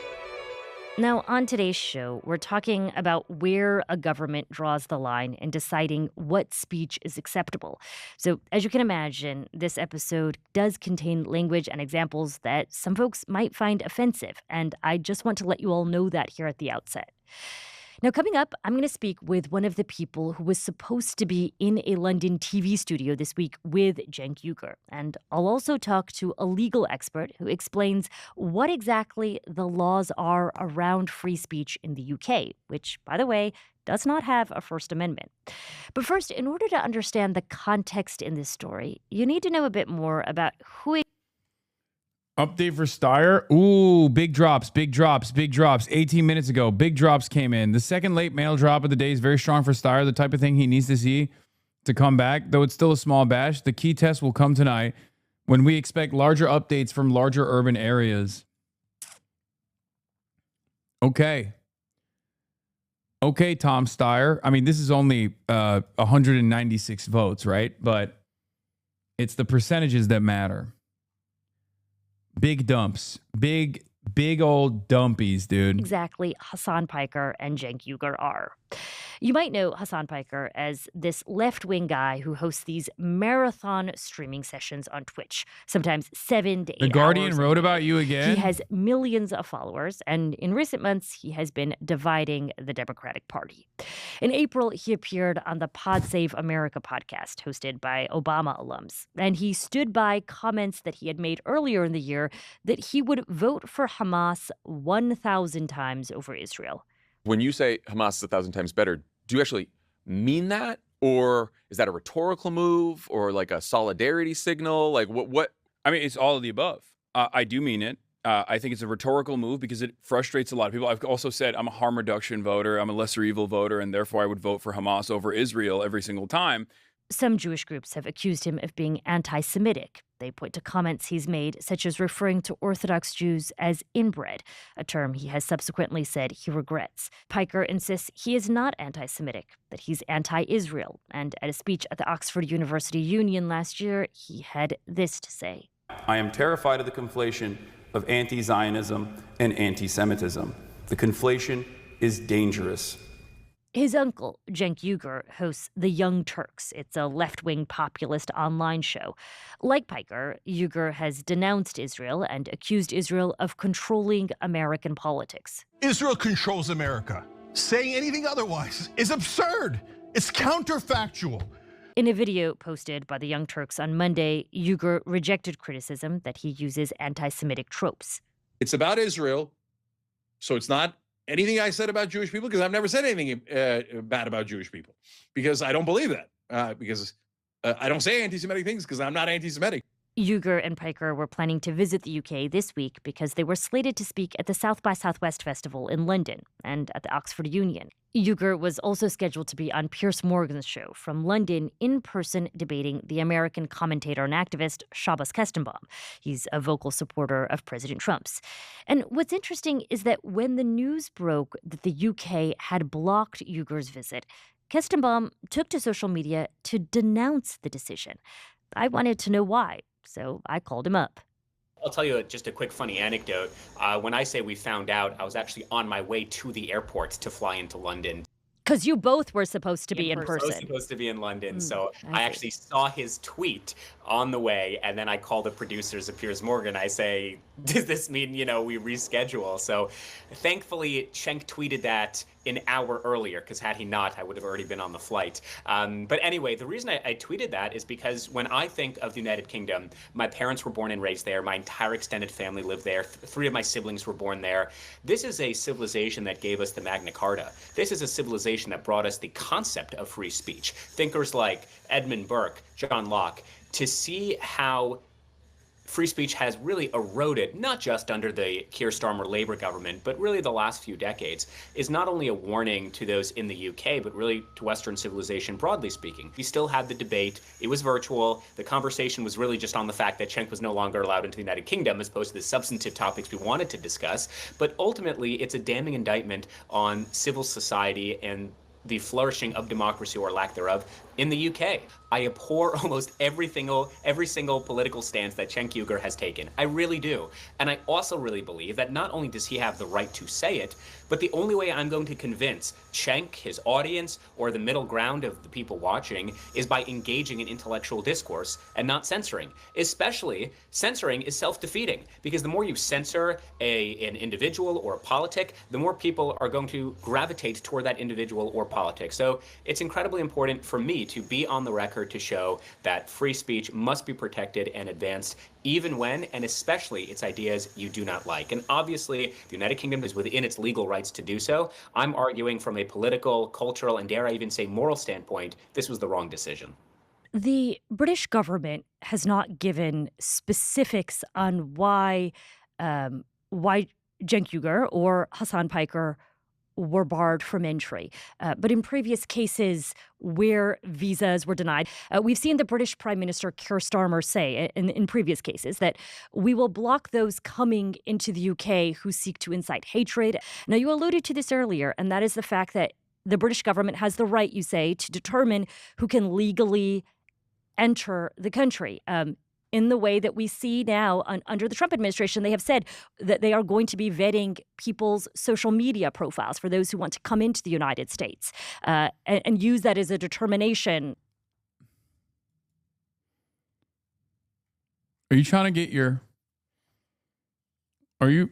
Speaker 12: Now, on today's show, we're talking about where a government draws the line in deciding what speech is acceptable. So, as you can imagine, this episode does contain language and examples that some folks might find offensive, and I just want to let you all know that here at the outset. Now, coming up, I'm going to speak with one of the people who was supposed to be in a London TV studio this week with Cenk Uygur. And I'll also talk to a legal expert who explains what exactly the laws are around free speech in the UK, which, by the way, does not have a First Amendment. But first, in order to understand the context in this story, you need to know a bit more about who
Speaker 1: Update for Steyer. Ooh, big drops. 18 minutes ago, big drops came in. The second late mail drop of the day is very strong for Steyer, the type of thing he needs to see to come back, though it's still a small batch. The key test will come tonight when we expect larger updates from larger urban areas. Okay. Okay, Tom Steyer. I mean, this is only 196 votes, right? But it's the percentages that matter. Big dumps. Big old dumpies, dude.
Speaker 12: Exactly, Hasan Piker and Cenk Uygur are. You might know Hasan Piker as this left-wing guy who hosts these marathon streaming sessions on Twitch, sometimes 7 to 8 hours.
Speaker 1: The Guardian wrote about you again?
Speaker 12: He has millions of followers, and in recent months, he has been dividing the Democratic Party. In April, he appeared on the Pod Save America podcast, hosted by Obama alums, and he stood by comments that he had made earlier in the year that he would vote for Hamas 1,000 times over Israel.
Speaker 6: When you say Hamas is 1,000 times better, do you actually mean that? Or is that a rhetorical move or like a solidarity signal? Like what?
Speaker 1: I mean, it's all of the above. I do mean it. I think it's a rhetorical move because it frustrates a lot of people. I've also said I'm a harm reduction voter. I'm a lesser evil voter, and therefore I would vote for Hamas over Israel every single time.
Speaker 12: Some Jewish groups have accused him of being anti-Semitic. They point to comments he's made, such as referring to Orthodox Jews as inbred, a term he has subsequently said he regrets. Piker insists he is not anti-Semitic, that he's anti-Israel, and at a speech at the Oxford University Union last year, he had this to say.
Speaker 20: I am terrified of the conflation of anti-Zionism and anti-Semitism. The conflation is dangerous.
Speaker 12: His uncle, Cenk Uygur, hosts The Young Turks. It's a left-wing populist online show. Like Piker, Uygur has denounced Israel and accused Israel of controlling American politics.
Speaker 4: Israel controls America. Saying anything otherwise is absurd. It's counterfactual.
Speaker 12: In a video posted by The Young Turks on Monday, Uygur rejected criticism that he uses anti-Semitic tropes.
Speaker 21: It's about Israel, so it's not anything I said about Jewish people, because I've never said anything bad about Jewish people, because I don't believe that, because I don't say anti-Semitic things because I'm not anti-Semitic.
Speaker 12: Uygur and Piker were planning to visit the UK this week because they were slated to speak at the South by Southwest Festival in London and at the Oxford Union. Uygur was also scheduled to be on Piers Morgan's show from London in person, debating the American commentator and activist Shabbos Kestenbaum. He's a vocal supporter of President Trump's. And what's interesting is that when the news broke that the UK had blocked Uygur's visit, Kestenbaum took to social media to denounce the decision. I wanted to know why, so I called him up.
Speaker 23: I'll tell you just a quick funny anecdote. When I say we found out, I was actually on my way to the airport to fly into London.
Speaker 12: Because you both were supposed to be in person.
Speaker 23: I was supposed to be in London, so I actually saw his tweet on the way, and then I called the producers of Piers Morgan. I say, does this mean, we reschedule? So thankfully, Cenk tweeted that an hour earlier, because had he not, I would have already been on the flight. But anyway, the reason I tweeted that is because when I think of the United Kingdom, my parents were born and raised there. My entire extended family lived there. 3 of my siblings were born there. This is a civilization that gave us the Magna Carta. This is a civilization that brought us the concept of free speech. Thinkers like Edmund Burke, John Locke, to see how free speech has really eroded, not just under the Keir Starmer Labour government, but really the last few decades, is not only a warning to those in the UK, but really to Western civilization broadly speaking. We still had the debate. It was virtual. The conversation was really just on the fact that Cenk was no longer allowed into the United Kingdom, as opposed to the substantive topics we wanted to discuss. But ultimately, it's a damning indictment on civil society and the flourishing of democracy or lack thereof in the UK. I abhor almost every single political stance that Cenk Uygur has taken. I really do. And I also really believe that not only does he have the right to say it, but the only way I'm going to convince Cenk, his audience, or the middle ground of the people watching is by engaging in intellectual discourse and not censoring. Especially, censoring is self-defeating, because the more you censor an individual or a politic, the more people are going to gravitate toward that individual or politic. So it's incredibly important for me to be on the record to show that free speech must be protected and advanced, even when and especially its ideas you do not like. And obviously, the United Kingdom is within its legal rights to do so. I'm arguing from a political, cultural, and dare I even say moral standpoint, this was the wrong decision.
Speaker 12: The British government has not given specifics on why Cenk Uygur or Hasan Piker were barred from entry. But in previous cases where visas were denied, we've seen the British Prime Minister Keir Starmer say in previous cases that we will block those coming into the UK who seek to incite hatred. Now, you alluded to this earlier, and that is the fact that the British government has the right, you say, to determine who can legally enter the country. In the way that we see now under the Trump administration, they have said that they are going to be vetting people's social media profiles for those who want to come into the United States and use that as a determination.
Speaker 1: Are you trying to get your? Are you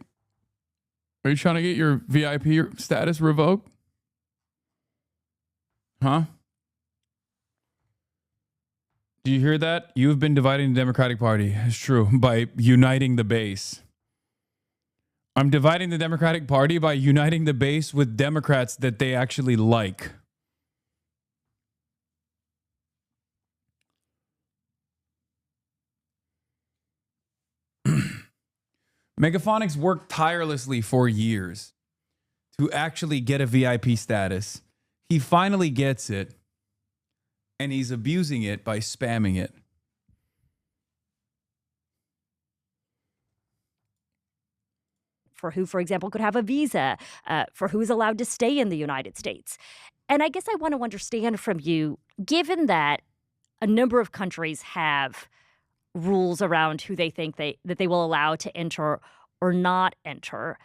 Speaker 1: trying to get your VIP status revoked? Huh? Do you hear that? You've been dividing the Democratic Party. It's true. By uniting the base. I'm dividing the Democratic Party by uniting the base with Democrats that they actually like. Megaphonics worked tirelessly for years to actually get a VIP status. He finally gets it. And he's abusing it by spamming it.
Speaker 12: For who, for example, could have a visa, for who's allowed to stay in the United States. And I guess I want to understand from you, given that a number of countries have rules around who they think that they will allow to enter or not enter,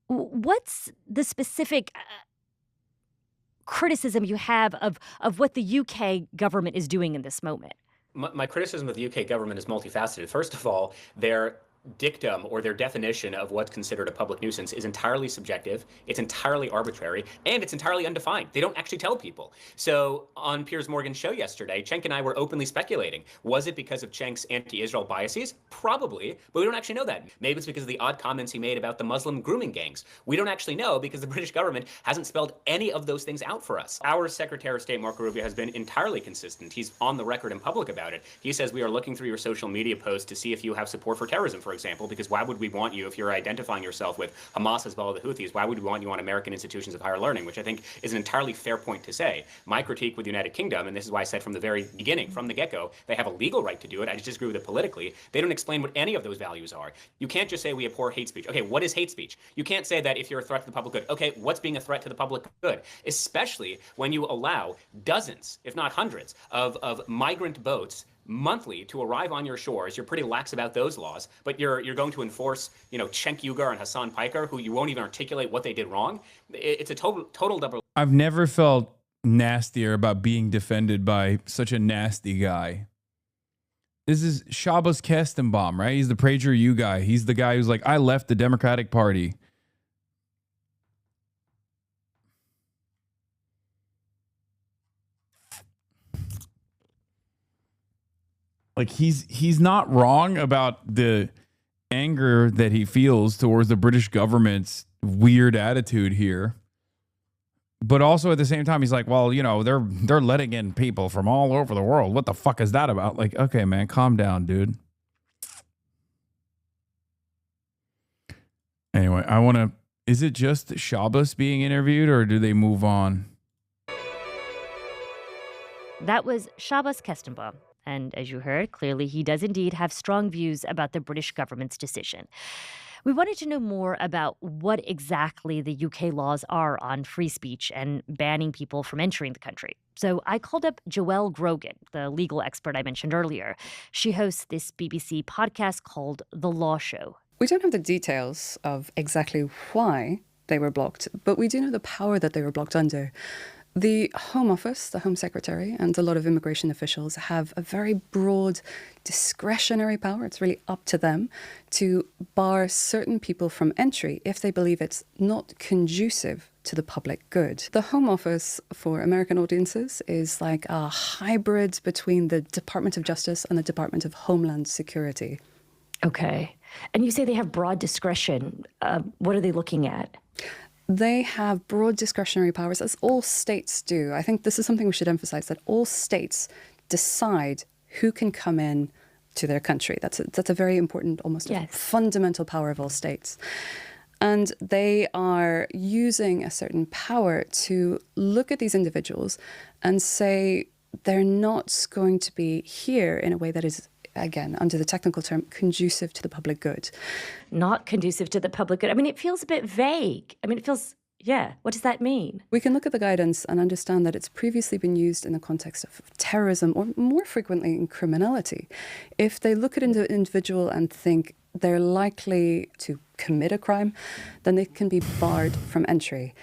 Speaker 12: what's the specific criticism you have of what the UK government is doing in this moment?
Speaker 23: My criticism of the UK government is multifaceted. First of all, their dictum or their definition of what's considered a public nuisance is entirely subjective, it's entirely arbitrary, and it's entirely undefined. They don't actually tell people. So on Piers Morgan's show yesterday, Cenk and I were openly speculating. Was it because of Cenk's anti-Israel biases? Probably, but we don't actually know that. Maybe it's because of the odd comments he made about the Muslim grooming gangs. We don't actually know because the British government hasn't spelled any of those things out for us. Our Secretary of State, Marco Rubio, has been entirely consistent. He's on the record in public about it. He says, we are looking through your social media posts to see if you have support for terrorism, for example, because why would we want you, if you're identifying yourself with Hamas, Hezbollah, the Houthis, why would we want you on American institutions of higher learning, which I think is an entirely fair point to say. My critique with the United Kingdom, and this is why I said from the very beginning, from the get-go, they have a legal right to do it. I just disagree with it politically. They don't explain what any of those values are. You can't just say we abhor hate speech. Okay, what is hate speech? You can't say that if you're a threat to the public good. Okay, what's being a threat to the public good? Especially when you allow dozens, if not hundreds, of migrant boats monthly to arrive on your shores. You're pretty lax about those laws, but you're going to enforce, Cenk Uygur and Hasan Piker, who you won't even articulate what they did wrong. It's a total double.
Speaker 1: I've never felt nastier about being defended by such a nasty guy. This is Shabbos Kestenbaum, right? He's the PragerU guy. He's the guy who's like, I left the Democratic Party. Like he's not wrong about the anger that he feels towards the British government's weird attitude here. But also at the same time, he's like, well, they're letting in people from all over the world. What the fuck is that about? Like, okay, man, calm down, dude. Anyway, is it just Shabbos being interviewed or do they move on?
Speaker 12: That was Shabbos Kestenbaum. And as you heard, clearly he does indeed have strong views about the British government's decision. We wanted to know more about what exactly the UK laws are on free speech and banning people from entering the country. So I called up Joelle Grogan, the legal expert I mentioned earlier. She hosts this BBC podcast called The Law Show.
Speaker 7: We don't have the details of exactly why they were blocked, but we do know the power that they were blocked under. The Home Office, the Home Secretary, and a lot of immigration officials have a very broad discretionary power. It's really up to them to bar certain people from entry if they believe it's not conducive to the public good. The Home Office for American audiences is like a hybrid between the Department of Justice and the Department of Homeland Security.
Speaker 12: Okay. And you say they have broad discretion. What are they looking at?
Speaker 7: They have broad discretionary powers, as all states do. I think this is something we should emphasize, that all states decide who can come in to their country. That's a very important, almost a fundamental power of all states. And they are using a certain power to look at these individuals and say they're not going to be here in a way that is, again, under the technical term, conducive to the public good.
Speaker 12: Not conducive to the public good. I mean, it feels a bit vague. I mean, it feels, yeah, what does that mean?
Speaker 7: We can look at the guidance and understand that it's previously been used in the context of terrorism or more frequently in criminality. If they look at an individual and think they're likely to commit a crime, then they can be barred from entry.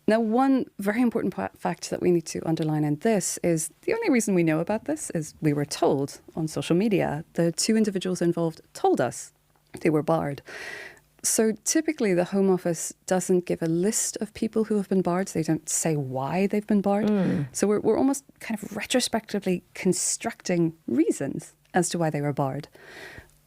Speaker 7: Now, one very important fact that we need to underline in this is the only reason we know about this is we were told on social media. The two individuals involved told us they were barred. So typically the Home Office doesn't give a list of people who have been barred. They don't say why they've been barred. So we're almost kind of retrospectively constructing reasons as to why they were barred.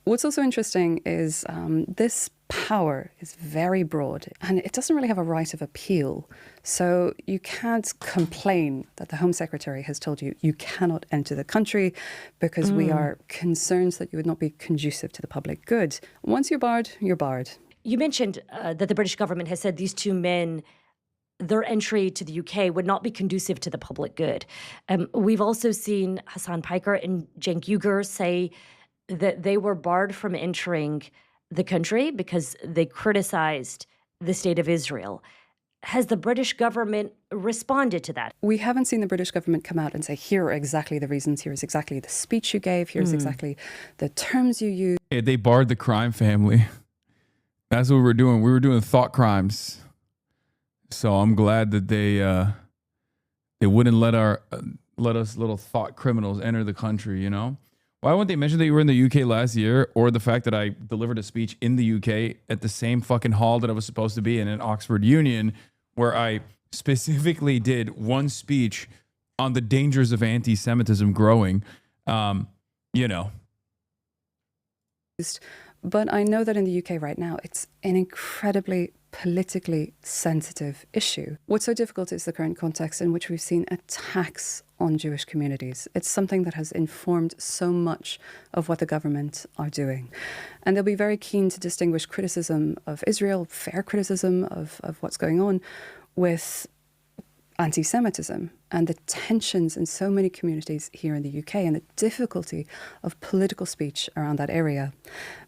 Speaker 7: What's also interesting is this power is very broad and it doesn't really have a right of appeal. So you can't complain that the Home Secretary has told you you cannot enter the country because we are concerned that you would not be conducive to the public good. Once you're barred, you're barred.
Speaker 12: You mentioned that the British government has said these two men, their entry to the UK would not be conducive to the public good. We've also seen Hasan Piker and Cenk Uygur say that they were barred from entering the country because they criticized the state of Israel. Has the British government responded to that?
Speaker 7: We haven't seen the British government come out and say, here are exactly the reasons, here's exactly the speech you gave, here's exactly the terms you used.
Speaker 1: Yeah, they barred the crime family. That's what we were doing. We were doing thought crimes. So I'm glad that they wouldn't let us little thought criminals enter the country, you know? Why wouldn't they mention that you were in the UK last year, or the fact that I delivered a speech in the UK at the same fucking hall that I was supposed to be in Oxford Union, where I specifically did one speech on the dangers of anti-Semitism growing, you know.
Speaker 7: But I know that in the UK right now, it's an incredibly politically sensitive issue. What's so difficult is the current context in which we've seen attacks on Jewish communities. It's something that has informed so much of what the government are doing. And they'll be very keen to distinguish criticism of Israel, fair criticism of what's going on, with anti-Semitism and the tensions in so many communities here in the UK and the difficulty of political speech around that area.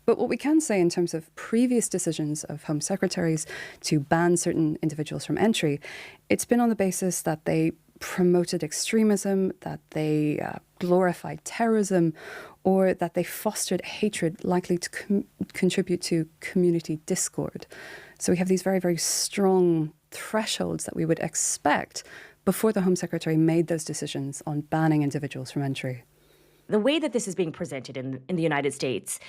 Speaker 7: But what we can say in terms of previous decisions of Home Secretaries to ban certain individuals from entry, it's been on the basis that they promoted extremism, that they glorified terrorism, or that they fostered hatred likely to contribute to community discord. So we have these very, very strong thresholds that we would expect before the Home Secretary made those decisions on banning individuals from entry.
Speaker 12: The way that this is being presented in the United States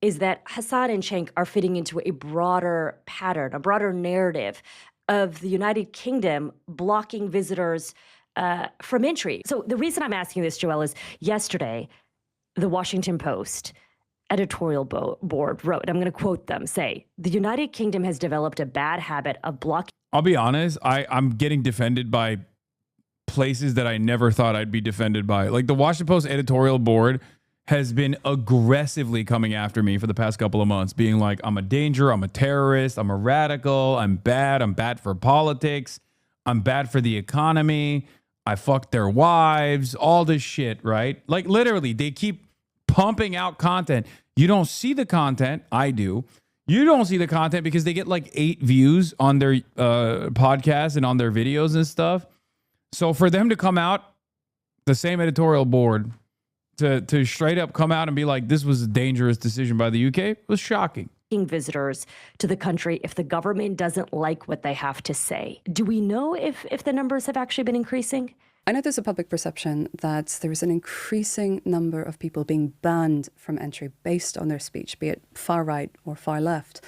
Speaker 12: is that Hasan and Cenk are fitting into a broader pattern, a broader narrative of the United Kingdom blocking visitors from entry. So the reason I'm asking this, Joelle, is yesterday, the Washington Post editorial board wrote, I'm going to quote them, say, the United Kingdom has developed a bad habit of blocking.
Speaker 1: I'll be honest, I'm getting defended by places that I never thought I'd be defended by. Like the Washington Post editorial board has been aggressively coming after me for the past couple of months, being like, I'm a danger, I'm a terrorist, I'm a radical, I'm bad for politics, I'm bad for the economy, I fucked their wives, all this shit, right? Like literally, they keep pumping out content. You don't see the content. I do. You don't see the content because they get like 8 views on their podcasts and on their videos and stuff. So for them to come out, the same editorial board, to straight up come out and be like, this was a dangerous decision by the UK, was shocking.
Speaker 12: Visitors to the country if the government doesn't like what they have to say. Do we know if the numbers have actually been increasing?
Speaker 7: I know there's a public perception that there is an increasing number of people being banned from entry based on their speech, be it far right or far left.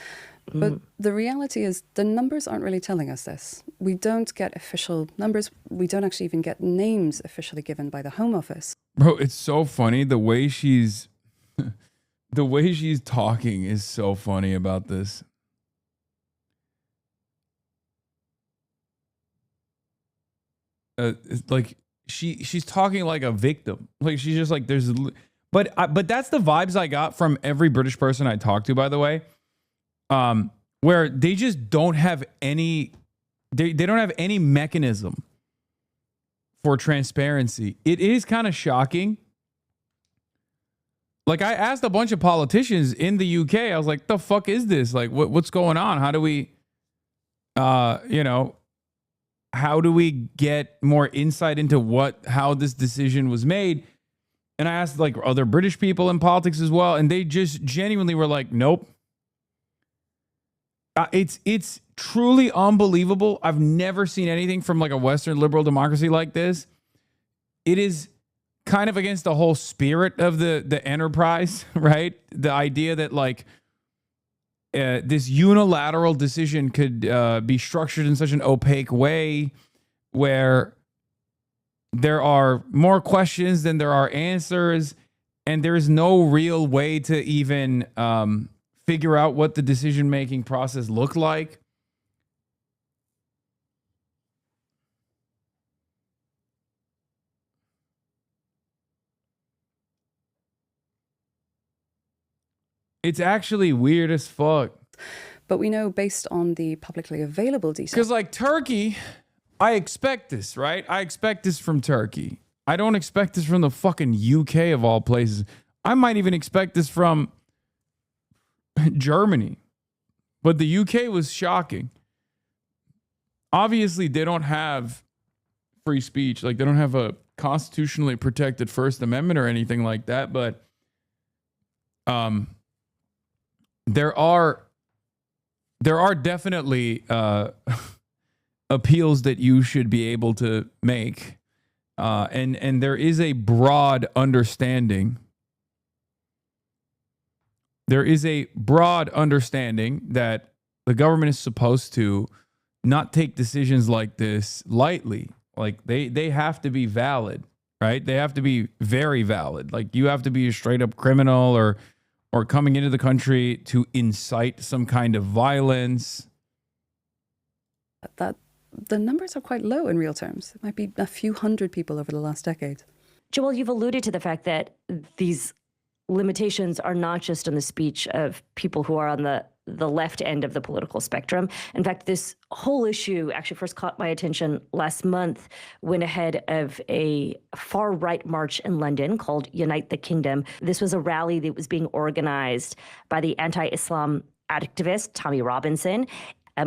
Speaker 7: But the reality is the numbers aren't really telling us this. We don't get official numbers. We don't actually even get names officially given by the Home Office.
Speaker 1: Bro, it's so funny. The way she's talking is so funny about this. It's like she's talking like a victim. Like she's just like but that's the vibes I got from every British person I talked to, by the way. where they just don't have any, they don't have any mechanism for transparency. It is kind of shocking. Like, I asked a bunch of politicians in the UK, I was like, the fuck is this? Like, what's going on? How do we, you know, how do we get more insight into how this decision was made? And I asked like other British people in politics as well, and they just genuinely were like, nope. It's truly unbelievable. I've never seen anything from like a Western liberal democracy like this. It is kind of against the whole spirit of the enterprise, right? The idea that like this unilateral decision could be structured in such an opaque way where there are more questions than there are answers, and there's no real way to even figure out what the decision-making process looked like. It's actually weird as fuck.
Speaker 7: But we know based on the publicly available details.
Speaker 1: Because like Turkey, I expect this, right? I expect this from Turkey. I don't expect this from the fucking UK of all places. I might even expect this from Germany. But the UK was shocking. Obviously, they don't have free speech. Like, they don't have a constitutionally protected First Amendment or anything like that. But there are definitely appeals that you should be able to make, and there is a broad understanding. There is a broad understanding that the government is supposed to not take decisions like this lightly. Like they have to be valid, right? They have to be very valid. Like you have to be a straight up criminal or coming into the country to incite some kind of violence.
Speaker 7: That the numbers are quite low in real terms. It might be a few hundred people over the last decade.
Speaker 12: Joel, you've alluded to the fact that these limitations are not just on the speech of people who are on the left end of the political spectrum. In fact, this whole issue actually first caught my attention last month when ahead of a far-right march in London called Unite the Kingdom. This was a rally that was being organized by the anti-Islam activist Tommy Robinson.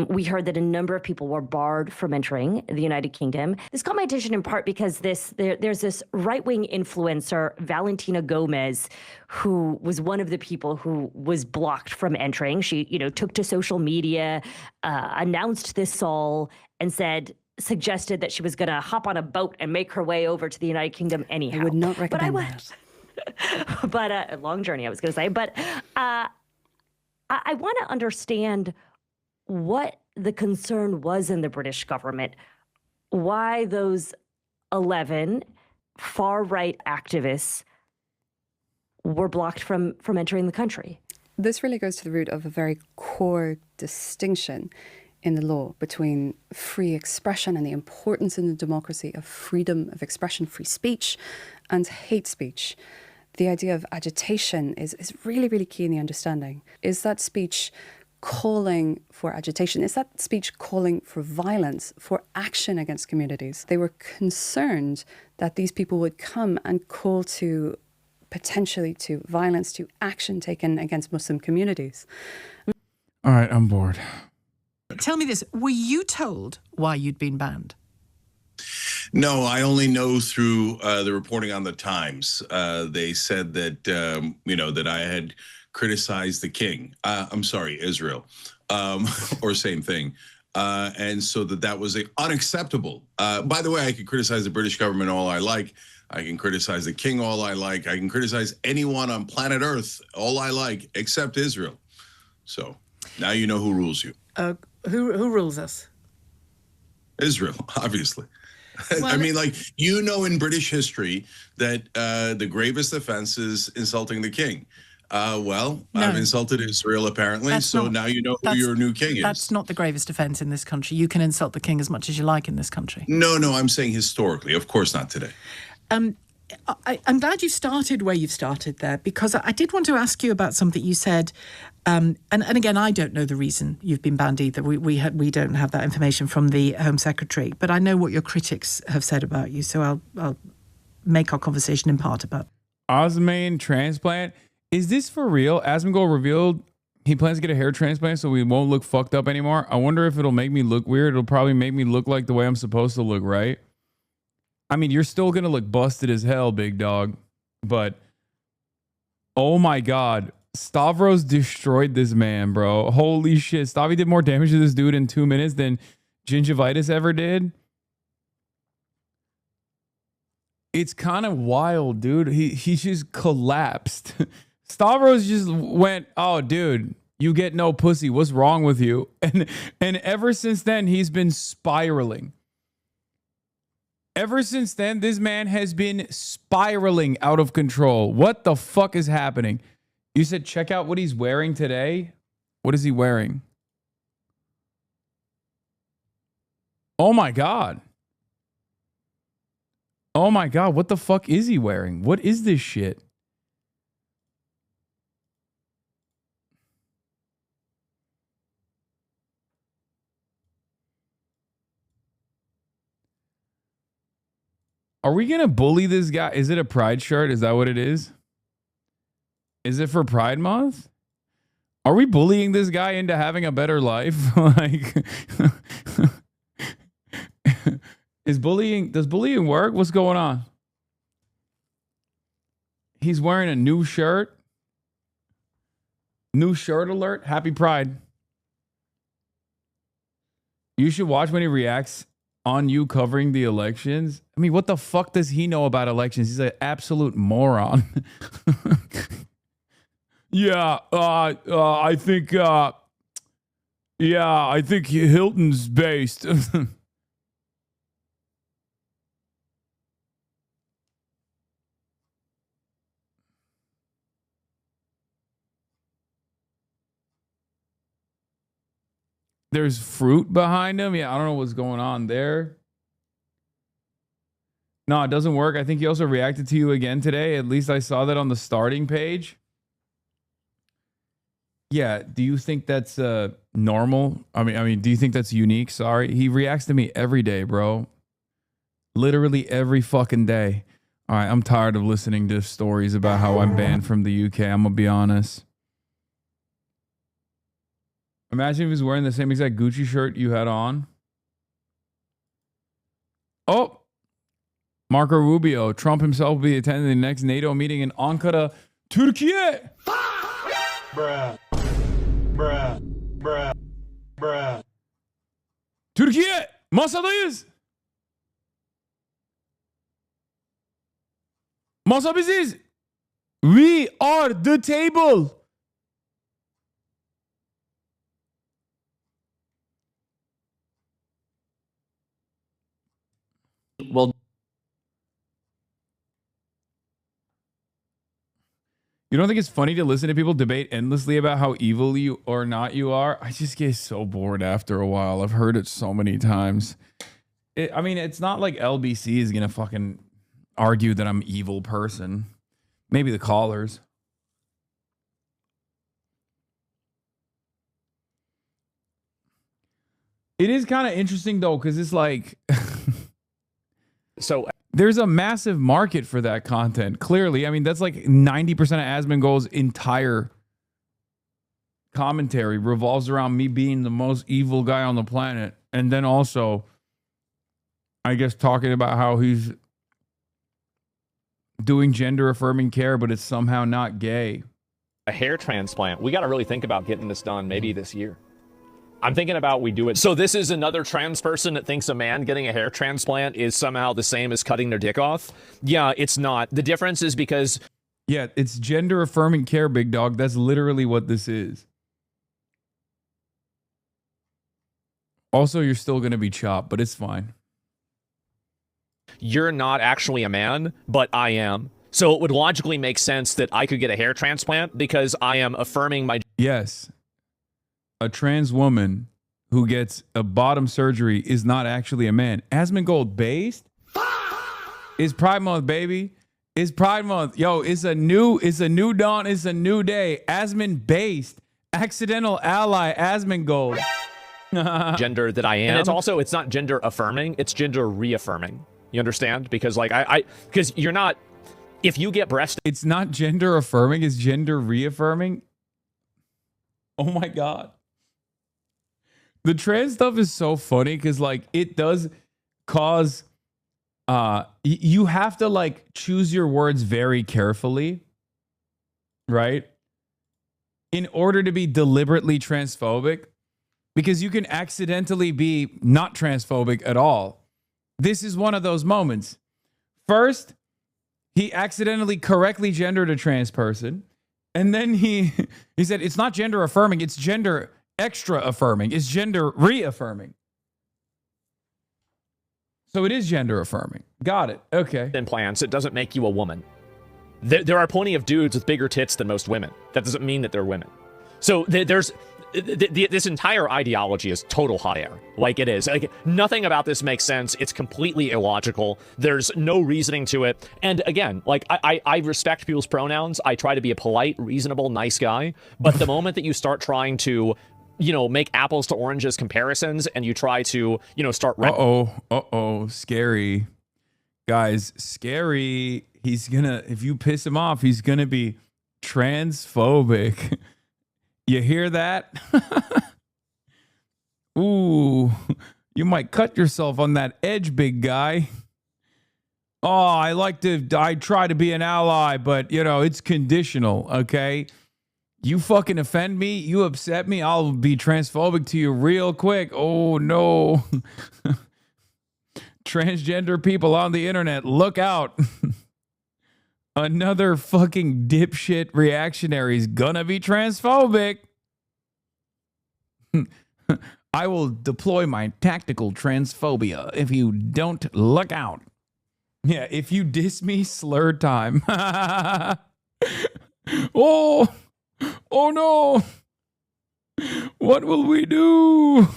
Speaker 12: We heard that a number of people were barred from entering the United Kingdom. This caught my attention in part because there's this right-wing influencer, Valentina Gomez, who was one of the people who was blocked from entering. She, took to social media, announced this all, and suggested that she was going to hop on a boat and make her way over to the United Kingdom anyhow.
Speaker 7: I would not recommend that.
Speaker 12: But a long journey, I was going to say. But I want to understand what the concern was in the British government, why those 11 far-right activists were blocked from entering the country.
Speaker 7: This really goes to the root of a very core distinction in the law between free expression and the importance in the democracy of freedom of expression, free speech, and hate speech. The idea of agitation is really, really key in the understanding. Is that speech calling for agitation? Is that speech calling for violence, for action against communities? They were concerned that these people would come and call to potentially to violence, to action taken against Muslim communities.
Speaker 1: All right, I'm bored.
Speaker 10: Tell me this, were you told why you'd been banned?
Speaker 21: No, I only know through the reporting on the Times. They said that, that I had criticized the king. I'm sorry, Israel, or same thing. And so that was unacceptable. By the way, I could criticize the British government all I like. I can criticize the king all I like. I can criticize anyone on planet Earth all I like, except Israel. So now you know who rules you.
Speaker 10: Who rules us?
Speaker 21: Israel, obviously.
Speaker 10: Well,
Speaker 21: I mean, in British history that the gravest offense is insulting the king. No. I've insulted Israel, apparently, now you know who your new king is.
Speaker 10: That's not the gravest offense in this country. You can insult the king as much as you like in this country.
Speaker 21: No, I'm saying historically. Of course not today.
Speaker 10: I'm glad you started where you've started there, because I did want to ask you about something you said. And again, I don't know the reason you've been banned either. We don't have that information from the Home Secretary, but I know what your critics have said about you. So I'll make our conversation in part about
Speaker 1: Osman transplant. Is this for real? Asmongold revealed he plans to get a hair transplant so we won't look fucked up anymore. I wonder if it'll make me look weird. It'll probably make me look like the way I'm supposed to look, right? I mean, you're still going to look busted as hell, big dog. But, oh my God. Stavros destroyed this man, bro. Holy shit. Stavi did more damage to this dude in 2 minutes than Gingivitis ever did. It's kind of wild, dude. He just collapsed. Stavros just went, oh, dude, you get no pussy. What's wrong with you? And ever since then, he's been spiraling. Ever since then, this man has been spiraling out of control. What the fuck is happening? You said check out what he's wearing today. What is he wearing? Oh my God. Oh my God. What the fuck is he wearing? What is this shit? Are we going to bully this guy? Is it a Pride shirt? Is that what it is? Is it for Pride Month? Are we bullying this guy into having a better life? Like, does bullying work? What's going on? He's wearing a new shirt. New shirt alert. Happy Pride. You should watch when he reacts on you covering the elections. I mean, what the fuck does he know about elections? He's an absolute moron. Yeah, I think Hilton's based. There's fruit behind him. Yeah, I don't know what's going on there. No, it doesn't work. I think he also reacted to you again today. At least I saw that on the starting page. Yeah, do you think that's normal? I mean, do you think that's unique? Sorry. He reacts to me every day, bro. Literally every fucking day. All right, I'm tired of listening to stories about how I'm banned from the UK. I'm going to be honest. Imagine if he was wearing the same exact Gucci shirt you had on. Oh, Marco Rubio. Trump himself will be attending the next NATO meeting in Ankara, Turkey. Bruh. Türkiye, masadayız. Masa biziz. We are the table.
Speaker 2: Well,
Speaker 1: you don't think it's funny to listen to people debate endlessly about how evil you or not you are? I just get so bored after a while. I've heard it so many times. I mean, it's not like LBC is going to fucking argue that I'm an evil person. Maybe the callers. It is kind of interesting, though, because it's like...
Speaker 2: So
Speaker 1: there's a massive market for that content. Clearly, I mean, that's like 90% of Asmongold's entire commentary revolves around me being the most evil guy on the planet. And then also, I guess, talking about how he's doing gender affirming care, but it's somehow not gay.
Speaker 2: A hair transplant. We got to really think about getting this done maybe this year. I'm thinking about we do it. So this is another trans person that thinks a man getting a hair transplant is somehow the same as cutting their dick off. Yeah, it's not. The difference is because...
Speaker 1: Yeah, it's gender affirming care, big dog. That's literally what this is. Also, you're still going to be chopped, but it's fine.
Speaker 2: You're not actually a man, but I am. So it would logically make sense that I could get a hair transplant because I am affirming my...
Speaker 1: Yes. A trans woman who gets a bottom surgery is not actually a man. Asmongold based is Pride Month, baby. It's Pride Month. Yo, it's a new dawn. It's a new day. Asmon based. Accidental ally. Asmon gold.
Speaker 2: Gender that I am. And it's not gender affirming, it's gender reaffirming. You understand? Because like because you're not, if you get breast.
Speaker 1: It's not gender affirming, it's gender reaffirming. Oh my God. The trans stuff is so funny because like it does cause you have to like choose your words very carefully, right? In order to be deliberately transphobic, because you can accidentally be not transphobic at all. This is one of those moments. First, he accidentally correctly gendered a trans person. And then he said, it's not gender affirming, it's gender extra affirming. It's gender reaffirming. So it is gender affirming. Got it. Okay.
Speaker 2: Implants, it doesn't make you a woman. There are plenty of dudes with bigger tits than most women. That doesn't mean that they're women. So there's this entire ideology is total hot air. Like it is. Like nothing about this makes sense. It's completely illogical. There's no reasoning to it. And again, like I respect people's pronouns. I try to be a polite, reasonable, nice guy. But the moment that you start trying to, you know, make apples to oranges comparisons and you try to, you know, start.
Speaker 1: Scary. Guys, scary. He's gonna, if you piss him off, he's gonna be transphobic. You hear that? Ooh, you might cut yourself on that edge, big guy. Oh, I try to be an ally, but you know, it's conditional, okay? You fucking offend me, you upset me, I'll be transphobic to you real quick. Oh no. Transgender people on the internet, look out. Another fucking dipshit reactionary is gonna be transphobic. I will deploy my tactical transphobia if you don't look out. Yeah, if you diss me, slur time. Oh no. What will we do?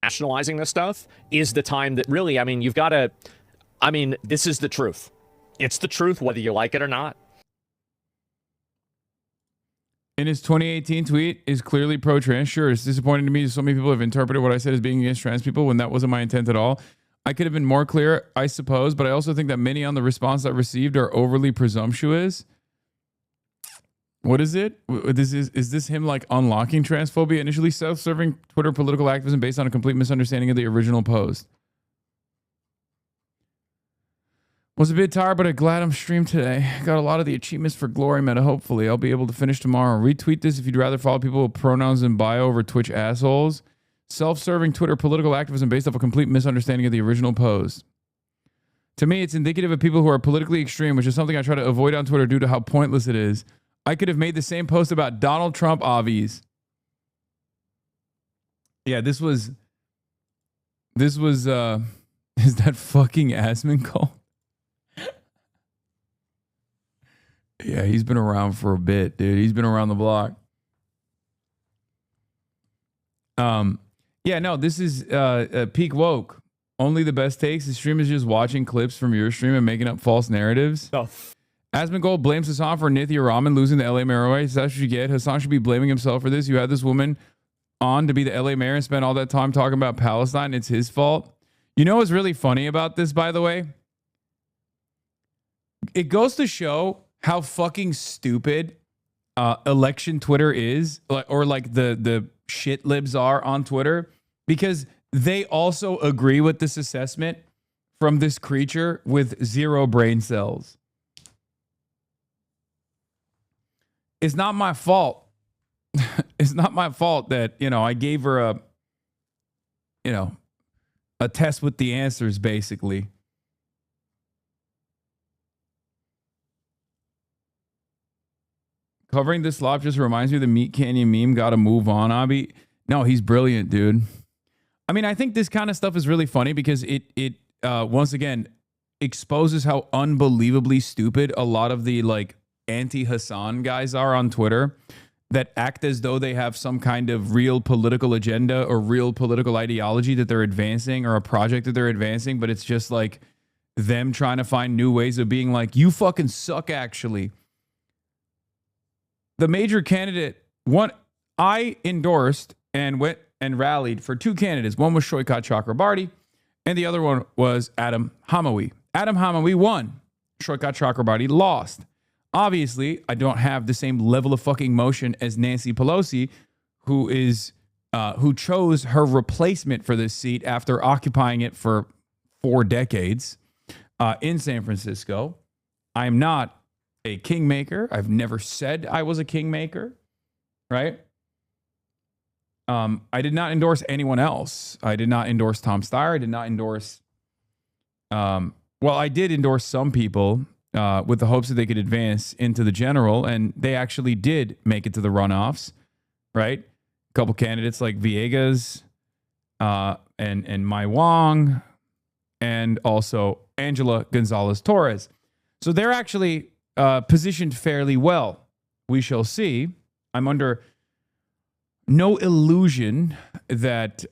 Speaker 2: Nationalizing this stuff is the time that really, I mean, you've got to, I mean, this is the truth. It's the truth, whether you like it or not.
Speaker 1: In his 2018 tweet, is clearly pro-trans. Sure, it's disappointing to me so many people have interpreted what I said as being against trans people when that wasn't my intent at all. I could have been more clear, I suppose, but I also think that many on the response I received are overly presumptuous. What is it? Is this him like unlocking transphobia? Initially self-serving Twitter political activism based on a complete misunderstanding of the original post. Was a bit tired, but I'm glad I'm streamed today. Got a lot of the achievements for glory meta. Hopefully, I'll be able to finish tomorrow. Retweet this if you'd rather follow people with pronouns in bio over Twitch assholes. Self-serving Twitter political activism based off a complete misunderstanding of the original post. To me, it's indicative of people who are politically extreme, which is something I try to avoid on Twitter due to how pointless it is. I could have made the same post about Donald Trump obvies. Yeah, this was is that fucking Asmon called? Yeah, he's been around for a bit, dude. He's been around the block. Yeah, no, this is peak woke. Only the best takes. The stream is just watching clips from your stream and making up false narratives. Asmongold blames Hasan for Nithya Raman losing the LA mayor race. That's what you get. Hasan should be blaming himself for this. You had this woman on to be the LA mayor and spent all that time talking about Palestine. It's his fault. You know what's really funny about this, by the way? It goes to show how fucking stupid election Twitter is, or like the shit libs are on Twitter, because they also agree with this assessment from this creature with 0 brain cells. It's not my fault. It's not my fault that, you know, I gave her a test with the answers, basically. Covering this slop just reminds me of the Meat Canyon meme. Gotta move on, Abi. No, he's brilliant, dude. I mean, I think this kind of stuff is really funny because it once again exposes how unbelievably stupid a lot of the like anti-Hasan guys are on Twitter that act as though they have some kind of real political agenda or real political ideology that they're advancing or a project that they're advancing, but it's just like them trying to find new ways of being like, you fucking suck, actually. The major candidate, one, I endorsed and went and rallied for two candidates. One was Shoykat Chakrabarti, and the other one was Adam Hamawi. Adam Hamawi won. Shoykat Chakrabarti lost. Obviously, I don't have the same level of fucking motion as Nancy Pelosi, who chose her replacement for this seat after occupying it for 4 decades in San Francisco. I am not a kingmaker. I've never said I was a kingmaker, right? I did not endorse anyone else. I did not endorse Tom Steyer. I did not endorse, well, I did endorse some people with the hopes that they could advance into the general, and they actually did make it to the runoffs, right? A couple candidates like Villegas and Mai Wong, and also Angela Gonzalez-Torres. So they're actually positioned fairly well. We shall see. I'm under no illusion that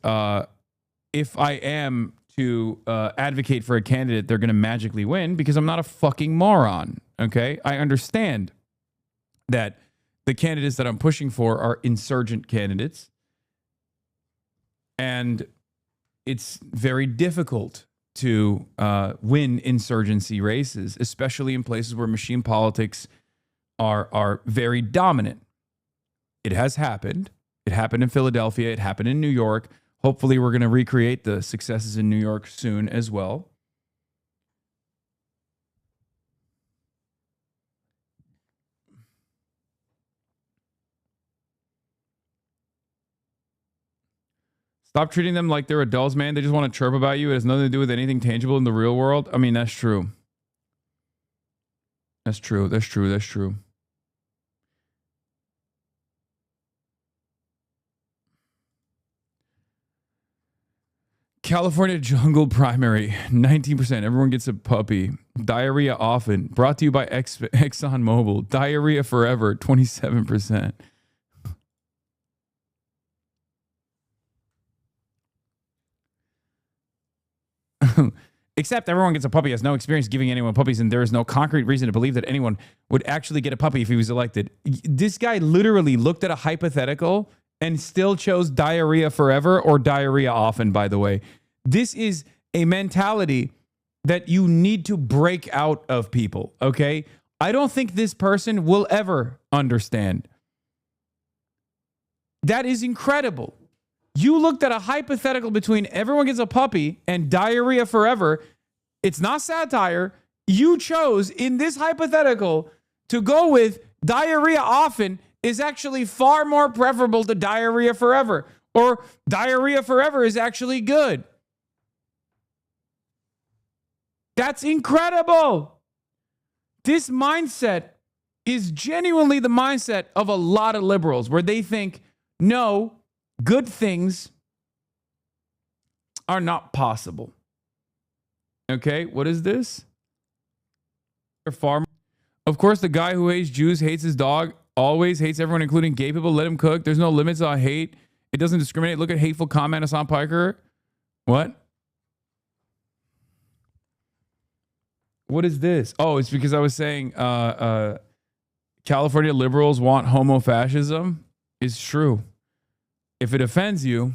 Speaker 1: if I am to advocate for a candidate, they're going to magically win, because I'm not a fucking moron, okay? I understand that the candidates that I'm pushing for are insurgent candidates, and it's very difficult to win insurgency races, especially in places where machine politics are very dominant. It has happened. It happened in Philadelphia. It happened in New York. Hopefully, we're going to recreate the successes in New York soon as well. Stop treating them like they're adults, man. They just want to chirp about you. It has nothing to do with anything tangible in the real world. I mean, that's true. That's true. That's true. That's true. California jungle primary, 19%. Everyone gets a puppy. Diarrhea often. Brought to you by ExxonMobil. Diarrhea forever, 27%. Except everyone gets a puppy, has no experience giving anyone puppies, and there is no concrete reason to believe that anyone would actually get a puppy if he was elected. This guy literally looked at a hypothetical and still chose diarrhea forever, or diarrhea often, by the way. This is a mentality that you need to break out of people, okay? I don't think this person will ever understand. That is incredible. You looked at a hypothetical between everyone gets a puppy and diarrhea forever. It's not satire. You chose in this hypothetical to go with diarrhea often is actually far more preferable to diarrhea forever, or diarrhea forever is actually good. That's incredible. This mindset is genuinely the mindset of a lot of liberals, where they think, no, good things are not possible. Okay, what is this? Of course, the guy who hates Jews hates his dog, always hates everyone, including gay people. Let him cook. There's no limits on hate. It doesn't discriminate. Look at hateful comment, Hasan Piker. What? What is this? Oh, it's because I was saying California liberals want homo-fascism. It's true. If it offends you,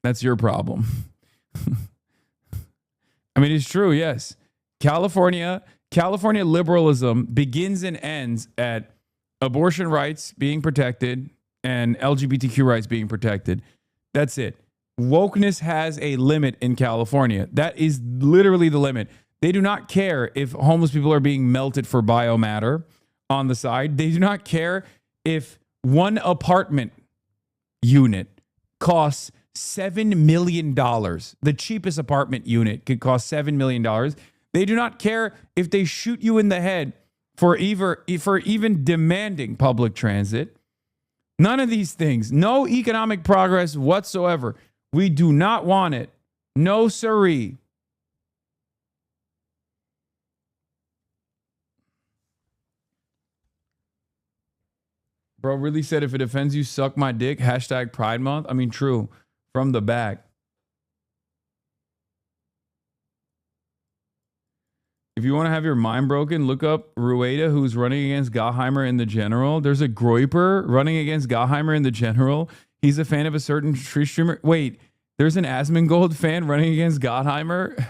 Speaker 1: that's your problem. I mean, it's true, yes. California liberalism begins and ends at abortion rights being protected and LGBTQ rights being protected. That's it. Wokeness has a limit in California. That is literally the limit. They do not care if homeless people are being melted for biomatter on the side. They do not care if one apartment unit costs $7 million. The cheapest apartment unit could cost $7 million. They do not care if they shoot you in the head for even demanding public transit. None of these things. No economic progress whatsoever. We do not want it. No siree. Bro really said, if it offends you, suck my dick. Hashtag Pride Month. I mean, true. From the back. If you want to have your mind broken, look up Rueda, who's running against Gottheimer in the general. There's a Groiper running against Gottheimer in the general. He's a fan of a certain tree streamer. Wait, there's an Asmongold fan running against Gottheimer?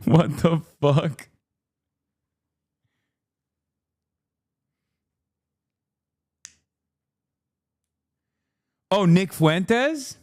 Speaker 1: What the fuck? Oh, Nick Fuentes?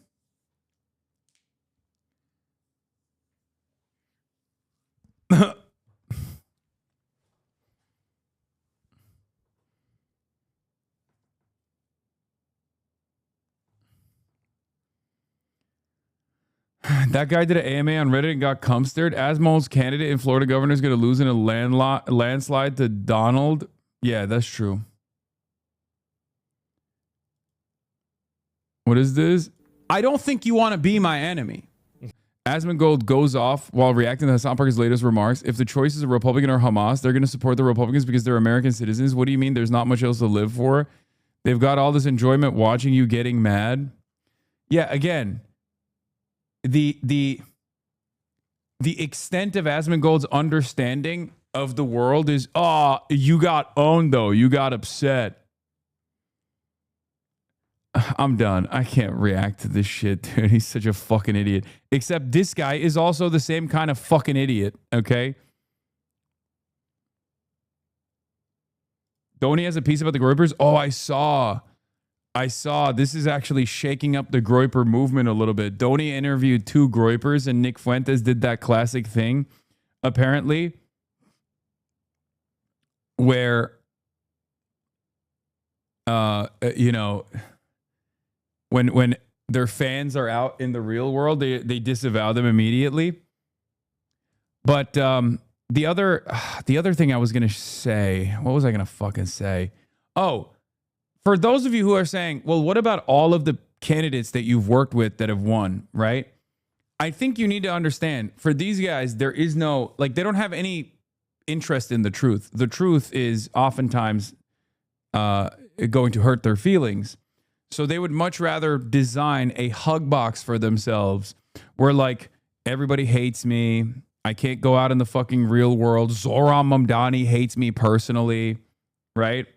Speaker 1: That guy did an AMA on Reddit and got cumstered. Asmo's candidate in Florida governor is going to lose in a landslide to Donald. Yeah, that's true. What is this? I don't think you want to be my enemy. Asmongold goes off while reacting to Hasan Parker's latest remarks. If the choice is a Republican or Hamas, they're going to support the Republicans because they're American citizens. What do you mean there's not much else to live for? They've got all this enjoyment watching you getting mad. Yeah, again, the extent of Asmongold's understanding of the world is, oh, you got owned though. You got upset. I'm done. I can't react to this shit, dude. He's such a fucking idiot. Except this guy is also the same kind of fucking idiot, okay? Donnie has a piece about the Groypers. Oh, I saw. This is actually shaking up the Groyper movement a little bit. Donnie interviewed 2 Groypers and Nick Fuentes did that classic thing, apparently, where, you know, when their fans are out in the real world, they disavow them immediately. But the other thing I was gonna say, what was I gonna fucking say? Oh, for those of you who are saying, well, what about all of the candidates that you've worked with that have won, right? I think you need to understand, for these guys, there is no, like, they don't have any interest in the truth. The truth is oftentimes going to hurt their feelings. So they would much rather design a hug box for themselves where, like, everybody hates me. I can't go out in the fucking real world. Zoran Mamdani hates me personally, right?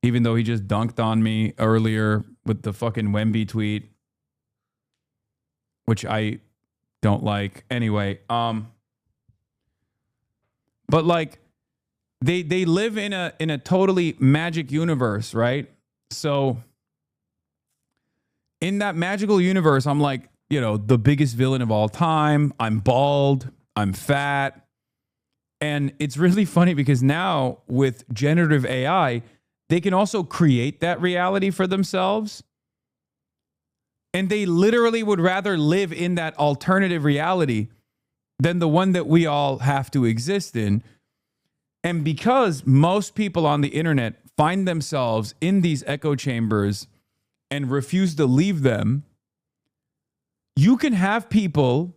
Speaker 1: Even though he just dunked on me earlier with the fucking Wemby tweet, which I don't like. Anyway, but like they live in a totally magic universe, right? So in that magical universe, I'm like, you know, the biggest villain of all time. I'm bald. I'm fat. And it's really funny because now with generative AI, they can also create that reality for themselves. And they literally would rather live in that alternative reality than the one that we all have to exist in. And because most people on the internet find themselves in these echo chambers and refuse to leave them, you can have people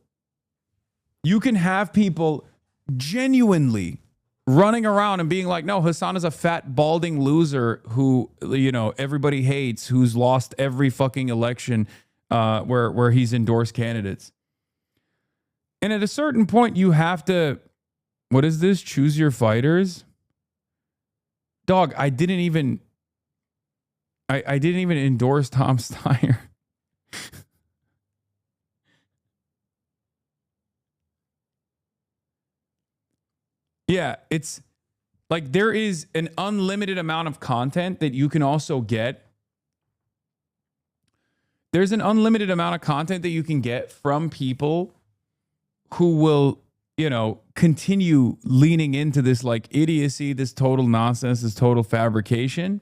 Speaker 1: genuinely running around and being like, no, Hasan is a fat, balding loser who, you know, everybody hates, who's lost every fucking election where he's endorsed candidates. And at a certain point, you have to, what is this? Choose your fighters? Dog, I didn't even endorse Tom Steyer. Yeah, it's like there is an unlimited amount of content that you can also get. There's an unlimited amount of content that you can get from people who will, you know, continue leaning into this like idiocy, this total nonsense, this total fabrication.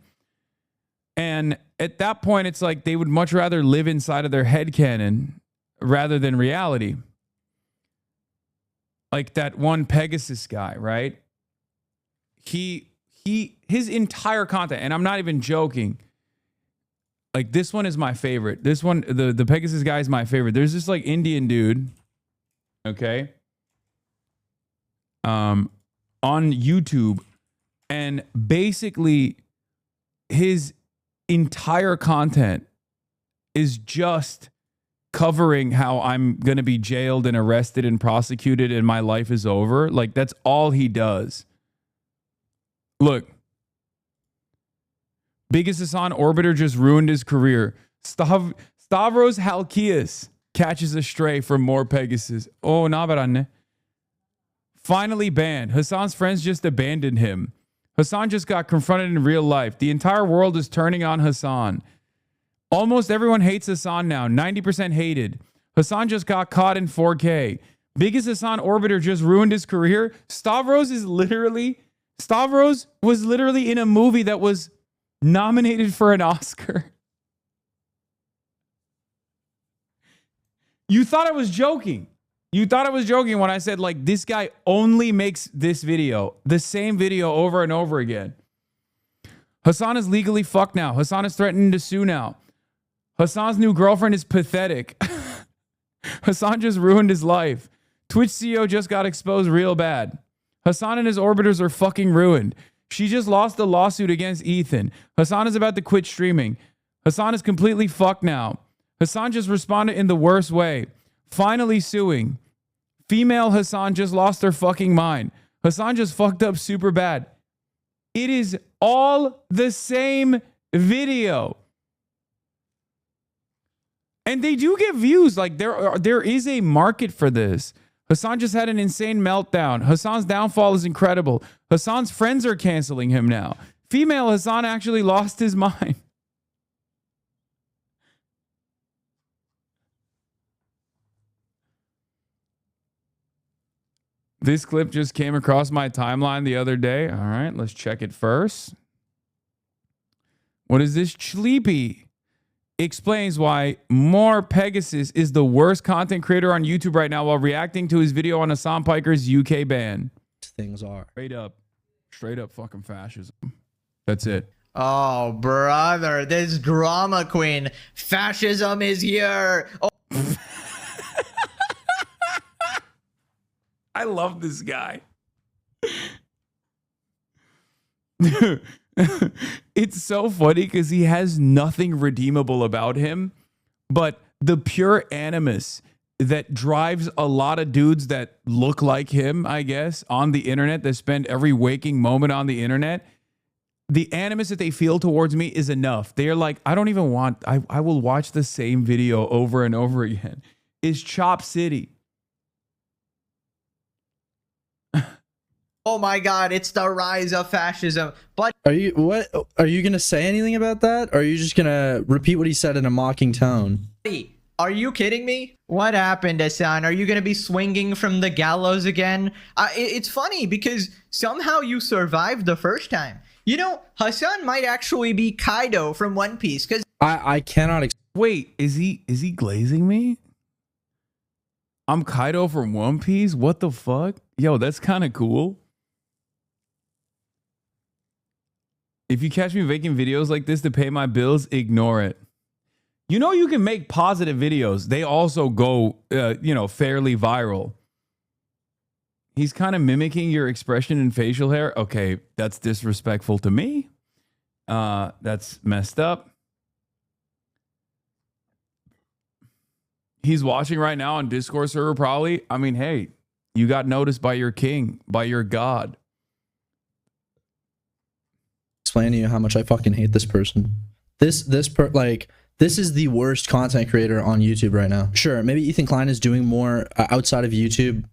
Speaker 1: And at that point, it's like they would much rather live inside of their headcanon rather than reality. Like that one Pegasus guy, right? His entire content, and I'm not even joking. Like this one is my favorite. This one, the Pegasus guy is my favorite. There's this like Indian dude, okay, on YouTube, and basically his entire content is just covering how I'm going to be jailed and arrested and prosecuted and my life is over. Like, that's all he does. Look. Biggest Hasan orbiter just ruined his career. Stavros Halkias catches a stray from more Pegasus. Oh, nabaranne. Finally banned. Hasan's friends just abandoned him. Hasan just got confronted in real life. The entire world is turning on Hasan. Almost everyone hates Hasan now. 90% hated. Hasan just got caught in 4K. Biggest Hasan orbiter just ruined his career. Stavros was literally in a movie that was nominated for an Oscar. You thought I was joking. You thought I was joking when I said, like, this guy only makes this video, the same video over and over again. Hasan is legally fucked now. Hasan is threatening to sue now. Hasan's new girlfriend is pathetic. Hasan just ruined his life. Twitch CEO just got exposed real bad. Hasan and his orbiters are fucking ruined. She just lost the lawsuit against Ethan. Hasan is about to quit streaming. Hasan is completely fucked now. Hasan just responded in the worst way. Finally suing. Female Hasan just lost her fucking mind. Hasan just fucked up super bad. It is all the same video. And they do get views. Like, there is a market for this. Hasan just had an insane meltdown. Hasan's downfall is incredible. Hasan's friends are canceling him now. Female Hasan actually lost his mind. This clip just came across my timeline the other day. All right, let's check it first. What is this? Sleepy explains why More Pegasus is the worst content creator on YouTube right now while reacting to his video on Hasan Piker's UK ban.
Speaker 8: Things are.
Speaker 1: Straight up fucking fascism. That's it.
Speaker 8: Oh, brother, this drama queen. Fascism is here. Oh.
Speaker 1: I love this guy. It's so funny because he has nothing redeemable about him, but the pure animus that drives a lot of dudes that look like him, I guess, on the internet, that spend every waking moment on the internet, the animus that they feel towards me is enough. They're like, I don't even want, I will watch the same video over and over again. Is Chop City.
Speaker 8: Oh my God, it's the rise of fascism. But
Speaker 13: are you gonna say anything about that? Or are you just gonna repeat what he said in a mocking tone?
Speaker 8: Are you kidding me? What happened, Hasan? Are you gonna be swinging from the gallows again? It's funny because somehow you survived the first time. You know, Hasan might actually be Kaido from One Piece because
Speaker 13: I cannot.
Speaker 1: Wait, is he glazing me? I'm Kaido from One Piece? What the fuck? Yo, that's kind of cool. If you catch me making videos like this to pay my bills, ignore it. You know you can make positive videos. They also go, fairly viral. He's kind of mimicking your expression and facial hair. Okay, that's disrespectful to me. That's messed up. He's watching right now on Discord server probably. I mean, hey, you got noticed by your king, by your god.
Speaker 13: Explain to you how much I fucking hate this person. This is the worst content creator on YouTube right now. Sure, maybe Ethan Klein is doing more outside of YouTube,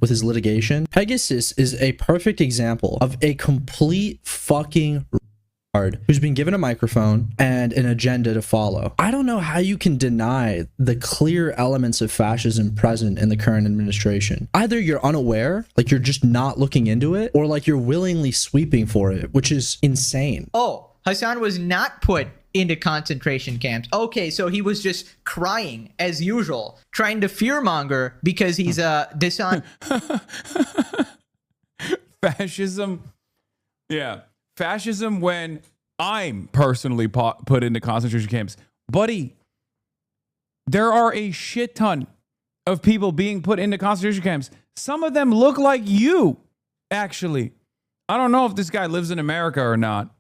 Speaker 13: with his litigation. Pegasus is a perfect example of a complete fucking retard who's been given a microphone and an agenda to follow. I don't know how you can deny the clear elements of fascism present in the current administration. Either you're unaware, like you're just not looking into it, or like you're willingly sweeping for it, which is insane.
Speaker 8: Oh, Hasan was not put into concentration camps. Okay, so he was just crying as usual, trying to fearmonger because he's a
Speaker 1: Fascism. Yeah. Fascism when I'm personally put into concentration camps. Buddy, there are a shit ton of people being put into concentration camps. Some of them look like you, actually. I don't know if this guy lives in America or not.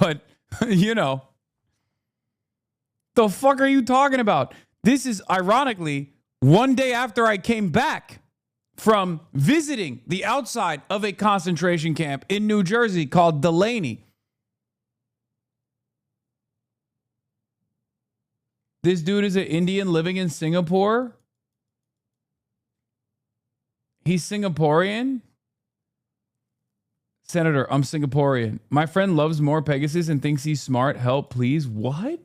Speaker 1: But, the fuck are you talking about? This is ironically one day after I came back from visiting the outside of a concentration camp in New Jersey called Delaney. This dude is an Indian living in Singapore. He's Singaporean. Senator, I'm Singaporean. My friend loves more Pegasus and thinks he's smart. Help, please. What?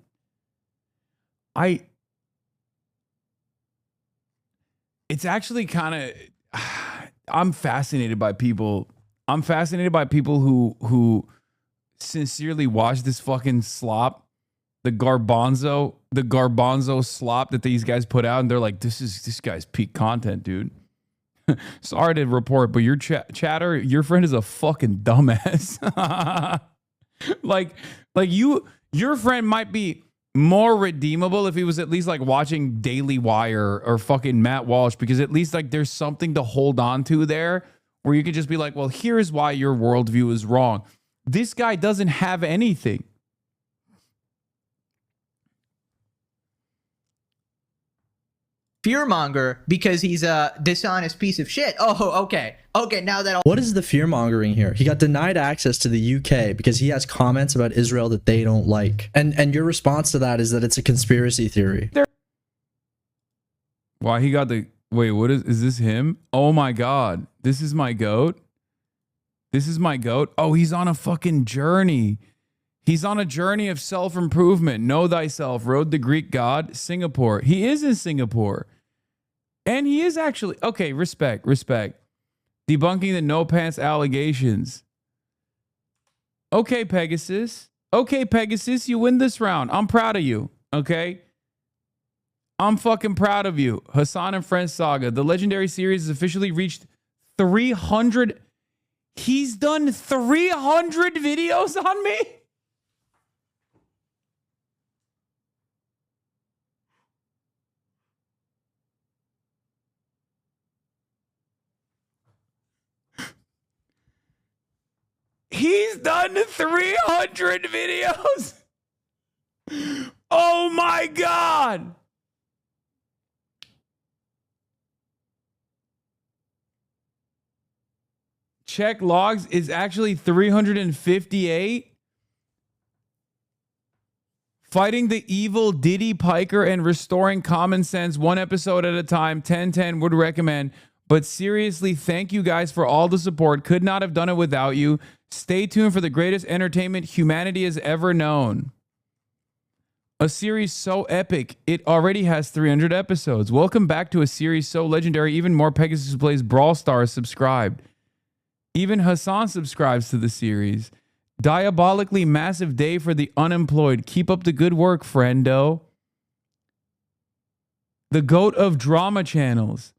Speaker 1: It's actually kind of, I'm fascinated by people. I'm fascinated by people who sincerely watch this fucking slop, the garbanzo slop that these guys put out, and they're like, this guy's peak content, dude. Sorry to report, but your chatter, your friend is a fucking dumbass. like your friend might be more redeemable if he was at least like watching Daily Wire or fucking Matt Walsh, because at least like there's something to hold on to there where you could just be like, well, here's why your worldview is wrong. This guy doesn't have anything.
Speaker 8: Fearmonger because he's a dishonest piece of shit. Oh, okay. Okay, now that
Speaker 13: What is the fear mongering here? He got denied access to the UK because he has comments about Israel that they don't like. And your response to that is that it's a conspiracy theory.
Speaker 1: Why he got the wait, what is this him? Oh my god. This is my goat. This is my goat. Oh, he's on a fucking journey. He's on a journey of self-improvement. Know thyself. Road to Greek God. Singapore. He is in Singapore. And he is actually... Okay, respect. Debunking the no pants allegations. Okay, Pegasus. You win this round. I'm proud of you. Okay? I'm fucking proud of you. Hasan and Friends Saga. The legendary series has officially reached 300... He's done 300 videos on me? He's done 300 videos. Oh my God. Check logs is actually 358. Fighting the evil Diddy Piker and restoring common sense one episode at a time. 1010 would recommend. But seriously, thank you guys for all the support. Could not have done it without you. Stay tuned for the greatest entertainment humanity has ever known. A series so epic, it already has 300 episodes. Welcome back to a series so legendary, even more Pegasus Plays Brawl Stars subscribed. Even Hasan subscribes to the series. Diabolically massive day for the unemployed. Keep up the good work, friendo. The GOAT of drama channels.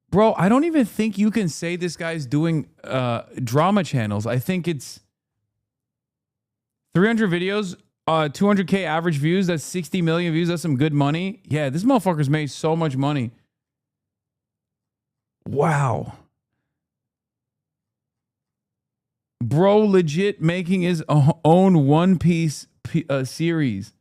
Speaker 1: Bro, I don't even think you can say this guy's doing drama channels. I think it's 300 videos, 200K average views. That's 60 million views. That's some good money. Yeah, this motherfucker's made so much money. Wow. Bro legit making his own One Piece series.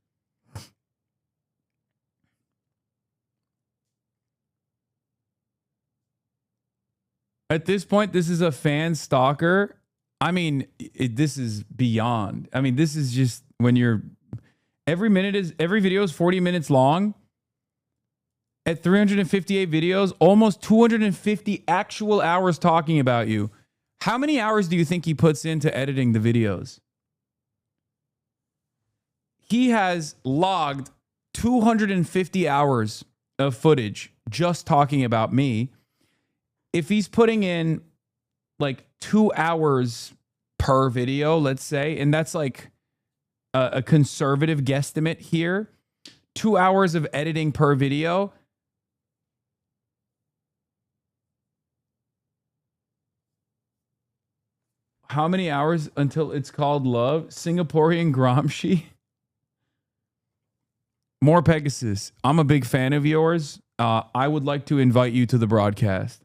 Speaker 1: At this point, this is a fan stalker. I mean, this is beyond. I mean, this is just when you're... Every video is 40 minutes long. At 358 videos, almost 250 actual hours talking about you. How many hours do you think he puts into editing the videos? He has logged 250 hours of footage just talking about me. If he's putting in like 2 hours per video, let's say, and that's like a conservative guesstimate here, 2 hours of editing per video. How many hours until it's called love? Singaporean Gramsci. More Pegasus. I'm a big fan of yours. I would like to invite you to the broadcast.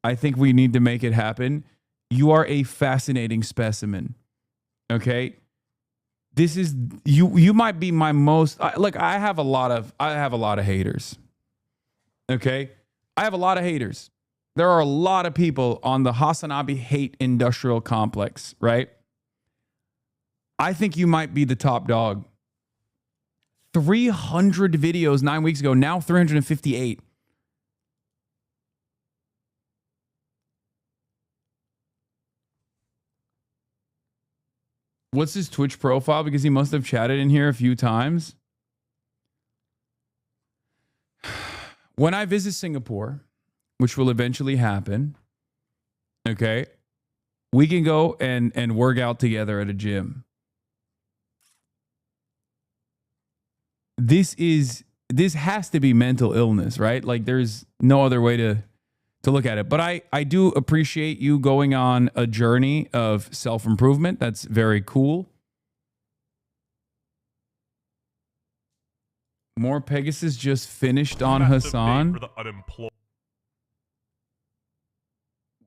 Speaker 1: I think we need to make it happen. You are a fascinating specimen. Okay? this is you might be my most look, I have a lot of haters. Okay? I have a lot of haters. There are a lot of people on the HasanAbi hate industrial complex, right? I think you might be the top dog. 300 videos 9 weeks ago, now 358. What's his Twitch profile? Because he must have chatted in here a few times. When I visit Singapore, which will eventually happen, okay, we can go and work out together at a gym. This has to be mental illness, right? Like there's no other way to look at it. But I do appreciate you going on a journey of self-improvement. That's very cool. More Pegasus just finished on Hasan.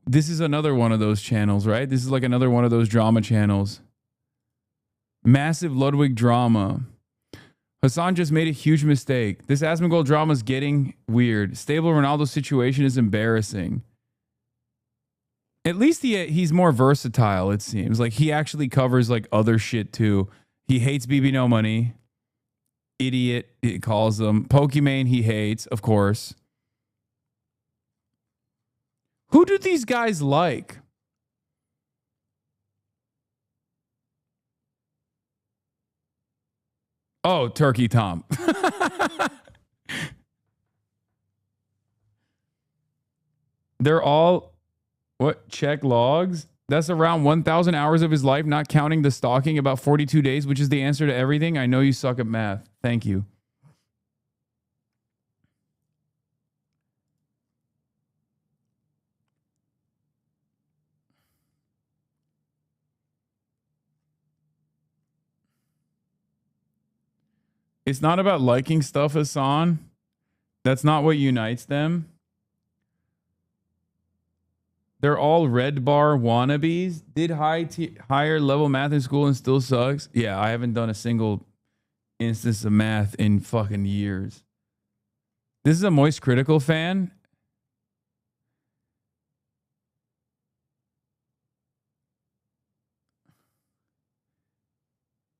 Speaker 1: This is another one of those channels, right? This is like another one of those drama channels. Massive Ludwig drama. Hasan just made a huge mistake. This Asmongold drama is getting weird. Stable Ronaldo situation is embarrassing. At least he's more versatile, it seems. Like he actually covers like other shit too. He hates BB No Money. Idiot, it calls them. Pokimane he hates, of course. Who do these guys like? Oh, Turkey Tom. They're all, what, check logs? That's around 1,000 hours of his life, not counting the stalking, about 42 days, which is the answer to everything. I know you suck at math. Thank you. It's not about liking stuff, Hasan. That's not what unites them. They're all red bar wannabes. Did higher level math in school and still sucks. Yeah, I haven't done a single instance of math in fucking years. This is a Moist Critical fan.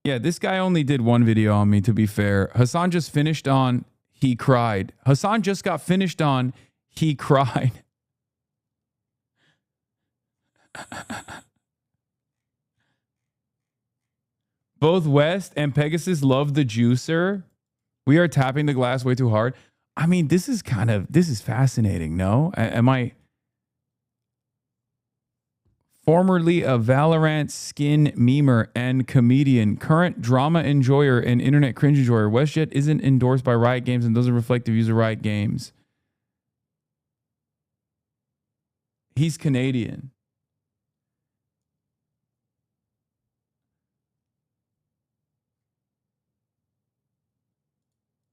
Speaker 1: Yeah, this guy only did one video on me, to be fair. Hasan just finished on He Cried. Hasan just got finished on He Cried. Both West and Pegasus love the juicer. We are tapping the glass way too hard. I mean, this is fascinating, no? Am I... Formerly a Valorant skin memer and comedian, current drama enjoyer and internet cringe enjoyer, WestJet isn't endorsed by Riot Games and doesn't reflect the views of Riot Games. He's Canadian.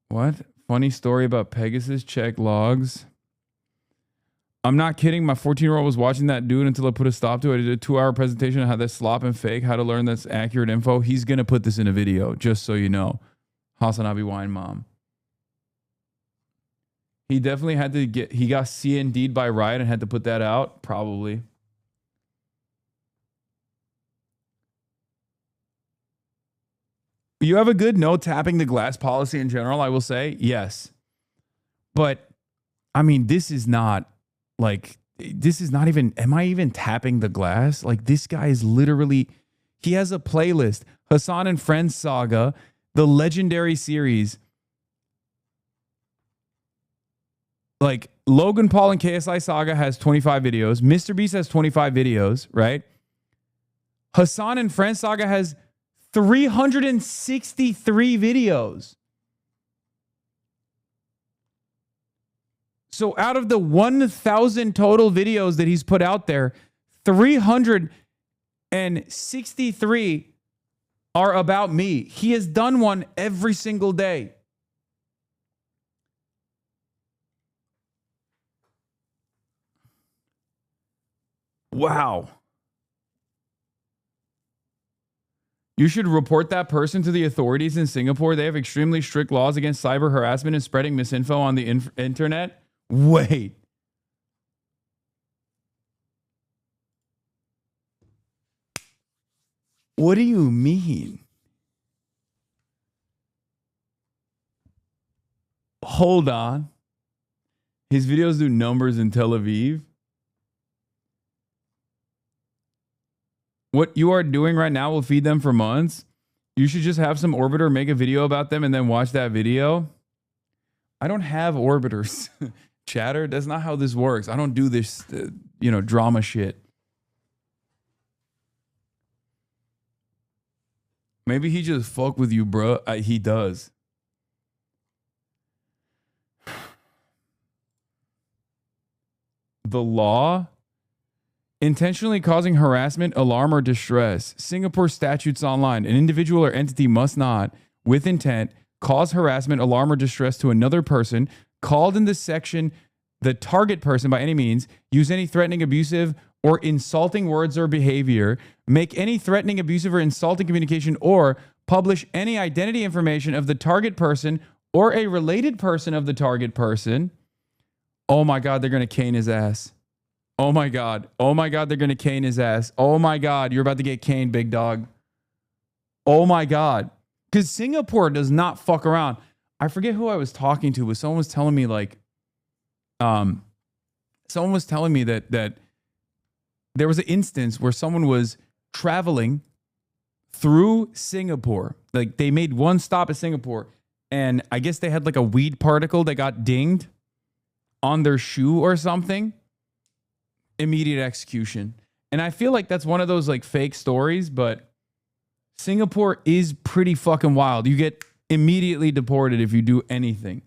Speaker 1: What? Funny story about Pegasus, check logs. I'm not kidding. My 14-year-old was watching that dude until I put a stop to it. I did a 2-hour presentation on how that's slop and fake, how to learn that's accurate info. He's going to put this in a video, just so you know. HasanAbi Wine Mom. He definitely had to he got CND'd by Riot and had to put that out. Probably. You have a good no tapping the glass policy in general, I will say. Yes. But, I mean, this is not even, am I even tapping the glass? Like, this guy is literally, he has a playlist. Hasan and Friends Saga, the legendary series. Like, Logan Paul and KSI Saga has 25 videos. Mr. Beast has 25 videos, right? Hasan and Friends Saga has 363 videos. So out of the 1,000 total videos that he's put out there, 363 are about me. He has done one every single day. Wow. You should report that person to the authorities in Singapore. They have extremely strict laws against cyber harassment and spreading misinfo on the internet. Wait. What do you mean? Hold on. His videos do numbers in Tel Aviv. What you are doing right now will feed them for months. You should just have some orbiter make a video about them and then watch that video. I don't have orbiters. Chatter, that's not how this works. I don't do this, drama shit. Maybe he just fuck with you, bro. He does. The law intentionally causing harassment, alarm, or distress. Singapore statutes online. An individual or entity must not, with intent, cause harassment, alarm, or distress to another person called in this section, the target person by any means, use any threatening, abusive, or insulting words or behavior, make any threatening, abusive, or insulting communication, or publish any identity information of the target person or a related person of the target person. Oh my God, they're going to cane his ass. Oh my God. Oh my God, they're going to cane his ass. Oh my God, you're about to get caned, big dog. Oh my God. Because Singapore does not fuck around. I forget who I was talking to, but someone was telling me that there was an instance where someone was traveling through Singapore. Like they made one stop at Singapore, and I guess they had like a weed particle that got dinged on their shoe or something. Immediate execution. And I feel like that's one of those like fake stories, but Singapore is pretty fucking wild. You get immediately deported if you do anything.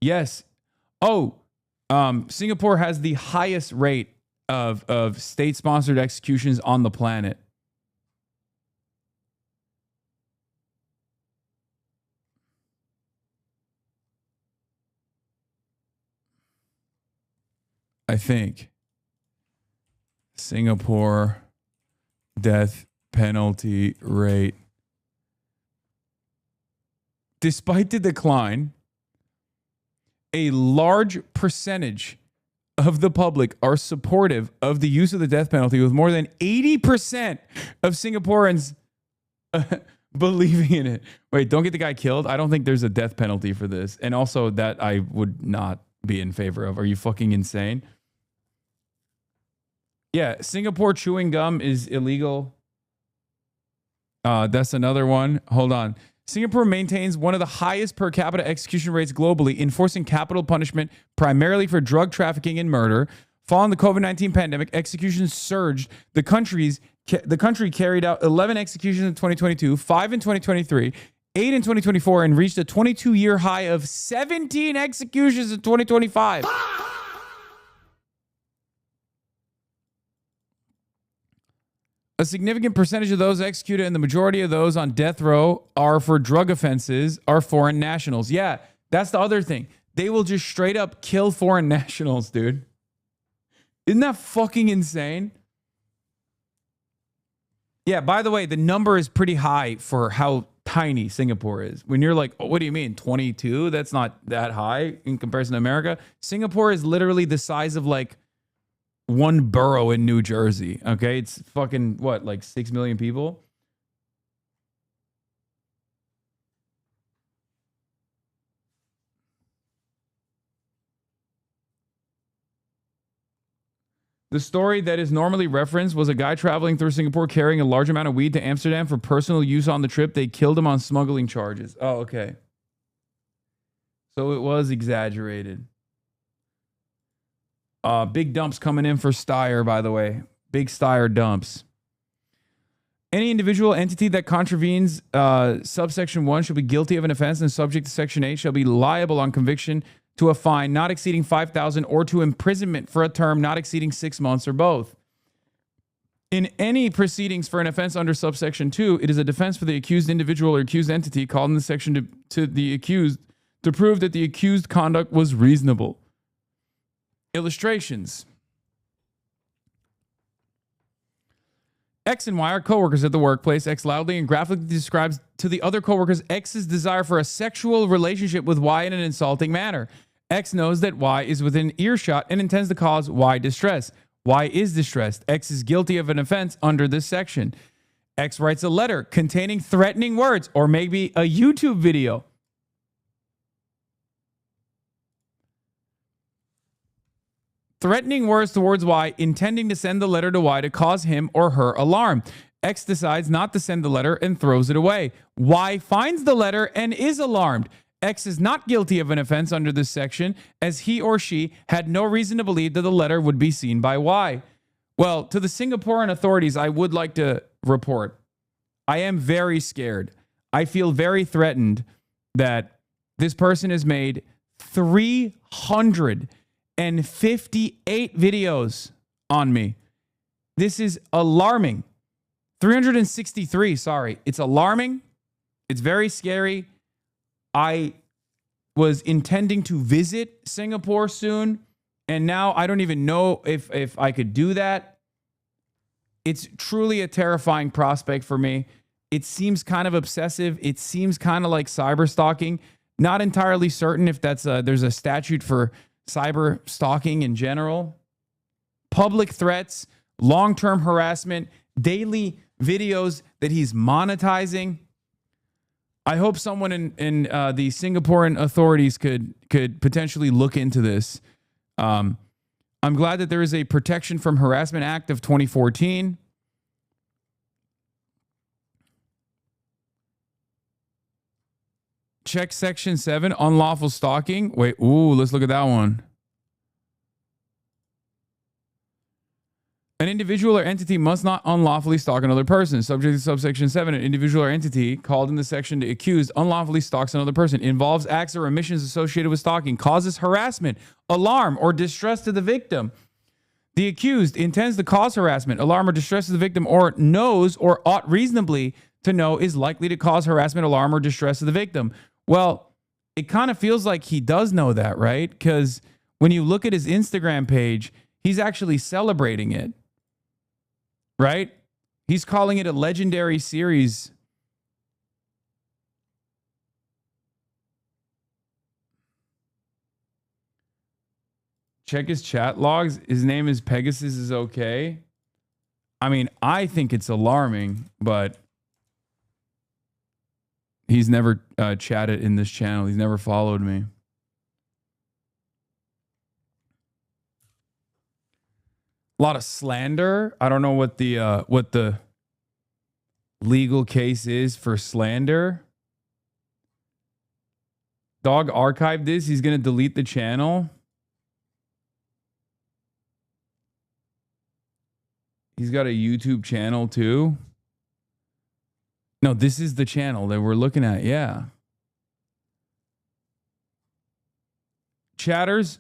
Speaker 1: Yes. Oh, Singapore has the highest rate of state-sponsored executions on the planet. I think. Singapore death penalty rate. Despite the decline, a large percentage of the public are supportive of the use of the death penalty, with more than 80% of Singaporeans believing in it. Wait, don't get the guy killed? I don't think there's a death penalty for this. And also that I would not be in favor of. Are you fucking insane? Yeah, Singapore chewing gum is illegal. That's another one. Hold on. Singapore maintains one of the highest per capita execution rates globally, enforcing capital punishment primarily for drug trafficking and murder. Following the COVID-19 pandemic, executions surged. The country carried out 11 executions in 2022, 5 in 2023, 8 in 2024, and reached a 22-year high of 17 executions in 2025. A significant percentage of those executed and the majority of those on death row are for drug offenses are foreign nationals. Yeah, that's the other thing. They will just straight up kill foreign nationals, dude. Isn't that fucking insane? Yeah, by the way, the number is pretty high for how tiny Singapore is. When you're like, oh, what do you mean, 22? That's not that high in comparison to America. Singapore is literally the size of like one borough in New Jersey. Okay, it's fucking what, like 6 million people? The story that is normally referenced was a guy traveling through Singapore carrying a large amount of weed to Amsterdam for personal use on the trip. They killed him on smuggling charges. Oh, okay. So it was exaggerated. Big dumps coming in for Steyer, by the way. Big Steyer dumps. Any individual entity that contravenes subsection 1 shall be guilty of an offense and subject to section 8 shall be liable on conviction to a fine not exceeding $5,000 or to imprisonment for a term not exceeding 6 months or both. In any proceedings for an offense under subsection 2, it is a defense for the accused individual or accused entity called in the section to the accused to prove that the accused conduct was reasonable. Illustrations. X and Y are coworkers at the workplace. X loudly and graphically describes to the other coworkers X's desire for a sexual relationship with Y in an insulting manner. X knows that Y is within earshot and intends to cause Y distress. Y is distressed. X is guilty of an offense under this section. X writes a letter containing threatening words or maybe a YouTube video. Threatening words towards Y, intending to send the letter to Y to cause him or her alarm. X decides not to send the letter and throws it away. Y finds the letter and is alarmed. X is not guilty of an offense under this section, as he or she had no reason to believe that the letter would be seen by Y. Well, to the Singaporean authorities, I would like to report, I am very scared. I feel very threatened that this person has made 358 videos on me. This is alarming. 363, sorry. It's alarming. It's very scary. I was intending to visit Singapore soon, and now I don't even know if I could do that. It's truly a terrifying prospect for me. It seems kind of obsessive. It seems kind of like cyber stalking. Not entirely certain if there's a statute for cyber stalking in general. Public threats, long-term harassment, daily videos that he's monetizing. I hope someone in the Singaporean authorities could potentially look into this. I'm glad that there is a Protection from Harassment Act of 2014. Check Section 7, unlawful stalking. Wait, let's look at that one. An individual or entity must not unlawfully stalk another person. Subject to subsection 7, an individual or entity called in the section to accused unlawfully stalks another person, involves acts or omissions associated with stalking, causes harassment, alarm, or distress to the victim. The accused intends to cause harassment, alarm, or distress to the victim, or knows or ought reasonably to know is likely to cause harassment, alarm, or distress to the victim. Well, it kind of feels like he does know that, right? Because when you look at his Instagram page, he's actually celebrating it. Right? He's calling it a legendary series. Check his chat logs. His name is Pegasus is okay. I mean, I think it's alarming, but he's never chatted in this channel. He's never followed me. A lot of slander. I don't know what the legal case is for slander. Dog archived this. He's going to delete the channel. He's got a YouTube channel too. No, this is the channel that we're looking at. Yeah. Chatters,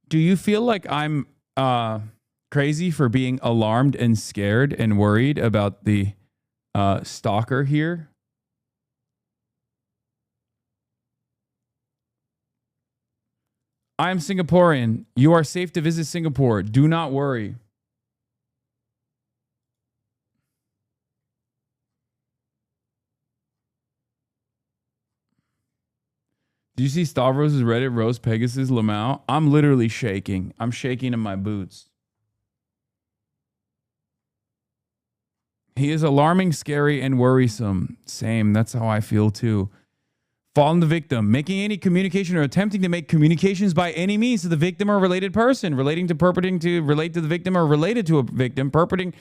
Speaker 1: do you feel like I'm crazy for being alarmed and scared and worried about the stalker here? I am Singaporean. You are safe to visit Singapore. Do not worry. Did you see Stavros' Reddit roast Pegasus Lamau? I'm literally shaking. I'm shaking in my boots. He is alarming, scary, and worrisome. Same. That's how I feel too. Fallen the victim. Making any communication or attempting to make communications by any means to the victim or related person. Relating to purporting to relate to the victim or related to a victim. Purporting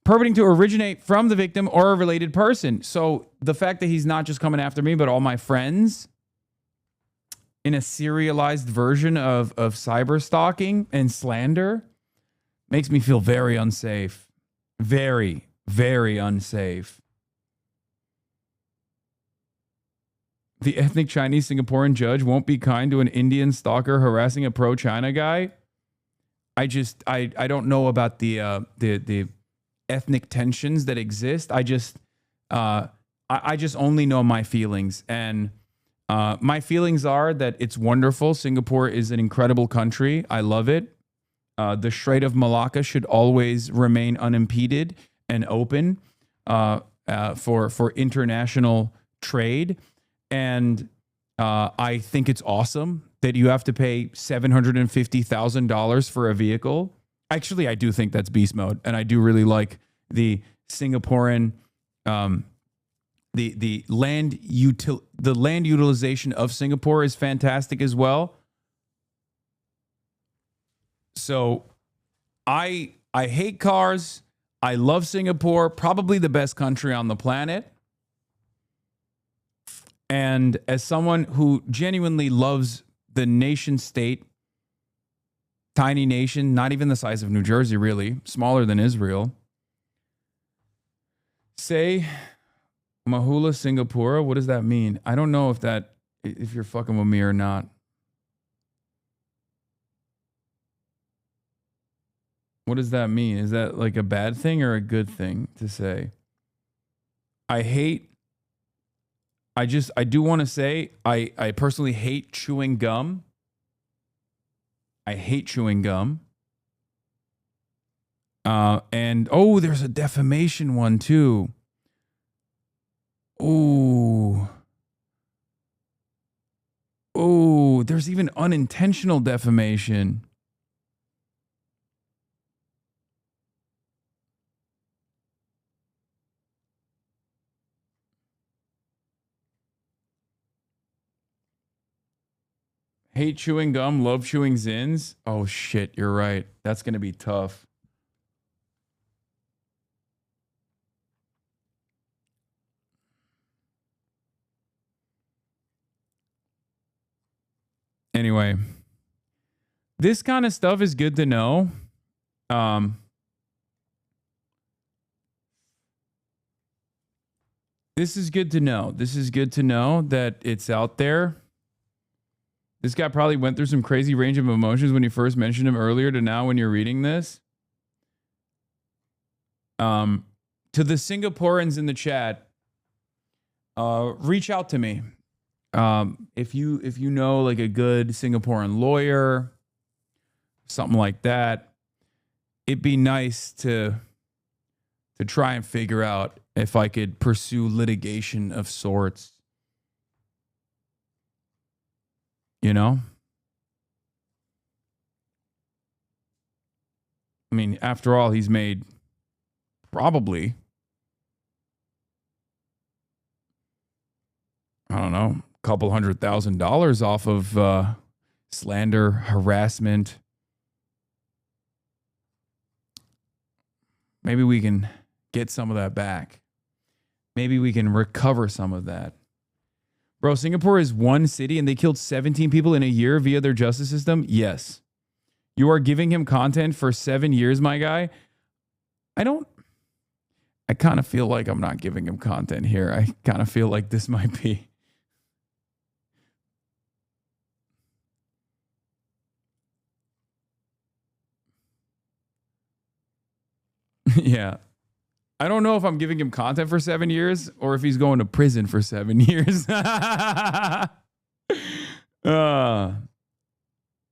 Speaker 1: to originate from the victim or a related person. So the fact that he's not just coming after me, but all my friends in a serialized version of cyber stalking and slander makes me feel very unsafe. Very, very unsafe. The ethnic Chinese Singaporean judge won't be kind to an Indian stalker harassing a pro-China guy. I don't know about the ethnic tensions that exist. I just only know my feelings, and my feelings are that it's wonderful. Singapore is an incredible country. I love it. The Strait of Malacca should always remain unimpeded and open for international trade. And I think it's awesome that you have to pay $750,000 for a vehicle. Actually, I do think that's beast mode, and I do really like the Singaporean the land utilization of Singapore is fantastic as well. So I hate cars. I love Singapore, probably the best country on the planet. And as someone who genuinely loves the nation state, tiny nation, not even the size of New Jersey, really, smaller than Israel. Say Mahula Singapura, what does that mean? I don't know if you're fucking with me or not. What does that mean? Is that like a bad thing or a good thing to say? I do want to say I personally hate chewing gum. I hate chewing gum. And there's a defamation one too. There's even unintentional defamation. Hate chewing gum, love chewing zins. Oh shit, you're right. That's going to be tough. Anyway, this kind of stuff is good to know. This is good to know. This is good to know that it's out there. This guy probably went through some crazy range of emotions when you first mentioned him earlier to now when you're reading this. To the Singaporeans in the chat, reach out to me. If you know like a good Singaporean lawyer, something like that, it'd be nice to try and figure out if I could pursue litigation of sorts. You know? I mean, after all, he's made probably, I don't know, a couple $100,000 off of slander, harassment. Maybe we can get some of that back. Maybe we can recover some of that. Bro, Singapore is one city and they killed 17 people in a year via their justice system? Yes. You are giving him content for 7 years, my guy? I kind of feel like I'm not giving him content here. I kind of feel like this might be. Yeah. I don't know if I'm giving him content for 7 years or if he's going to prison for 7 years.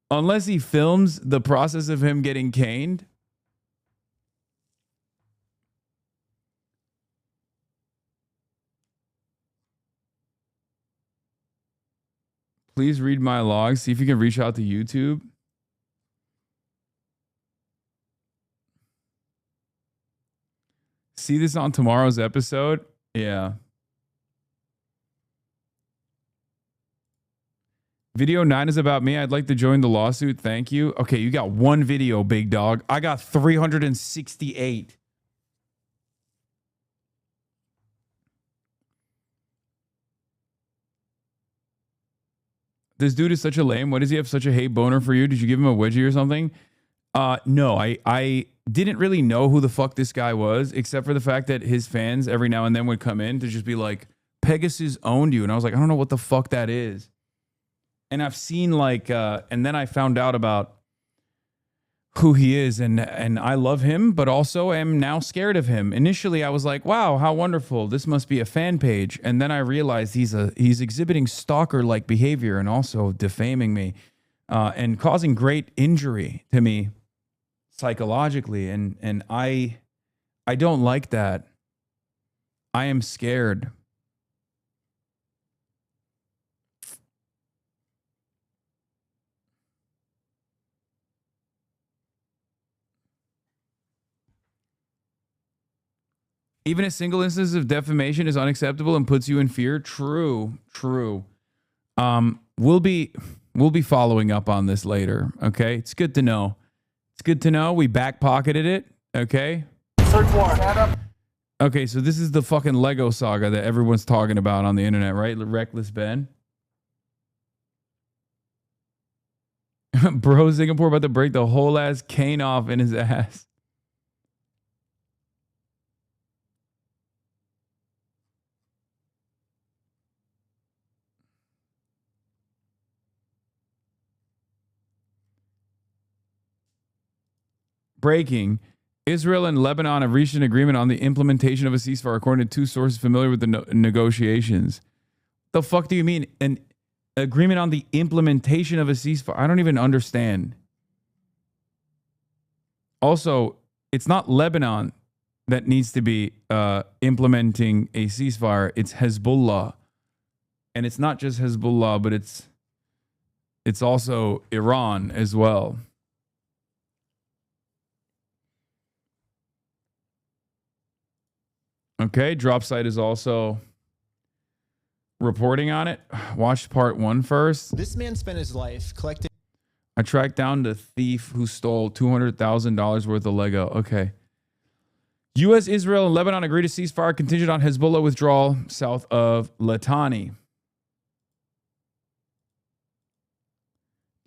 Speaker 1: Unless he films the process of him getting caned. Please read my log. See if you can reach out to YouTube. See this on tomorrow's episode? Yeah. Video 9 is about me. I'd like to join the lawsuit. Thank you. Okay, you got one video, big dog. I got 368. This dude is such a lame. Why does he have such a hate boner for you? Did you give him a wedgie or something? No, I didn't really know who the fuck this guy was, except for the fact that his fans every now and then would come in to just be like, Pegasus owned you. And I was like, I don't know what the fuck that is. And I've seen like, and then I found out about who he is, and I love him, but also am now scared of him. Initially, I was like, wow, how wonderful. This must be a fan page. And then I realized he's exhibiting stalker-like behavior and also defaming me and causing great injury to me psychologically. And I I don't like that. I am scared. Even a single instance of defamation is unacceptable and puts you in fear. True. We'll be following up on this later. Okay, it's good to know. It's good to know. We back pocketed it. Okay.
Speaker 27: Search warrant. Stand up.
Speaker 1: Okay, so this is the fucking Lego saga that everyone's talking about on the internet, right? Reckless Ben. Bro, Singapore about to break the whole ass cane off in his ass. Breaking. Israel and Lebanon have reached an agreement on the implementation of a ceasefire, according to two sources familiar with the negotiations. The fuck do you mean? An agreement on the implementation of a ceasefire? I don't even understand. Also, it's not Lebanon that needs to be implementing a ceasefire. It's Hezbollah. And it's not just Hezbollah, but it's also Iran as well. Okay, Drop Site is also reporting on it. Watch part 1 first.
Speaker 15: This man spent his life collecting.
Speaker 1: I tracked down the thief who stole $200,000 worth of Lego. Okay. U.S., Israel, and Lebanon agree to ceasefire contingent on Hezbollah withdrawal south of Litani.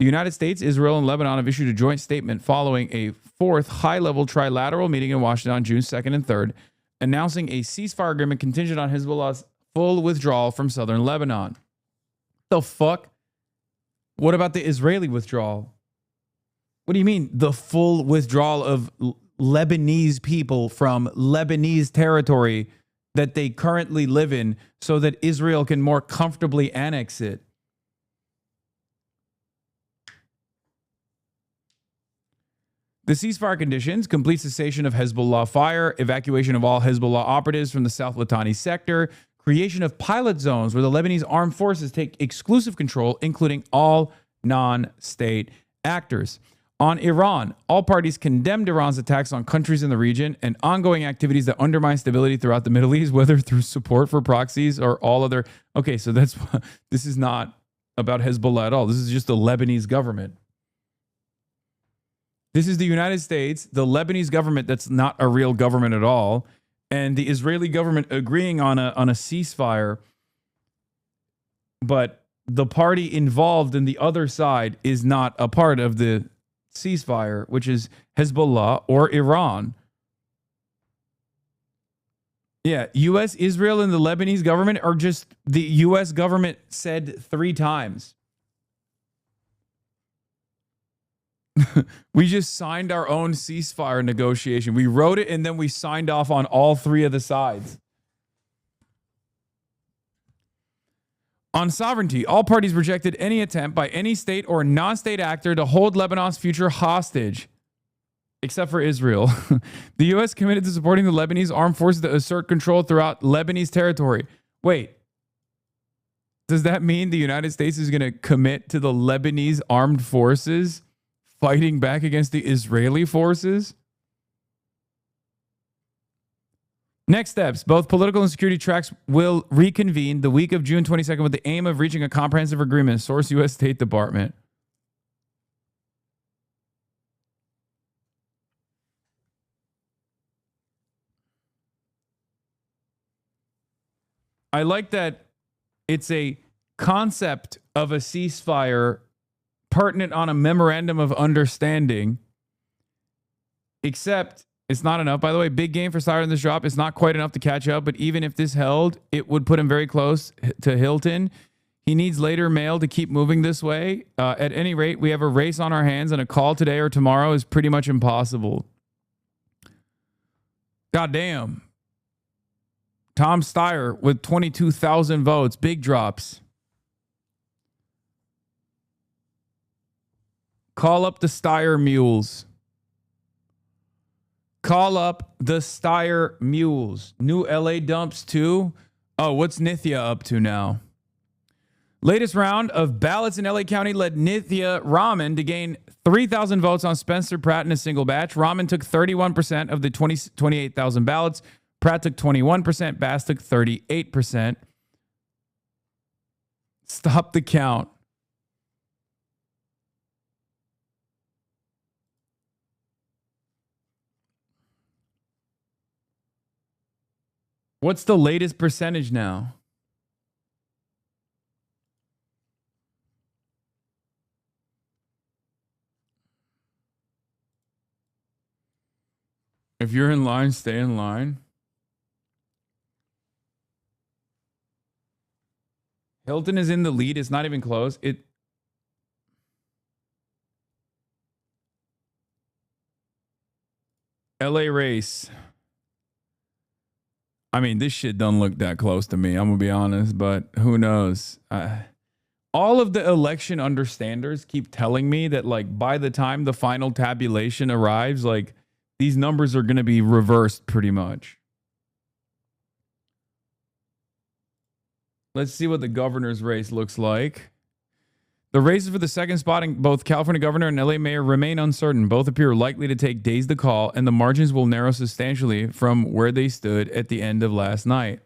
Speaker 1: The United States, Israel, and Lebanon have issued a joint statement following a fourth high-level trilateral meeting in Washington on June 2nd and 3rd, announcing a ceasefire agreement contingent on Hezbollah's full withdrawal from southern Lebanon. The fuck? What about the Israeli withdrawal? What do you mean the full withdrawal of Lebanese people from Lebanese territory that they currently live in so that Israel can more comfortably annex it? The ceasefire conditions: complete cessation of Hezbollah fire, evacuation of all Hezbollah operatives from the South Litani sector, creation of pilot zones where the Lebanese armed forces take exclusive control, including all non-state actors. On Iran, all parties condemned Iran's attacks on countries in the region and ongoing activities that undermine stability throughout the Middle East, whether through support for proxies or all other. Okay, so this is not about Hezbollah at all. This is just the Lebanese government. This is the United States, the Lebanese government that's not a real government at all, and the Israeli government agreeing on a ceasefire, but the party involved in the other side is not a part of the ceasefire, which is Hezbollah or Iran. Yeah, U.S., Israel, and the Lebanese government are just the U.S. government said 3 times. We just signed our own ceasefire negotiation. We wrote it and then we signed off on all 3 of the sides. On sovereignty, all parties rejected any attempt by any state or non-state actor to hold Lebanon's future hostage, except for Israel. The U.S. committed to supporting the Lebanese armed forces to assert control throughout Lebanese territory. Wait, does that mean the United States is going to commit to the Lebanese armed forces fighting back against the Israeli forces? Next steps. Both political and security tracks will reconvene the week of June 22nd with the aim of reaching a comprehensive agreement. Source, U.S. State Department. I like that it's a concept of a ceasefire pertinent on a memorandum of understanding, except it's not enough. By the way, big game for Sire in this drop. It's not quite enough to catch up, but even if this held, it would put him very close to Hilton. He needs later mail to keep moving this way. At any rate, we have a race on our hands, and a call today or tomorrow is pretty much impossible. God damn. Tom Steyer with 22,000 votes. Big drops. Call up the Steyer mules. Call up the Steyer Mules. New LA dumps too. Oh, what's Nithya up to now? Latest round of ballots in LA County led Nithya Raman to gain 3,000 votes on Spencer Pratt in a single batch. Raman took 31% of the 28,000 ballots. Pratt took 21%. Bass took 38%. Stop the count. What's the latest percentage now? If you're in line, stay in line. Hilton is in the lead. It's not even close. LA race. I mean, this shit don't look that close to me. I'm going to be honest, but who knows? All of the election understanders keep telling me that, like, by the time the final tabulation arrives, like, these numbers are going to be reversed pretty much. Let's see what the governor's race looks like. The races for the second spot in both California governor and LA mayor remain uncertain. Both appear likely to take days to call, and the margins will narrow substantially from where they stood at the end of last night.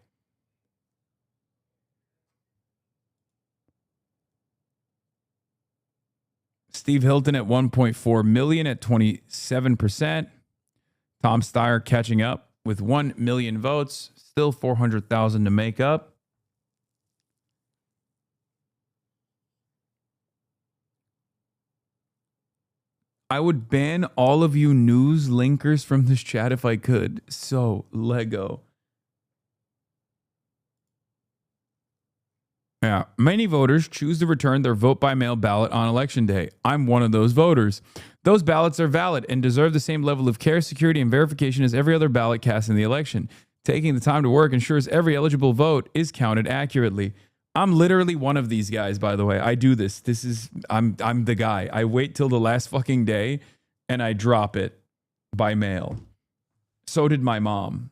Speaker 1: Steve Hilton at 1.4 million at 27%. Tom Steyer catching up with 1 million votes. Still 400,000 to make up. I would ban all of you news linkers from this chat if I could. So, Lego. Yeah, many voters choose to return their vote by mail ballot on election day. I'm one of those voters. Those ballots are valid and deserve the same level of care, security, and verification as every other ballot cast in the election. Taking the time to work ensures every eligible vote is counted accurately. I'm literally one of these guys, by the way. I do this. I'm the guy. I wait till the last fucking day and I drop it by mail. So did my mom.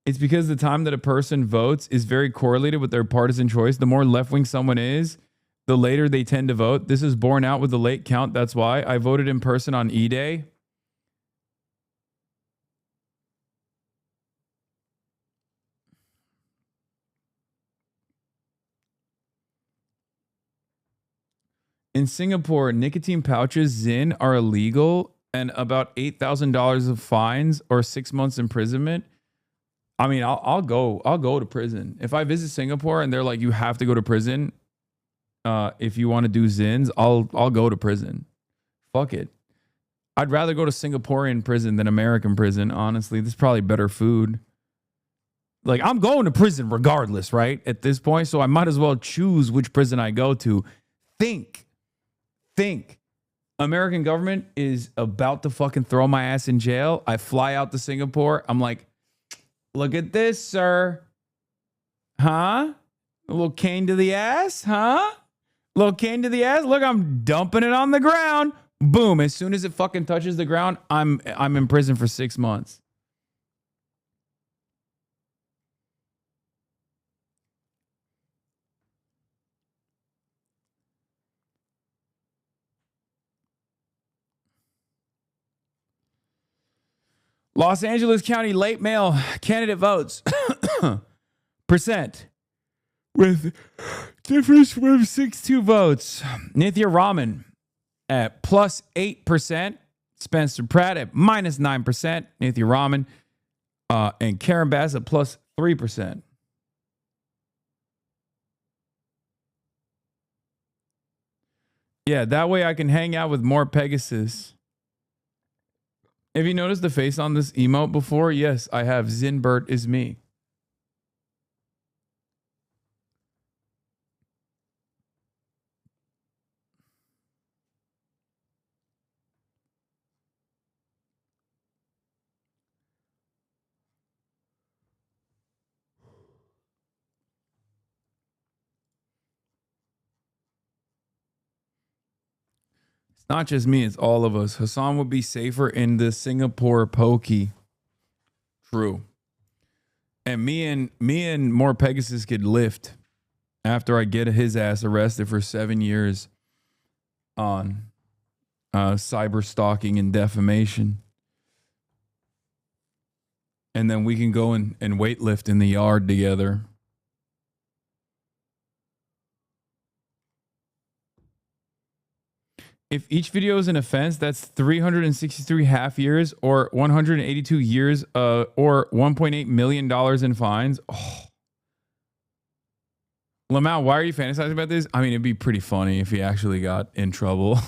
Speaker 1: It's because the time that a person votes is very correlated with their partisan choice. The more left-wing someone is, the later they tend to vote. This is borne out with the late count. That's why I voted in person on E-Day. In Singapore, nicotine pouches, Zyn, are illegal and about $8,000 of fines or 6 months imprisonment. I mean, I'll go to prison. If I visit Singapore and they're like, you have to go to prison if you want to do Zins, I'll go to prison. Fuck it. I'd rather go to Singaporean prison than American prison, honestly. This is probably better food. Like, I'm going to prison regardless, right? At this point, so I might as well choose which prison I go to. Think. American government is about to fucking throw my ass in jail. I fly out to Singapore. I'm like, look at this, sir. Huh? A little cane to the ass? Huh? A little cane to the ass? Look, I'm dumping it on the ground. Boom. As soon as it fucking touches the ground, I'm in prison for 6 months. Los Angeles County late mail candidate votes percent with difference from 6-2 votes. Nithya Raman at plus 8%. Spencer Pratt at minus 9%. Nithya Raman and Karen Bass at plus 3%. Yeah, that way I can hang out with more Pegasus. Have you noticed the face on this emote before? Yes, I have. Zinbert is me. It's not just me, it's all of us. Hasan would be safer in the Singapore pokey. True. And me and more Pegasus could lift after I get his ass arrested for 7 years on cyber stalking and defamation. And then we can go and weightlift in the yard together. If each video is an offense, that's 363 half years or 182 years or $1.8 million in fines. Oh. Lamau, why are you fantasizing about this? I mean, it'd be pretty funny if he actually got in trouble.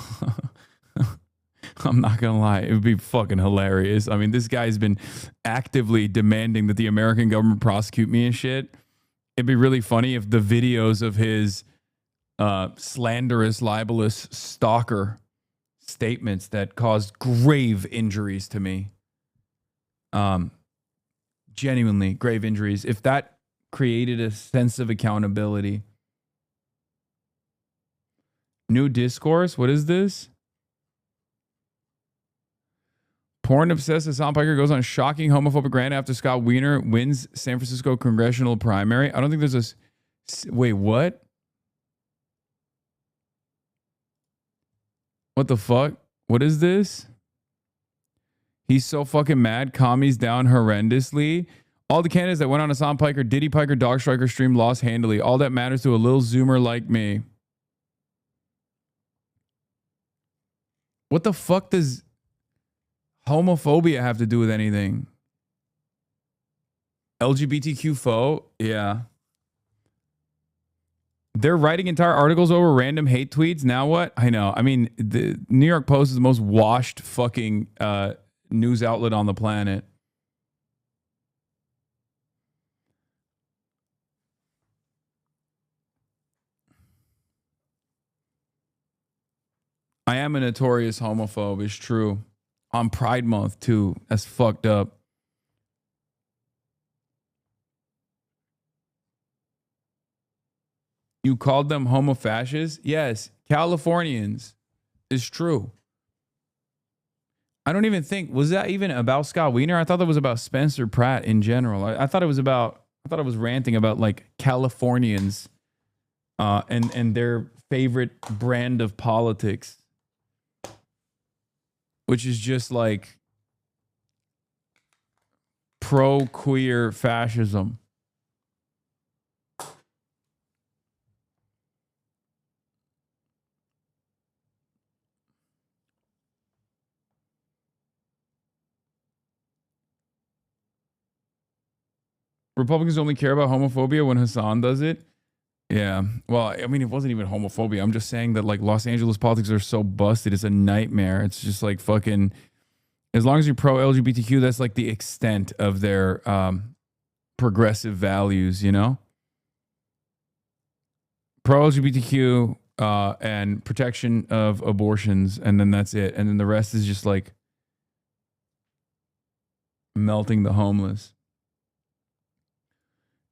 Speaker 1: I'm not going to lie. It would be fucking hilarious. I mean, this guy's been actively demanding that the American government prosecute me and shit. It'd be really funny if the videos of his slanderous, libelous stalker statements that caused grave injuries to me, genuinely grave injuries, if that created a sense of accountability. New discourse? What is this? Porn obsessed Hasan Piker goes on shocking homophobic rant after Scott Wiener wins San Francisco congressional primary. I don't think there's a... Wait, what? What the fuck? What is this? He's so fucking mad. Commies down horrendously. All the candidates that went on Hasan Piker, Diddy Piker, Dog Striker stream lost handily. All that matters to a little zoomer like me. What the fuck does homophobia have to do with anything? LGBTQ foe? Yeah. They're writing entire articles over random hate tweets. Now what? I know. I mean, the New York Post is the most washed fucking news outlet on the planet. I am a notorious homophobe. It's true. On Pride Month, too. That's fucked up. You called them homofascists? Yes. Californians. It's true. I don't even think, was that even about Scott Wiener? I thought that was about Spencer Pratt in general. I thought it was ranting about like Californians and their favorite brand of politics, which is just like pro-queer fascism. Republicans only care about homophobia when Hasan does it. Yeah. Well, I mean, it wasn't even homophobia. I'm just saying that like Los Angeles politics are so busted. It's a nightmare. It's just like fucking, as long as you're pro LGBTQ, that's like the extent of their progressive values, you know? Pro LGBTQ and protection of abortions. And then that's it. And then the rest is just like melting the homeless.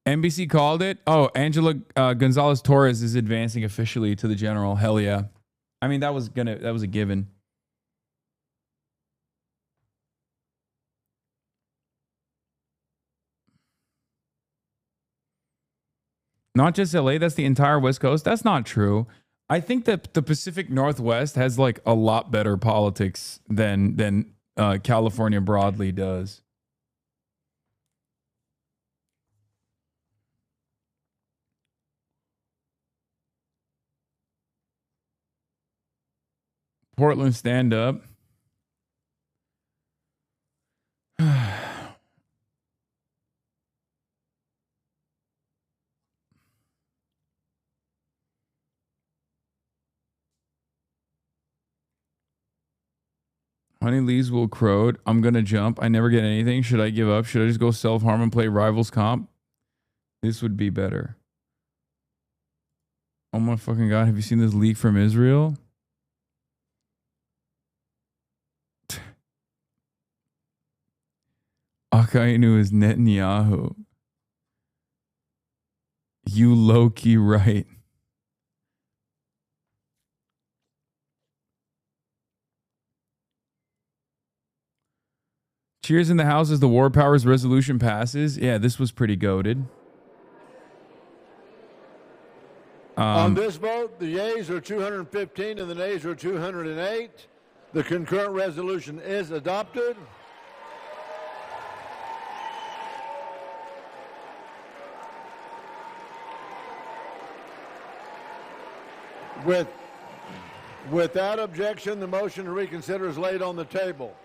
Speaker 1: NBC called it. Oh, Angela Gonzalez Torres is advancing officially to the general. Hell yeah. I mean, that was a given. Not just LA, that's the entire West Coast. That's not true. I think that the Pacific Northwest has like a lot better politics than California broadly does. Portland, stand up. Honey Lee's will crowed. I'm going to jump. I never get anything. Should I give up? Should I just go self-harm and play Rivals Comp? This would be better. Oh my fucking God. Have you seen this leak from Israel? Akainu is Netanyahu. You low-key right. Cheers in the House as the War Powers resolution passes. Yeah, this was pretty goated.
Speaker 11: On this vote, the yeas are 215 and the nays are 208. The concurrent resolution is adopted. Without objection, the motion to reconsider is laid on the table.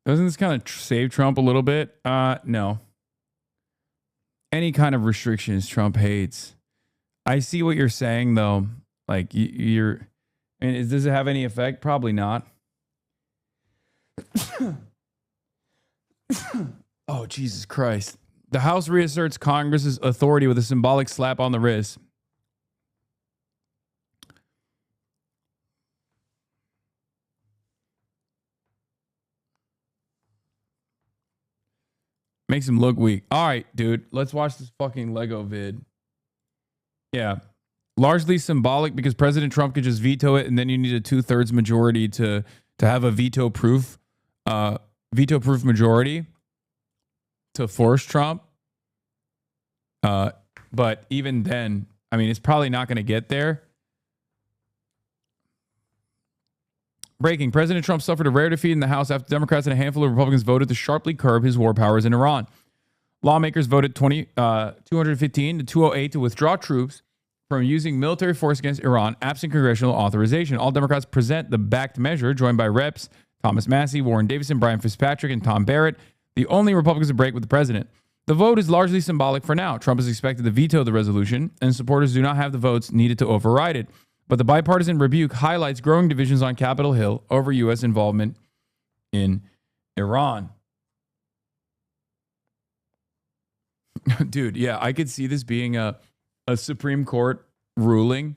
Speaker 1: Doesn't this kind of save Trump a little bit? No. Any kind of restrictions Trump hates. I see what you're saying, though. Like, you're... And does it have any effect? Probably not. Oh, Jesus Christ. The House reasserts Congress's authority with a symbolic slap on the wrist. Makes him look weak. All right, dude. Let's watch this fucking Lego vid. Yeah. Largely symbolic because President Trump could just veto it, and then you need a 2/3 majority to have a veto-proof majority to force Trump. But even then, I mean, it's probably not going to get there. Breaking. President Trump suffered a rare defeat in the House after Democrats and a handful of Republicans voted to sharply curb his war powers in Iran. Lawmakers voted 215 to 208 to withdraw troops from using military force against Iran, absent congressional authorization. All Democrats present the backed measure, joined by Reps Thomas Massie, Warren Davidson, Brian Fitzpatrick, and Tom Barrett, the only Republicans to break with the president. The vote is largely symbolic for now. Trump is expected to veto the resolution, and supporters do not have the votes needed to override it. But the bipartisan rebuke highlights growing divisions on Capitol Hill over U.S. involvement in Iran. Dude, yeah, I could see this being a Supreme Court ruling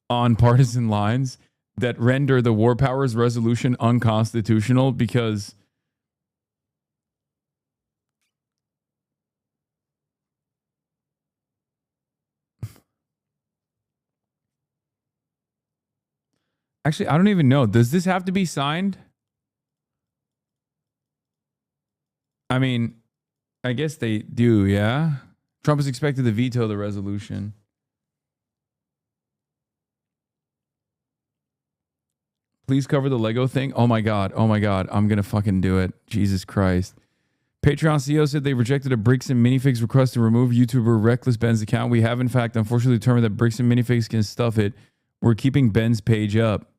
Speaker 1: on partisan lines that render the War Powers Resolution unconstitutional because actually, I don't even know. Does this have to be signed? I mean, I guess they do, yeah. Trump is expected to veto the resolution. Please cover the Lego thing. Oh my God. Oh my God. I'm going to fucking do it. Jesus Christ. Patreon CEO said they rejected a Bricks and Minifigs request to remove YouTuber Reckless Ben's account. We have, in fact, unfortunately determined that Bricks and Minifigs can stuff it. We're keeping Ben's page up.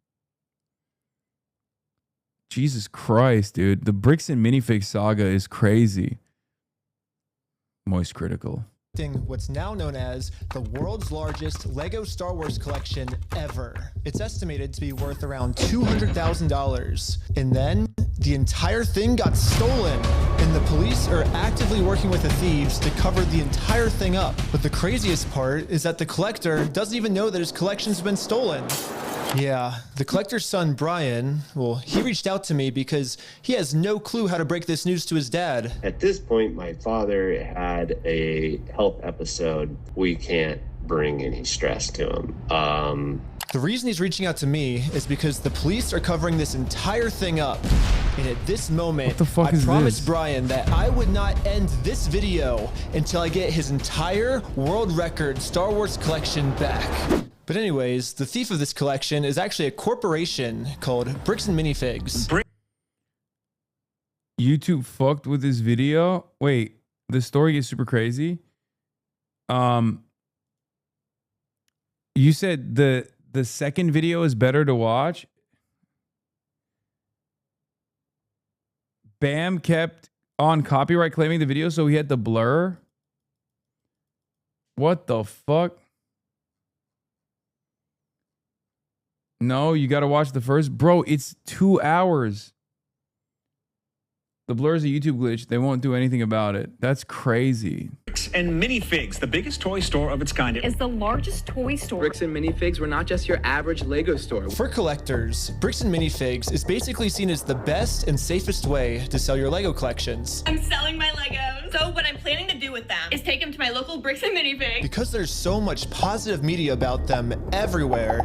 Speaker 1: Jesus Christ, dude. The Bricks and Minifigs saga is crazy. Moist critical.
Speaker 15: What's now known as the world's largest Lego Star Wars collection ever. It's estimated to be worth around $200,000. And then the entire thing got stolen, and the police are actively working with the thieves to cover the entire thing up. But the craziest part is that the collector doesn't even know that his collection's been stolen. Yeah, the collector's son, Brian, well, he reached out to me because he has no clue how to break this news to his dad.
Speaker 18: At this point, my father had a health episode. We can't bring any stress to him.
Speaker 15: The reason he's reaching out to me is because the police are covering this entire thing up. And at this moment, I promised Brian that I would not end this video until I get his entire world record Star Wars collection back. But anyways, the thief of this collection is actually a corporation called Bricks and Minifigs.
Speaker 1: YouTube fucked with this video. Wait, the story is super crazy. You said the second video is better to watch. Bam kept on copyright claiming the video, so he had to blur. What the fuck? No, you got to watch the first. Bro, it's 2 hours. The blur is a YouTube glitch. They won't do anything about it. That's crazy.
Speaker 3: Bricks and Minifigs, the biggest toy store of its kind.
Speaker 5: Is the largest toy store.
Speaker 19: Bricks and Minifigs were not just your average Lego store.
Speaker 15: For collectors, Bricks and Minifigs is basically seen as the best and safest way to sell your Lego collections.
Speaker 5: I'm selling my Legos. So what I'm planning to do with them is take them to my local Bricks and Minifigs.
Speaker 15: Because there's so much positive media about them everywhere,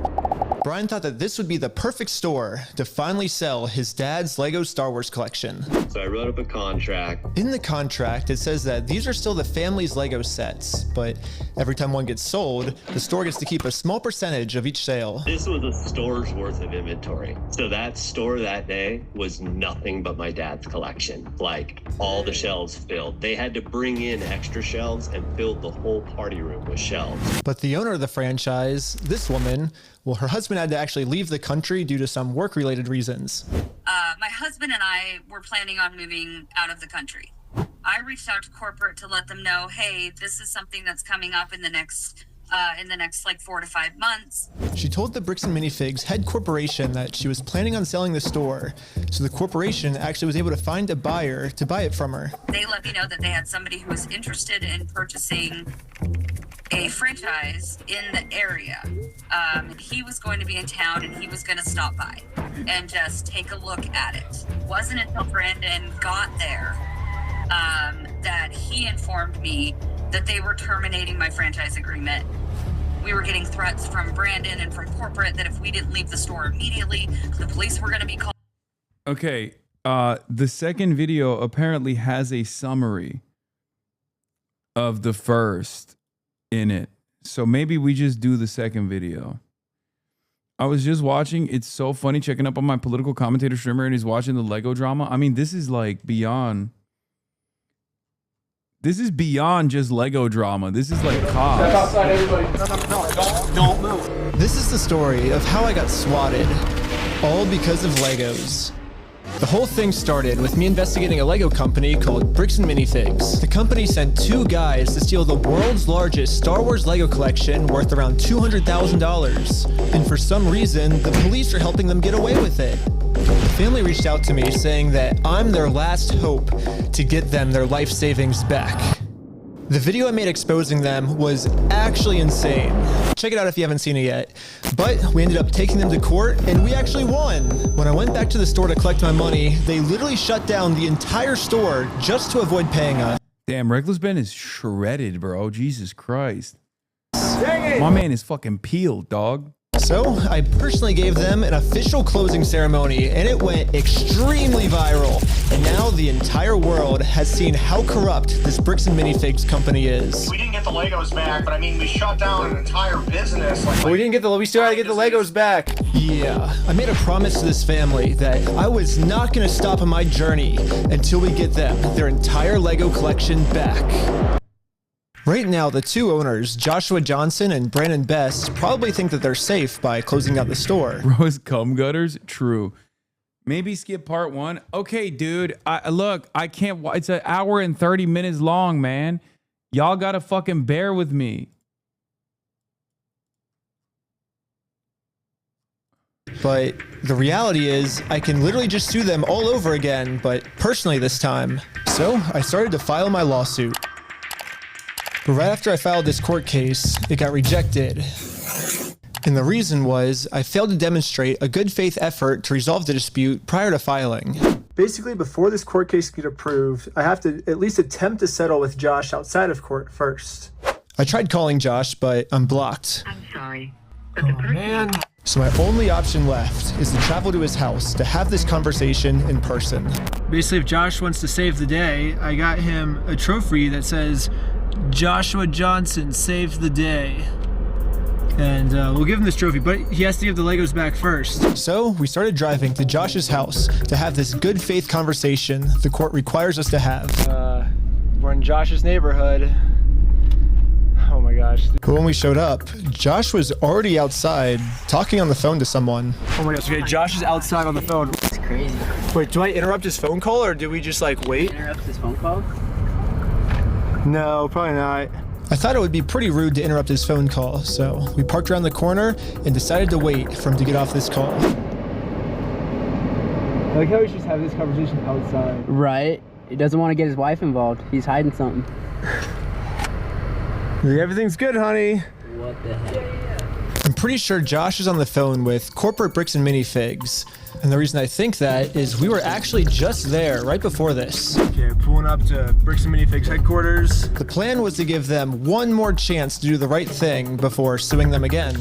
Speaker 15: Brian thought that this would be the perfect store to finally sell his dad's Lego Star Wars collection.
Speaker 18: So I wrote up a contract.
Speaker 15: In the contract, it says that these are still the family's Lego sets, but every time one gets sold, the store gets to keep a small percentage of each sale.
Speaker 18: This was a store's worth of inventory. So that store that day was nothing but my dad's collection. Like, all the shelves filled. They had to bring in extra shelves and filled the whole party room with shelves.
Speaker 15: But the owner of the franchise, this woman, well, her husband had to actually leave the country due to some work-related reasons.
Speaker 5: My husband and I were planning on moving out of the country. I reached out to corporate to let them know, hey, this is something that's coming up in the next like 4 to 5 months.
Speaker 15: She told the Bricks and Minifigs head corporation that she was planning on selling the store, so the corporation actually was able to find a buyer to buy it from her.
Speaker 5: They let me know that they had somebody who was interested in purchasing a franchise in the area. He was going to be in town and he was going to stop by and just take a look at it. It wasn't until Brandon got there that he informed me that they were terminating my franchise agreement. We were getting threats from Brandon and from corporate that if we didn't leave the store immediately, the police were going to be called.
Speaker 1: Okay, the second video apparently has a summary of the first in it. So maybe we just do the second video. I was just watching, it's so funny checking up on my political commentator streamer and he's watching the Lego drama. I mean, this is like beyond. This is beyond just Lego drama. This is like cops.
Speaker 5: Step outside, everybody. Don't move.
Speaker 15: This is the story of how I got swatted, all because of Legos. The whole thing started with me investigating a Lego company called Bricks and Minifigs. The company sent 2 guys to steal the world's largest Star Wars Lego collection worth around $200,000. And for some reason, the police are helping them get away with it. The family reached out to me saying that I'm their last hope to get them their life savings back. The video I made exposing them was actually insane. Check it out if you haven't seen it yet. But we ended up taking them to court and we actually won. When I went back to the store to collect my money, they literally shut down the entire store just to avoid paying us.
Speaker 1: Damn, Reckless Ben is shredded, bro. Jesus Christ. Dang it. My man is fucking peeled, dog.
Speaker 15: So I personally gave them an official closing ceremony and it went extremely viral. And now the entire world has seen how corrupt this Bricks and Minifigs company is.
Speaker 22: We didn't get the Legos back, but I mean, we shut down an entire business.
Speaker 15: We still had to get the Legos back. Yeah, I made a promise to this family that I was not gonna stop on my journey until we get them their entire Lego collection back. Right now, the 2 owners, Joshua Johnson and Brandon Best, probably think that they're safe by closing out the store.
Speaker 1: Bro, is cum gutters? True. Maybe skip part 1. Okay, dude. I can't. It's an hour and 30 minutes long, man. Y'all gotta fucking bear with me.
Speaker 15: But the reality is, I can literally just sue them all over again, but personally this time. So I started to file my lawsuit. But right after I filed this court case, it got rejected. And the reason was I failed to demonstrate a good faith effort to resolve the dispute prior to filing. Basically, before this court case can get approved, I have to at least attempt to settle with Josh outside of court first. I tried calling Josh, but I'm blocked.
Speaker 5: I'm sorry.
Speaker 15: Man. So my only option left is to travel to his house to have this conversation in person.
Speaker 24: Basically, if Josh wants to save the day, I got him a trophy that says, Joshua Johnson saved the day. And we'll give him this trophy, but he has to give the Legos back first.
Speaker 15: So we started driving to Josh's house to have this good faith conversation the court requires us to have.
Speaker 24: We're in Josh's neighborhood. Oh my gosh.
Speaker 15: But when we showed up, Josh was already outside talking on the phone to someone.
Speaker 24: Oh my gosh, okay, Josh is outside on the phone.
Speaker 5: It's crazy.
Speaker 24: Wait, do I interrupt his phone call or do we just like wait?
Speaker 5: Interrupt his phone call?
Speaker 24: No, probably not.
Speaker 15: I thought it would be pretty rude to interrupt his phone call, so we parked around the corner and decided to wait for him to get off this call.
Speaker 24: I like how we just have this conversation outside.
Speaker 25: Right. He doesn't want to get his wife involved. He's hiding something.
Speaker 24: Everything's good, honey.
Speaker 15: What the heck? I'm pretty sure Josh is on the phone with corporate bricks and minifigs. And the reason I think that is we were actually just there right before this.
Speaker 24: Okay, pulling up to Bricks and Minifigs headquarters.
Speaker 15: The plan was to give them one more chance to do the right thing before suing them again.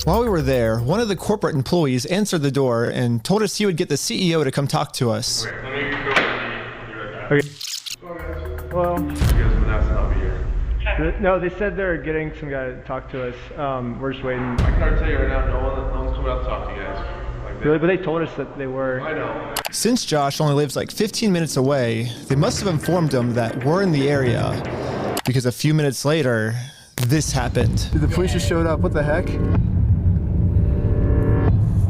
Speaker 15: While we were there, one of the corporate employees answered the door and told us he would get the CEO to come talk to us.
Speaker 24: Okay. Hello. No, they said they're getting some guy to talk to us. We're just waiting.
Speaker 6: I can already tell you right now, no one's coming out to talk to you guys.
Speaker 24: Really? But they told us that they were.
Speaker 6: I know.
Speaker 15: Since Josh only lives like 15 minutes away, they must have informed him that we're in the area. Because a few minutes later, this happened.
Speaker 24: Dude, the police just showed up. What the heck?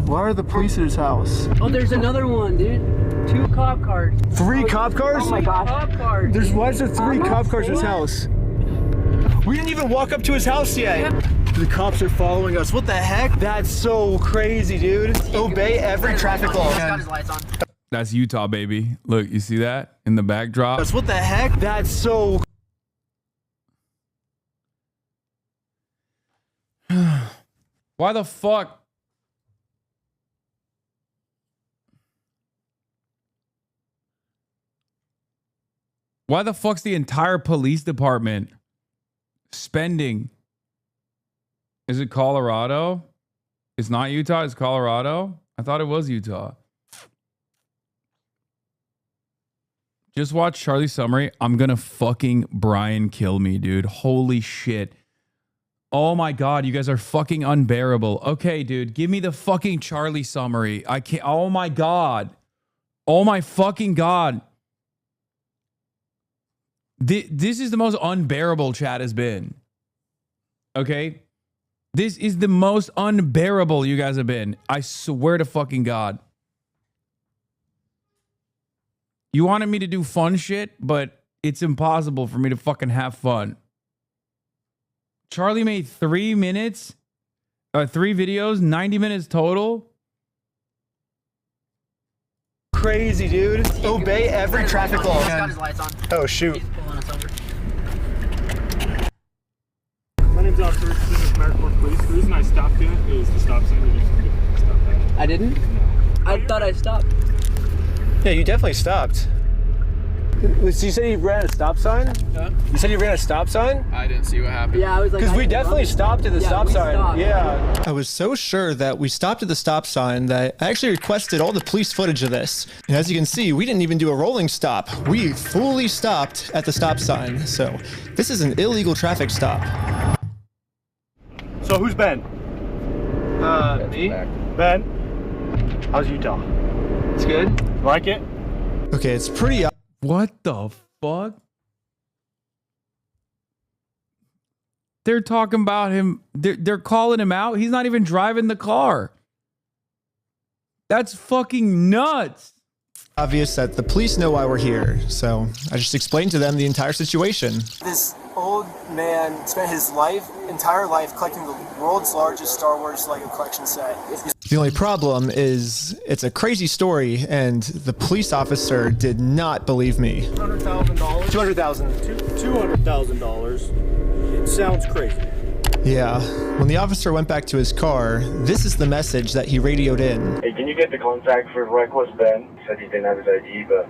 Speaker 24: Why are the police at his house?
Speaker 9: Oh, there's another one, dude. 2 cop cars.
Speaker 24: 3 cop cars?
Speaker 9: Oh my gosh. Cop cars.
Speaker 24: Why is there 3 cop cars at his house? We didn't even walk up to his house yet. The cops are following us. What the heck? That's so crazy, dude. Obey every traffic law.
Speaker 1: That's Utah, baby. Look, you see that in the backdrop?
Speaker 24: What the heck? That's so.
Speaker 1: Why the fuck? Why the fuck's the entire police department spending? Is it Colorado? It's not Utah, it's Colorado? I thought it was Utah. Just watch Charlie's summary. I'm gonna fucking Brian kill me, dude. Holy shit. Oh my God, you guys are fucking unbearable. Okay, dude, give me the fucking Charlie summary. I can't. Oh my God. Oh my fucking God. This is the most unbearable chat has been. Okay? This is the most unbearable you guys have been. I swear to fucking God. You wanted me to do fun shit, but it's impossible for me to fucking have fun. Charlie made 3 minutes, 3 videos, 90 minutes total.
Speaker 24: Crazy, dude. Obey every traffic law.
Speaker 9: He's got his lights on.
Speaker 24: Oh, shoot.
Speaker 9: He's pulling us over.
Speaker 14: My name's Officer. This is American Police. The reason I stopped you is the stop sign. You didn't stop that.
Speaker 9: I didn't? No. I thought I stopped.
Speaker 24: Yeah, you definitely stopped. So you said you ran a stop sign?
Speaker 9: Huh?
Speaker 24: You said you ran a stop sign?
Speaker 14: I didn't see what happened.
Speaker 9: Yeah, I was like,
Speaker 24: because we definitely stopped at the stop sign.
Speaker 9: Stopped.
Speaker 24: Yeah.
Speaker 15: I was so sure that we stopped at the stop sign that I actually requested all the police footage of this. And as you can see, we didn't even do a rolling stop. We fully stopped at the stop sign. So this is an illegal traffic stop.
Speaker 24: So who's Ben? Me. Ben. How's Utah? It's good. Like it?
Speaker 15: Okay, it's pretty.
Speaker 1: What the fuck? They're talking about him. They're calling him out. He's not even driving the car. That's fucking nuts.
Speaker 15: Obvious that the police know why we're here, so I just explained to them the entire situation.
Speaker 24: This old man spent his entire life collecting the world's largest Star Wars Lego collection set.
Speaker 15: The only problem is it's a crazy story, and the police officer did not believe me.
Speaker 24: $200,000. $200,000. It sounds crazy.
Speaker 15: Yeah. When the officer went back to his car, this is the message that he radioed in.
Speaker 16: Hey, can you get the contact for Reckless Ben? He said he didn't have his ID, but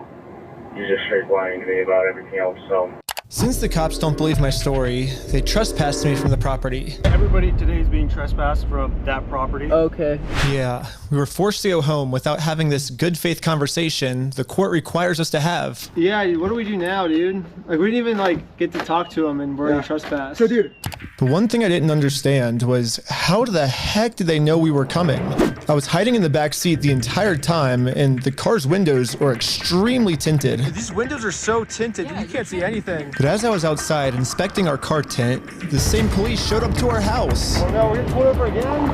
Speaker 16: he's just straight lying to me about everything else, so.
Speaker 15: Since the cops don't believe my story, they trespassed me from the property.
Speaker 24: Everybody today is being trespassed from that property.
Speaker 9: Okay.
Speaker 15: Yeah, we were forced to go home without having this good faith conversation the court requires us to have.
Speaker 24: Yeah, what do we do now, dude? Like, we didn't even, get to talk to him, and we're in trespass. So, dude.
Speaker 15: The one thing I didn't understand was how the heck did they know we were coming? I was hiding in the back seat the entire time, and the car's windows were extremely tinted.
Speaker 24: These windows are so tinted, you can't see anything.
Speaker 15: But as I was outside inspecting our car tint, the same police showed up to our house.
Speaker 24: Oh no, we're getting pulled over again?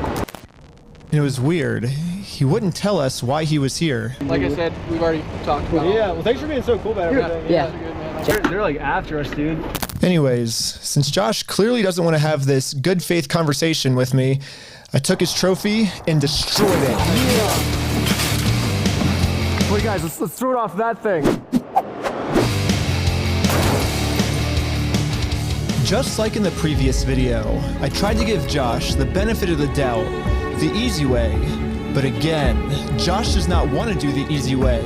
Speaker 15: And it was weird. He wouldn't tell us why he was here.
Speaker 9: Like I said, we've already talked about it.
Speaker 24: Yeah, well, thanks for being so cool about everything.
Speaker 9: Yeah.
Speaker 24: They're like after us, dude.
Speaker 15: Anyways, since Josh clearly doesn't want to have this good faith conversation with me, I took his trophy and destroyed it.
Speaker 24: Yeah. Wait, guys, let's throw it off that thing.
Speaker 15: Just like in the previous video, I tried to give Josh the benefit of the doubt, the easy way. But again, Josh does not want to do the easy way.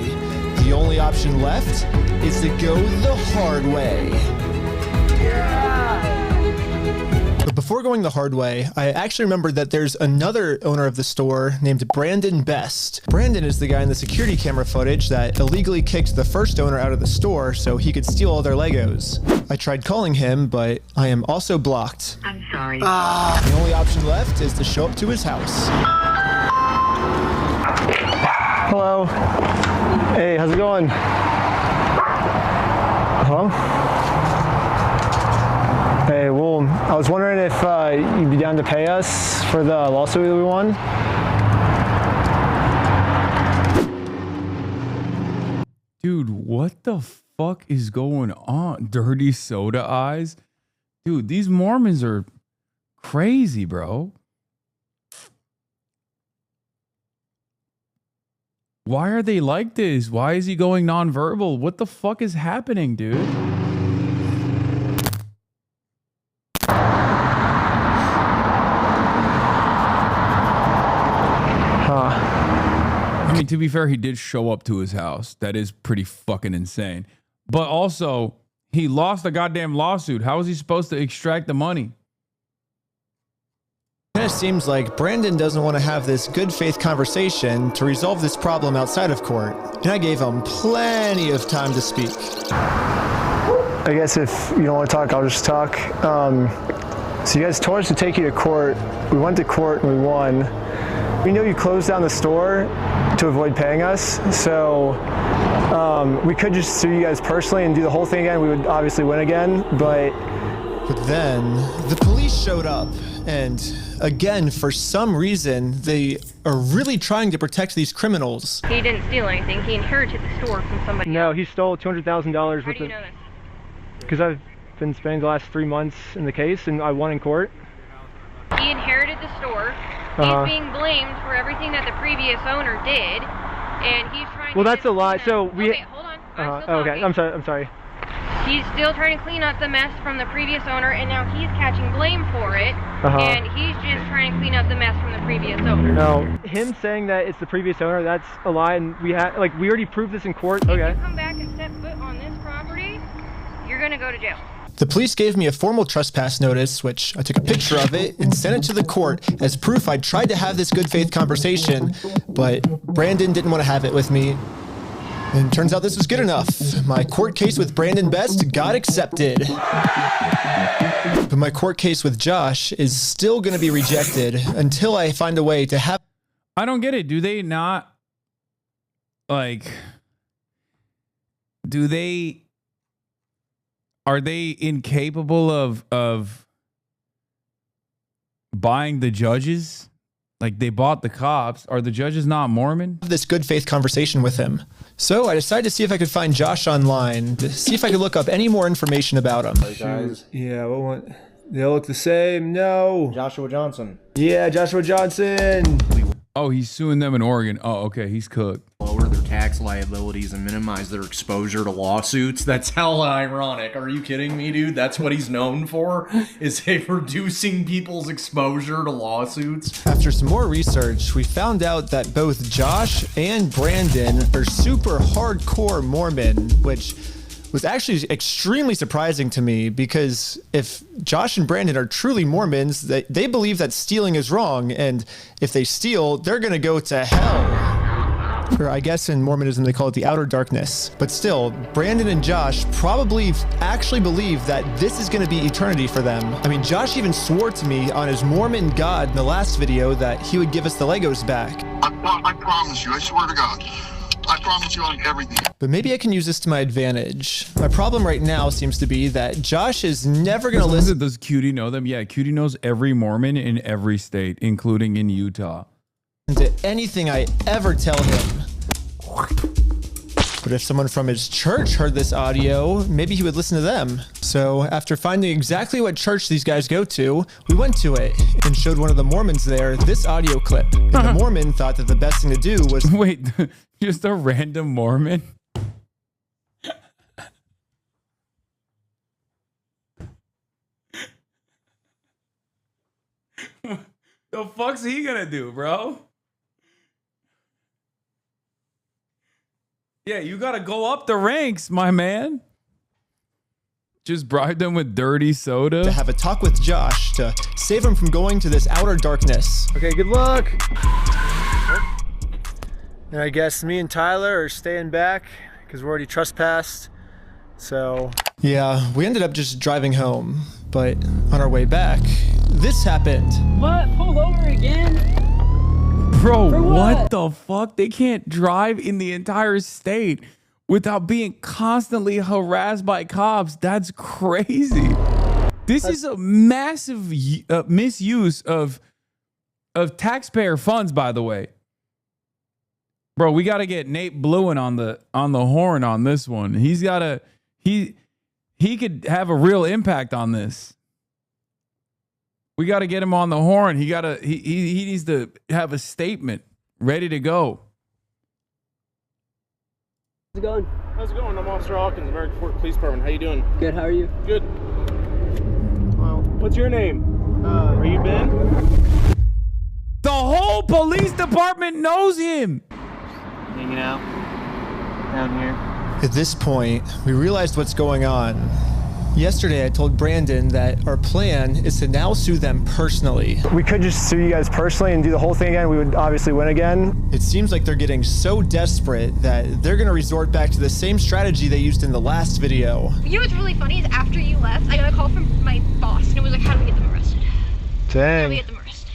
Speaker 15: The only option left is to go the hard way. But before going the hard way, I actually remembered that there's another owner of the store named Brandon Best. Brandon is the guy in the security camera footage that illegally kicked the first owner out of the store so he could steal all their Legos. I tried calling him, but I am also blocked.
Speaker 5: I'm sorry.
Speaker 15: The only option left is to show up to his house.
Speaker 24: Hello. Hey, how's it going? Hello? Hey, well, I was wondering if you'd be down to pay us for the lawsuit that we won.
Speaker 1: Dude, what the fuck is going on? Dirty soda eyes? Dude, these Mormons are crazy, bro. Why are they like this? Why is he going nonverbal? What the fuck is happening, dude? I mean, to be fair, he did show up to his house. That is pretty fucking insane. But also, he lost a goddamn lawsuit. How is he supposed to extract the money?
Speaker 15: It kind of seems like Brandon doesn't want to have this good faith conversation to resolve this problem outside of court. And I gave him plenty of time to speak.
Speaker 24: I guess if you don't want to talk, I'll just talk. So you guys told us to take you to court. We went to court and we won. We know you closed down the store to avoid paying us, so we could just sue you guys personally and do the whole thing again. We would obviously win again, but
Speaker 15: then the police showed up, and again, for some reason, they are really trying to protect these criminals.
Speaker 4: He didn't steal anything. He inherited the store from somebody.
Speaker 24: No, he stole $200,000
Speaker 4: How
Speaker 24: with
Speaker 4: do you know this?
Speaker 24: Because I've been spending the last 3 months in the case, and I won in court.
Speaker 4: He inherited the store.
Speaker 24: Uh-huh.
Speaker 4: He's being blamed for everything that the previous owner did, and he's trying
Speaker 24: Well,
Speaker 4: to
Speaker 24: that's a lie. So we.
Speaker 4: Okay, hold on. I'm still
Speaker 24: Okay,
Speaker 4: talking.
Speaker 24: I'm sorry.
Speaker 4: He's still trying to clean up the mess from the previous owner, and now he's catching blame for it, and he's just trying to clean up the mess from the previous owner.
Speaker 24: No, him saying that it's the previous owner, that's a lie, and we already proved this in court.
Speaker 4: If
Speaker 24: Okay.
Speaker 4: you come back and step foot on this property, you're gonna go to jail.
Speaker 15: The police gave me a formal trespass notice, which I took a picture of it and sent it to the court as proof I tried to have this good faith conversation, but Brandon didn't want to have it with me. And it turns out this was good enough. My court case with Brandon Best got accepted. But my court case with Josh is still going to be rejected until I find a way to have...
Speaker 1: I don't get it. Do they not, like... Are they incapable of buying the judges? Like, they bought the cops. Are the judges not Mormon?
Speaker 15: This good faith conversation with him. So I decided to see if I could find Josh online, to see if I could look up any more information about him.
Speaker 24: Guys. Yeah, they all look the same. No.
Speaker 12: Joshua Johnson.
Speaker 24: Yeah, Joshua Johnson.
Speaker 1: Oh, he's suing them in Oregon. Oh, okay, he's cooked.
Speaker 12: Lower their tax liabilities and minimize their exposure to lawsuits. That's hella ironic. Are you kidding me, dude? That's what he's known for, is reducing people's exposure to lawsuits.
Speaker 15: After some more research, we found out that both Josh and Brandon are super hardcore Mormon, which was actually extremely surprising to me, because if Josh and Brandon are truly Mormons, they believe that stealing is wrong, and if they steal, they're gonna go to hell. Or I guess in Mormonism they call it the outer darkness. But still, Brandon and Josh probably actually believe that this is gonna be eternity for them. I mean, Josh even swore to me on his Mormon God in the last video that he would give us the Legos back.
Speaker 17: I promise you, I swear to God. I promise you on everything.
Speaker 15: But maybe I can use this to my advantage. My problem right now seems to be that Josh is never going to listen.
Speaker 1: Does Cutie know them? Yeah, Cutie knows every Mormon in every state, including in Utah.
Speaker 15: To anything I ever tell him. But if someone from his church heard this audio, maybe he would listen to them. So after finding exactly what church these guys go to, we went to it and showed one of the Mormons there this audio clip. And the Mormon thought that the best thing to do was...
Speaker 1: Wait, just a random Mormon? The fuck's he gonna do, bro? Yeah, you gotta go up the ranks, my man. Just bribe them with dirty soda.
Speaker 15: To have a talk with Josh to save him from going to this outer darkness.
Speaker 24: Okay, good luck. And I guess me and Tyler are staying back because we're already trespassed. So
Speaker 15: yeah, we ended up just driving home, but on our way back, this happened.
Speaker 9: What? Pulled over again?
Speaker 1: Bro, what the fuck? They can't drive in the entire state without being constantly harassed by cops. That's crazy. This is a massive misuse of taxpayer funds, by the way. Bro, we got to get Nate Blewin on the horn on this one. He's got to he could have a real impact on this. We got to get him on the horn. He needs to have a statement ready to go.
Speaker 9: How's it going?
Speaker 6: How's it going? I'm Officer Hawkins, American Fork Police Department. How you doing?
Speaker 9: Good, how are you?
Speaker 6: Good. Well, what's your name? Are you Ben?
Speaker 1: The whole police department knows him.
Speaker 9: Hanging out down here.
Speaker 15: At this point, we realized what's going on. Yesterday, I told Brandon that our plan is to now sue them personally.
Speaker 24: we could just sue you guys personally and do the whole thing again. We would obviously win again.
Speaker 15: It seems like they're getting so desperate that they're gonna resort back to the same strategy they used in the last video.
Speaker 4: You know what's really funny is after you left, I got a call from my boss, and it was like, how do we get them arrested? How do we get them arrested?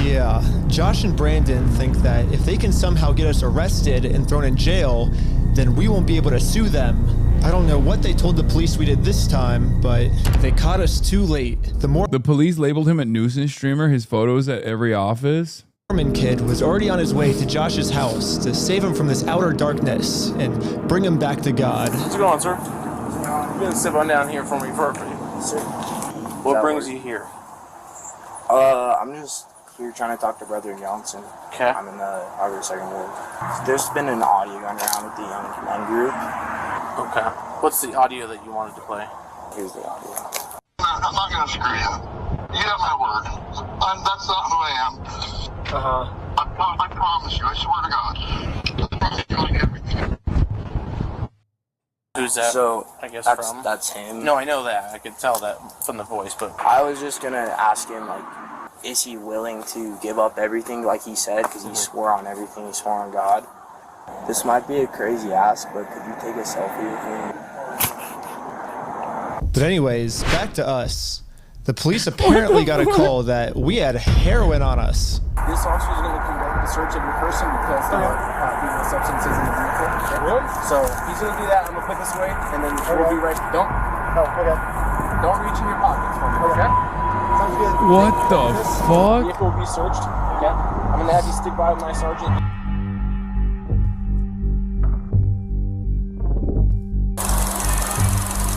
Speaker 15: Yeah, Josh and Brandon think that if they can somehow get us arrested and thrown in jail, then we won't be able to sue them. I don't know what they told the police we did this time, but they caught us too late.
Speaker 1: The police labeled him a nuisance streamer. His photos at every office.
Speaker 15: Mormon kid was already on his way to Josh's house to save him from this outer darkness and bring him back to God.
Speaker 6: What's going on, sir? You gonna sit on down here for me, perfect. Sir. What brings you here?
Speaker 7: I'm just here trying to talk to Brother Johnson.
Speaker 6: Okay.
Speaker 7: I'm in the Harvard Second Ward. There's been an audio going around with the young men group.
Speaker 6: Okay. What's the audio that you wanted to play?
Speaker 7: Here's the audio.
Speaker 17: I'm not going to screw you. You have my word. That's not who I am. I promise you. I swear to God.
Speaker 6: Who's that?
Speaker 7: So,
Speaker 6: I guess
Speaker 7: that's him.
Speaker 6: No, I know that. I could tell that from the voice, but
Speaker 7: I was just going to ask him, like, is he willing to give up everything like he said? Because he swore on everything. He swore on God. This might be a crazy ask, but could you take a selfie with me?
Speaker 15: But anyways, back to us. The police apparently got a call that we had heroin on us.
Speaker 6: this officer is going to conduct the search of your person because there are illegal substances in the vehicle. Really? So he's going to do that. I'm going to put this away, and then we'll be right. Don't reach in your pockets for me, okay? Sounds good.
Speaker 1: What the fuck?
Speaker 6: The vehicle will be searched, okay? I'm going to have you stick by with my sergeant.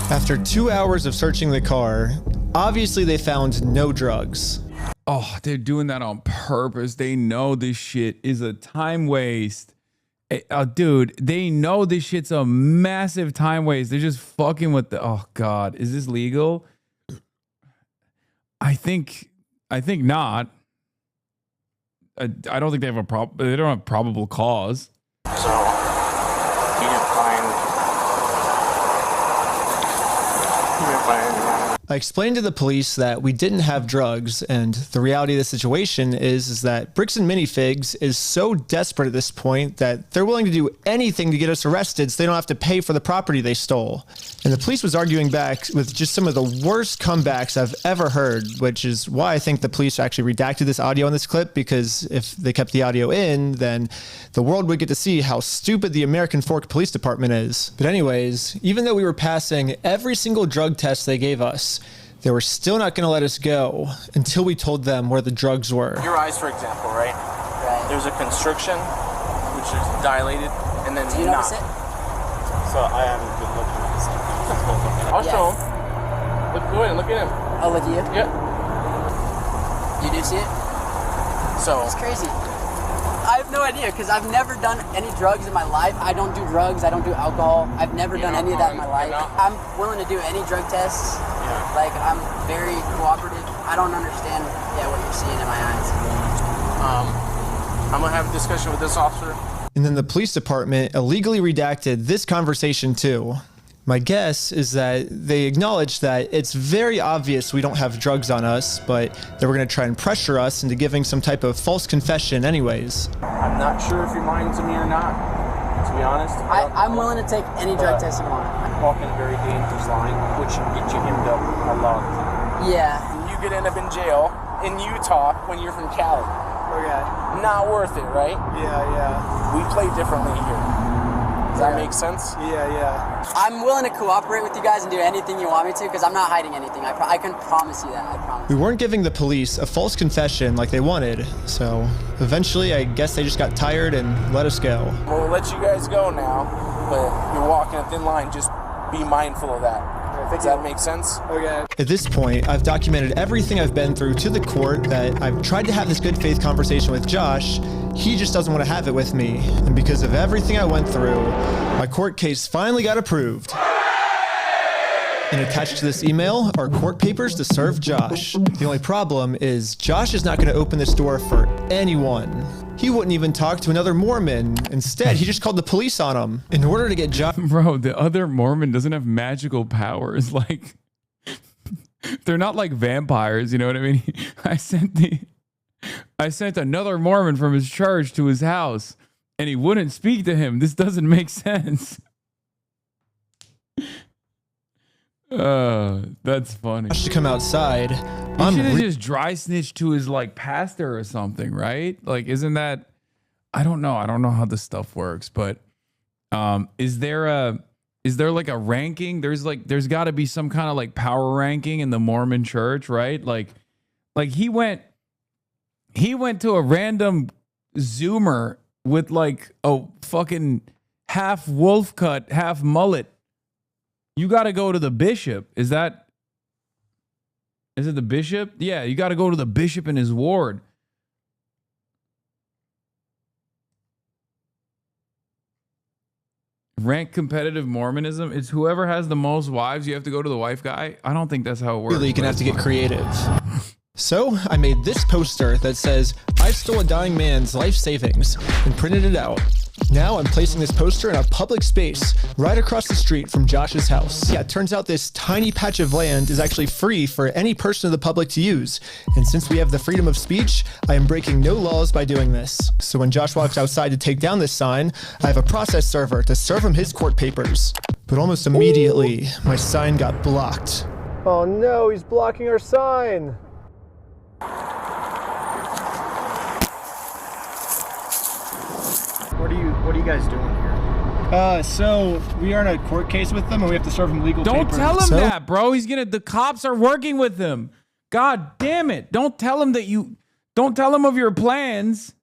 Speaker 15: After 2 hours of searching the car, obviously they found no drugs.
Speaker 1: Oh, they're doing that on purpose. They know this shit is a time waste. Dude, they know this shit's a massive time waste. They're just fucking with the... Oh, God. Is this legal? I think not. I don't think they have they don't have probable cause.
Speaker 7: So, you didn't find
Speaker 15: I explained to the police that we didn't have drugs, and the reality of the situation is that Bricks and Minifigs is so desperate at this point that they're willing to do anything to get us arrested so they don't have to pay for the property they stole. And the police was arguing back with just some of the worst comebacks I've ever heard, which is why I think the police actually redacted this audio in this clip, because if they kept the audio in, then the world would get to see how stupid the American Fork Police Department is. But anyways, even though we were passing every single drug test they gave us, they were still not going to let us go until we told them where the drugs were.
Speaker 6: Your eyes, for example, right? There's a constriction, which is dilated, and then
Speaker 9: Do you notice it?
Speaker 6: So I haven't been looking at this. I'll show him. Go ahead and look at him.
Speaker 9: I'll look at you?
Speaker 6: Yeah.
Speaker 9: You do see it?
Speaker 6: So
Speaker 9: it's crazy. I have no idea, because I've never done any drugs in my life. I don't do drugs. I don't do alcohol. I've never done any of that in my life. I'm willing to do any drug tests.
Speaker 6: Yeah.
Speaker 9: Like, I'm very cooperative. I don't understand, what you're seeing in my eyes.
Speaker 6: I'm gonna have a discussion with this officer.
Speaker 15: And then the police department illegally redacted this conversation too. My guess is that they acknowledge that it's very obvious we don't have drugs on us, but they were going to try and pressure us into giving some type of false confession anyways.
Speaker 6: I'm not sure if you're lying to me or not, to be honest.
Speaker 9: I'm willing to take any drug test you want.
Speaker 6: I'm walking a very dangerous line, which can get you hemmed up a lot of time.
Speaker 9: Yeah.
Speaker 6: And you could end up in jail in Utah when you're from Cali.
Speaker 9: Okay.
Speaker 6: Not worth it, right?
Speaker 9: Yeah.
Speaker 6: We play differently here. Does that make sense?
Speaker 9: Yeah. I'm willing to cooperate with you guys and do anything you want me to, because I'm not hiding anything. I can promise you that. I promise.
Speaker 15: We weren't giving the police a false confession like they wanted, so eventually I guess they just got tired and let us go.
Speaker 6: We'll let you guys go now, but you're walking a thin line. Just be mindful of that. Does that make sense?
Speaker 9: Okay.
Speaker 15: At this point, I've documented everything I've been through to the court, that I've tried to have this good faith conversation with Josh. He just doesn't want to have it with me. And because of everything I went through, my court case finally got approved. And attached to this email are court papers to serve Josh. The only problem is Josh is not going to open this door for anyone. He wouldn't even talk to another Mormon. Instead, he just called the police on him in order to get Josh.
Speaker 1: Bro, the other Mormon doesn't have magical powers. Like, they're not like vampires. You know what I mean? I sent another Mormon from his church to his house, and he wouldn't speak to him. This doesn't make sense. That's funny.
Speaker 15: To come outside.
Speaker 1: He should have just dry snitched to his like pastor or something, right? Like, isn't that? I don't know how this stuff works, but is there like a ranking? There's got to be some kind of like power ranking in the Mormon church, right? Like he went to a random Zoomer with like a fucking half wolf cut, half mullet. You got to go to the bishop. Is it the bishop? Yeah, you got to go to the bishop in his ward. Rank competitive Mormonism. It's whoever has the most wives, you have to go to the wife guy. I don't think that's how it works.
Speaker 15: Really, you're gonna have to get creative. So I made this poster that says, "I stole a dying man's life savings," and printed it out. Now I'm placing this poster in a public space right across the street from Josh's house. Yeah, it turns out this tiny patch of land is actually free for any person of the public to use. And since we have the freedom of speech, I am breaking no laws by doing this. So when Josh walks outside to take down this sign, I have a process server to serve him his court papers. But almost immediately, my sign got blocked.
Speaker 2: Oh no, he's blocking our sign.
Speaker 24: What are you guys doing here? So we are in a court case with them, and we have to serve him legal papers.
Speaker 1: Don't tell him that, bro. The cops are working with him. God damn it. Don't tell him of your plans.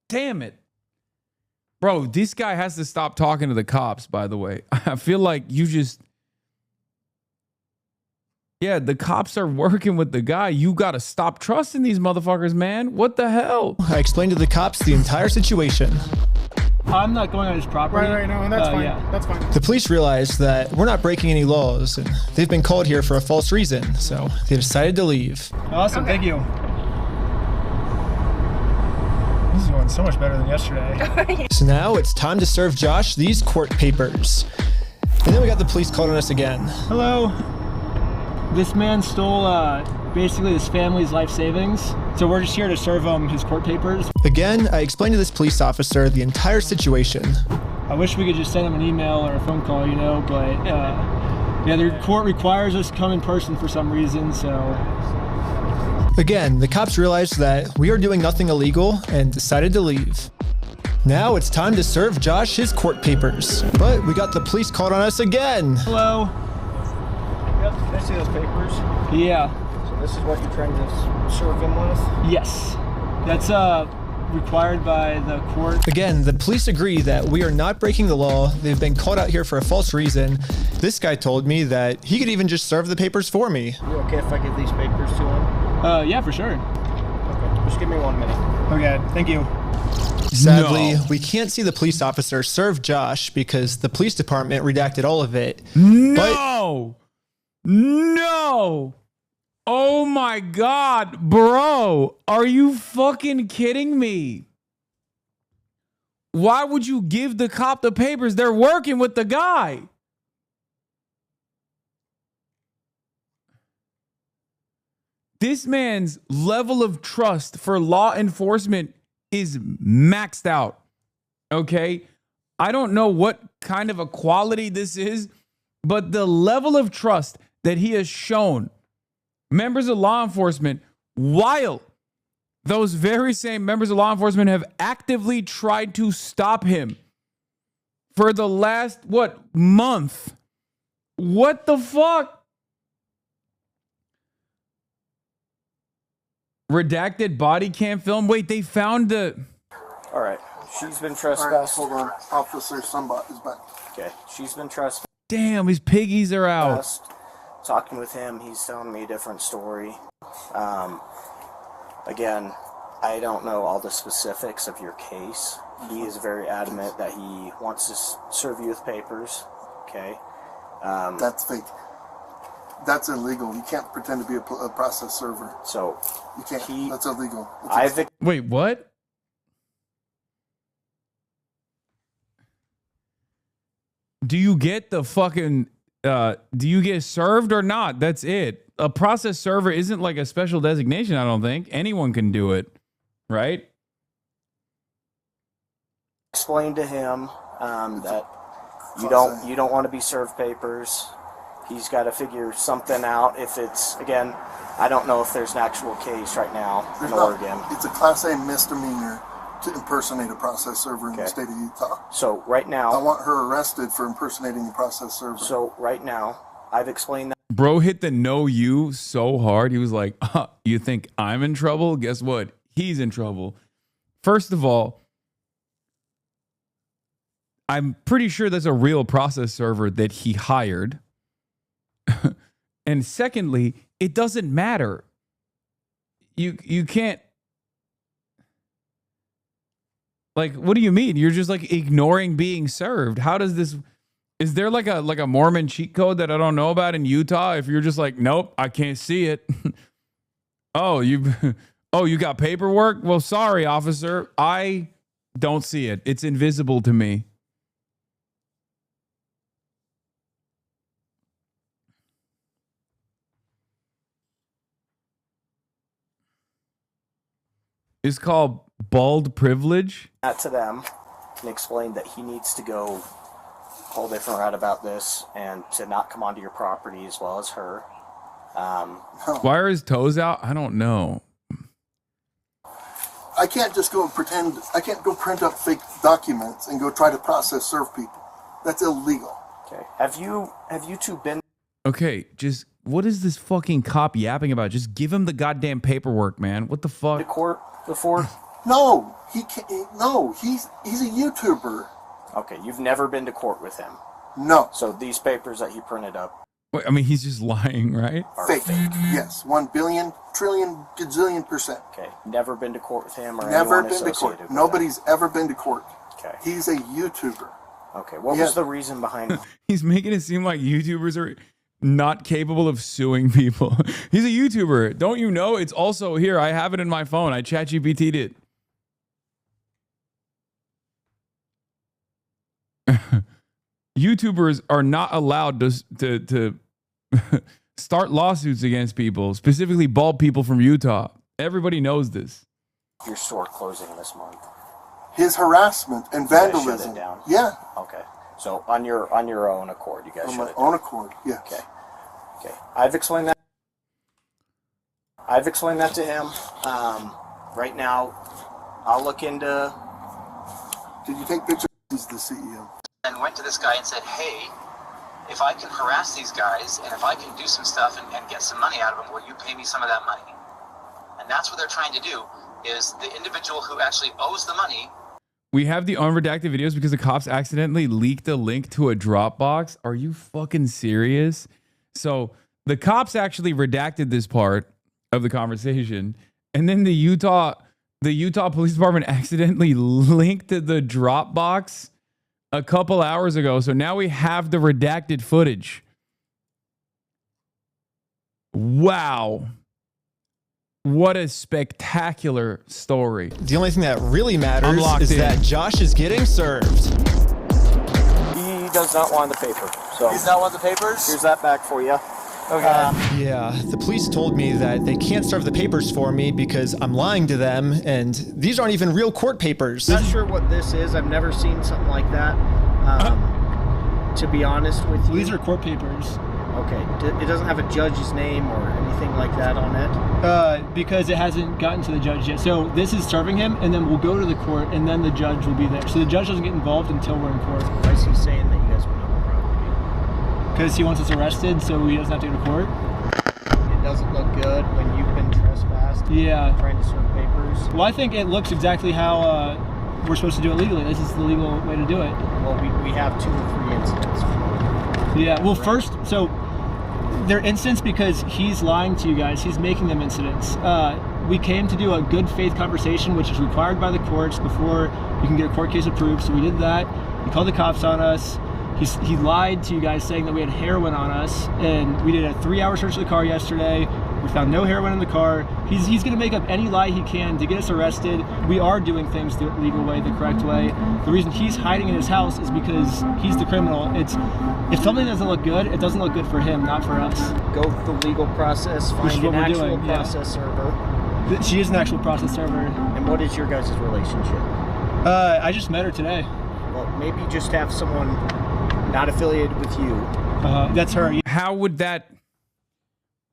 Speaker 1: Damn it. Bro, this guy has to stop talking to the cops, by the way. I feel like yeah, the cops are working with the guy. You got to stop trusting these motherfuckers, man. What the hell?
Speaker 15: I explained to the cops the entire situation.
Speaker 24: I'm not going on his property.
Speaker 27: Right, no, that's fine.
Speaker 24: Yeah.
Speaker 27: That's fine.
Speaker 15: The police realized that we're not breaking any laws, and they've been called here for a false reason, so they decided to leave.
Speaker 24: Awesome, thank you. This is going so much better than yesterday.
Speaker 15: So now it's time to serve Josh these court papers. And then we got the police called on us again.
Speaker 24: Hello. This man stole basically his family's life savings. So we're just here to serve him his court papers.
Speaker 15: Again, I explained to this police officer the entire situation.
Speaker 24: I wish we could just send him an email or a phone call, but yeah, the court requires us to come in person for some reason, so.
Speaker 15: Again, the cops realized that we are doing nothing illegal and decided to leave. Now it's time to serve Josh his court papers. But we got the police called on us again.
Speaker 24: Hello.
Speaker 2: Yep, can I see those papers?
Speaker 24: Yeah.
Speaker 2: So this is what you're trying to serve him with?
Speaker 24: Yes. That's required by the court.
Speaker 15: Again, the police agree that we are not breaking the law. They've been called out here for a false reason. This guy told me that he could even just serve the papers for me.
Speaker 2: You okay if I give these papers to him?
Speaker 24: Yeah, for sure.
Speaker 2: Okay, just give me 1 minute.
Speaker 24: Okay, thank you.
Speaker 15: Sadly, we can't see the police officer serve Josh because the police department redacted all of it.
Speaker 1: No! No! Oh my God, bro. Are you fucking kidding me? Why would you give the cop the papers? They're working with the guy. This man's level of trust for law enforcement is maxed out. Okay? I don't know what kind of a quality this is, but the level of trust that he has shown members of law enforcement, while those very same members of law enforcement have actively tried to stop him for the last, month? What the fuck? Redacted body cam film. Wait, they found the...
Speaker 7: All right. She's been trespassed.
Speaker 17: Hold on. Officer Somebot is back.
Speaker 7: Okay. She's been trespassed.
Speaker 1: Damn, his piggies are out.
Speaker 7: Talking with him, he's telling me a different story. Again, I don't know all the specifics of your case. He is very adamant that he wants to serve you with papers. Okay.
Speaker 17: That's fake. That's illegal. You can't pretend to be a process server.
Speaker 7: So
Speaker 17: you can't. That's illegal.
Speaker 1: Wait, what? Do you get the fucking... do you get served or not? That's it. A process server isn't like a special designation, I don't think. Anyone can do it, right?
Speaker 7: Explain to him that you don't want to be served papers. He's got to figure something out. If it's, again, I don't know if there's an actual case right now in Oregon.
Speaker 17: It's a Class A misdemeanor to impersonate a process server in the state of Utah.
Speaker 7: So right now...
Speaker 17: I want her arrested for impersonating a process server.
Speaker 7: So right now, I've explained that...
Speaker 1: Bro hit the no you so hard. He was like, you think I'm in trouble? Guess what? He's in trouble. First of all, I'm pretty sure that's a real process server that he hired. And secondly, it doesn't matter. You can't... Like, what do you mean? You're just like ignoring being served. How does this... Is there like a Mormon cheat code that I don't know about in Utah? If you're just like, nope, I can't see it. You got paperwork? Well, sorry, officer. I don't see it. It's invisible to me. It's called bald privilege.
Speaker 7: That to them and explain that he needs to go a whole different route about this and to not come onto your property as well as her.
Speaker 1: Why are his toes out? I don't know.
Speaker 17: I can't just go and pretend. I can't go print up fake documents and go try to process serve people. That's illegal.
Speaker 7: Okay. Have you two been...
Speaker 1: Okay, just what is this fucking cop yapping about? Just give him the goddamn paperwork, man. What the fuck?
Speaker 7: To court before?
Speaker 17: No, he can't. No, he's a YouTuber.
Speaker 7: Okay, you've never been to court with him.
Speaker 17: No.
Speaker 7: So these papers that he printed up.
Speaker 1: Wait, I mean, he's just lying, right?
Speaker 17: Fake. Yes, 1 billion, trillion, gazillion %.
Speaker 7: Okay, never been to court with him or
Speaker 17: never
Speaker 7: anyone
Speaker 17: been to court.
Speaker 7: associated with
Speaker 17: Nobody's ever been to court.
Speaker 7: Okay.
Speaker 17: He's a YouTuber.
Speaker 7: Okay, what was the reason behind...
Speaker 1: He's making it seem like YouTubers are not capable of suing people. He's a YouTuber. Don't you know? It's also here. I have it in my phone. I ChatGPT'd it. YouTubers are not allowed to start lawsuits against people, specifically bald people from Utah. Everybody knows this.
Speaker 7: Your store closing this month.
Speaker 17: His harassment and vandalism.
Speaker 7: Shut it down?
Speaker 17: Yeah.
Speaker 7: Okay. So on your own accord, you guys
Speaker 17: On
Speaker 7: shut
Speaker 17: my
Speaker 7: it down?
Speaker 17: own accord, yes.
Speaker 7: Okay. Okay. I've explained that to him. Right now, I'll look into...
Speaker 17: Did you take pictures? He's the CEO.
Speaker 8: And went to this guy and said, hey, if I can harass these guys and if I can do some stuff and get some money out of them, will you pay me some of that money? And that's what they're trying to do, is the individual who actually owes the money.
Speaker 1: We have the unredacted videos because the cops accidentally leaked a link to a Dropbox. Are you fucking serious? So the cops actually redacted this part of the conversation, and then the Utah the Utah Police Department accidentally linked to the Dropbox a couple hours ago. So now we have the redacted footage. Wow. What a spectacular story.
Speaker 15: The only thing that really matters is that Josh is getting served.
Speaker 7: He does not want the paper. So
Speaker 6: He's not want the papers?
Speaker 7: Here's that back for you.
Speaker 6: Okay.
Speaker 15: Yeah, the police told me that they can't serve the papers for me because I'm lying to them, and these aren't even real court papers.
Speaker 2: Not sure what this is. I've never seen something like that. To be honest with you.
Speaker 24: These are court papers.
Speaker 2: Okay. It doesn't have a judge's name or anything like that on it?
Speaker 24: Because it hasn't gotten to the judge yet. So this is serving him, and then we'll go to the court, and then the judge will be there. So the judge doesn't get involved until we're in court.
Speaker 2: Why is he saying that you guys went on the property?
Speaker 24: Because he wants us arrested, so he doesn't have to go to court.
Speaker 2: It doesn't look good when you've been trespassed.
Speaker 24: Yeah.
Speaker 2: Trying to serve papers.
Speaker 24: Well, I think it looks exactly how we're supposed to do it legally. This is the legal way to do it.
Speaker 2: Well, we have 2 or 3 incidents.
Speaker 24: Yeah, well, first, so they're incidents because he's lying to you guys. He's making them incidents. We came to do a good faith conversation, which is required by the courts before you can get a court case approved. So we did that. He called the cops on us. He lied to you guys saying that we had heroin on us, and we did a 3-hour search of the car yesterday. We found no heroin in the car. He's going to make up any lie he can to get us arrested. We are doing things the legal way, the correct way. The reason he's hiding in his house is because he's the criminal. If something doesn't look good, it doesn't look good for him, not for us.
Speaker 2: Go through the legal process, find an actual process server.
Speaker 24: She is an actual process server.
Speaker 2: And what is your guys' relationship?
Speaker 24: I just met her today.
Speaker 2: Well, maybe just have someone not affiliated with you.
Speaker 24: That's her.
Speaker 1: How would that...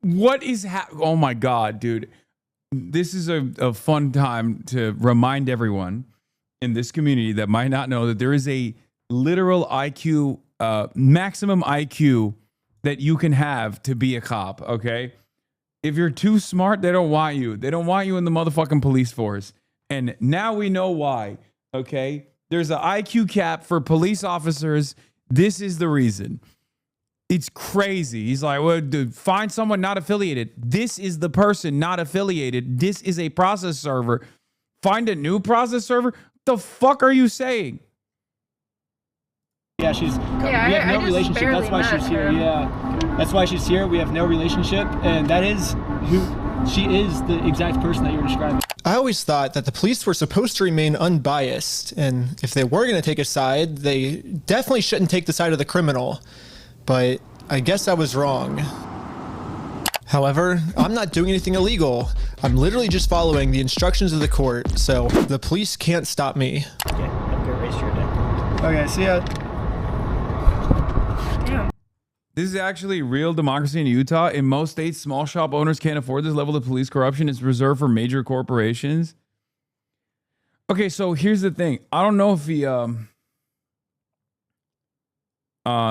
Speaker 1: What is... Oh, my God, dude. This is a fun time to remind everyone in this community that might not know that there is a literal IQ, maximum IQ that you can have to be a cop, okay? If you're too smart, they don't want you. They don't want you in the motherfucking police force. And now we know why, okay? There's an IQ cap for police officers. This is the reason. It's crazy. He's like, well, dude, find someone not affiliated. This is the person not affiliated. This is a process server. Find a new process server? The fuck are you saying?
Speaker 24: Yeah, we have no relationship. That's why she's here. Yeah, that's why she's here. We have no relationship, and that is she is the exact person that you were describing.
Speaker 15: I always thought that the police were supposed to remain unbiased, and if they were going to take a side, they definitely shouldn't take the side of the criminal. But I guess I was wrong. However, I'm not doing anything illegal. I'm literally just following the instructions of the court, so the police can't stop me.
Speaker 2: Okay, have a good race your day.
Speaker 24: Okay, see ya.
Speaker 1: This is actually real democracy in Utah. In most states, small shop owners can't afford this level of police corruption. It's reserved for major corporations. Okay, so here's the thing. I don't know if he...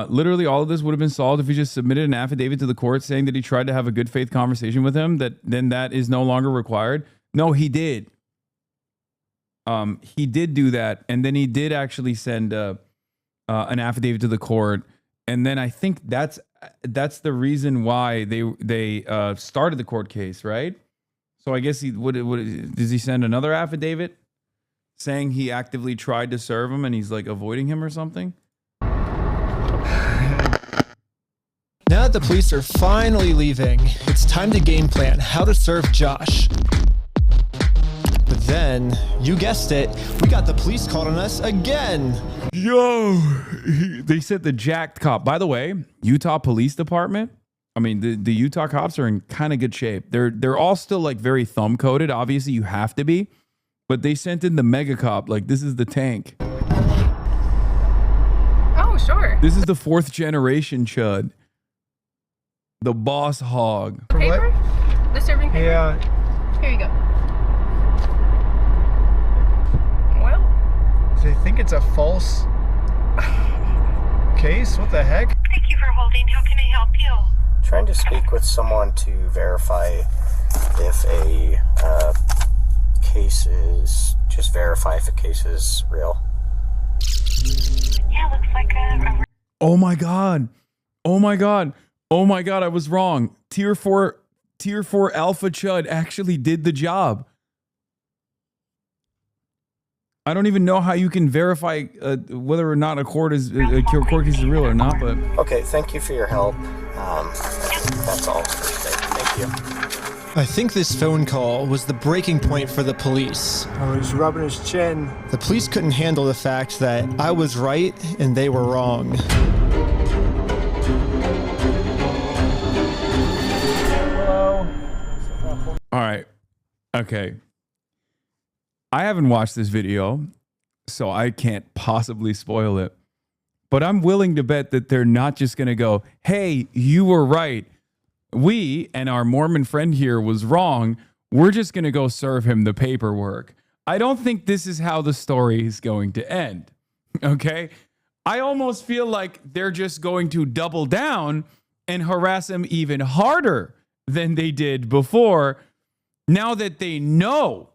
Speaker 1: literally all of this would have been solved if he just submitted an affidavit to the court saying that he tried to have a good faith conversation with him, then that is no longer required. No, he did. He did do that. And then he did actually send an affidavit to the court. And then I think that's the reason why they started the court case, right? So I guess does he send another affidavit saying he actively tried to serve him and he's like avoiding him or something?
Speaker 15: Now that the police are finally leaving, it's time to game plan how to serve Josh. But then, you guessed it, we got the police called on us again.
Speaker 1: Yo, they said the jacked cop. By the way, Utah Police Department, I mean, the Utah cops are in kind of good shape. They're all still like very thumb coded. Obviously, you have to be. But they sent in the mega cop. Like, this is the tank.
Speaker 4: Oh, sure.
Speaker 1: This is the 4th generation chud. The boss hog.
Speaker 4: Paper? The serving paper?
Speaker 24: Yeah.
Speaker 4: Here you go. Well,
Speaker 24: Do they think it's a false case? What the heck?
Speaker 17: Thank you for holding. How can I help you?
Speaker 7: Trying to speak with someone to verify if a case is, just verify if a case is real.
Speaker 17: Yeah, looks like a
Speaker 1: Oh my God. Oh my God. Oh my God, I was wrong. Tier 4 Alpha Chud actually did the job. I don't even know how you can verify whether or not a court case is real or not. But
Speaker 7: okay, thank you for your help. That's all. Thank you.
Speaker 15: I think this phone call was the breaking point for the police.
Speaker 24: Oh, he's rubbing his chin.
Speaker 15: The police couldn't handle the fact that I was right and they were wrong.
Speaker 24: Hello.
Speaker 1: all right, okay. I haven't watched this video, so I can't possibly spoil it. But I'm willing to bet that they're not just going to go, hey, you were right. We and our Mormon friend here was wrong. We're just going to go serve him the paperwork. I don't think this is how the story is going to end. Okay? I almost feel like they're just going to double down and harass him even harder than they did before, now that they know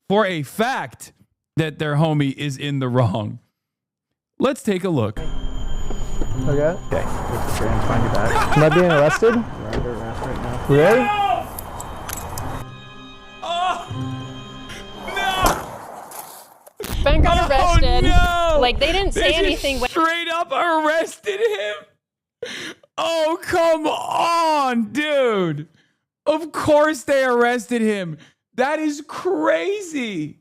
Speaker 1: for a fact that their homie is in the wrong. Let's take a look.
Speaker 24: Okay. Okay. Find you back. Am I being arrested?
Speaker 6: You're under arrest right now.
Speaker 24: Really?
Speaker 10: Ben got arrested.
Speaker 1: No!
Speaker 10: Like, they didn't say anything.
Speaker 1: Straight up arrested him? Oh, come on, dude. Of course they arrested him. That is crazy.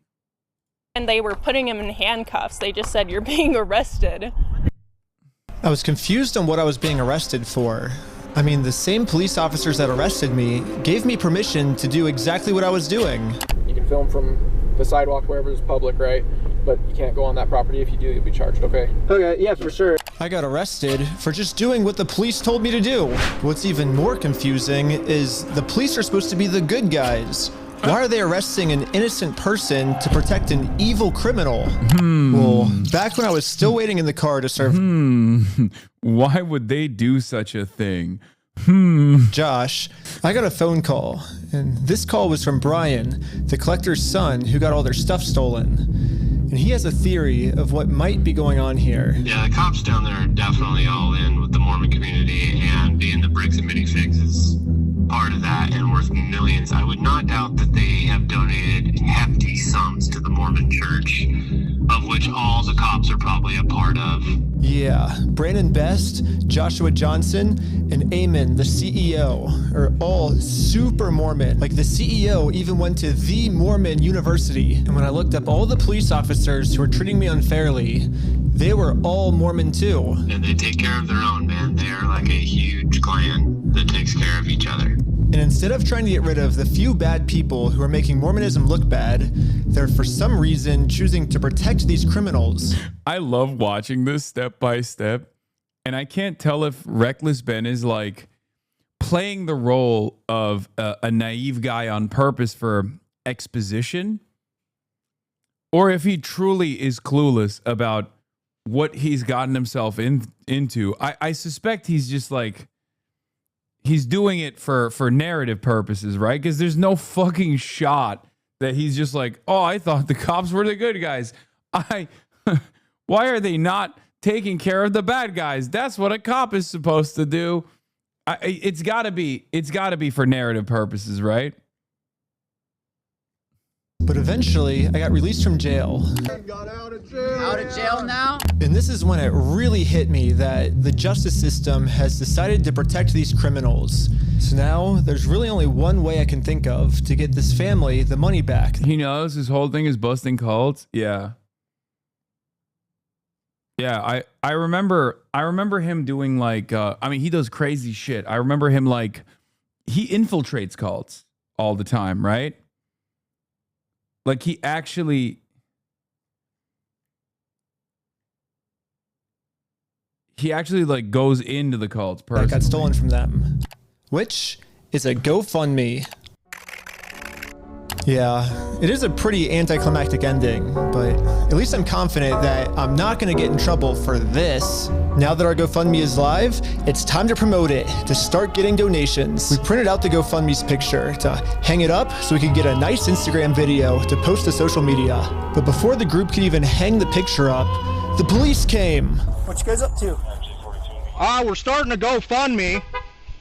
Speaker 10: And they were putting him in handcuffs. They just said, you're being arrested.
Speaker 15: I was confused on what I was being arrested for. I mean, the same police officers that arrested me gave me permission to do exactly what I was doing.
Speaker 6: You can film from the sidewalk wherever it's public, right? But you can't go on that property. If you do, you'll be charged, okay?
Speaker 24: Okay, yeah, for sure.
Speaker 15: I got arrested for just doing what the police told me to do. What's even more confusing is the police are supposed to be the good guys. Why are they arresting an innocent person to protect an evil criminal? Well, back when I was still waiting in the car to serve...
Speaker 1: Why would they do such a thing?
Speaker 15: Josh, I got a phone call, and this call was from Brian, the collector's son who got all their stuff stolen. And he has a theory of what might be going on here.
Speaker 18: Yeah, the cops down there are definitely all in with the Mormon community, and being the bricks and minifigs is part of that and worth millions. I would not doubt that they have donated hefty sums to the Mormon church, of which all the cops are probably a part of.
Speaker 15: Yeah, Brandon Best, Joshua Johnson, and Eamon, the CEO, are all super Mormon. Like, the CEO even went to the Mormon University. And when I looked up all the police officers who were treating me unfairly, they were all Mormon too.
Speaker 18: And they take care of their own, man. They are like a huge clan that takes care of each other.
Speaker 15: And instead of trying to get rid of the few bad people who are making Mormonism look bad, they're for some reason choosing to protect these criminals.
Speaker 1: I love watching this step by step, and I can't tell if Reckless Ben is like playing the role of a naive guy on purpose for exposition, or if he truly is clueless about what he's gotten himself into. I suspect he's just like, he's doing it for narrative purposes, right? Because there's no fucking shot that he's just like, oh, I thought the cops were the good guys. Why are they not taking care of the bad guys? That's what a cop is supposed to do. It's gotta be for narrative purposes, right?
Speaker 15: But eventually, I got released from jail.
Speaker 9: Out of jail now?
Speaker 15: And this is when it really hit me that the justice system has decided to protect these criminals. So now, there's really only one way I can think of to get this family the money back.
Speaker 1: He knows his whole thing is busting cults. Yeah. Yeah, I remember him doing like, I mean, he does crazy shit. I remember him like, he infiltrates cults all the time, right? Like he actually like goes into the cults personally.
Speaker 15: That got stolen from them, which is a GoFundMe. Yeah, it is a pretty anticlimactic ending, but at least I'm confident that I'm not going to get in trouble for this. Now that our GoFundMe is live, it's time to promote it, to start getting donations. We printed out the GoFundMe's picture to hang it up so we could get a nice Instagram video to post to social media. But before the group could even hang the picture up, the police came.
Speaker 24: What you guys up to?
Speaker 22: We're starting a GoFundMe.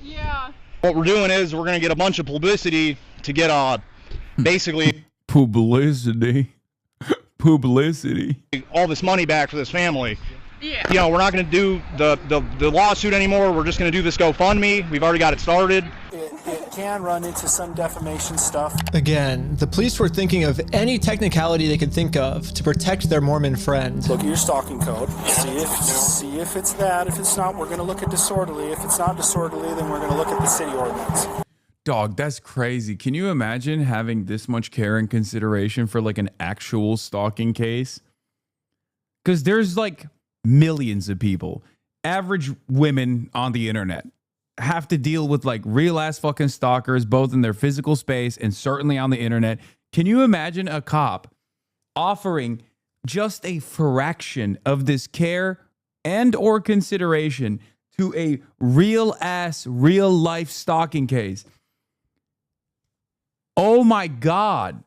Speaker 10: Yeah.
Speaker 22: What we're doing is we're going to get a bunch of publicity to get basically
Speaker 1: publicity. Publicity.
Speaker 11: All this money back for this family.
Speaker 10: Yeah.
Speaker 11: You know, we're not going to do the lawsuit anymore. We're just going to do this GoFundMe. We've already got it started.
Speaker 13: It can run into some defamation stuff.
Speaker 15: Again, the police were thinking of any technicality they could think of to protect their Mormon friend.
Speaker 13: Look at your stalking code. See if it's that. If it's not, we're going to look at disorderly. If it's not disorderly, then we're going to look at the city ordinance.
Speaker 1: Dog, that's crazy. Can you imagine having this much care and consideration for like an actual stalking case? Because there's like millions of people, average women on the internet, have to deal with like real ass fucking stalkers, both in their physical space and certainly on the internet. Can you imagine a cop offering just a fraction of this care and or consideration to a real ass, real life stalking case? Oh my God.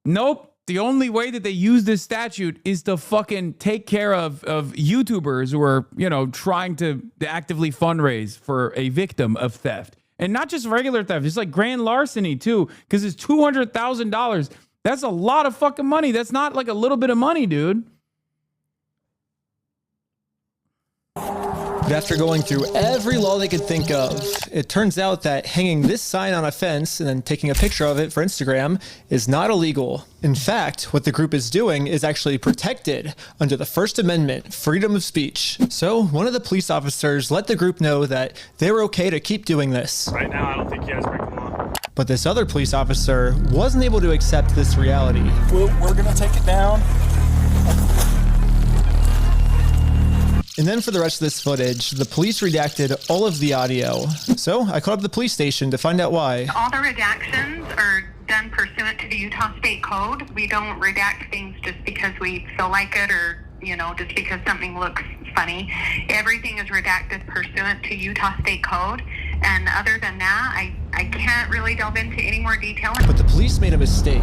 Speaker 1: Nope. The only way that they use this statute is to fucking take care of YouTubers who are, you know, trying to actively fundraise for a victim of theft. And not just regular theft. It's like grand larceny too, because it's $200,000. That's a lot of fucking money. That's not like a little bit of money, dude.
Speaker 15: But after going through every law they could think of, it turns out that hanging this sign on a fence and then taking a picture of it for Instagram is not illegal. In fact, what the group is doing is actually protected under the First Amendment, freedom of speech. So one of the police officers let the group know that they were okay to keep doing this.
Speaker 14: Right now, I don't think you guys break the law.
Speaker 15: But this other police officer wasn't able to accept this reality.
Speaker 13: We're going to take it down.
Speaker 15: And then for the rest of this footage, the police redacted all of the audio. So I called up the police station to find out why.
Speaker 20: All the redactions are done pursuant to the Utah State Code. We don't redact things just because we feel like it or, you know, just because something looks funny. Everything is redacted pursuant to Utah State Code. And other than that, I can't really delve into any more detail.
Speaker 15: But the police made a mistake.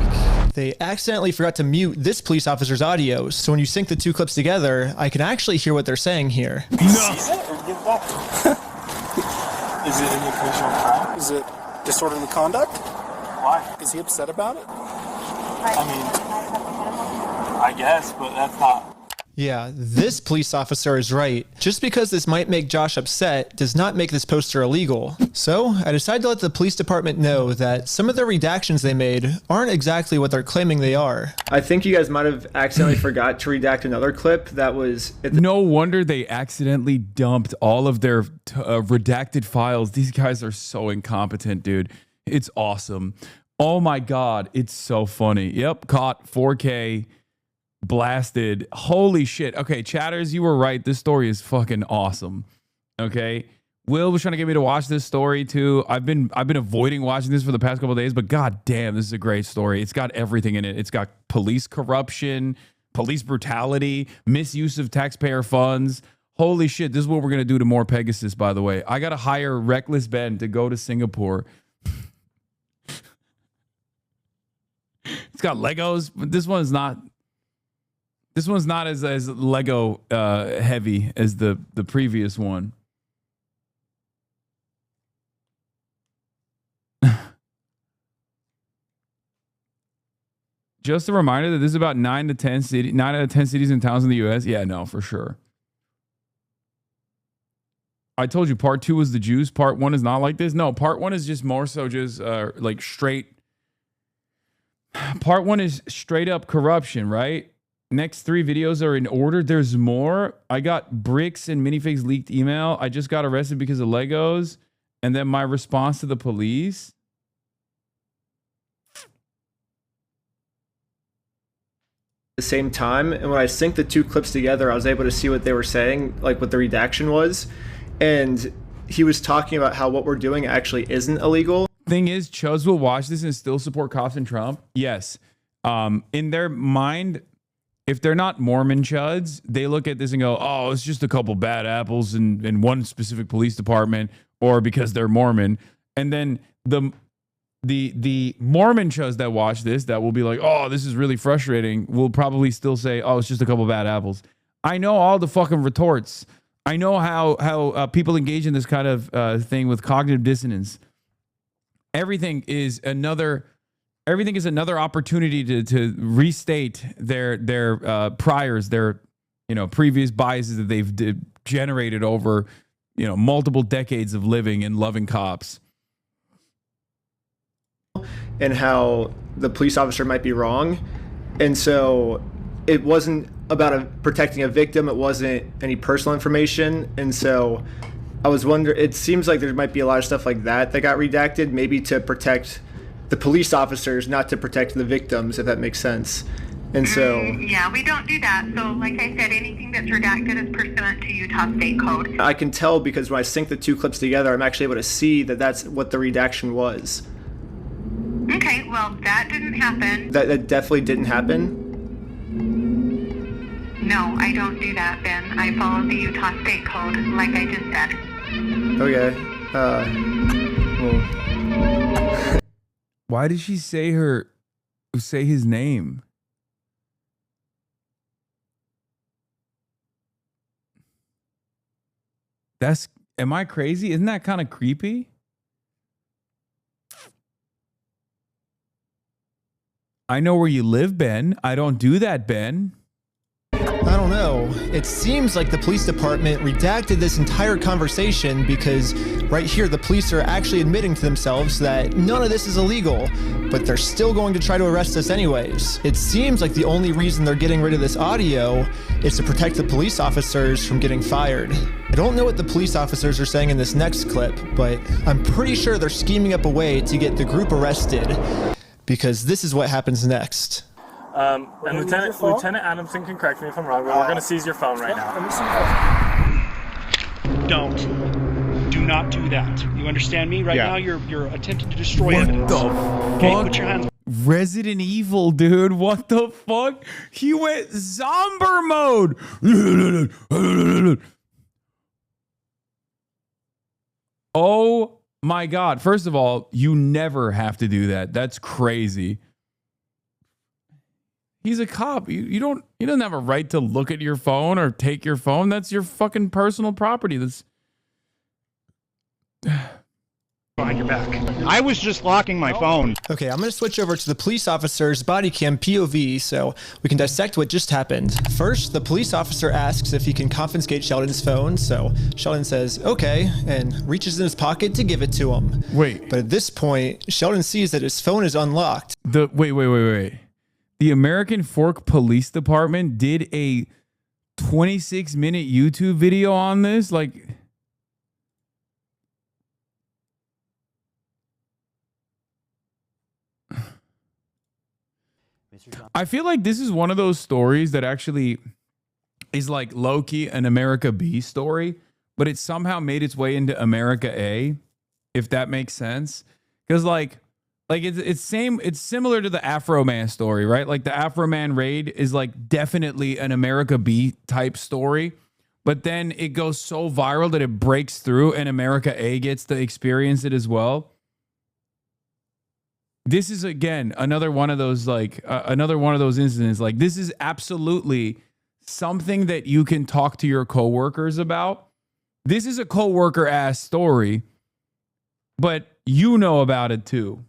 Speaker 15: They accidentally forgot to mute this police officer's audio. So when you sync the two clips together, I can actually hear what they're saying here.
Speaker 13: No. Is it an occasional crime? Is it disorderly conduct? Why? Is he upset about it?
Speaker 6: I mean, I guess, but that's not.
Speaker 15: Yeah, this police officer is right. Just because this might make Josh upset does not make this poster illegal. So I decided to let the police department know that some of the redactions they made aren't exactly what they're claiming they are. I think you guys might have accidentally forgot to redact another clip that was...
Speaker 1: No wonder they accidentally dumped all of their redacted files. These guys are so incompetent, dude. It's awesome. Oh my God, it's so funny. Yep, caught 4K. Blasted. Holy shit. Okay, chatters, you were right. This story is fucking awesome. Okay. Will was trying to get me to watch this story too. I've been avoiding watching this for the past couple of days, but god damn, this is a great story. It's got everything in it. It's got police corruption, police brutality, misuse of taxpayer funds. Holy shit. This is what we're gonna do to more Pegasus, by the way. I gotta hire Reckless Ben to go to Singapore. It's got Legos, but this one's not. This one's not as Lego heavy as the previous one. Just a reminder that this is about 9 out of 10 cities and towns in the US. Yeah, no, for sure. I told you part 2 was the Jews. Part 1 is not like this. No, part 1 is just more so just like straight. Part 1 is straight up corruption, right? Next 3 videos are in order. There's more. I got bricks and minifigs leaked email. I just got arrested because of Legos. And then my response to the police.
Speaker 15: The same time, and when I synced the two clips together, I was able to see what they were saying, like what the redaction was. And he was talking about how what we're doing actually isn't illegal.
Speaker 1: Thing is, Chuds will watch this and still support cops and Trump. Yes. In their mind, if they're not Mormon chuds, they look at this and go, oh, it's just a couple bad apples in one specific police department, or because they're Mormon. And then the Mormon chuds that watch this, that will be like, oh, this is really frustrating, will probably still say, oh, it's just a couple bad apples. I know all the fucking retorts. I know how people engage in this kind of thing with cognitive dissonance. Everything is another everything is another opportunity to restate their priors, their previous biases that they've generated over multiple decades of living and loving cops.
Speaker 24: And how the police officer might be wrong. And so it wasn't about protecting a victim. It wasn't any personal information. And so I was wondering, it seems like there might be a lot of stuff like that got redacted, maybe to protect the police officers, not to protect the victims, if that makes sense. And so...
Speaker 20: yeah, we don't do that. So like I said, anything that's redacted is pursuant to Utah State Code.
Speaker 24: I can tell because when I sync the two clips together, I'm actually able to see that that's what the redaction was.
Speaker 20: Okay, well, that didn't happen.
Speaker 24: That definitely didn't happen?
Speaker 20: No, I don't do that, Ben. I follow the Utah State Code, like I just said.
Speaker 24: Okay. Well.
Speaker 1: Why did she say his name? Am I crazy? Isn't that kind of creepy? I know where you live, Ben. I don't do that, Ben.
Speaker 15: I don't know. It seems like the police department redacted this entire conversation because right here the police are actually admitting to themselves that none of this is illegal, but they're still going to try to arrest us anyways. It seems like the only reason they're getting rid of this audio is to protect the police officers from getting fired. I don't know what the police officers are saying in this next clip, but I'm pretty sure they're scheming up a way to get the group arrested, because this is what happens next.
Speaker 14: And Lieutenant Adamson can correct me if I'm wrong, but we're going to seize your phone right now.
Speaker 3: Do not do that. You understand me? Right now, you're attempting to destroy evidence.
Speaker 1: What the
Speaker 3: Okay,
Speaker 1: fuck?
Speaker 3: put your hands.
Speaker 1: Resident Evil, dude. What the fuck? He went zombie mode. Oh my God. First of all, you never have to do that. That's crazy. He's a cop. You don't have a right to look at your phone or take your phone. That's your fucking personal property. That's
Speaker 3: Behind your back. I was just locking my phone.
Speaker 15: Okay, I'm going to switch over to the police officer's body cam POV so we can dissect what just happened. First, the police officer asks if he can confiscate Sheldon's phone, so Sheldon says, okay, and reaches in his pocket to give it to him.
Speaker 1: Wait.
Speaker 15: But at this point, Sheldon sees that his phone is unlocked.
Speaker 1: Wait. The American Fork Police Department did a 26-minute YouTube video on this? Like... I feel like this is one of those stories that actually is like low-key an America B story, but it somehow made its way into America A, if that makes sense. Because like it's similar to the Afro Man story, right? Like the Afro Man raid is like definitely an America B type story, but then it goes so viral that it breaks through and America A gets to experience it as well. This is, again, another one of those incidents. Like, this is absolutely something that you can talk to your coworkers about. This is a coworker ass story, but you know about it too.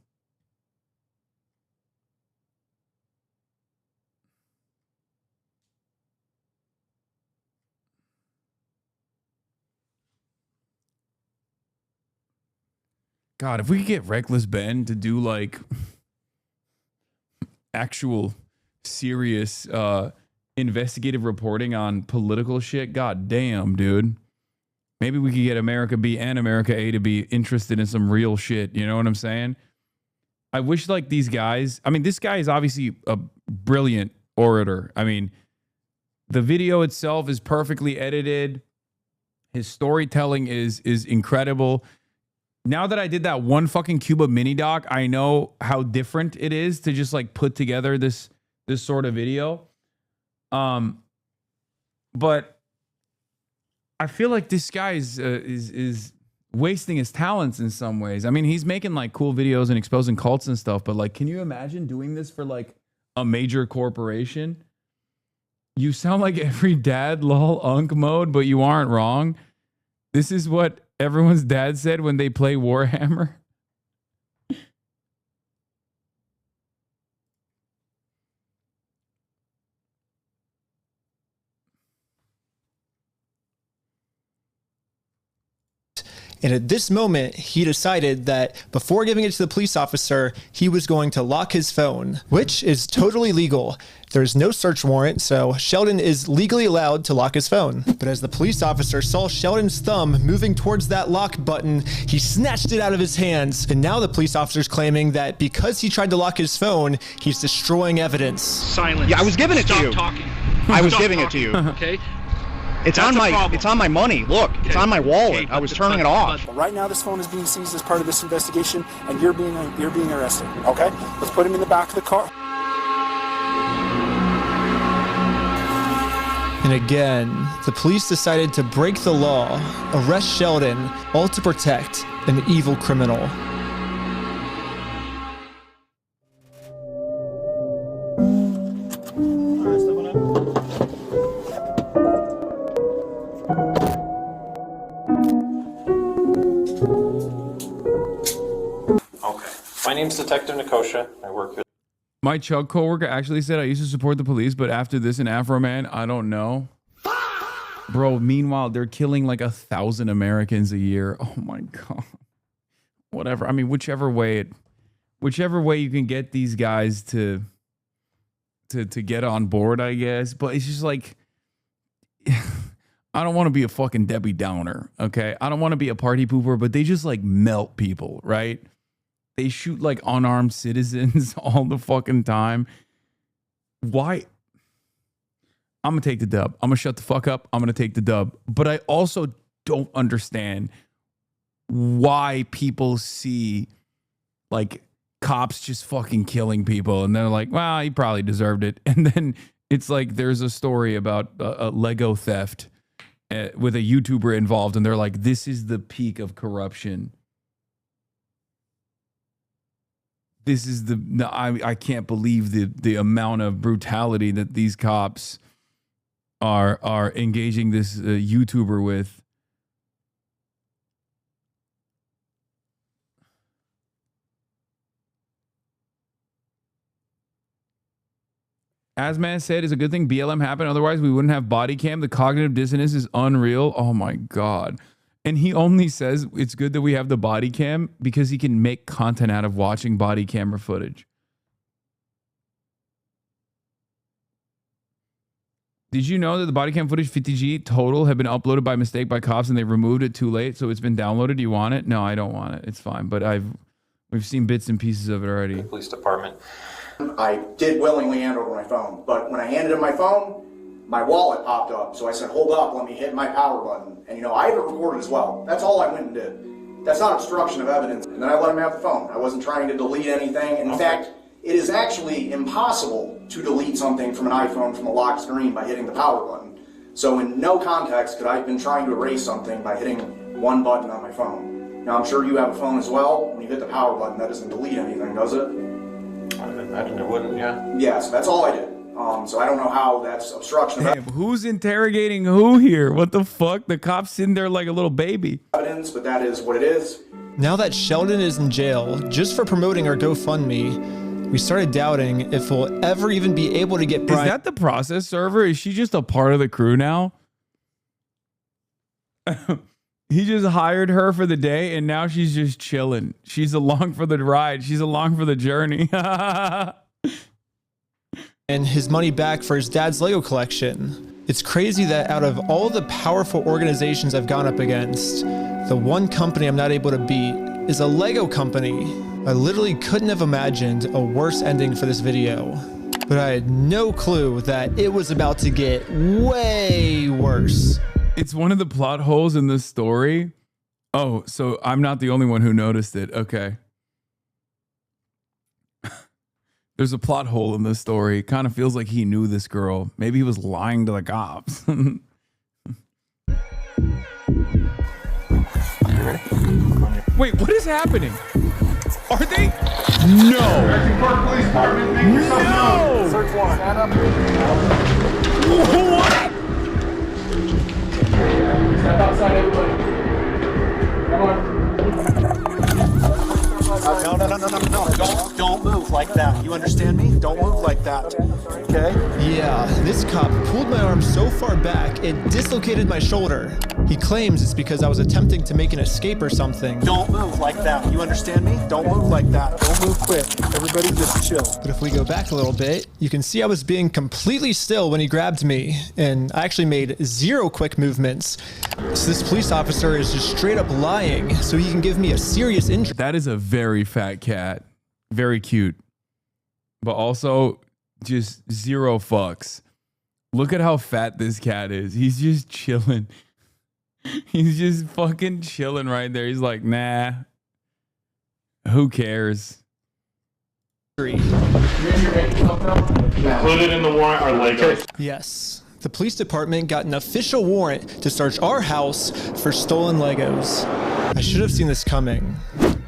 Speaker 1: God, if we could get Reckless Ben to do like actual serious investigative reporting on political shit, god damn, dude. Maybe we could get America B and America A to be interested in some real shit. You know what I'm saying? I wish like these guys, I mean, this guy is obviously a brilliant orator. I mean, the video itself is perfectly edited. His storytelling is incredible. Now that I did that one fucking Cuba mini doc, I know how different it is to just like put together this sort of video. But I feel like this guy is wasting his talents in some ways. I mean, he's making like cool videos and exposing cults and stuff, but like, can you imagine doing this for like a major corporation? You sound like every dad, lol, unk mode, but you aren't wrong. This is what everyone's dad said when they play Warhammer.
Speaker 15: And at this moment, he decided that before giving it to the police officer, he was going to lock his phone, which is totally legal. There's no search warrant, so Sheldon is legally allowed to lock his phone. But as the police officer saw Sheldon's thumb moving towards that lock button, he snatched it out of his hands. And now the police officer's claiming that because he tried to lock his phone, he's destroying evidence.
Speaker 11: Silence. Yeah, I was giving it to you.
Speaker 3: Stop talking.
Speaker 11: I was giving it to you.
Speaker 3: Okay.
Speaker 11: It's on my money. Look, it's on my wallet. I was turning it off.
Speaker 13: But right now, this phone is being seized as part of this investigation, and you're being arrested. Okay, let's put him in the back of the car.
Speaker 15: And again, the police decided to break the law, arrest Sheldon, all to protect an evil criminal.
Speaker 5: Okay. My name's Detective Nikosha. I work with...
Speaker 1: My Chug coworker actually said I used to support the police, but after this and Afro Man, I don't know. Bro, meanwhile, they're killing like 1,000 Americans a year. Oh my God. Whatever. I mean, whichever way you can get these guys to get on board, I guess. But it's just like, I don't want to be a fucking Debbie Downer, okay? I don't want to be a party pooper, but they just like melt people, right? They shoot like unarmed citizens all the fucking time. Why? I'm going to take the dub. I'm going to shut the fuck up. I'm going to take the dub. But I also don't understand why people see like cops just fucking killing people. And they're like, well, he probably deserved it. And then it's like there's a story about a Lego theft with a YouTuber involved. And they're like, this is the peak of corruption. This is I can't believe the amount of brutality that these cops are engaging this YouTuber with. As man said, it's a good thing BLM happened. Otherwise, we wouldn't have body cam. The cognitive dissonance is unreal. Oh my God. And he only says it's good that we have the body cam because he can make content out of watching body camera footage. Did you know that the body cam footage 50G total had been uploaded by mistake by cops and they removed it too late? So it's been downloaded. Do you want it? No, I don't want it. It's fine. But we've seen bits and pieces of it already.
Speaker 5: The police department.
Speaker 16: I did willingly hand over my phone, but when I handed him my phone, my wallet popped up. So I said, hold up, let me hit my power button. And I have it recorded as well. That's all I went and did. That's not obstruction of evidence. And then I let him have the phone. I wasn't trying to delete anything. In fact, it is actually impossible to delete something from an iPhone from a locked screen by hitting the power button. So in no context could I have been trying to erase something by hitting one button on my phone. Now I'm sure you have a phone as well. When you hit the power button, that doesn't delete anything, does it?
Speaker 5: I imagine it wouldn't, yeah.
Speaker 16: Yeah, so that's all I did. So I don't know how that's obstruction of
Speaker 1: evidence. Who's interrogating who here? What the fuck? The cop's sitting there like a little baby.
Speaker 16: Evidence, but that is what it is.
Speaker 15: Now that Sheldon is in jail, just for promoting our GoFundMe, we started doubting if we'll ever even be able to get Brian.
Speaker 1: Is that the process server? Is she just a part of the crew now? He just hired her for the day and now she's just chilling. She's along for the ride. She's along for the journey.
Speaker 15: And his money back for his dad's Lego collection. It's crazy that out of all the powerful organizations I've gone up against, the one company I'm not able to beat is a Lego company. I literally couldn't have imagined a worse ending for this video. But I had no clue that it was about to get way worse.
Speaker 1: It's one of the plot holes in this story. Oh, so I'm not the only one who noticed it. Okay. There's a plot hole in this story. It kind of feels like he knew this girl. Maybe he was lying to the cops. Wait, what is happening? Are they? No. No.
Speaker 6: Search warrant. Stand up.
Speaker 1: What?
Speaker 6: Step outside, everybody. Come on.
Speaker 13: No. Don't move like that. You understand me? Don't move like that. Okay?
Speaker 15: Yeah, this cop pulled my arm so far back, it dislocated my shoulder. He claims it's because I was attempting to make an escape or something.
Speaker 13: Don't move like that. You understand me? Don't move like that. Don't move quick. Everybody just chill.
Speaker 15: But if we go back a little bit, you can see I was being completely still when he grabbed me, and I actually made 0 quick movements. So this police officer is just straight up lying so he can give me a serious injury.
Speaker 1: That is a very fat cat. Very cute. But also just 0 fucks. Look at how fat this cat is. He's just chilling. He's just fucking chilling right there. He's like, nah. Who cares?
Speaker 14: Included in the warrant are Legos.
Speaker 15: Yes. The police department got an official warrant to search our house for stolen Legos. I should have seen this coming.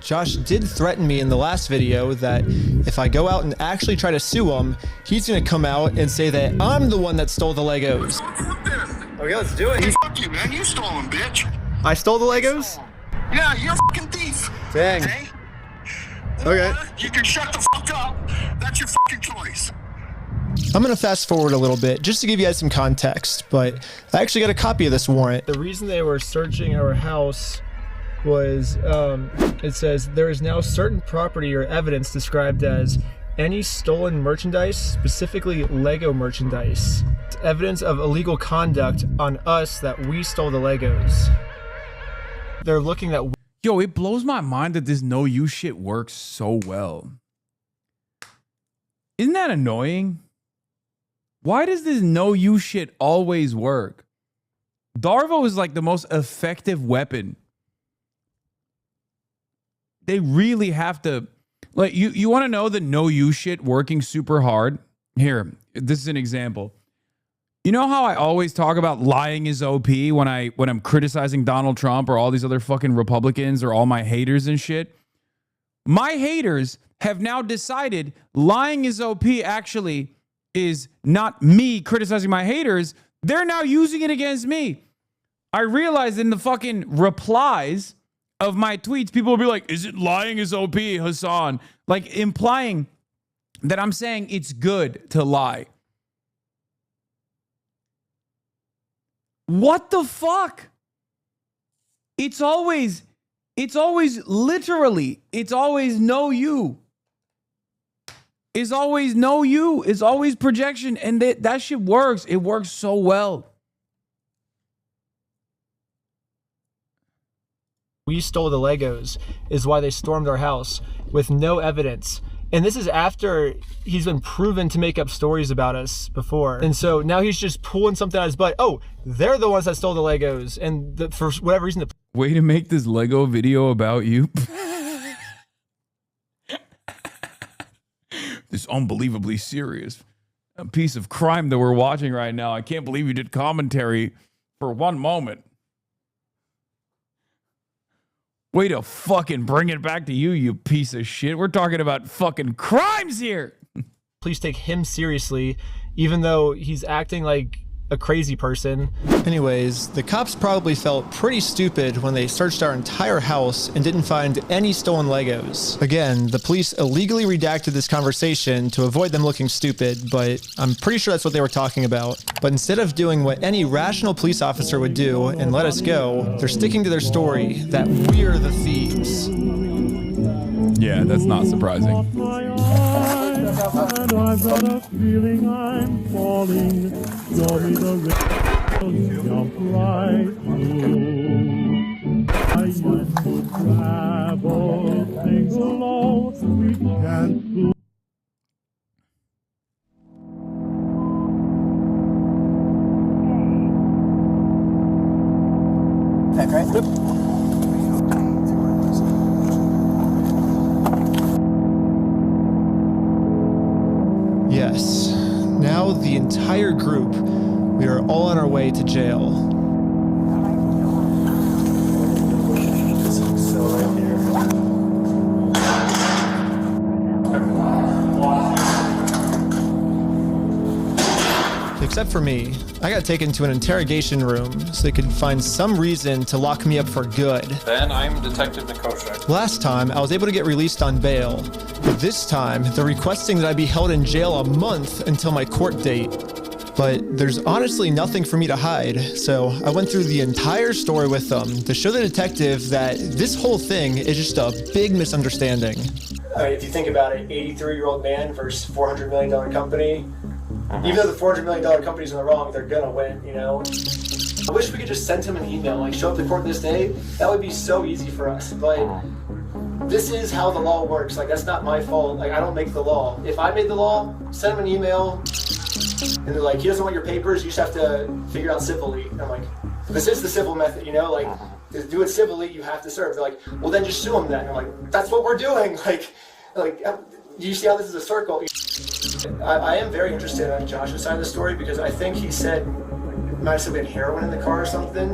Speaker 15: Josh did threaten me in the last video that if I go out and actually try to sue him, he's gonna come out and say that I'm the one that stole the Legos.
Speaker 13: Okay, let's do it.
Speaker 17: Hey, fuck you, man. You stole them, bitch.
Speaker 15: I stole the Legos?
Speaker 17: Yeah, you're a fucking thief.
Speaker 15: Dang.
Speaker 17: Okay?
Speaker 15: Okay.
Speaker 17: You can shut the fuck up. That's your fucking choice.
Speaker 15: I'm gonna fast forward a little bit just to give you guys some context, but I actually got a copy of this warrant.
Speaker 24: The reason they were searching our house was, it says, there is now certain property or evidence described as any stolen merchandise, specifically Lego merchandise. Evidence of illegal conduct on us that we stole the Legos. They're looking at...
Speaker 1: Yo, it blows my mind that this no you shit works so well. Isn't that annoying? Why does this no you shit always work? Darvo is like the most effective weapon. They really have to, like, you want to know the no you shit working super hard? Here, this is an example. You know how I always talk about lying is OP when I'm criticizing Donald Trump or all these other fucking Republicans or all my haters and shit? My haters have now decided lying is OP actually is not me criticizing my haters. They're now using it against me. I realized in the fucking replies of my tweets, people will be like, is it lying is OP, Hasan? Like implying that I'm saying it's good to lie. What the fuck? It's always literally, it's always no you. It's always no you. It's always projection. And that shit works. It works so well.
Speaker 24: We stole the Legos is why they stormed our house with no evidence. And this is after he's been proven to make up stories about us before. And so now he's just pulling something out of his butt. Oh, they're the ones that stole the Legos. And for whatever reason...
Speaker 1: Way to make this Lego video about you. This unbelievably serious piece of crime that we're watching right now. I can't believe you did commentary for one moment. Way to fucking bring it back to you, you piece of shit. We're talking about fucking crimes here.
Speaker 24: Please take him seriously, even though he's acting like a crazy person.
Speaker 15: Anyways, the cops probably felt pretty stupid when they searched our entire house and didn't find any stolen Legos. Again, the police illegally redacted this conversation to avoid them looking stupid, but I'm pretty sure that's what they were talking about. But instead of doing what any rational police officer would do and let us go, they're sticking to their story that we're the thieves.
Speaker 1: Yeah, that's not surprising.
Speaker 12: And I've got a feeling I'm falling. Show me the rail, jump right through. I used to travel, sing along, we can't do.
Speaker 9: Back right? Yep.
Speaker 15: Yes. Now the entire group, we are all on our way to jail. Except for me. I got taken to an interrogation room so they could find some reason to lock me up for good.
Speaker 5: Ben, I'm Detective Nikosha.
Speaker 15: Last time, I was able to get released on bail. But this time, they're requesting that I be held in jail a month until my court date. But there's honestly nothing for me to hide, so I went through the entire story with them to show the detective that this whole thing is just a big misunderstanding.
Speaker 24: If you think about it, 83-year-old man versus $400 million company, even though the $400 million company's in the wrong, they're gonna win, you know? I wish we could just send him an email, like show up to court this day. That would be so easy for us, but this is how the law works. Like, that's not my fault. Like, I don't make the law. If I made the law, send him an email, and they're like, he doesn't want your papers, you just have to figure it out civilly. And I'm like, this is the civil method, you know? Like, to do it civilly, you have to serve. They're like, well, then just sue him then. I'm like, that's what we're doing. Like, you see how this is a circle? I am very interested on Josh's side of the story because I think he said, might have said we had heroin in the car or something,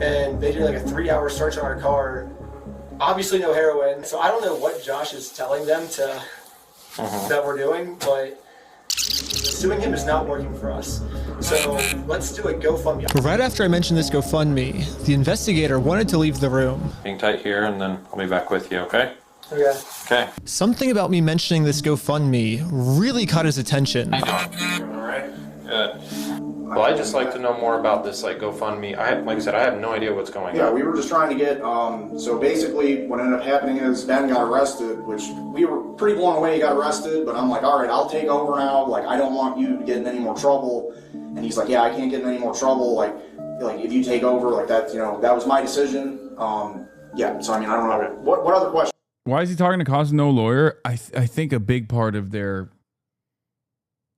Speaker 24: and they did like a 3-hour search on our car. Obviously no heroin, so I don't know what Josh is telling them to that we're doing, but suing him is not working for us. So let's do a GoFundMe.
Speaker 15: Right after I mentioned this GoFundMe, the investigator wanted to leave the room.
Speaker 5: Being tight here, and then I'll be back with you, okay?
Speaker 24: Okay.
Speaker 5: Okay.
Speaker 15: Something about me mentioning this GoFundMe really caught his attention.
Speaker 5: All right. Good. Well, I'd just like to know more about this, like, GoFundMe. Like I said, I have no idea what's going on.
Speaker 16: Yeah, we were just trying to get, so basically what ended up happening is Ben got arrested, which we were pretty blown away he got arrested, but I'm like, all right, I'll take over now. Like, I don't want you to get in any more trouble. And he's like, yeah, I can't get in any more trouble. Like if you take over, like that, you know, that was my decision. Yeah, so I mean, I don't know. What other questions?
Speaker 1: Why is he talking to Cause No Lawyer? I think a big part of their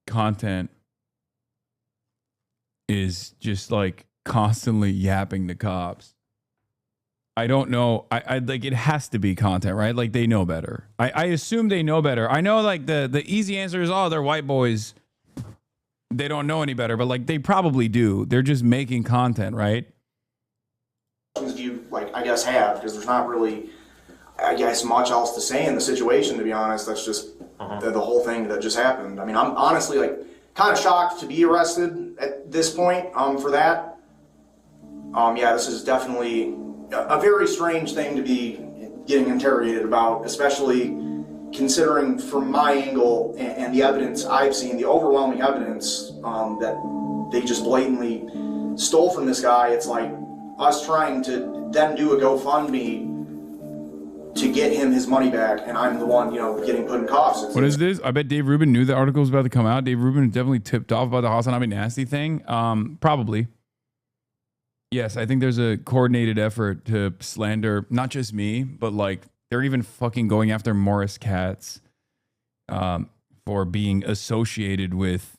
Speaker 1: content is just like constantly yapping to cops. I don't know. I like, it has to be content, right? Like, they know better. I assume they know better. I know, like, the easy answer is, oh, they're white boys. They don't know any better, but like, they probably do. They're just making content, right?
Speaker 16: Do you, like, I guess have, because there's not really, I guess, much else to say in the situation, to be honest. That's just the whole thing that just happened. I mean, I'm honestly, like, kind of shocked to be arrested at this point for that. Yeah, this is definitely a very strange thing to be getting interrogated about, especially considering from my angle and the evidence I've seen, the overwhelming evidence that they just blatantly stole from this guy. It's like us trying to then do a GoFundMe to get him his money back, and I'm the one, you know, getting put in cuffs.
Speaker 1: What is this? I bet Dave Rubin knew the article was about to come out. Dave Rubin definitely tipped off about the HasanAbi nasty thing. Probably. Yes, I think there's a coordinated effort to slander not just me, but like they're even fucking going after Morris Katz for being associated with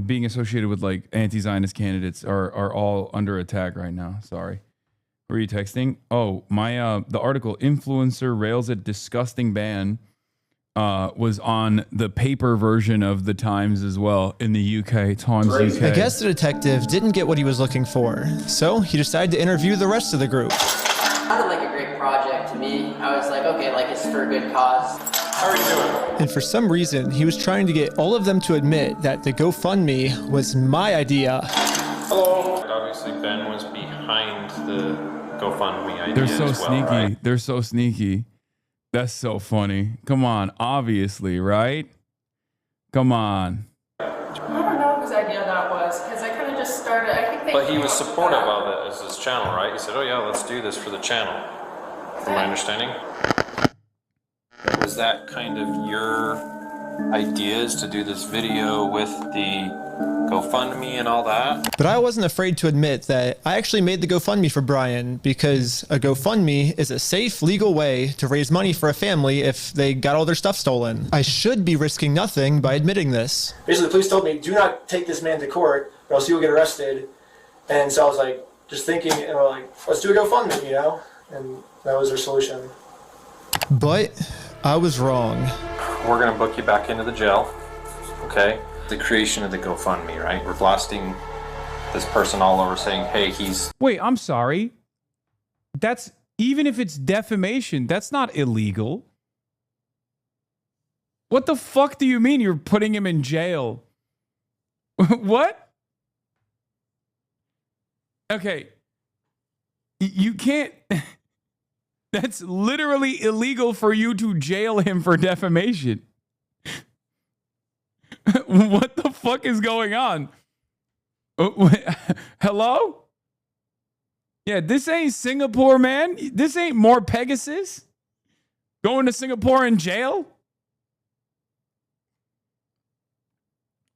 Speaker 1: being associated with like anti-Zionist candidates are all under attack right now. Sorry. Who are you texting? Oh, my the article influencer rails at disgusting ban was on the paper version of the Times as well in the UK. Times UK.
Speaker 15: I guess the detective didn't get what he was looking for, so he decided to interview the rest of the group.
Speaker 9: It sounded like a great project to me. I was like, okay, like it's for a good cause.
Speaker 5: How are you doing?
Speaker 15: And for some reason, he was trying to get all of them to admit that the GoFundMe was my idea.
Speaker 5: Hello. Obviously, Ben was behind the GoFundMe idea.
Speaker 1: They're so
Speaker 5: as well,
Speaker 1: sneaky.
Speaker 5: right?
Speaker 1: They're so sneaky. That's so funny. Come on, obviously, right? Come on.
Speaker 8: I don't know whose idea that was, because I kind of just started, I think they...
Speaker 5: But he was supportive of it as his channel, right? He said, oh yeah, let's do this for the channel. From my understanding. Was that kind of your ideas to do this video with the GoFundMe and all that?
Speaker 15: But I wasn't afraid to admit that I actually made the GoFundMe for Brian because a GoFundMe is a safe, legal way to raise money for a family if they got all their stuff stolen. I should be risking nothing by admitting this.
Speaker 24: Basically, the police told me, do not take this man to court or else you'll get arrested. And so I was like, just thinking, and we're like, let's do a GoFundMe, you know? and that was their solution.
Speaker 15: But I was wrong.
Speaker 5: We're going to book you back into the jail, okay? The creation of the GoFundMe, right? We're blasting this person all over saying, hey, he's...
Speaker 1: Wait, I'm sorry. That's, even if it's defamation, that's not illegal. What the fuck do you mean you're putting him in jail? What? Okay. You can't... That's literally illegal for you to jail him for defamation. What the fuck is going on? Hello? Yeah, this ain't Singapore, man. This ain't more Pegasus. Going to Singapore in jail?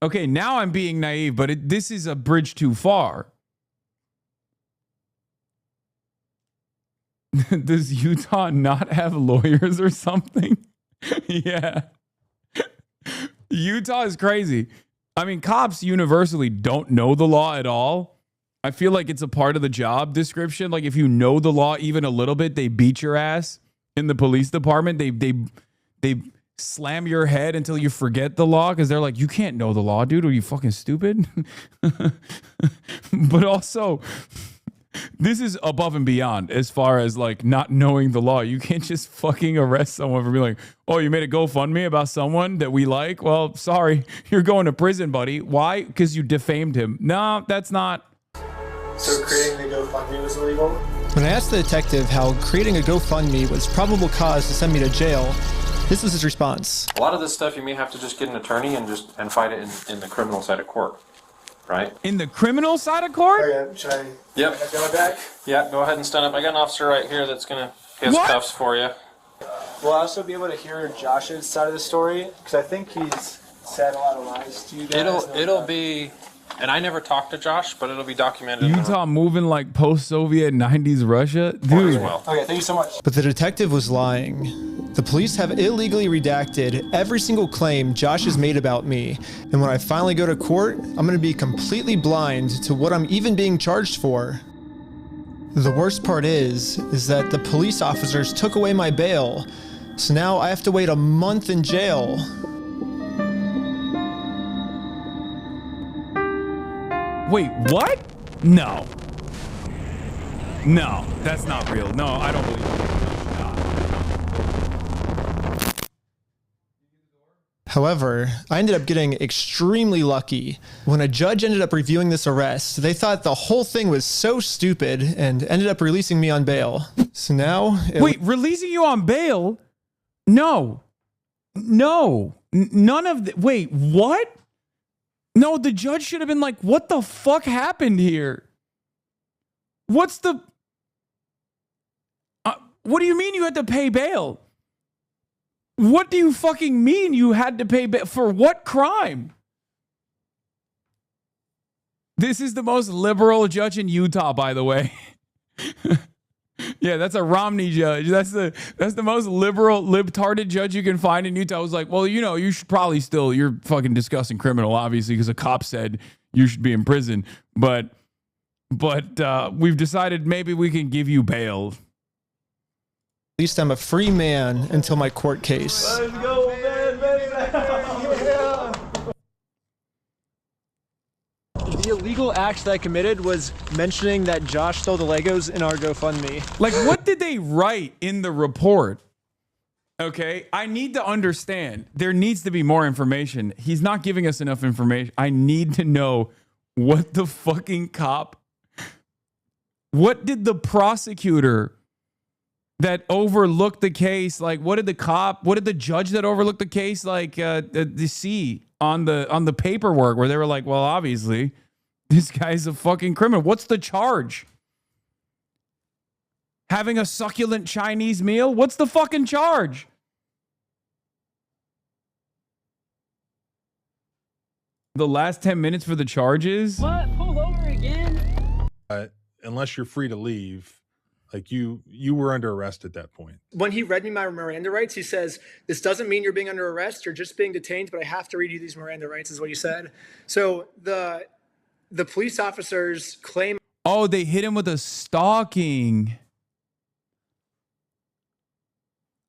Speaker 1: Okay, now I'm being naive, but this is a bridge too far. Does Utah not have lawyers or something? Yeah. Utah is crazy. I mean, cops universally don't know the law at all. I feel like it's a part of the job description. Like if you know the law even a little bit, they beat your ass in the police department. They slam your head until you forget the law because they're like, you can't know the law, dude. Are you fucking stupid? But also, this is above and beyond as far as like not knowing the law. You can't just fucking arrest someone for being like, oh, you made a GoFundMe about someone that we like? Well, sorry, you're going to prison, buddy. Why? Because you defamed him. No, that's not.
Speaker 24: So creating the GoFundMe was illegal?
Speaker 15: When I asked the detective how creating a GoFundMe was probable cause to send me to jail, this was his response.
Speaker 5: A lot of this stuff you may have to just get an attorney and fight it in the criminal side of court, right?
Speaker 1: In the criminal side of court?
Speaker 24: Okay, should I
Speaker 5: Yep.
Speaker 24: go back?
Speaker 5: Yeah, go ahead and stand up. I got an officer right here that's going to get his cuffs for you.
Speaker 24: Will I also be able to hear Josh's side of the story? Because I think he's said a lot of lies to you guys.
Speaker 5: It'll be, and I never talked to Josh, but it'll be documented.
Speaker 1: Utah moving like post-Soviet 90s Russia? Dude.
Speaker 24: Okay, thank you so much.
Speaker 15: But the detective was lying. The police have illegally redacted every single claim Josh has made about me. And when I finally go to court, I'm going to be completely blind to what I'm even being charged for. The worst part is that the police officers took away my bail. So now I have to wait a month in jail.
Speaker 1: Wait, what? No. No, that's not real. No, I don't believe it.
Speaker 15: However, I ended up getting extremely lucky. When a judge ended up reviewing this arrest, they thought the whole thing was so stupid and ended up releasing me on bail. So now...
Speaker 1: Wait, releasing you on bail? No. No. None of the... Wait, what? No, the judge should have been like, what the fuck happened here? What's the... what do you mean you had to pay bail? What do you fucking mean you had to pay bail? For what crime? This is the most liberal judge in Utah, by the way. Yeah, that's a Romney judge. That's the most liberal, libtarded judge you can find in Utah. I was like, well, you know, you should probably still, you're fucking disgusting criminal, obviously, because a cop said you should be in prison. But we've decided maybe we can give you bail.
Speaker 15: At least I'm a free man until my court case.
Speaker 24: Let's go, man, baby. Yeah. The illegal act that I committed was mentioning that Josh stole the Legos in our GoFundMe.
Speaker 1: Like, what did they write in the report? Okay, I need to understand. There needs to be more information. He's not giving us enough information. I need to know what the fucking cop... What did the prosecutor... that overlooked the case, like what did the judge that overlooked the case see on the paperwork where they were like, well, obviously this guy's a fucking criminal. What's the charge? Having a succulent Chinese meal? What's the fucking charge? The last 10 minutes for the charges?
Speaker 10: What? Pull over again?
Speaker 2: Unless you're free to leave. Like you were under arrest at that point.
Speaker 24: When he read me my Miranda rights, he says, this doesn't mean you're being under arrest, you're just being detained, but I have to read you these Miranda rights, is what he said. So the police officers claim...
Speaker 1: Oh, they hit him with a stalking.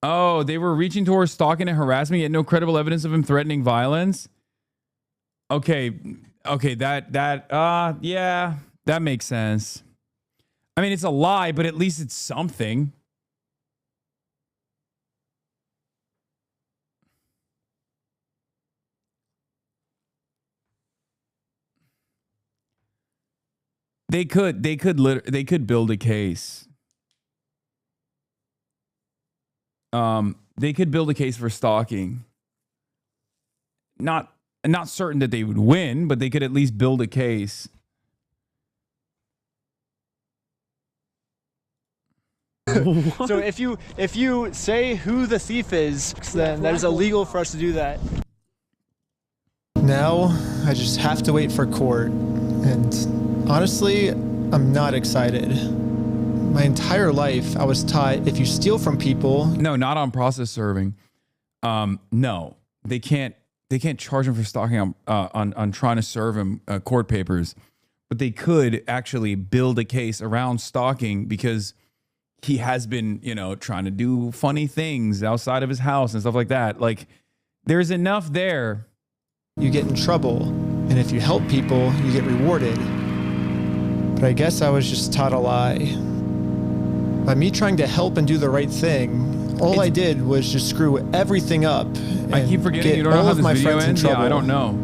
Speaker 1: Oh, they were reaching towards stalking and harassment, yet no credible evidence of him threatening violence. Okay, yeah, that makes sense. I mean, it's a lie, but at least it's something. They could build a case. They could build a case for stalking. Not certain that they would win, but they could at least build a case.
Speaker 24: So if you say who the thief is, then that is illegal for us to do that.
Speaker 15: Now, I just have to wait for court. And honestly, I'm not excited. My entire life, I was taught if you steal from people...
Speaker 1: No, not on process serving. No, they can't charge him for stalking on trying to serve him court papers. But they could actually build a case around stalking because he has been, trying to do funny things outside of his house and stuff like that. Like, there's enough there.
Speaker 15: You get in trouble, and if you help people, you get rewarded. But I guess I was just taught a lie. By me trying to help and do the right thing, all I did was just screw everything up.
Speaker 1: I keep forgetting you don't know how this video ends. Yeah, I don't know.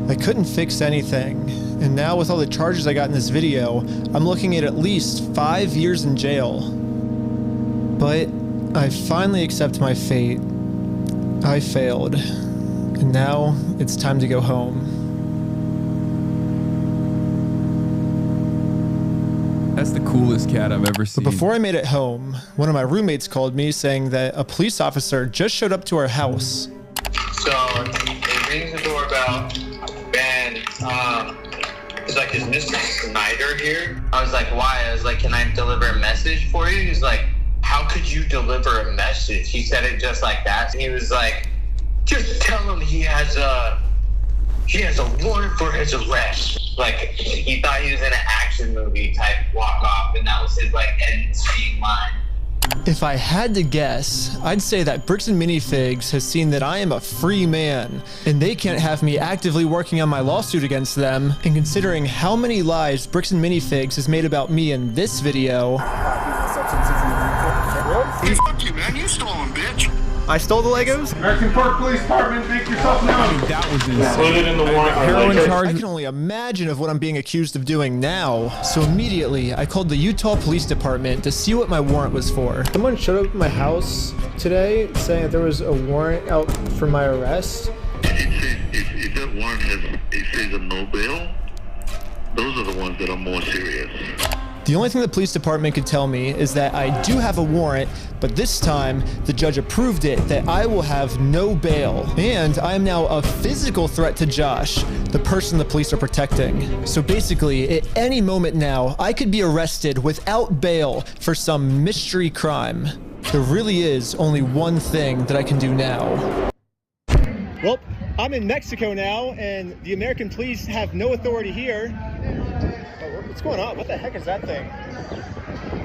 Speaker 15: I couldn't fix anything. And now with all the charges I got in this video, I'm looking at least 5 years in jail. But I finally accept my fate. I failed. And now it's time to go home.
Speaker 1: That's the coolest cat I've ever seen.
Speaker 15: But before I made it home, one of my roommates called me saying that a police officer just showed up to our house.
Speaker 4: So he rings the doorbell, and he's like, "Is Mr. Snyder here?" I was like, "Why?" I was like, "Can I deliver a message for you?" He's like, "How could you deliver a message?" He said it just like that. He was like, "Just tell him he has a warrant for his arrest." Like, he thought he was in an action movie type walk off, and that was his like end scene line.
Speaker 15: If I had to guess, I'd say that Bricks and Minifigs has seen that I am a free man, and they can't have me actively working on my lawsuit against them. And considering how many lies Bricks and Minifigs has made about me in this video...
Speaker 17: Fuck you, man. You stolen, bitch.
Speaker 24: I stole the Legos?
Speaker 17: American Park Police Department, make yourself known.
Speaker 1: That was insane.
Speaker 17: Put it in the warrant.
Speaker 15: I can only imagine of what I'm being accused of doing now. So immediately, I called the Utah Police Department to see what my warrant was for.
Speaker 24: Someone showed up at my house today saying that there was a warrant out for my arrest.
Speaker 17: If that warrant says a no bail, those are the ones that are more serious.
Speaker 15: The only thing the police department could tell me is that I do have a warrant, but this time the judge approved it that I will have no bail. And I am now a physical threat to Josh, the person the police are protecting. So basically, at any moment now, I could be arrested without bail for some mystery crime. There really is only one thing that I can do now.
Speaker 24: Well, I'm in Mexico now, and the American police have no authority here. What's going on? What the heck is that thing?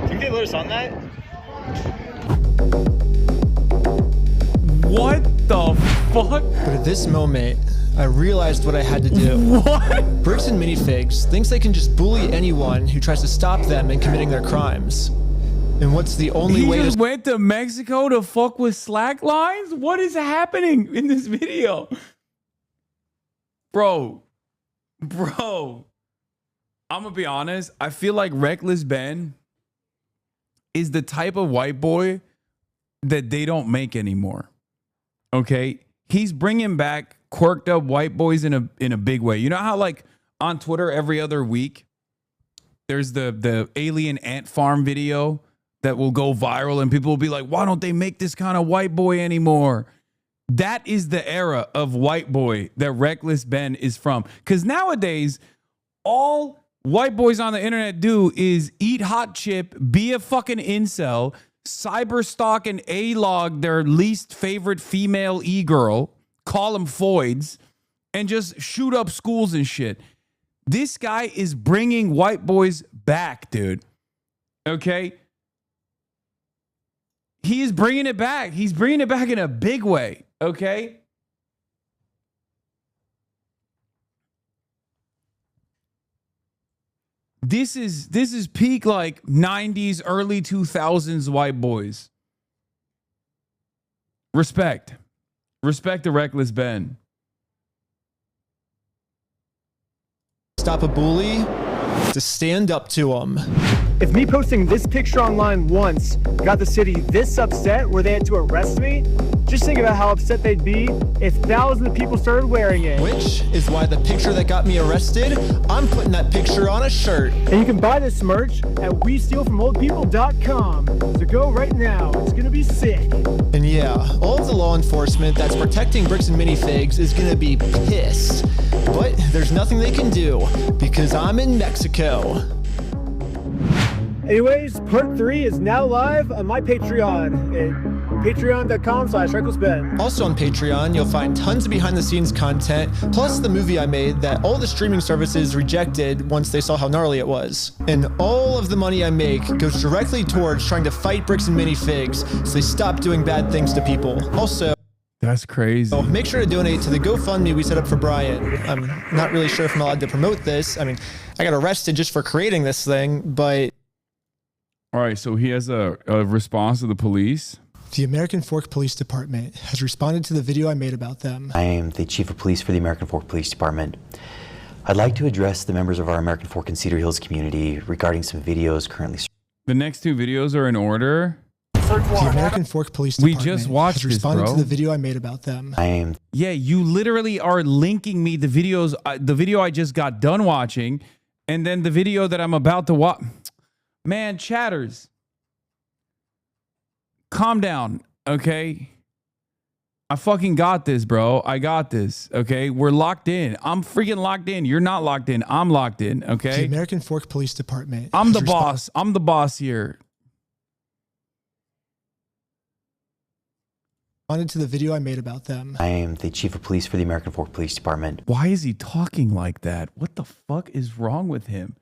Speaker 24: Can you get loose on that?
Speaker 1: What the fuck?
Speaker 15: But at this moment, I realized what I had to do.
Speaker 1: What?
Speaker 15: Bricks and Minifigs thinks they can just bully anyone who tries to stop them in committing their crimes. And what's the only way
Speaker 1: He just went to Mexico to fuck with slack lines? What is happening in this video? Bro. I'm gonna be honest. I feel like Reckless Ben is the type of white boy that they don't make anymore. Okay, he's bringing back quirked up white boys in a big way. You know how like on Twitter every other week there's the alien ant farm video that will go viral and people will be like, why don't they make this kind of white boy anymore? That is the era of white boy that Reckless Ben is from. Because nowadays, all white boys on the internet do is eat hot chip, be a fucking incel, cyber stalk and A-log their least favorite female e-girl, call them foids, and just shoot up schools and shit. This guy is bringing white boys back, dude. Okay? He is bringing it back. He's bringing it back in a big way. Okay. This is peak like 90s, early 2000s white boys. Respect the reckless Ben.
Speaker 15: Stop a bully, to stand up to him.
Speaker 24: If me posting this picture online once got the city this upset where they had to arrest me, just think about how upset they'd be if thousands of people started wearing it.
Speaker 15: Which is why the picture that got me arrested, I'm putting that picture on a shirt.
Speaker 24: And you can buy this merch at WeStealFromOldPeople.com. So go right now. It's gonna be sick.
Speaker 15: And yeah, all of the law enforcement that's protecting bricks and minifigs is gonna be pissed. But there's nothing they can do because I'm in Mexico.
Speaker 24: Anyways, part 3 is now live on my Patreon at patreon.com/recklessben.
Speaker 15: Also on Patreon, you'll find tons of behind the scenes content, plus the movie I made that all the streaming services rejected once they saw how gnarly it was. And all of the money I make goes directly towards trying to fight bricks and minifigs so they stop doing bad things to people. Also,
Speaker 1: that's crazy.
Speaker 15: Make sure to donate to the GoFundMe we set up for Brian. I'm not really sure if I'm allowed to promote this. I mean, I got arrested just for creating this thing, but...
Speaker 1: All right, so he has a response to the police.
Speaker 15: The American Fork Police Department has responded to the video I made about them.
Speaker 7: I am the Chief of Police for the American Fork Police Department. I'd like to address the members of our American Fork and Cedar Hills community regarding some videos currently...
Speaker 1: The next 2 videos are in order.
Speaker 15: The American Fork Police Department
Speaker 1: we just watched
Speaker 15: has responded
Speaker 1: this, bro.
Speaker 15: to the video I made about them.
Speaker 1: Yeah, you literally are linking me the videos, the video I just got done watching, and then the video that I'm about to watch. Man, chatters. Calm down, okay? I fucking got this, bro. I got this, okay? We're locked in. I'm freaking locked in. You're not locked in. I'm locked in, okay?
Speaker 15: The American Fork Police Department.
Speaker 1: I'm the boss. I'm the boss here.
Speaker 15: Responded to the video I made about them.
Speaker 7: I am the Chief of Police for the American Fork Police Department.
Speaker 1: Why is he talking like that? What the fuck is wrong with him?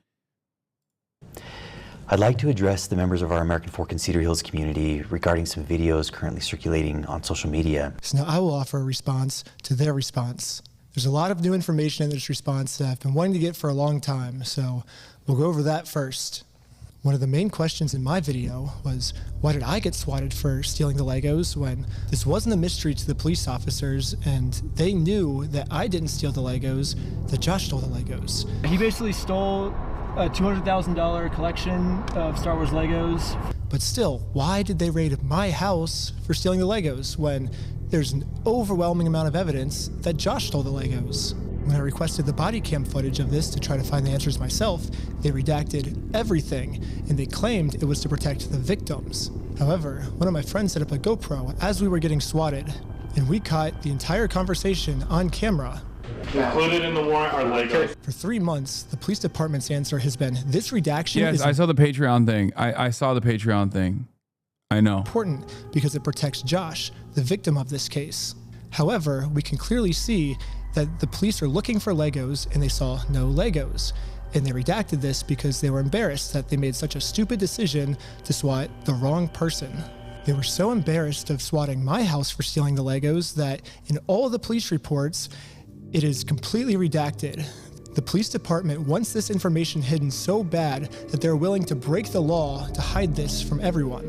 Speaker 7: I'd like to address the members of our American Fork and Cedar Hills community regarding some videos currently circulating on social media.
Speaker 15: So now I will offer a response to their response. There's a lot of new information in this response that I've been wanting to get for a long time, so we'll go over that first. One of the main questions in my video was, why did I get swatted for stealing the Legos when this wasn't a mystery to the police officers and they knew that I didn't steal the Legos, that Josh stole the Legos.
Speaker 24: He basically stole a $200,000 collection of Star Wars Legos.
Speaker 15: But still, why did they raid my house for stealing the Legos when there's an overwhelming amount of evidence that Josh stole the Legos? When I requested the body cam footage of this to try to find the answers myself, they redacted everything, and they claimed it was to protect the victims. However, one of my friends set up a GoPro as we were getting swatted, and we caught the entire conversation on camera.
Speaker 14: Included in the warrant are Legos.
Speaker 15: For 3 months, the police department's answer has been, this redaction
Speaker 1: is... Yes, I saw the Patreon thing. I saw the Patreon thing. I know.
Speaker 15: Important because it protects Josh, the victim of this case. However, we can clearly see that the police are looking for Legos and they saw no Legos. And they redacted this because they were embarrassed that they made such a stupid decision to swat the wrong person. They were so embarrassed of swatting my house for stealing the Legos that in all of the police reports, it is completely redacted. The police department wants this information hidden so bad that they're willing to break the law to hide this from everyone.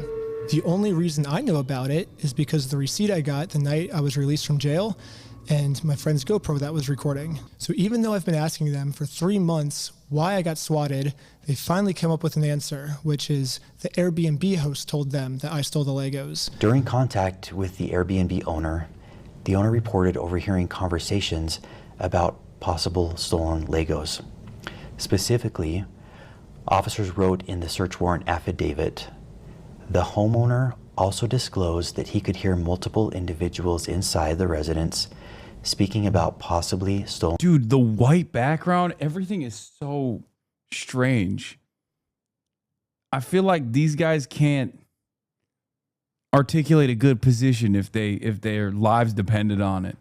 Speaker 15: The only reason I know about it is because of the receipt I got the night I was released from jail and my friend's GoPro that was recording. So even though I've been asking them for 3 months why I got swatted, they finally came up with an answer, which is the Airbnb host told them that I stole the Legos.
Speaker 7: During contact with the Airbnb owner, the owner reported overhearing conversations about possible stolen Legos. Specifically, officers wrote in the search warrant affidavit, the homeowner also disclosed that he could hear multiple individuals inside the residence speaking about possibly stolen...
Speaker 1: Dude, the white background, everything is so strange. I feel like these guys can't articulate a good position if their lives depended on it.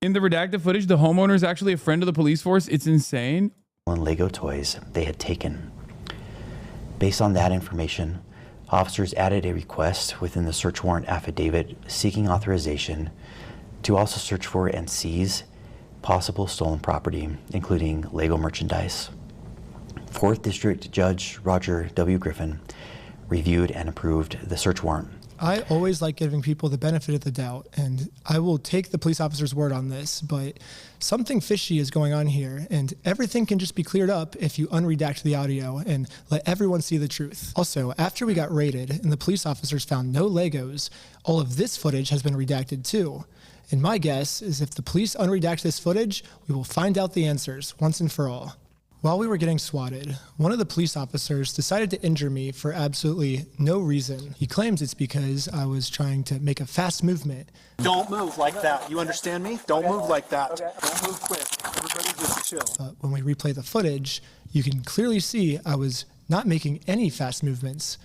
Speaker 1: In the redacted footage, the homeowner is actually a friend of the police force. It's insane.
Speaker 7: Lego toys they had taken. Based on that information, Officers added a request within the search warrant affidavit seeking authorization to also search for and seize possible stolen property, including Lego merchandise. 4th District Judge Roger W. Griffin reviewed and approved the search warrant.
Speaker 15: I always like giving people the benefit of the doubt, and I will take the police officer's word on this, but something fishy is going on here, and everything can just be cleared up if you unredact the audio and let everyone see the truth. Also, after we got raided and the police officers found no Legos, all of this footage has been redacted too. And my guess is if the police unredact this footage, we will find out the answers once and for all. While we were getting swatted, one of the police officers decided to injure me for absolutely no reason. He claims it's because I was trying to make a fast movement.
Speaker 13: Don't move like that. You understand me? Don't move like that. Don't move quick. Everybody just chill.
Speaker 15: But when we replay the footage, you can clearly see I was not making any fast movements.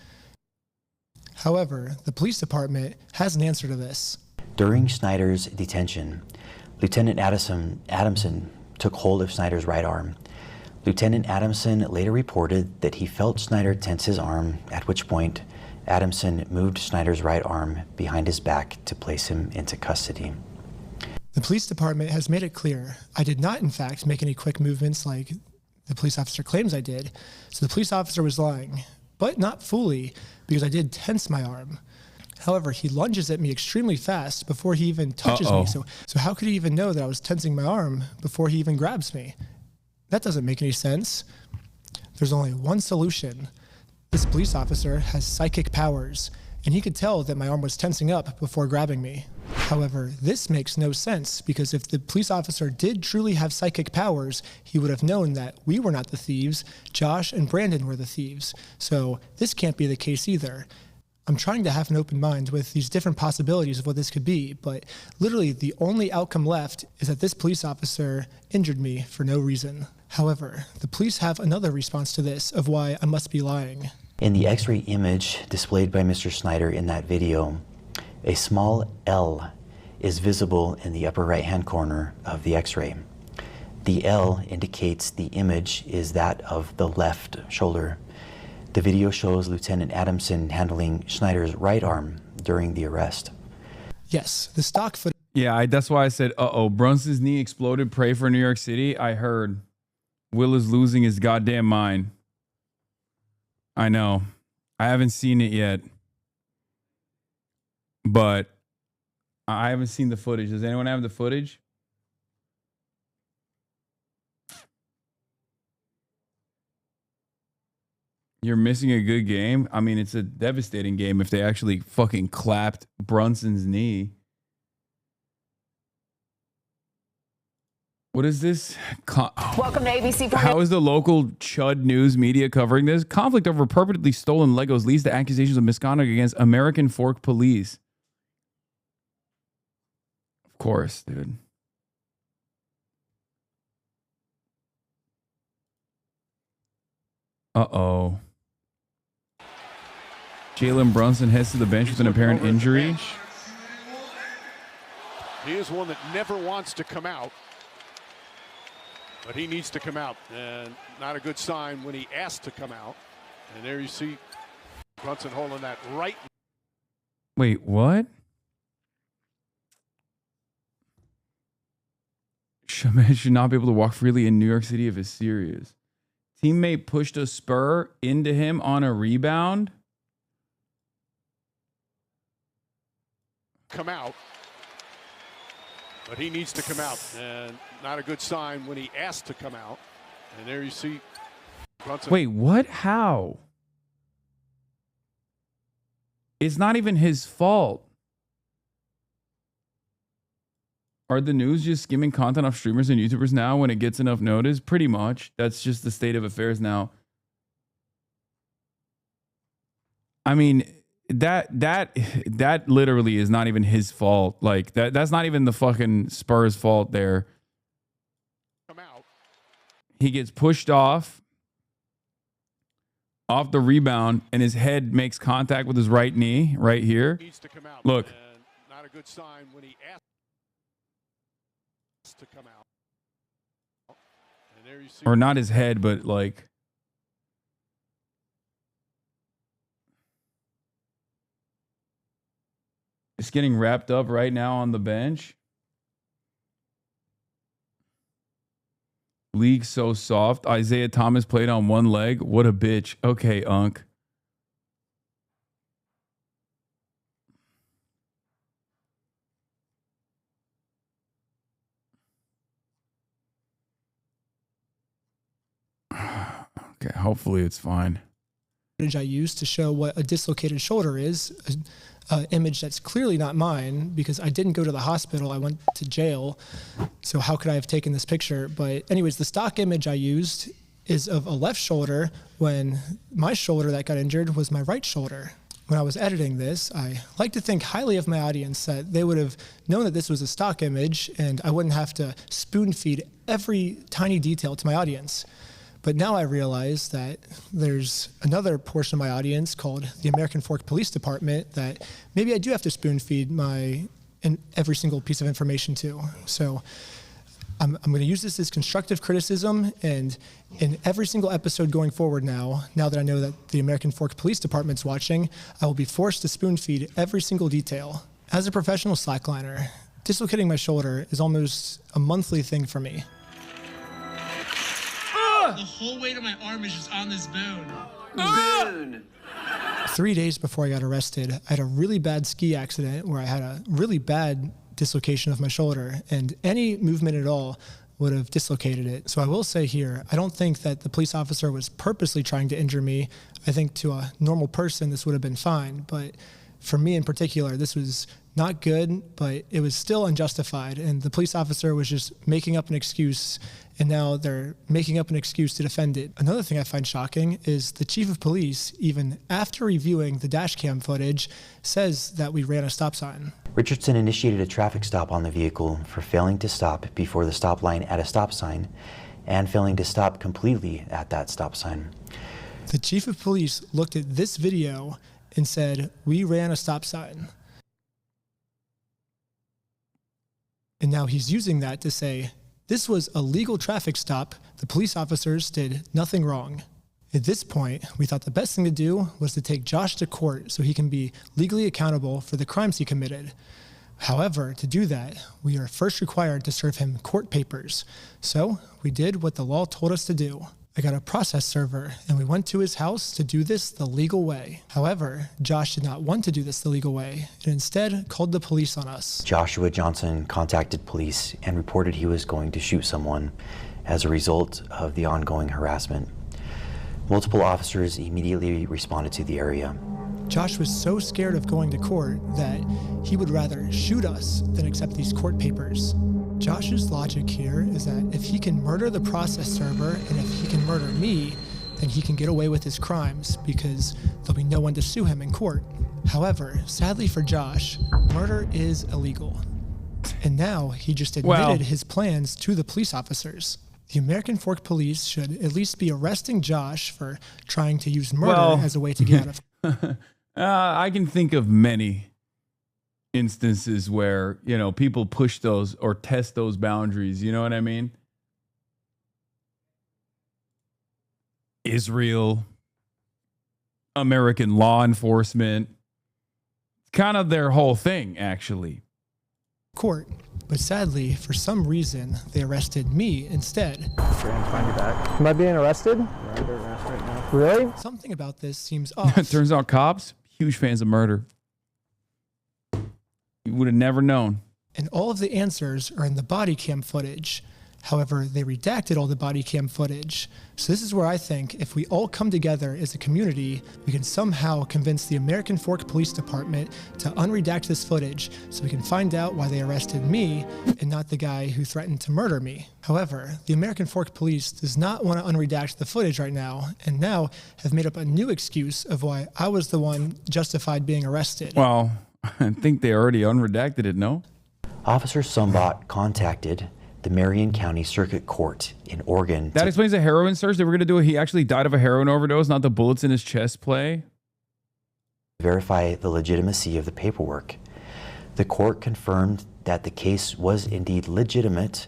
Speaker 15: However, the police department has an answer to this.
Speaker 7: During Snyder's detention, Lieutenant Adamson took hold of Snyder's right arm. Lieutenant Adamson later reported that he felt Snyder tense his arm, at which point Adamson moved Snyder's right arm behind his back to place him into custody.
Speaker 15: The police department has made it clear I did not, in fact, make any quick movements like the police officer claims I did, so the police officer was lying, but not fully, because I did tense my arm. However, he lunges at me extremely fast before he even touches me, so how could he even know that I was tensing my arm before he even grabs me? That doesn't make any sense. There's only one solution. This police officer has psychic powers, and he could tell that my arm was tensing up before grabbing me. However, this makes no sense because if the police officer did truly have psychic powers, he would have known that we were not the thieves, Josh and Brandon were the thieves. So this can't be the case either. I'm trying to have an open mind with these different possibilities of what this could be, but literally the only outcome left is that this police officer injured me for no reason. However, the police have another response to this of why I must be lying.
Speaker 7: In the X-ray image displayed by Mr. Snyder in that video, a small L is visible in the upper right-hand corner of the X-ray. The L indicates the image is that of the left shoulder. The video shows Lieutenant Adamson handling Snyder's right arm during the arrest.
Speaker 15: Yes, the stock footage.
Speaker 1: Yeah, that's why I said, Brunson's knee exploded. Pray for New York City. I heard Will is losing his goddamn mind. I know. I haven't seen it yet. But I haven't seen the footage. Does anyone have the footage? You're missing a good game. I mean, it's a devastating game if they actually fucking clapped Brunson's knee. What is this?
Speaker 18: Welcome to ABC.
Speaker 1: How is the local Chud News media covering this? Conflict over purportedly stolen Legos leads to accusations of misconduct against American Fork Police. Of course, dude. Uh-oh. Jalen Brunson heads to the bench with an apparent injury.
Speaker 19: He is one that never wants to come out, but he needs to come out, and not a good sign when he asked to come out. And there you see Brunson holding that right.
Speaker 1: Wait, what? Shaman should not be able to walk freely in New York City if it's serious. Teammate pushed a spur into him on a rebound.
Speaker 19: Come out, but he needs to come out, and not a good sign when he asked to come out. And there you see Brunson.
Speaker 1: Wait, what? How? It's not even his fault. Are the news just skimming content off streamers and YouTubers now when it gets enough notice? Pretty much. That's just the state of affairs now. I mean, that literally is not even his fault. Like that's not even the fucking Spurs fault there.
Speaker 19: Come out.
Speaker 1: He gets pushed off the rebound and his head makes contact with his right knee right here.
Speaker 19: Needs to come out.
Speaker 1: Look.
Speaker 19: And not a good sign when he asked to come out. And there you see.
Speaker 1: Or not his head, but like It's getting wrapped up right now on the bench. League so soft. Isaiah Thomas played on one leg. What a bitch. Okay, Unk. Okay, hopefully it's fine.
Speaker 15: I used to show what a dislocated shoulder is, an image that's clearly not mine because I didn't go to the hospital. I went to jail. So how could I have taken this picture? But anyways, the stock image I used is of a left shoulder when my shoulder that got injured was my right shoulder. When I was editing this, I like to think highly of my audience that they would have known that this was a stock image and I wouldn't have to spoon feed every tiny detail to my audience. But now I realize that there's another portion of my audience called the American Fork Police Department that maybe I do have to spoon feed every single piece of information to. So I'm going to use this as constructive criticism, and in every single episode going forward now that I know that the American Fork Police Department's watching, I will be forced to spoon feed every single detail. As a professional slackliner, dislocating my shoulder is almost a monthly thing for me.
Speaker 20: The whole weight of my arm is just on this bone.
Speaker 15: Boon. 3 days before I got arrested, I had a really bad ski accident where I had a really bad dislocation of my shoulder, and any movement at all would have dislocated it. So I will say here, I don't think that the police officer was purposely trying to injure me. I think to a normal person, this would have been fine. But for me in particular, this was not good, but it was still unjustified. And the police officer was just making up an excuse, and now they're making up an excuse to defend it. Another thing I find shocking is the chief of police, even after reviewing the dash cam footage, says that we ran a stop sign.
Speaker 7: Richardson initiated a traffic stop on the vehicle for failing to stop before the stop line at a stop sign and failing to stop completely at that stop sign.
Speaker 15: The chief of police looked at this video and said, "We ran a stop sign." And now he's using that to say, this was a legal traffic stop. The police officers did nothing wrong. At this point, we thought the best thing to do was to take Josh to court so he can be legally accountable for the crimes he committed. However, to do that, we are first required to serve him court papers. So we did what the law told us to do. I got a process server, and we went to his house to do this the legal way. However, Josh did not want to do this the legal way, and instead called the police on us.
Speaker 7: Joshua Johnson contacted police and reported he was going to shoot someone as a result of the ongoing harassment. Multiple officers immediately responded to the area.
Speaker 15: Josh was so scared of going to court that he would rather shoot us than accept these court papers. Josh's logic here is that if he can murder the process server and if he can murder me, then he can get away with his crimes because there'll be no one to sue him in court. However, sadly for Josh, murder is illegal. And now he just admitted his plans to the police officers. The American Fork Police should at least be arresting Josh for trying to use murder as a way to get out of.
Speaker 1: I can think of many instances where, you know, people push those or test those boundaries. You know what I mean? Israel, American law enforcement, kind of their whole thing, actually.
Speaker 15: Court, but sadly, for some reason, they arrested me instead.
Speaker 24: Trying to find you back. Am I being arrested? We're under arrest right now. Really?
Speaker 15: Something about this seems off.
Speaker 1: It turns out cops, huge fans of murder. You would have never known.
Speaker 15: And all of the answers are in the body cam footage. However, they redacted all the body cam footage. So this is where I think if we all come together as a community, we can somehow convince the American Fork Police Department to unredact this footage so we can find out why they arrested me and not the guy who threatened to murder me. However, the American Fork Police does not want to unredact the footage right now, and now have made up a new excuse of why I was the one justified being arrested.
Speaker 1: Well, I think they already unredacted it, no?
Speaker 7: Officer Sumbot contacted the Marion County Circuit Court in Oregon.
Speaker 1: That explains the heroin search they were going to do. He actually died of a heroin overdose, not the bullets in his chest play.
Speaker 7: Verify the legitimacy of the paperwork. The court confirmed that the case was indeed legitimate,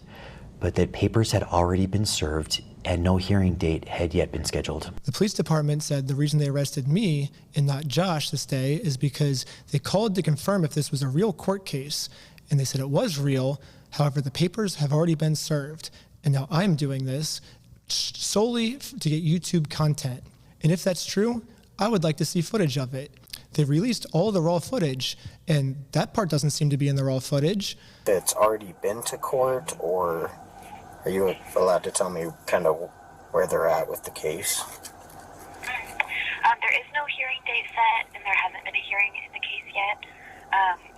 Speaker 7: but that papers had already been served and no hearing date had yet been scheduled.
Speaker 15: The police department said the reason they arrested me and not Josh this day is because they called to confirm if this was a real court case, and they said it was real. However, the papers have already been served, and now I'm doing this solely to get YouTube content. And if that's true, I would like to see footage of it. They released all the raw footage, and that part doesn't seem to be in the raw footage.
Speaker 3: It's already been to court, or are you allowed to tell me kind of where they're at with the case?
Speaker 21: There is no hearing date set, and there hasn't been a hearing in the case yet.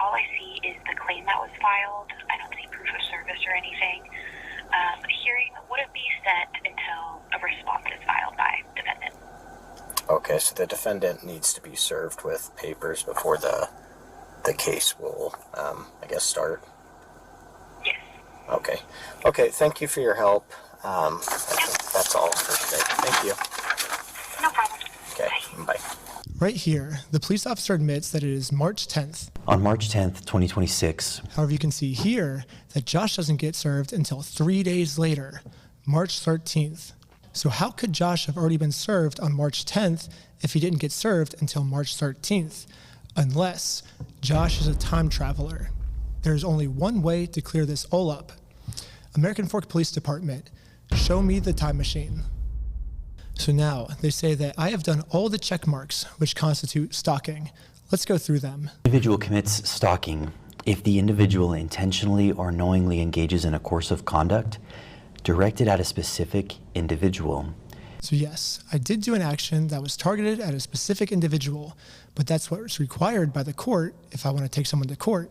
Speaker 21: All I see is the claim that was filed. I don't see proof of service or anything. A hearing wouldn't be set until a response is filed by defendant.
Speaker 3: Okay, so the defendant needs to be served with papers before the case will, I guess, start?
Speaker 21: Yes.
Speaker 3: Okay. Okay, thank you for your help. I think that's all for today. Thank you.
Speaker 21: No problem.
Speaker 3: Okay, bye.
Speaker 15: Right here, the police officer admits that it is March 10th.
Speaker 7: On March 10th, 2026.
Speaker 15: However, you can see here that Josh doesn't get served until 3 days later, March 13th. So how could Josh have already been served on March 10th if he didn't get served until March 13th? Unless Josh is a time traveler. There's only one way to clear this all up. American Fork Police Department, show me the time machine. So now they say that I have done all the check marks which constitute stalking. Let's go through them.
Speaker 7: Individual commits stalking if the individual intentionally or knowingly engages in a course of conduct directed at a specific individual.
Speaker 15: So yes, I did do an action that was targeted at a specific individual, but that's what's required by the court if I want to take someone to court.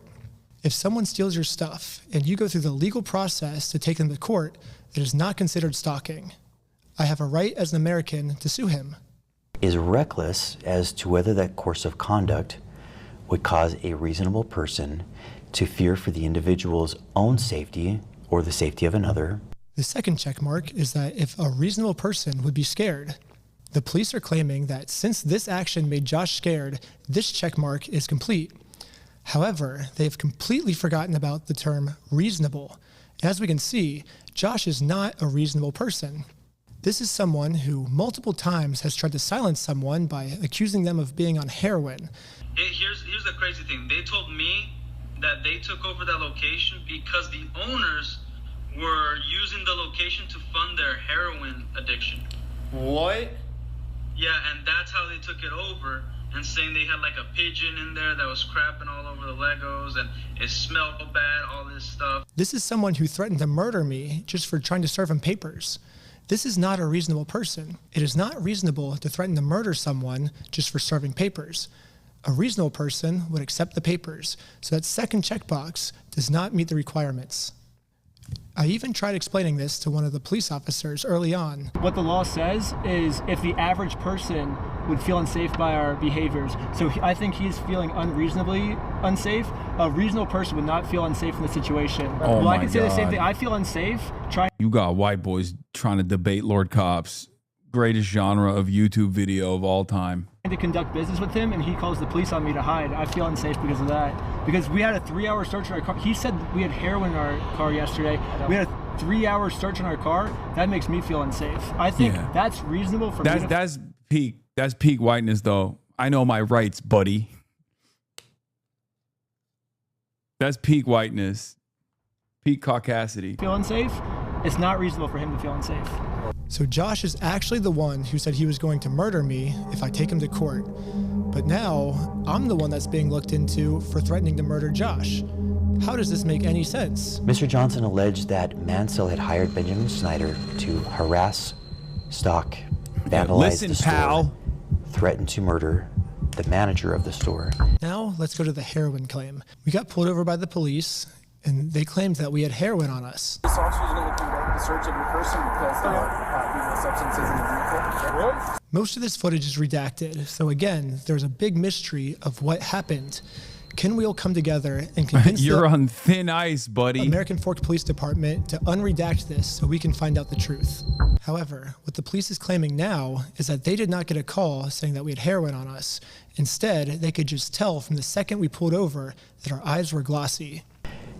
Speaker 15: If someone steals your stuff and you go through the legal process to take them to court, it is not considered stalking. I have a right as an American to sue him.
Speaker 7: Is reckless as to whether that course of conduct would cause a reasonable person to fear for the individual's own safety or the safety of another.
Speaker 15: The second check mark is that if a reasonable person would be scared. The police are claiming that since this action made Josh scared, this check mark is complete. However, they have completely forgotten about the term reasonable. As we can see, Josh is not a reasonable person. This is someone who multiple times has tried to silence someone by accusing them of being on heroin.
Speaker 22: Here's the crazy thing. They told me that they took over that location because the owners were using the location to fund their heroin addiction.
Speaker 24: What?
Speaker 22: Yeah, and that's how they took it over, and saying they had like a pigeon in there that was crapping all over the Legos and it smelled bad, all this stuff.
Speaker 15: This is someone who threatened to murder me just for trying to serve him papers. This is not a reasonable person. It is not reasonable to threaten to murder someone just for serving papers. A reasonable person would accept the papers, so that second checkbox does not meet the requirements. I even tried explaining this to one of the police officers early on.
Speaker 24: What the law says is if the average person would feel unsafe by our behaviors. So I think he's feeling unreasonably unsafe. A reasonable person would not feel unsafe in the situation.
Speaker 1: Oh
Speaker 24: well,
Speaker 1: my
Speaker 24: I can say the same
Speaker 1: God.
Speaker 24: thing. I feel unsafe trying.
Speaker 1: You got white boys trying to debate Lord Cops. Greatest genre of YouTube video of all time.
Speaker 24: To conduct business with him, and he calls the police on me to hide. I feel unsafe because of that. Because we had a 3-hour search in our car. He said we had heroin in our car yesterday. We had a 3-hour search in our car. That makes me feel unsafe. I think that's reasonable for me.
Speaker 1: That's peak whiteness though. I know my rights, buddy. That's peak whiteness. Peak caucasity.
Speaker 24: Feel unsafe? It's not reasonable for him to feel unsafe.
Speaker 15: So Josh is actually the one who said he was going to murder me if I take him to court. But now I'm the one that's being looked into for threatening to murder Josh. How does this make any sense?
Speaker 7: Mr. Johnson alleged that Mansell had hired Benjamin Snyder to harass, stalk, vandalize the store, threaten to murder the manager of the store.
Speaker 15: Now let's go to the heroin claim. We got pulled over by the police, and they claimed that we had heroin on us.
Speaker 6: This officer is going to conduct the search of your person because there are substances in the vehicle. Really?
Speaker 15: Most of this footage is redacted, so again, there's a big mystery of what happened. Can we all come together and convince
Speaker 1: You're
Speaker 15: the
Speaker 1: on thin ice, buddy.
Speaker 15: American Fork Police Department to unredact this so we can find out the truth? However, what the police is claiming now is that they did not get a call saying that we had heroin on us. Instead, they could just tell from the second we pulled over that our eyes were glossy.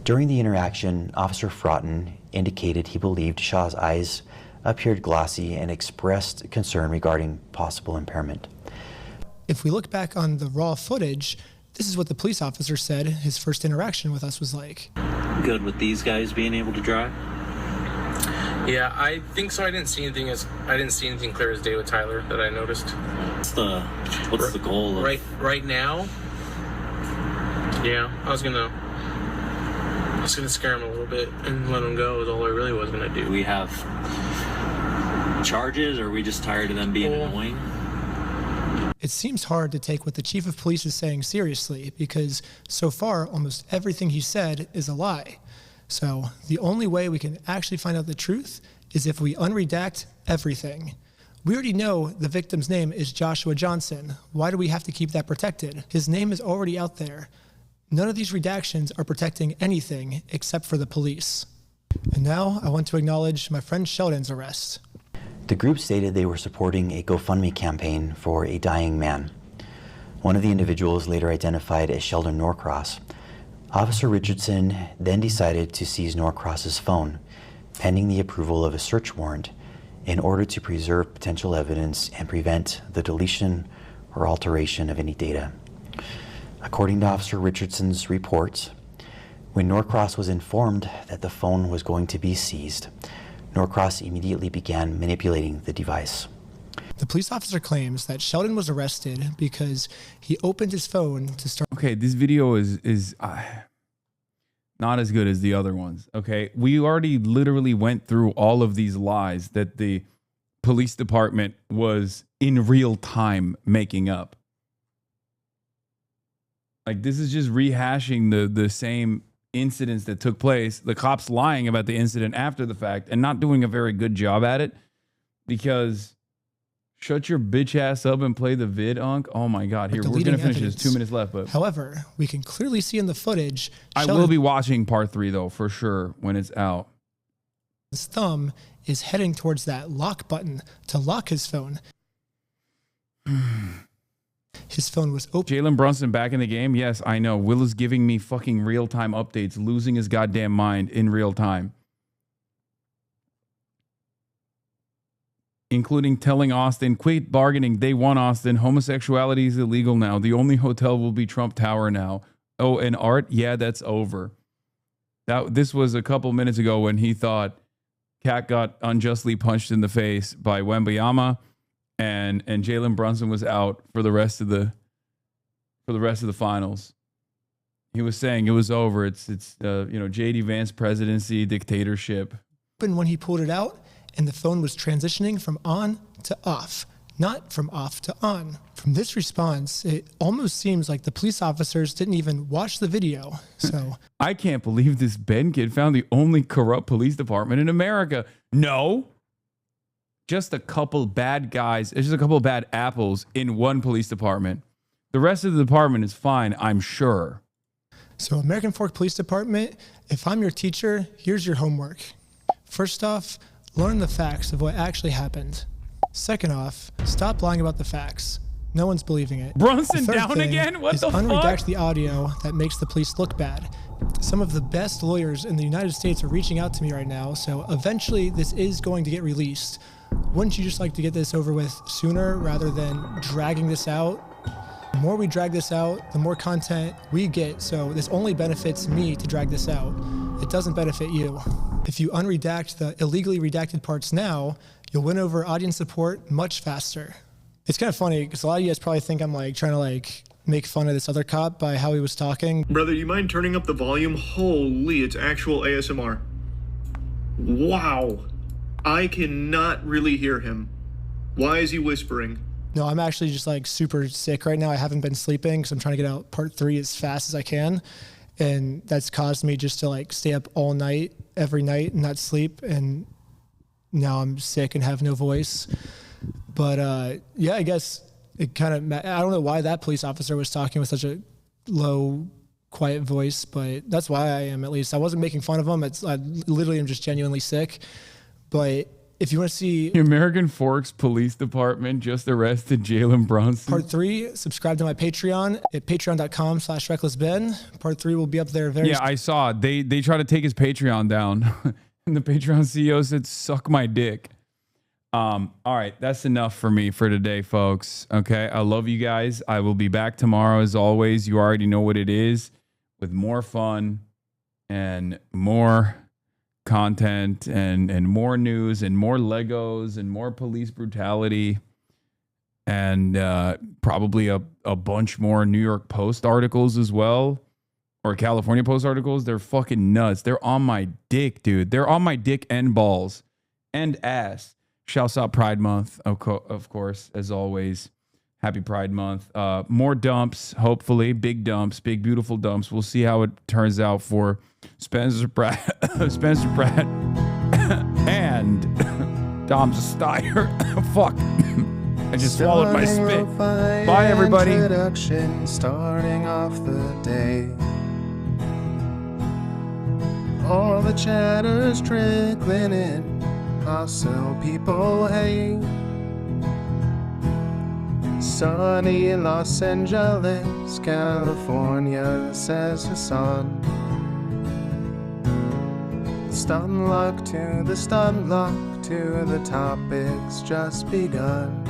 Speaker 7: During the interaction, Officer Fraughton indicated he believed Shaw's eyes appeared glossy and expressed concern regarding possible impairment.
Speaker 15: If we look back on the raw footage, this is what the police officer said his first interaction with us was like.
Speaker 11: Good with these guys being able to drive?
Speaker 6: Yeah, I think so. I didn't see anything clear as day with Tyler that I noticed.
Speaker 11: What's the goal?
Speaker 6: Right now? Yeah, I was gonna scare him a little bit and let him go is all I really was gonna do.
Speaker 11: Do we have charges, or are we just tired of them being annoying?
Speaker 15: It seems hard to take what the chief of police is saying seriously because so far almost everything he said is a lie. So the only way we can actually find out the truth is if we unredact everything. We already know the victim's name is Joshua Johnson. Why do we have to keep that protected? His name is already out there. None of these redactions are protecting anything except for the police. And now I want to acknowledge my friend Sheldon's arrest.
Speaker 7: The group stated they were supporting a GoFundMe campaign for a dying man. One of the individuals, later identified as Sheldon Norcross. Officer Richardson then decided to seize Norcross's phone, pending the approval of a search warrant, in order to preserve potential evidence and prevent the deletion or alteration of any data. According to Officer Richardson's reports, when Norcross was informed that the phone was going to be seized, Norcross immediately began manipulating the device.
Speaker 15: The police officer claims that Sheldon was arrested because he opened his phone to start.
Speaker 1: Okay, this video is not as good as the other ones. Okay, we already literally went through all of these lies that the police department was in real time making up. Like, this is just rehashing the same incidents that took place, the cops lying about the incident after the fact and not doing a very good job at it, because shut your bitch ass up and play the vid, Unc. Oh my God. Here, we're going to finish this. 2 minutes left. But
Speaker 15: however, we can clearly see in the footage.
Speaker 1: I will be watching part 3 though, for sure, when it's out.
Speaker 15: His thumb is heading towards that lock button to lock his phone. His phone was open.
Speaker 1: Jalen Brunson back in the game? Yes, I know. Will is giving me fucking real-time updates, losing his goddamn mind in real time. Including telling Austin, quit bargaining. They won, Austin. Homosexuality is illegal now. The only hotel will be Trump Tower now. Oh, and Art? Yeah, that's over. This was a couple minutes ago when he thought Kat got unjustly punched in the face by Wembanyama. And Jalen Brunson was out for the rest of the finals. He was saying it was over. It's JD Vance presidency, dictatorship.
Speaker 15: When he pulled it out, and the phone was transitioning from on to off, not from off to on. From this response, it almost seems like the police officers didn't even watch the video. So
Speaker 1: I can't believe this Ben kid found the only corrupt police department in America. No. Just a couple bad guys. It's just a couple of bad apples in one police department. The rest of the department is fine, I'm sure.
Speaker 15: So American Fork Police Department, if I'm your teacher, here's your homework. First off, learn the facts of what actually happened. Second off, stop lying about the facts. No one's believing it.
Speaker 1: Brunson down again? What the fuck?
Speaker 15: Unredact the audio that makes the police look bad. Some of the best lawyers in the United States are reaching out to me right now, so eventually this is going to get released. Wouldn't you just like to get this over with sooner rather than dragging this out? The more we drag this out, the more content we get, so this only benefits me to drag this out. It doesn't benefit you. If you unredact the illegally redacted parts now, you'll win over audience support much faster. It's kind of funny because a lot of you guys probably think I'm trying to make fun of this other cop by how he was talking.
Speaker 12: Brother, you mind turning up the volume? Holy, it's actual ASMR. Wow. I cannot really hear him. Why is he whispering?
Speaker 15: No, I'm actually just super sick right now. I haven't been sleeping because I'm trying to get out part 3 as fast as I can. And that's caused me just to stay up all night, every night, and not sleep. And now I'm sick and have no voice. But yeah, I guess it kind of, I don't know why that police officer was talking with such a low, quiet voice, but that's why I am, at least. I wasn't making fun of him. I literally am just genuinely sick. But if you want to see...
Speaker 1: The American Forks Police Department just arrested Jalen Brunson.
Speaker 15: Part 3, subscribe to my Patreon at patreon.com/recklessben. Part 3 will be up there very...
Speaker 1: Yeah, I saw. They tried to take his Patreon down. And the Patreon CEO said, suck my dick. All right, that's enough for me for today, folks. Okay, I love you guys. I will be back tomorrow as always. You already know what it is, with more fun and more content and more news and more Legos and more police brutality and probably a bunch more New York Post articles as well, or California Post articles. They're fucking nuts. They're on my dick, dude. They're on my dick and balls and ass. Shouts out Pride Month, of course, as always. Happy Pride Month. More dumps, hopefully. Big dumps, big, beautiful dumps. We'll see how it turns out for Spencer Pratt, and Dom Steyer. Fuck. I just swallowed my spit. Bye, everybody.
Speaker 8: Introduction, starting off the day. All the chatter's trickling in. Hustle people hate. Sunny Los Angeles, California, says Hasan. Stun luck to the stun luck to the topics just begun.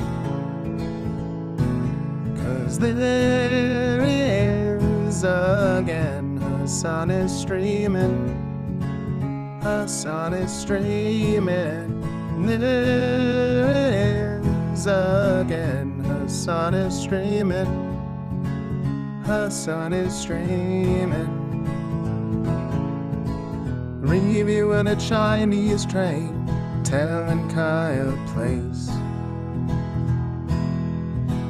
Speaker 8: 'Cause there he is again. Hasan is streaming. Hasan is streaming. There is again. Hasan is streaming. Hasan is streaming. Reviewing a Chinese train, telling Kyle place.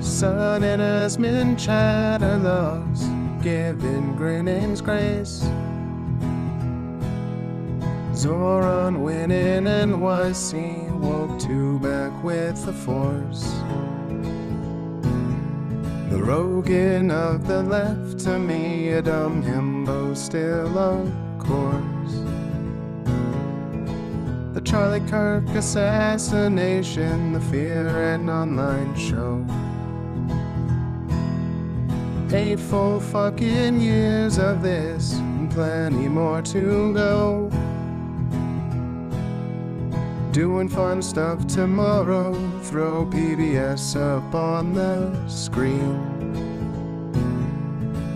Speaker 8: Son and Asmin chatter loves, giving Grinning's grace. Zoran winning NYC, woke two back with the force. The Rogan of the left, to me a dumb himbo still of course. The Charlie Kirk assassination, the Fear and Online show. 8 full fucking years of this, and plenty more to go. Doing fun stuff tomorrow, throw PBS up on the screen.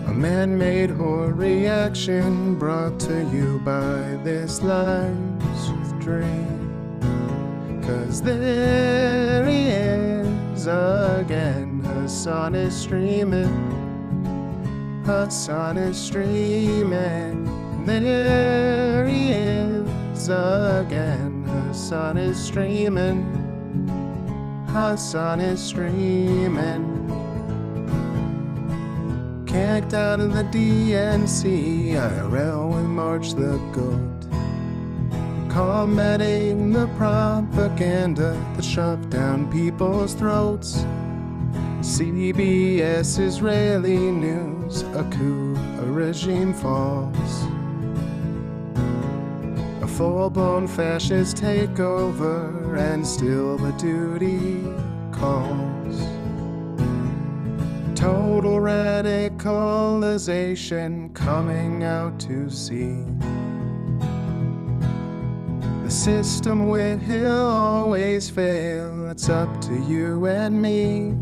Speaker 8: A man-made horror reaction brought to you by this life's dream. 'Cause there he is again, Hasan is streaming. Hasan is streaming. There he is again, Hasan is streaming. Hasan is streaming. Kicked out of the DNC, IRL with March the Goat. Combating the propaganda that shoved down people's throats. CBS Israeli news, a coup, a regime falls. A full-blown fascist takeover, and still the duty calls. Total radicalization coming out to see. The system will always fail, it's up to you and me.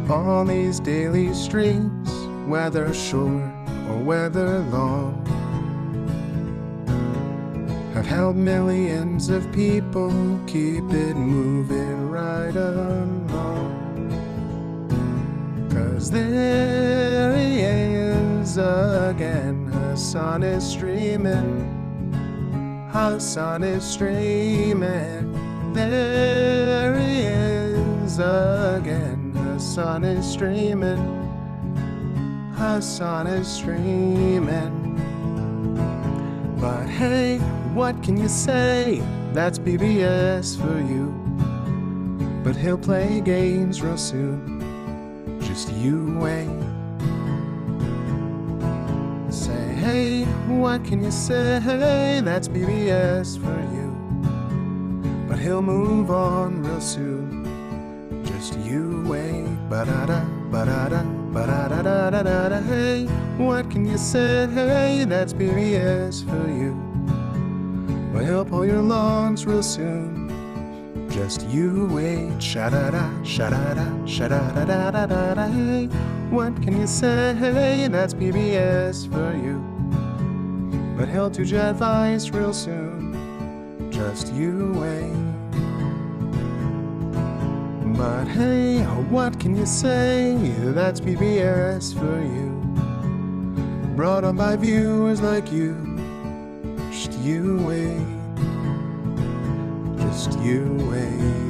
Speaker 8: On these daily streets, whether short or whether long, have helped millions of people keep it moving right along. 'Cause there he is again, Hasan is streaming. Hasan is streaming. There he is again, Hasan is streaming. Hasan is streaming. But hey, what can you say? That's BBS for you. But he'll play games real soon. Just you wait. Say, hey, what can you say? That's BBS for you. But he'll move on real soon. Just you wait. Ba-da-da, ba-da-da, ba-da-da-da-da-da. Hey, what can you say? Hey, that's BBS for you. but he'll pull your lawns real soon. Just you wait. Sha-da-da, sha-da-da, sha-da-da-da-da-da. Hey, what can you say? That's PBS for you. But he'll do your advice real soon. Just you wait. But hey, what can you say? That's PBS for you. Brought on by viewers like you. Just you wait. Just you wait.